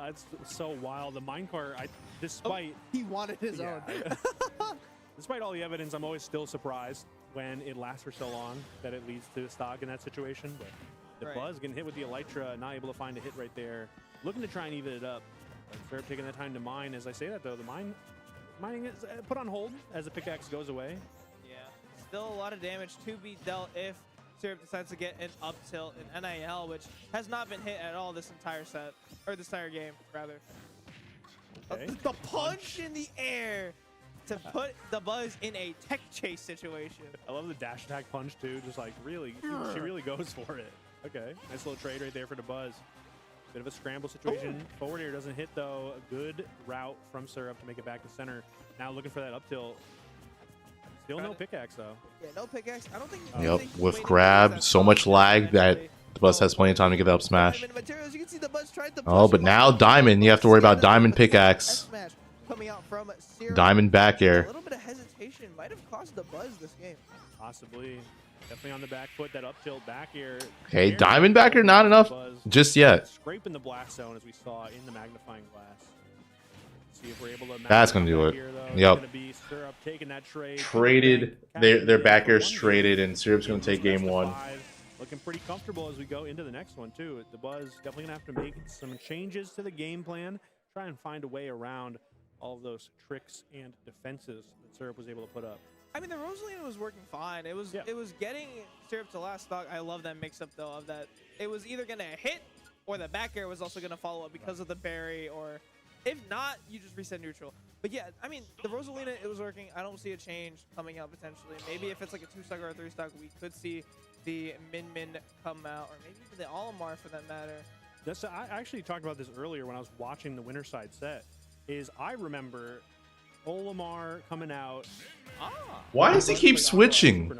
It's so wild. The minecart, despite he wanted his own. Despite all the evidence, I'm always still surprised when it lasts for so long that it leads to a stock in that situation. But the Buzz getting hit with the Elytra, not able to find a hit right there. Looking to try and even it up. Syrup taking the time to mine. As I say that though, the mining is put on hold as the pickaxe goes away. Yeah, still a lot of damage to be dealt if Syrup decides to get an up tilt in NIL, which has not been hit at all this entire set, or this entire game, rather. Okay. The punch in the air to put the Buzz in a tech chase situation. I love the dash attack punch too, just like really, she really goes for it. Okay, nice little trade right there for the Buzz. Bit of a scramble situation. Ooh. Forward air doesn't hit though. A good route from Syrup to make it back to center. Now looking for that up tilt. Still no pickaxe though. Yeah, no pickaxe. I don't think. Yep, with grab, so much lag that the Buzz has plenty of time to get the up smash. Oh, but now Diamond, you have to worry about Diamond pickaxe. Diamond back air. A little bit of hesitation might have cost the Buzz this game. Possibly. Definitely on the back foot, that up tilt back air. Okay, diamond backer, not enough just yet. Scraping the blast zone as we saw in the magnifying glass. See if we're able to. That's gonna do it. Here, Yep. Gonna be Syrup taking that trade. Traded. Their back air's traded, and Syrup's gonna take game 1. Looking pretty comfortable as we go into the next one too. The Buzz definitely gonna have to make some changes to the game plan. Try and find a way around all of those tricks and defenses that Syrup was able to put up. I mean, the Rosalina was working fine. It was getting Syrup to last stock. I love that mix-up, though, of that. It was either going to hit or the back air was also going to follow up because of the berry, or if not, you just reset neutral. But yeah, I mean, the Rosalina, it was working. I don't see a change coming out potentially. Maybe if it's like a 2-stock or a 3-stock, we could see the Min come out, or maybe even the Olimar for that matter. I actually talked about this earlier when I was watching the winner side set. I remember Olimar coming out. Why does he keep switching?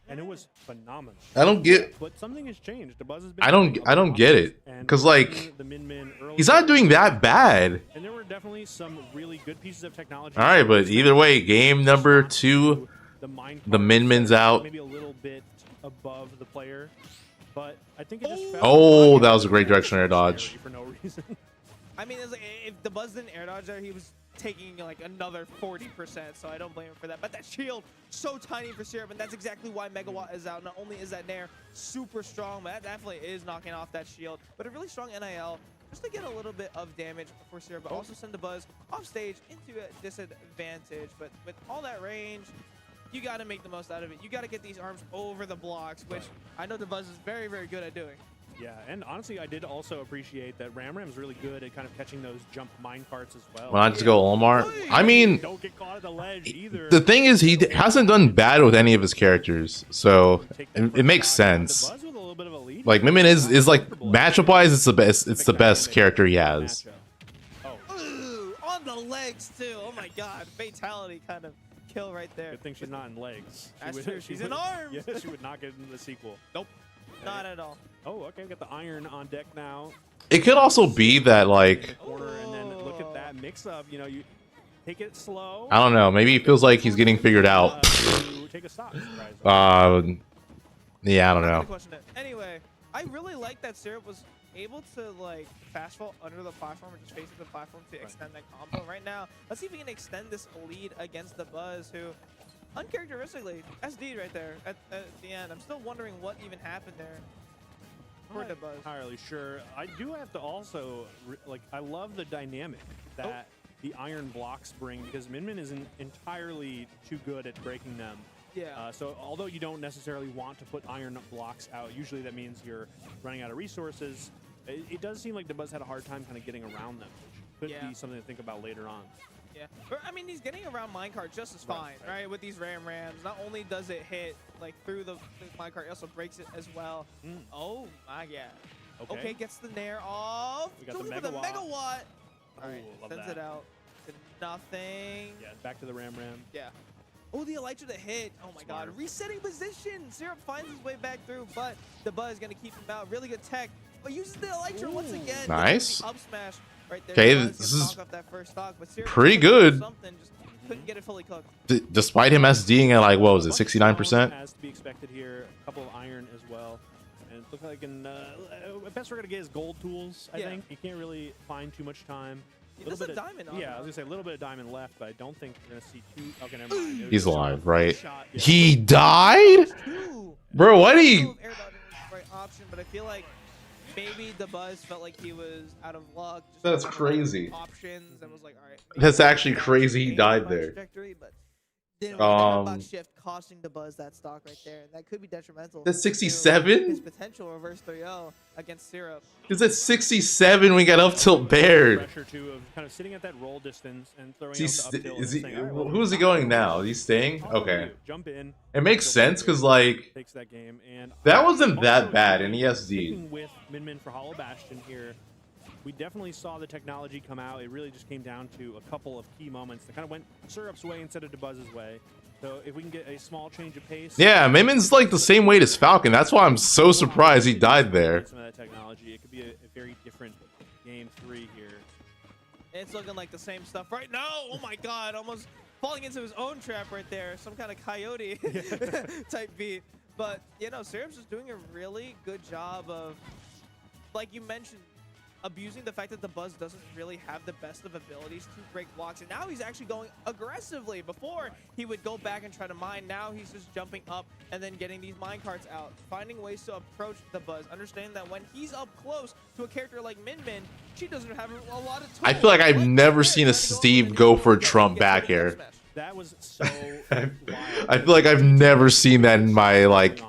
And it was phenomenal. I don't get. But something has changed. The Buzz has been I don't get it. Because like, the Min he's not doing that bad. And there were definitely some really good pieces of technology. All right, but either way, game number 2, the Min-Min's out. Maybe a little bit above the player, but I think it just felt Oh, that was a great direction air dodge. for no reason. I mean, it's like, if the Buzz didn't air dodge there, he was taking like another 40%, so I don't blame him for that. But that shield, so tiny for Syrup, and that's exactly why Megawatt is out. Not only is that Nair super strong, but that definitely is knocking off that shield. But a really strong NIL, just to get a little bit of damage for Syrup, but also send the Buzz off stage into a disadvantage. But with all that range, you got to make the most out of it. You got to get these arms over the blocks, which I know the Buzz is very, very good at doing. Yeah, and honestly, I did also appreciate that Ram's really good at kind of catching those jump mine carts as well. Why not just go Olimar? I mean, Don't get caught at the ledge either. the thing is, he hasn't done bad with any of his characters, so it makes sense. The Buzz with a little bit of a lead. Like Min-Min is like matchup wise, it's the best. It's the best character he has. Ooh, on the legs too. Oh my God, fatality kind of kill right there. Good thing she's not in legs. That's true. She's in arms. Yeah, she would not get into the sequel. Nope. Not at all. Oh, okay. We got the iron on deck now. It could also be that like Corner, and then look at that mix up. You know, you take it slow. I don't know. Maybe he feels like he's getting figured out. Take a stop. Yeah, I don't know. Anyway, I really like that Syrup was able to like fast fall under the platform or just facing the platform to extend that combo. Right now, let's see if we can extend this lead against the Buzz, who uncharacteristically SD'd right there at the end. I'm still wondering what even happened there for the Buzz. Entirely sure. I do have to also I love the dynamic that the iron blocks bring, because Min isn't entirely too good at breaking them. Yeah. So although you don't necessarily want to put iron blocks out, usually that means you're running out of resources. It does seem like the Buzz had a hard time kind of getting around them, which could be something to think about later on. Yeah, I mean, he's getting around minecart just as fine, right? With these rams. Not only does it hit like through the minecart, it also breaks it as well. Oh my God. Okay, gets the Nair off. We got the Megawatt. All right, love sends that. it out to nothing. Yeah, back to the Ram. Yeah. Oh, the Elytra to hit. Oh my God. Resetting position. Syrup finds his way back through, but the Buzz is going to keep him out. Really good tech. But uses the Elytra once again. Nice. Up smash right there. Okay, this is off that first stock, but Syrup pretty good. Just couldn't get it fully cooked. Despite him SDing at like, what was it, 69%? As to be expected here. A couple of iron as well. And it looks like best we're going to get is gold tools, I think. You can't really find too much time. There's a diamond on I was him. going to say a little bit of diamond left, but I don't think we're going to see too. Okay, never mind. He's alive, right? Shot, He died? Bro, why did he... Air dodging was the right option, but I feel like maybe the Buzz felt like he was out of luck. Just That's didn't have crazy. Options and was like, all right. That's actually crazy he died there. But then box shift costing the Buzz that stock right there, and that could be detrimental. That's to 67? His potential reverse 3-0 against Syrup. Because at 67 we got up tilt bared. Pressure too of kind of sitting at that roll distance and throwing out the uphill and saying, all right, well, Who is he going now? He's staying? Okay. Jump in. It makes sense because like Takes that game, and that wasn't that also bad in ESD. sticking with Min for Hollow Bastion here, we definitely saw the technology come out. It really just came down to a couple of key moments that kind of went Syrup's way instead of Dabuz's way. So if we can get a small change of pace. Yeah, Min-Min's like the same weight as Falcon. That's why I'm so surprised he died there. Some of that technology, it could be a very different game 3 here. It's looking like the same stuff right now. Oh my God, almost falling into his own trap right there. Some kind of coyote type beat. But, you know, Syrup's just doing a really good job of, like you mentioned, abusing the fact that the Buzz doesn't really have the best of abilities to break blocks. And now he's actually going aggressively. Before, he would go back and try to mine. Now he's just jumping up and then getting these mine carts out, finding ways to approach the Buzz. Understand that when he's up close to a character like Min Min, she doesn't have a lot of tools. I feel like I've never seen a Steve go for a Trump back air. That was so wild. I feel like I've never seen that in my, like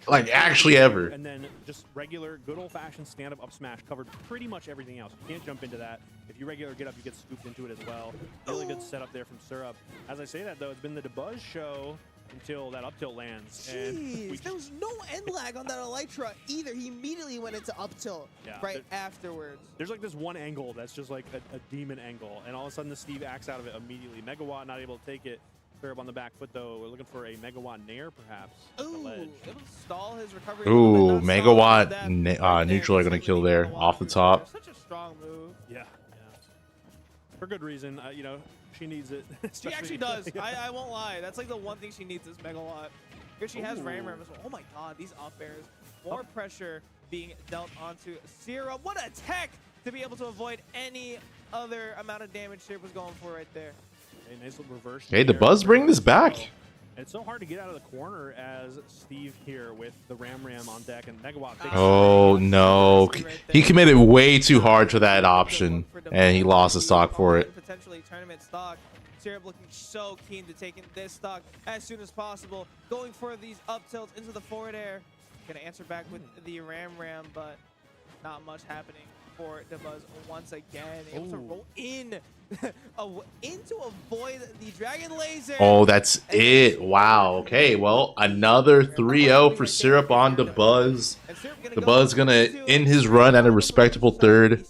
actually ever. And then just regular, good old-fashioned stand-up up smash covered pretty much everything else. You can't jump into that. If you regular get up, you get scooped into it as well. Really good setup there from Syrup. As I say that, though, it's been the Dabuz show until that up tilt lands. Jeez, there was no end lag on that Elytra either. He immediately went into up tilt afterwards. There's like this one angle that's just like a demon angle, and all of a sudden the Steve acts out of it immediately. Megawatt not able to take it. Syrup on the back foot, though. We're looking for a Megawatt Nair, perhaps. Ooh, it'll stall his recovery. Ooh, Megawatt neutral are going to kill there off the top. Such a strong move. Yeah. For good reason. You know, she needs it. She actually does. I won't lie. That's like the one thing she needs is Megawatt. Because she has Ram as well. Oh my god, these up airs. More pressure being dealt onto Syrup. What a tech to be able to avoid any other amount of damage Syrup was going for right there. A nice little reverse. Hey, the Buzz bring this back. And it's so hard to get out of the corner as Steve here with the Ram on deck and Megawatt. Oh no, he committed way too hard to that option, and he lost the stock for it. Potentially tournament stock. Syrup looking so keen to take in this stock as soon as possible. Going for these up tilts into the forward air. Gonna answer back with the Ram, but not much happening for Dabuz once again. Able to roll in to avoid the Dragon Laser. Oh, that's it. Wow. Okay, well, another 3-0 for Syrup on Dabuz. Dabuz gonna end his run at a respectable third.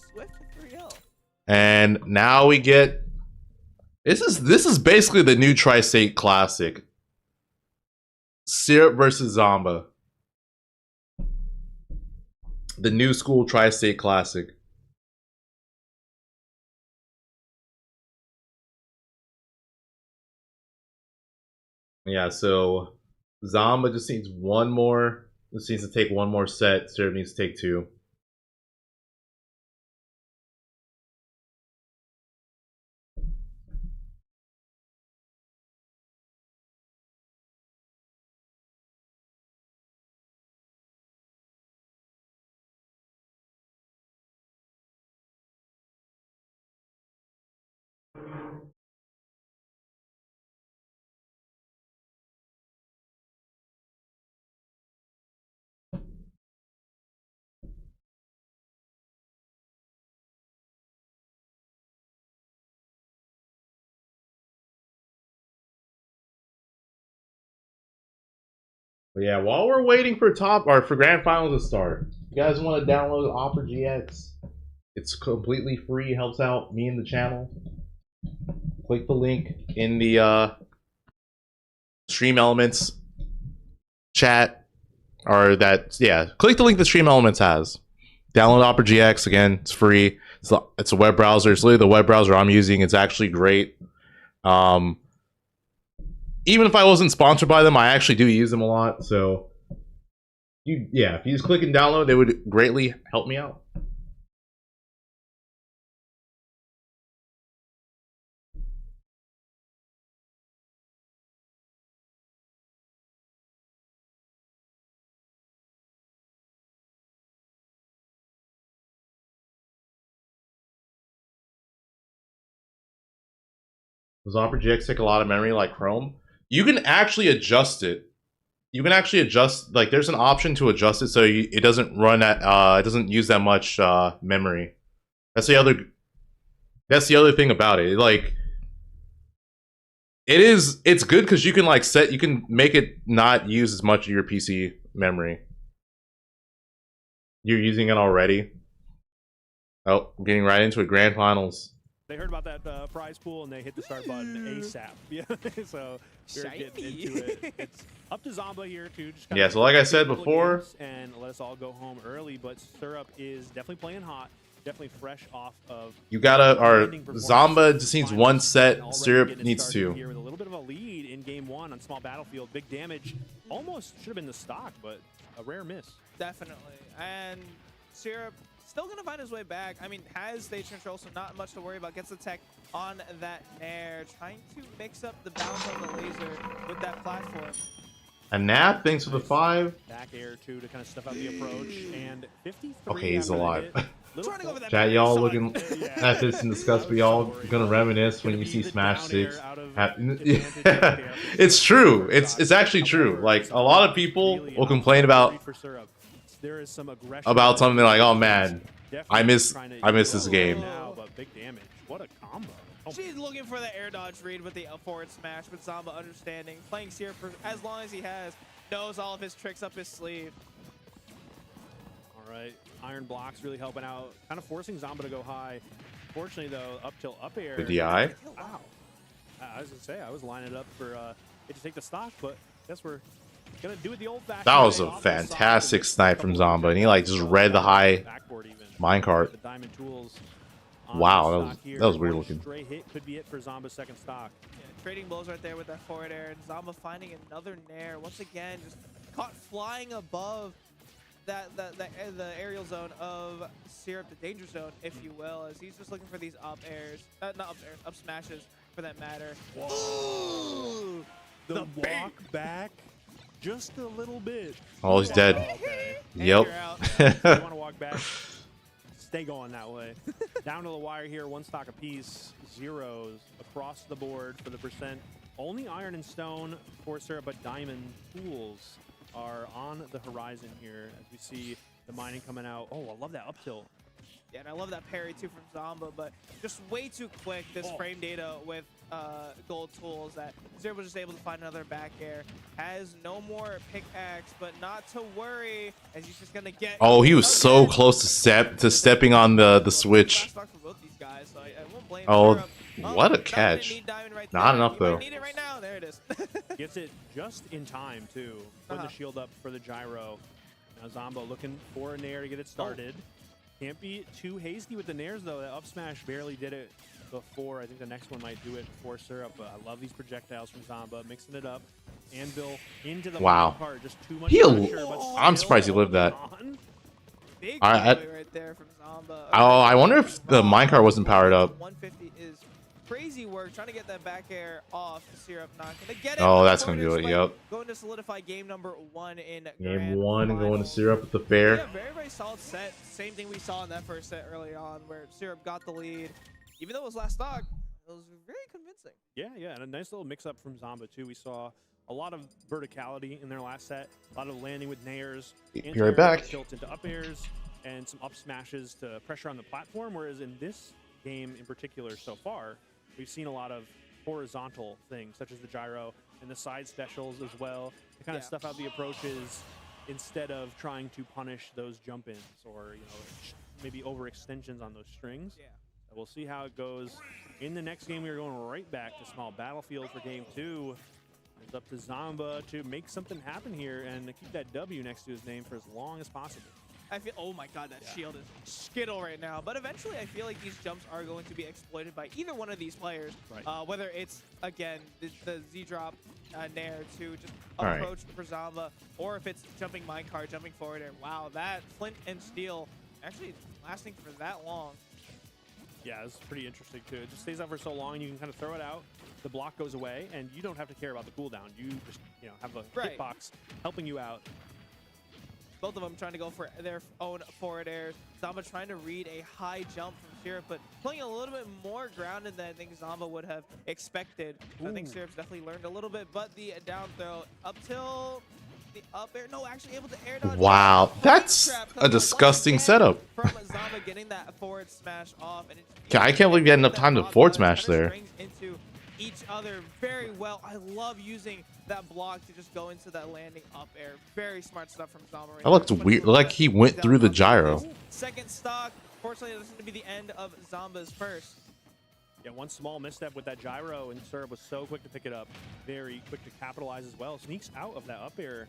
And now we get this is basically the new Tri-State Classic. Syrup versus Zomba. The new school Tri-State Classic. Yeah, so Zomba just needs one more. Just needs to take one more set. Syrup needs to take two. But yeah, while we're waiting for for grand finals to start, you guys want to download operagx? It's completely free, helps out me and the channel. Click the link in the Stream Elements chat, or click the link the Stream Elements has. Download operagx again. It's free. It's a web browser. It's literally the web browser I'm using. It's actually great. Even if I wasn't sponsored by them, I actually do use them a lot. So, if you just click and download, they would greatly help me out. Does operagx take a lot of memory like Chrome? You can actually adjust it. You can actually adjust, like there's an option to adjust it so it doesn't run at it doesn't use that much memory. That's the other thing about it. Like it's good because you can you can make it not use as much of your PC memory. You're using it already. Oh, I'm getting right into it. Grand finals. They heard about that prize pool and they hit the start button ASAP. Yeah, so we're getting into it. It's up to Zomba here too. Just so like I said before, and let us all go home early. But Syrup is definitely playing hot. definitely fresh off of. You gotta, or landing performance. Zomba just needs one And set. already Syrup getting it needs started 2. Here with a little bit of a lead in game 1 on small battlefield. Big damage. Almost should have been the stock, but a rare miss. Definitely. And Syrup still going to find his way back. I mean, has stage control, so not much to worry about. Gets the tech on that nair. Trying to mix up the bounce on the laser with that platform. A nap, thanks for the 5. Back air too to kind of stuff out the approach. And 53. Okay, he's after the alive. hit. Trying to go for that Chat, back y'all air. looking Yeah. at this in disgust, but y'all gonna reminisce when you see Smash 6. It's true. It's actually true. Like, a lot of people will complain about something like, oh man, I miss this game. Now, but big damage. What a combo. Oh, She's looking for the air dodge read with the forward smash, with Zomba understanding. Playing Syrup for as long as he has, knows all of his tricks up his sleeve. all right. Iron blocks really helping out, kind of forcing Zomba to go high. Fortunately, though, up till up air. The DI. Wow. I was gonna say I was lining up for it to take the stock, but guess we're gonna do it the old-fashioned That was way, a off the side fantastic with snipe from Zomba, and he like just read the high backboard even. minecart. The diamond tools. on Wow, the that was- stock here. that was weird One looking. Stray hit could be it for Zomba's second stock. Yeah, trading blows right there with that forward air, and Zomba finding another nair. Once again, just caught flying above the aerial zone of Syrup, the danger zone, if you will, as he's just looking for these up airs, not up airs, up smashes for that matter. Whoa. The walk back just a little bit. Oh, he's dead. Okay. And you're out. You want to walk back? Stay going that way. Down to the wire here, one stock apiece, zeros across the board for the percent. Only iron and stone for Syrup, but diamond tools are on the horizon here as we see the mining coming out. Oh, I love that up tilt. Yeah, and I love that parry too from Zomba, but just way too quick, this frame data with gold tools, that Syrup was just able to find another back air. Has no more pickaxe, but not to worry, as he's just gonna get. Oh, he was so close to stepping on the switch. Fast start for both these guys, so I won't blame Oh, Syrup. what a Diamond catch. need diamond right Not there. enough, You though. might need it right now. There it is. Gets it just in time, too. Putting the shield up for the gyro. Now Zomba looking for a nair to get it started. Can't be too hasty with the nairs, though. That up smash barely did it before. I think the next one might do it for Syrup, but I love these projectiles from Zomba. Mixing it up. Anvil into the Wow. part. Just too much He pressure, but I'm still surprised he lived that. on. Big I- boy right there from Zomba. Oh, I wonder if the minecart wasn't powered up. 150 is crazy work trying to get that back air off. Syrup not gonna get it. Oh, that's Forward gonna do air it, spike, yep. Going to solidify game number 1 in Game grand 1 going to finals. Syrup at the Yeah, fair. very solid set. Same thing we saw in that first set early on, where Syrup got the lead. Even though it was last stock, it was very convincing. Yeah, and a nice little mix-up from Zomba, too. We saw a lot of verticality in their last set, a lot of landing with nairs, Be right back. tilt into up airs, and some up smashes to pressure on the platform, whereas in this game in particular so far, we've seen a lot of horizontal things, such as the gyro and the side specials as well, to kind of stuff out the approaches instead of trying to punish those jump-ins or, maybe overextensions on those strings. Yeah. We'll see how it goes. In the next game, we are going right back to small battlefield for game 2. It's up to Zomba to make something happen here and to keep that W next to his name for as long as possible. I feel, oh my god, that shield is skittle right now. But eventually, I feel like these jumps are going to be exploited by either one of these players. Right. Whether it's, again, the Z-drop nair to just All right. approach for Zomba, or if it's jumping minecart, jumping forward air. Wow, that flint and steel actually lasting for that long. Yeah, it's pretty interesting too. It just stays out for so long, and you can kind of throw it out. The block goes away, and you don't have to care about the cooldown. You just, have a Right. hitbox helping you out. Both of them trying to go for their own forward airs. Zomba trying to read a high jump from Syrup, but playing a little bit more grounded than I think Zomba would have expected. So I think Syrup's definitely learned a little bit, but the down throw up till the up air. No, actually able to air dodge. Wow, Frame that's trap a comes up disgusting once again setup. From Zomba getting that forward smash off. And I can't believe he had enough time to forward smash there. Into each other very well. I love using that block to just go into that landing up air. Very smart stuff from Zomba. That looked weird. Like he went through the gyro. Second stock. Fortunately, this is going to be the end of Zomba's first. Yeah, one small misstep with that gyro, and Syrup was so quick to pick it up. Very quick to capitalize as well. Sneaks out of that up air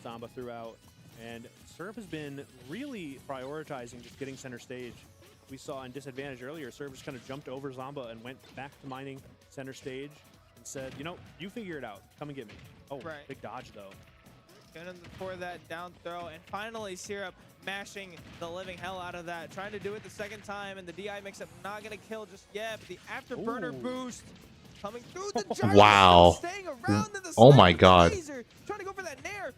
Zomba throughout. And Syrup has been really prioritizing just getting center stage. we saw in disadvantage earlier, Syrup just kind of jumped over Zomba and went back to mining center stage and said, you know, you figure it out. Come and get me. Oh, Right. big dodge though. Going for that down throw, and finally Syrup mashing the living hell out of that, trying to do it the second time, and the DI mix-up not gonna kill just yet, but the afterburner Ooh. boost coming through the gyro, Wow. staying around in the Oh side my with the God. laser, trying to go for that nair.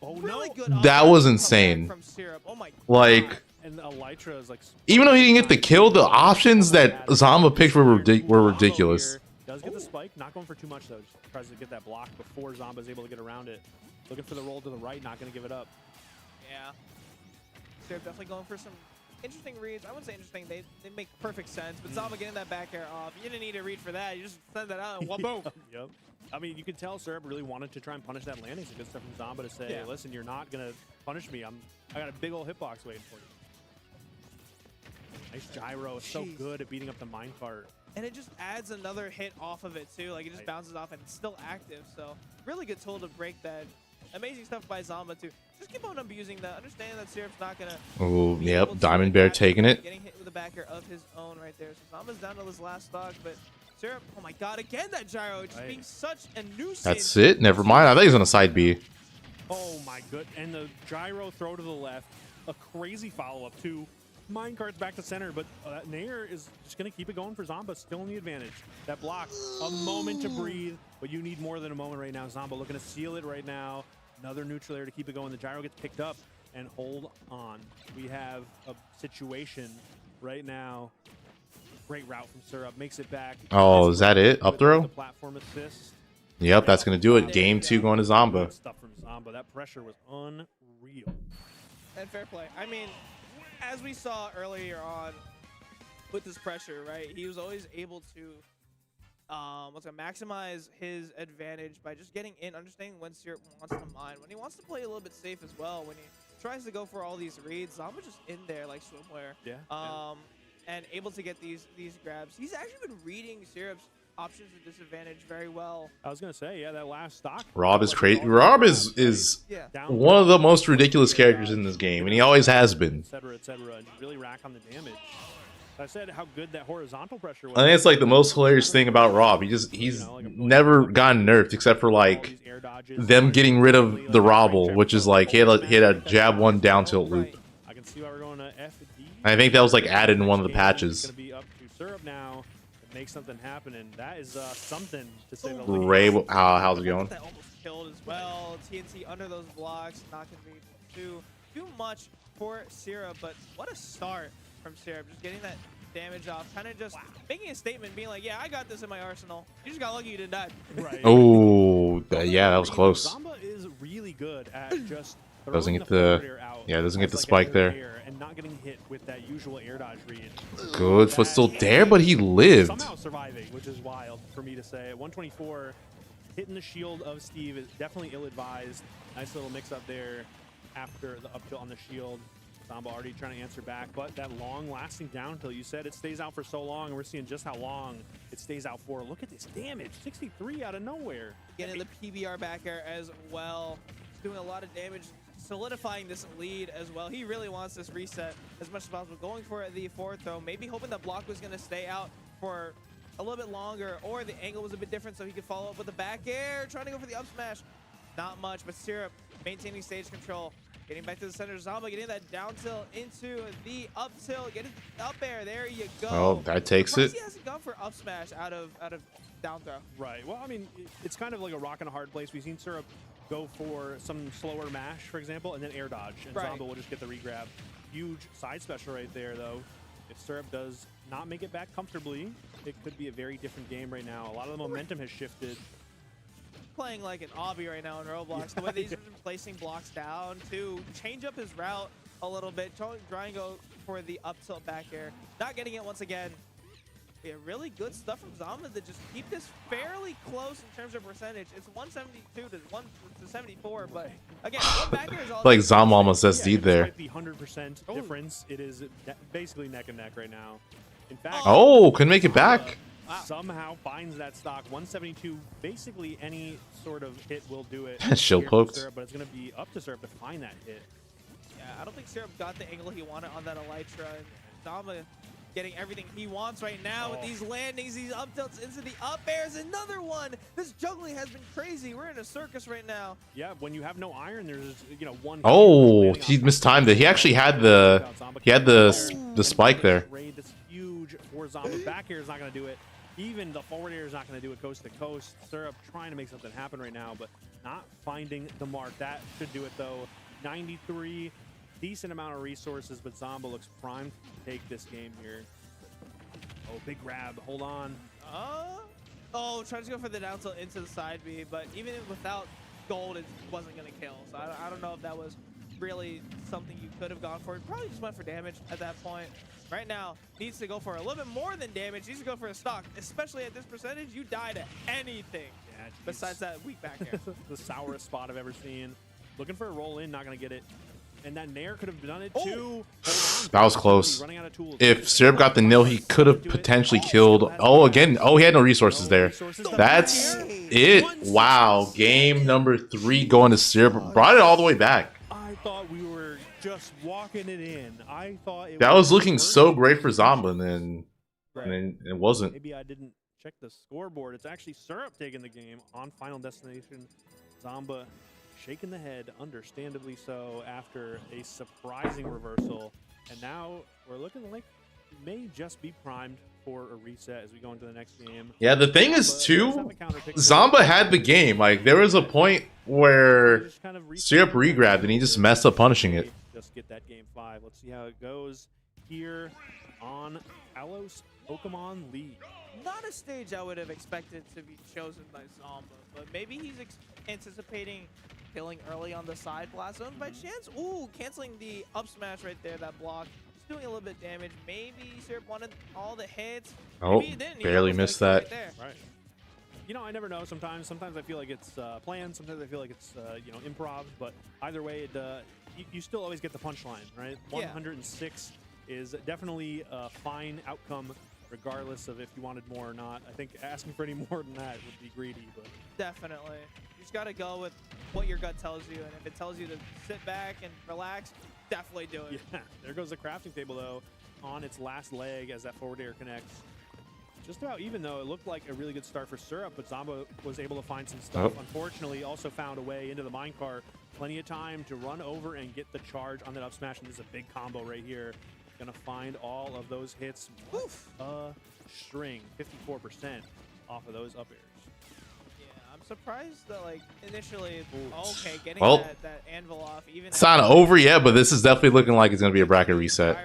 Oh Really no. good That offense was comeback insane. from Syrup. Oh my Like, God. And Elytra is like, even though he didn't get the kill, the options that Zomba picked were ridiculous. Does get the spike, not going for too much though. Just tries to get that block before Zomba's able to get around it. Looking for the roll to the right, not going to give it up. Yeah. Syrup definitely going for some interesting reads. I wouldn't say interesting. They make perfect sense. But Zomba getting that back air off. You didn't need a read for that. You just send that out and one boom. Yep. I mean, you could tell Syrup really wanted to try and punish that landing. Some good stuff from Zomba to say, Yeah. listen, you're not going to punish me. I got a big old hitbox waiting for you. Nice gyro. It's so Jeez. good at beating up the minecart. And it just adds another hit off of it too. Like it just Right. bounces off and it's still active. So really good tool to break that. Amazing stuff by Zomba too. Just keep on abusing that. Understand that Syrup's not gonna. Oh, be able yep. to Diamond Bear adapt taking to it. Getting hit with a backer of his own right there. So Zomba's down to his last stock, but Syrup. Oh my God! Again that gyro, just Right. being such a nuisance. That's it? Never mind. I thought he was on a side B. Oh my good. And the gyro throw to the left. A crazy follow-up too. Minecart's back to center, but that Nair is just going to keep it going for Zomba. Still in the advantage. That block, a moment to breathe, but you need more than a moment right now. Zomba looking to seal it right now. Another neutral air to keep it going. The gyro gets picked up, and hold on. We have a situation right now. Great route from Syrup. Makes it back. Oh, is that it? Up With throw? the platform assist. Yep, that's going to do it. Game 2 going to Zomba. Good stuff from Zomba. That pressure was unreal. And fair play. I mean, as we saw earlier on with this pressure, right? He was always able to maximize his advantage by just getting in, understanding when Syrup wants to mine, when he wants to play a little bit safe as well, when he tries to go for all these reads. Zomba just in there like swimwear. Yeah. And able to get these grabs. He's actually been reading Syrup's options and disadvantage very well. I was gonna say, yeah, that last stock. Rob is crazy. Rob is Yeah. Down one of the most ridiculous characters in this game, and he always has been. et cetera, and really rack on the damage. I said how good that horizontal pressure was. I think it's like the most hilarious thing about Rob. He's never gotten nerfed except for like them getting rid of the Robble, which is like he had a jab 1 down tilt loop. I can see why we're going to FD. I think that was like added in one of the It's patches. gonna be up to Syrup now to make something happen, and that is something to say the least. Ray, how's it going? That almost killed as well. TNT under those blocks, not going to be able to do much for Syrup, but what a start from Syrup. Just getting that damage off, kind of just making a statement, being like, yeah, I got this in my arsenal. You just got lucky you didn't die. Right. Oh, yeah, that was close. Zomba is really good at just Doesn't throwing get forward the- air out yeah, doesn't get as the like spike an there. air and not getting hit with that usual air dodge read. Good footstool there, but he lived. Somehow surviving, which is wild for me to say. At 124, hitting the shield of Steve is definitely ill-advised. Nice little mix-up there after the up tilt on the shield. Zomba already trying to answer back, but that long-lasting down tilt, you said it stays out for so long, and we're seeing just how long it stays out for. Look at this damage, 63 out of nowhere. Getting the PBR back air as well. He's doing a lot of damage, solidifying this lead as well. He really wants this reset as much as possible. Going for the forward throw, maybe hoping the block was going to stay out for a little bit longer, or the angle was a bit different so he could follow up with the back air, trying to go for the up smash. Not much, but Syrup maintaining stage control. Getting back to the center, Zomba getting that down tilt into the up tilt, getting up air. There you go. Oh, that takes Surprised it. He hasn't gone for up smash out of down throw. Right. Well, I mean, it's kind of like a rock and a hard place. We've seen Syrup go for some slower mash, for example, and then air dodge, and Right. Zomba will just get the regrab. Huge side special right there, though. If Syrup does not make it back comfortably, it could be a very different game right now. A lot of the momentum has shifted. Playing like an obby right now in Roblox. The way that he's been placing blocks down to change up his route a little bit, try and go for the up tilt back air. Not getting it once again. Yeah, really good stuff from Zomba to just keep this fairly close in terms of percentage. It's 172 to 74, but again, one back air is all. Like Zomba almost Yeah, SD'd there. despite the 100% difference, it is basically neck and neck right now. In fact, Oh, couldn't make it back. somehow finds that stock. 172, basically any sort of hit will do it. Shield here for poked. Syrup, but it's going to be up to Syrup to find that hit. Yeah, I don't think Syrup got the angle he wanted on that Elytra. And Zomba getting everything he wants right now with these landings, these up tilts into the up airs. Another one. This juggling has been crazy. We're in a circus right now. Yeah, when you have no iron, there's one. Oh, he mistimed it. He actually had the spike there. Raid that's huge for Zomba. Back air is not going to do it. Even the forward air is not going to do it coast to coast. Syrup trying to make something happen right now, but not finding the mark. That should do it though. 93. Decent amount of resources, but Zomba looks primed to take this game here. Oh, big grab. Hold on. Oh, trying to go for the down tilt into the side B, but even without gold, it wasn't going to kill. So I don't know if that was really something you could have gone for. It probably just went for damage at that point. Right now, needs to go for a little bit more than damage. Needs to go for a stock, especially at this percentage. You die to anything besides that weak back air. The sourest spot I've ever seen. Looking for a roll in, not going to get it. And that Nair could have done it too. That was close. If Syrup got the nil, he could have potentially killed. Oh, again. Oh, he had no resources there. That's it. Wow. Game number 3 going to Syrup. Brought it all the way back. I thought we were just walking it in. I thought that was looking so great for Zomba, and then it wasn't. Maybe I didn't check the scoreboard. It's actually Syrup taking the game on Final Destination. Zomba shaking the head, understandably so, after a surprising reversal. And now we're looking like we may just be primed for a reset as we go into the next game. Yeah, the thing is, too, Zomba had the game. Like, there was a point where Syrup regrabbed and he just messed up punishing it. Just get that game 5. Let's see how it goes here on Alos Pokemon League. Not a stage I would have expected to be chosen by Zomba, but maybe he's anticipating killing early on the side blast zone by chance. Ooh, canceling the up smash right there, that block. Just doing a little bit of damage. Maybe Syrup wanted all the hits. Oh, barely missed that. Right. I never know sometimes. Sometimes I feel like it's planned. Sometimes I feel like it's, improv. But either way, you still always get the punchline, right? Yeah. 106 is definitely a fine outcome, regardless of if you wanted more or not. I think asking for any more than that would be greedy. But definitely. You just got to go with what your gut tells you. And if it tells you to sit back and relax, definitely do it. Yeah, there goes the crafting table, though, on its last leg as that forward air connects. Just about even, though. It looked like a really good start for Syrup, but Zomba was able to find some stuff. Unfortunately, also found a way into the minecart. Plenty of time to run over and get the charge on that up smash. And this is a big combo right here. Gonna find all of those hits. Oof. String, 54% off of those up airs. Yeah, I'm surprised that, like, initially, getting that anvil off. Even it's not over yet, but this is definitely looking like it's gonna be a bracket reset.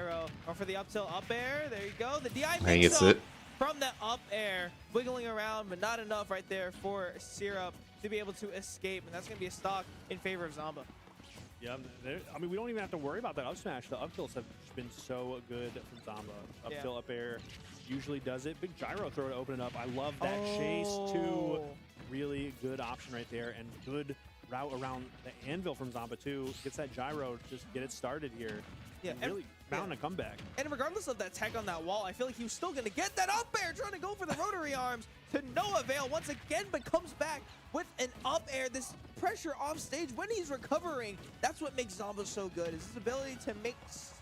Or for the up tilt up air, there you go. The DI he gets it from that up air, wiggling around, but not enough right there for Syrup to be able to escape, and that's gonna be a stock in favor of Zomba. Yeah, I mean, we don't even have to worry about that up smash. The up tilts have been so good from Zomba. Up tilt, up air usually does it. Big gyro throw to open it up. I love that chase too. Really good option right there, and good route around the anvil from Zomba too. Gets that gyro, just get it started here. Yeah, and really found a comeback. And regardless of that tech on that wall, I feel like he was still going to get that up air, trying to go for the rotary arms to no avail once again, but comes back with an up air. This pressure off stage when he's recovering, that's what makes Zomba so good, is his ability to make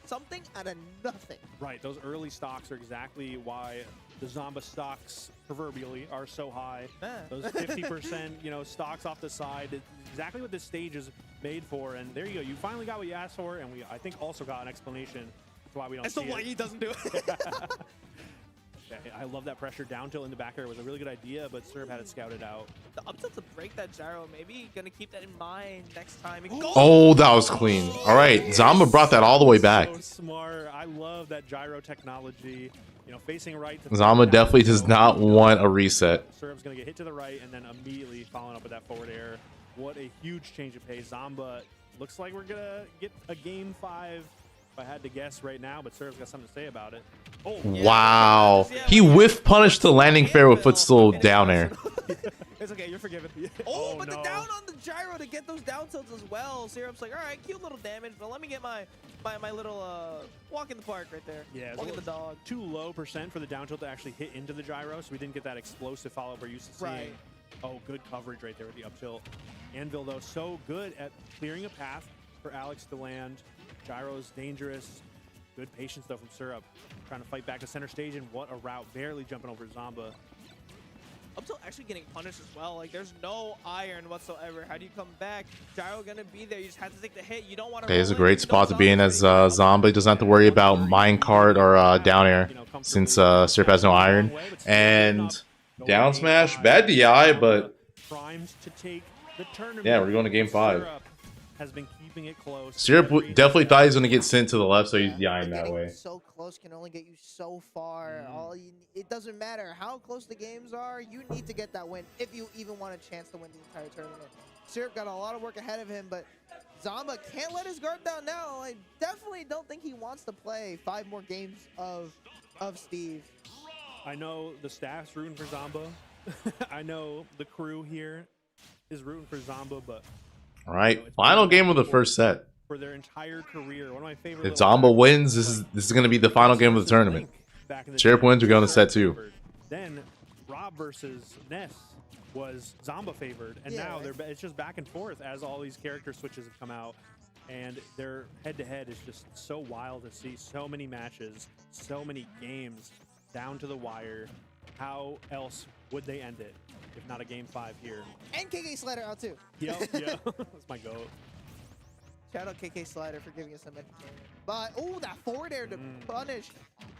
something out of nothing. Right, those early stocks are exactly why the Zomba stocks proverbially are so high. Those 50% stocks off the side, it's exactly what this stage is made for. And there you go, you finally got what you asked for, and we I think also got an explanation for why we don't see it. That's why he doesn't do it. I love that pressure down tilt in the back air. It was a really good idea, but Syrup had it scouted out. The up tilt to break that gyro, maybe gonna keep that in mind next time. Oh, that was clean. All right, Zomba brought that all the way back. So smart. I love that gyro technology. Facing right. Zomba definitely does not want a reset. Syrup's gonna get hit to the right and then immediately following up with that forward air. What a huge change of pace. Zomba looks like we're gonna get a game 5. If I had to guess right now, but Syrup's got something to say about it. Oh, wow. He whiff punished the landing fair with footstool down air. It's okay, you're forgiven. But the down on the gyro to get those down tilts as well. Syrup's like, all right, cute little damage, but let me get my little walk in the park right there. Yeah, walk in the dog. Too low % for the down tilt to actually hit into the gyro, so we didn't get that explosive follow-up we're used to seeing. Right. Oh, good coverage right there with the up tilt. Anvil, though, so good at clearing a path for Alex to land. Gyro's dangerous. Good patience, though, from Syrup. Trying to fight back to center stage, and what a route. Barely jumping over Zomba. Up till actually getting punished as well. Like, there's no iron whatsoever. How do you come back? Gyro gonna be there. You just have to take the hit. You don't want to. Okay, it's a great spot to be in as Zomba. He doesn't have to worry about minecart or down air since Syrup has no iron. And down smash, bad DI, but yeah, we're going to game 5. Has been keeping it close. Syrup definitely thought he was going to get sent to the left, so he's DIing that way. So close can only get you so far. It doesn't matter how close the games are. You need to get that win if you even want a chance to win the entire tournament. Syrup got a lot of work ahead of him, but Zomba can't let his guard down now. I definitely don't think he wants to play 5 more games of Steve. I know the staff's rooting for Zomba. I know the crew here is rooting for Zomba, but all right, final game of the first set. For their entire career, one of my favorite. If Zomba wins, this is going to be the final game of the tournament. Syrup wins, we go into set 2. Then Rob versus Ness was Zomba favored, and now it's just back and forth as all these character switches have come out, and their head-to-head is just so wild to see. So many matches, so many games down to the wire. How else would they end it if not a game 5 here? And KK Slider out too. Yep, that's my goat. Shout out KK Slider for giving us some entertainment. But oh, that forward air to punish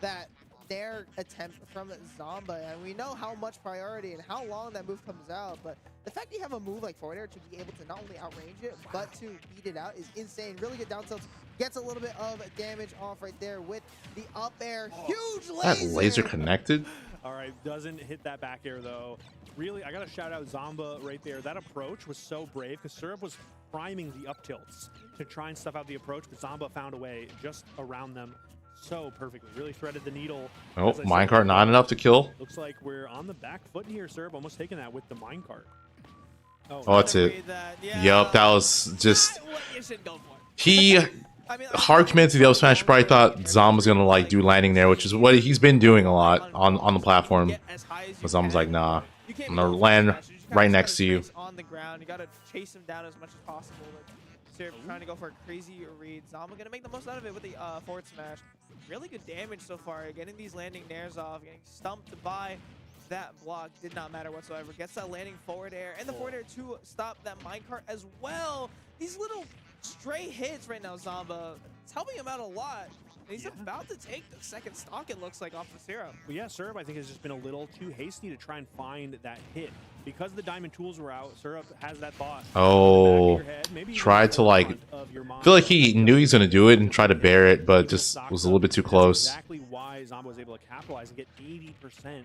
that Nair attempt from Zomba, and we know how much priority and how long that move comes out. But the fact you have a move like forward air to be able to not only outrange it but to beat it out is insane. Really good down tilts. Gets a little bit of damage off right there with the up air. Huge laser. That laser connected. All right, doesn't hit that back air though. Really, I gotta shout out Zomba right there. That approach was so brave because Syrup was priming the up tilts to try and stuff out the approach, but Zomba found a way just around them so perfectly. Really threaded the needle. Oh, minecart not enough to kill. Looks like we're on the back foot here, Syrup. Almost taking that with the minecart. Oh, that's it. Yep, that was just. He hard command to the up smash. Probably thought Zom was gonna like do landing there, which is what he's been doing a lot on the platform. But Zom's like, nah, I'm gonna land right next to you. On the ground, you gotta chase him down as much as possible. Syrup trying to go for a crazy read. Zomba gonna make the most out of it with the forward smash. Really good damage so far. Getting these landing nairs off, getting stumped by that block did not matter whatsoever. Gets that landing forward air and the forward air to stop that minecart as well. These little stray hits right now, Zomba, it's helping him out a lot. And he's about to take the second stock, it looks like, off of Syrup. Well, yeah, Syrup, I think, has just been a little too hasty to try and find that hit. Because the diamond tools were out, Syrup has that thought. Oh, tried to like, I feel like he knew he was going to do it and try to bear it, but just was a little bit too close. That's exactly why Zomba was able to capitalize and get 80%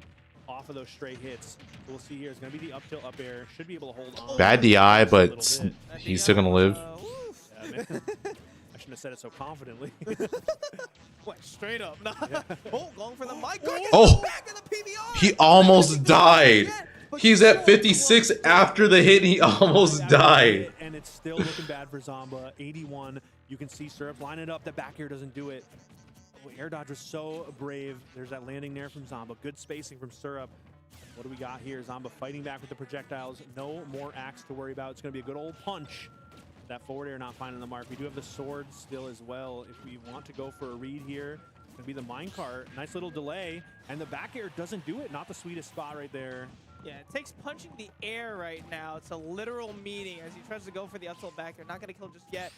off of those stray hits. So we'll see here. It's going to be the up tilt up air. Should be able to hold on. Bad DI, but he's still going to live. Yeah, man. I shouldn't have said it so confidently. What, straight up? Oh, going for the mic. Oh, he almost died. He's at 56 after the hit. He almost died. And it's still looking bad for Zomba. 81. You can see Syrup line it up. The back air doesn't do it. Oh, air dodge was so brave. There's that landing there from Zomba. Good spacing from Syrup. What do we got here? Zomba fighting back with the projectiles. No more axe to worry about. It's going to be a good old punch. That forward air not finding the mark. We do have the sword still as well. If we want to go for a read here, it's going to be the minecart. Nice little delay. And the back air doesn't do it. Not the sweetest spot right there. Yeah, it takes punching the air right now. It's a literal meeting as he tries to go for the up tilt back. They're not going to kill just yet.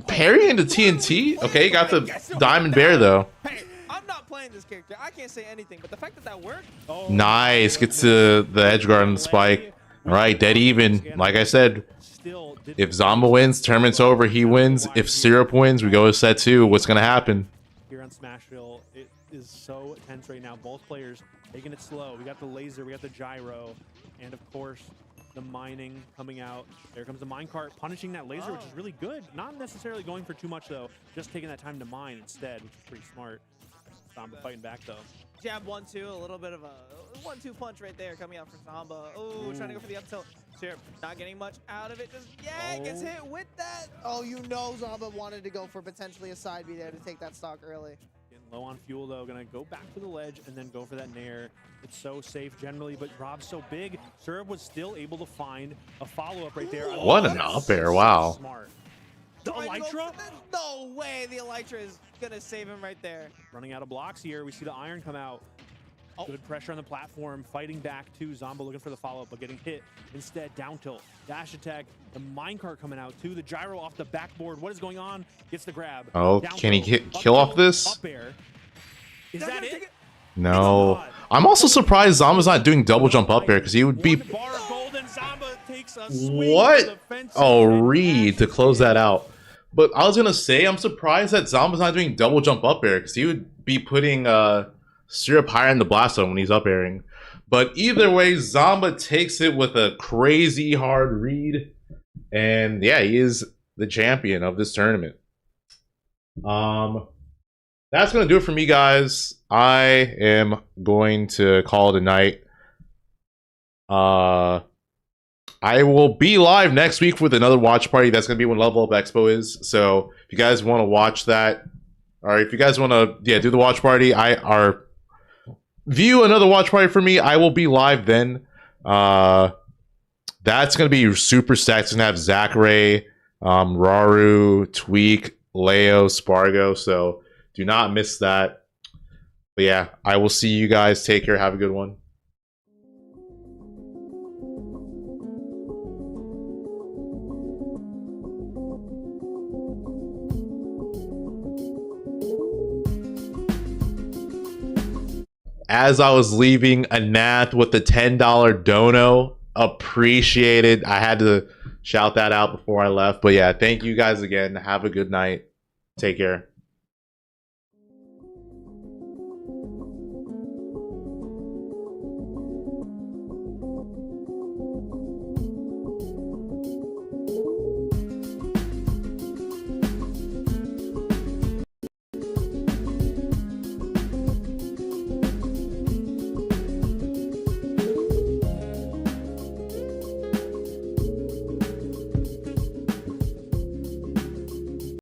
Parry into TNT? Okay, got the diamond bear though. Hey, I'm not playing this character. I can't say anything, but the fact that that worked. Oh, nice. Gets to the edge guard on the spike. All right, dead even. Like I said, if Zomba wins, tournament's over. He wins. If Syrup wins, we go to set 2. What's going to happen? Here on Smashville, it is so tense right now. Both players taking it slow. We got the laser, we got the gyro, and of course, the mining coming out. There comes the minecart punishing that laser, which is really good. Not necessarily going for too much, though. Just taking that time to mine instead, which is pretty smart. Zomba fighting back, though. Jab 1-2, a little bit of a 1-2 punch right there coming out from Zomba. Oh, trying to go for the up tilt. Syrup not getting much out of it. Just, gets hit with that. Oh, you know Zomba wanted to go for potentially a side B there to take that stock early. Getting low on fuel, though. Gonna go back to the ledge and then go for that nair. It's so safe generally, but Rob's so big. Syrup was still able to find a follow-up right there. What an up air, wow. Smart. The Elytra? No way the Elytra is gonna save him right there. Running out of blocks here. We see the iron come out. Good pressure on the platform, fighting back to Zomba, looking for the follow-up, but getting hit instead. Down tilt, dash attack, the minecart coming out too. The gyro off the backboard. What is going on? Gets the grab. Oh, Down can he tilt, kill off this? Up air. Is that it? No. I'm also surprised Zomba's not doing double jump up air because he would be. One bar of gold and Zomba takes a swing to What? the fence Oh, and Reed to close that out. But I was gonna say I'm surprised that Zomba's not doing double jump up air because he would be putting Syrup higher in the blast zone when he's up airing. But either way, Zomba takes it with a crazy hard read. And yeah, he is the champion of this tournament. That's going to do it for me, guys. I am going to call it a night. I will be live next week with another watch party. That's going to be when Level Up Expo is. So if you guys want to watch that, or if you guys want to do the watch party, view another watch party for me, I will be live then. That's going to be super stacked. It's going to have Zachary, Raru, Tweek, Leo, Spargo. So do not miss that. But yeah, I will see you guys. Take care. Have a good one. As I was leaving, Anath with the $10 dono. Appreciated. I had to shout that out before I left. But yeah, thank you guys again. Have a good night. Take care.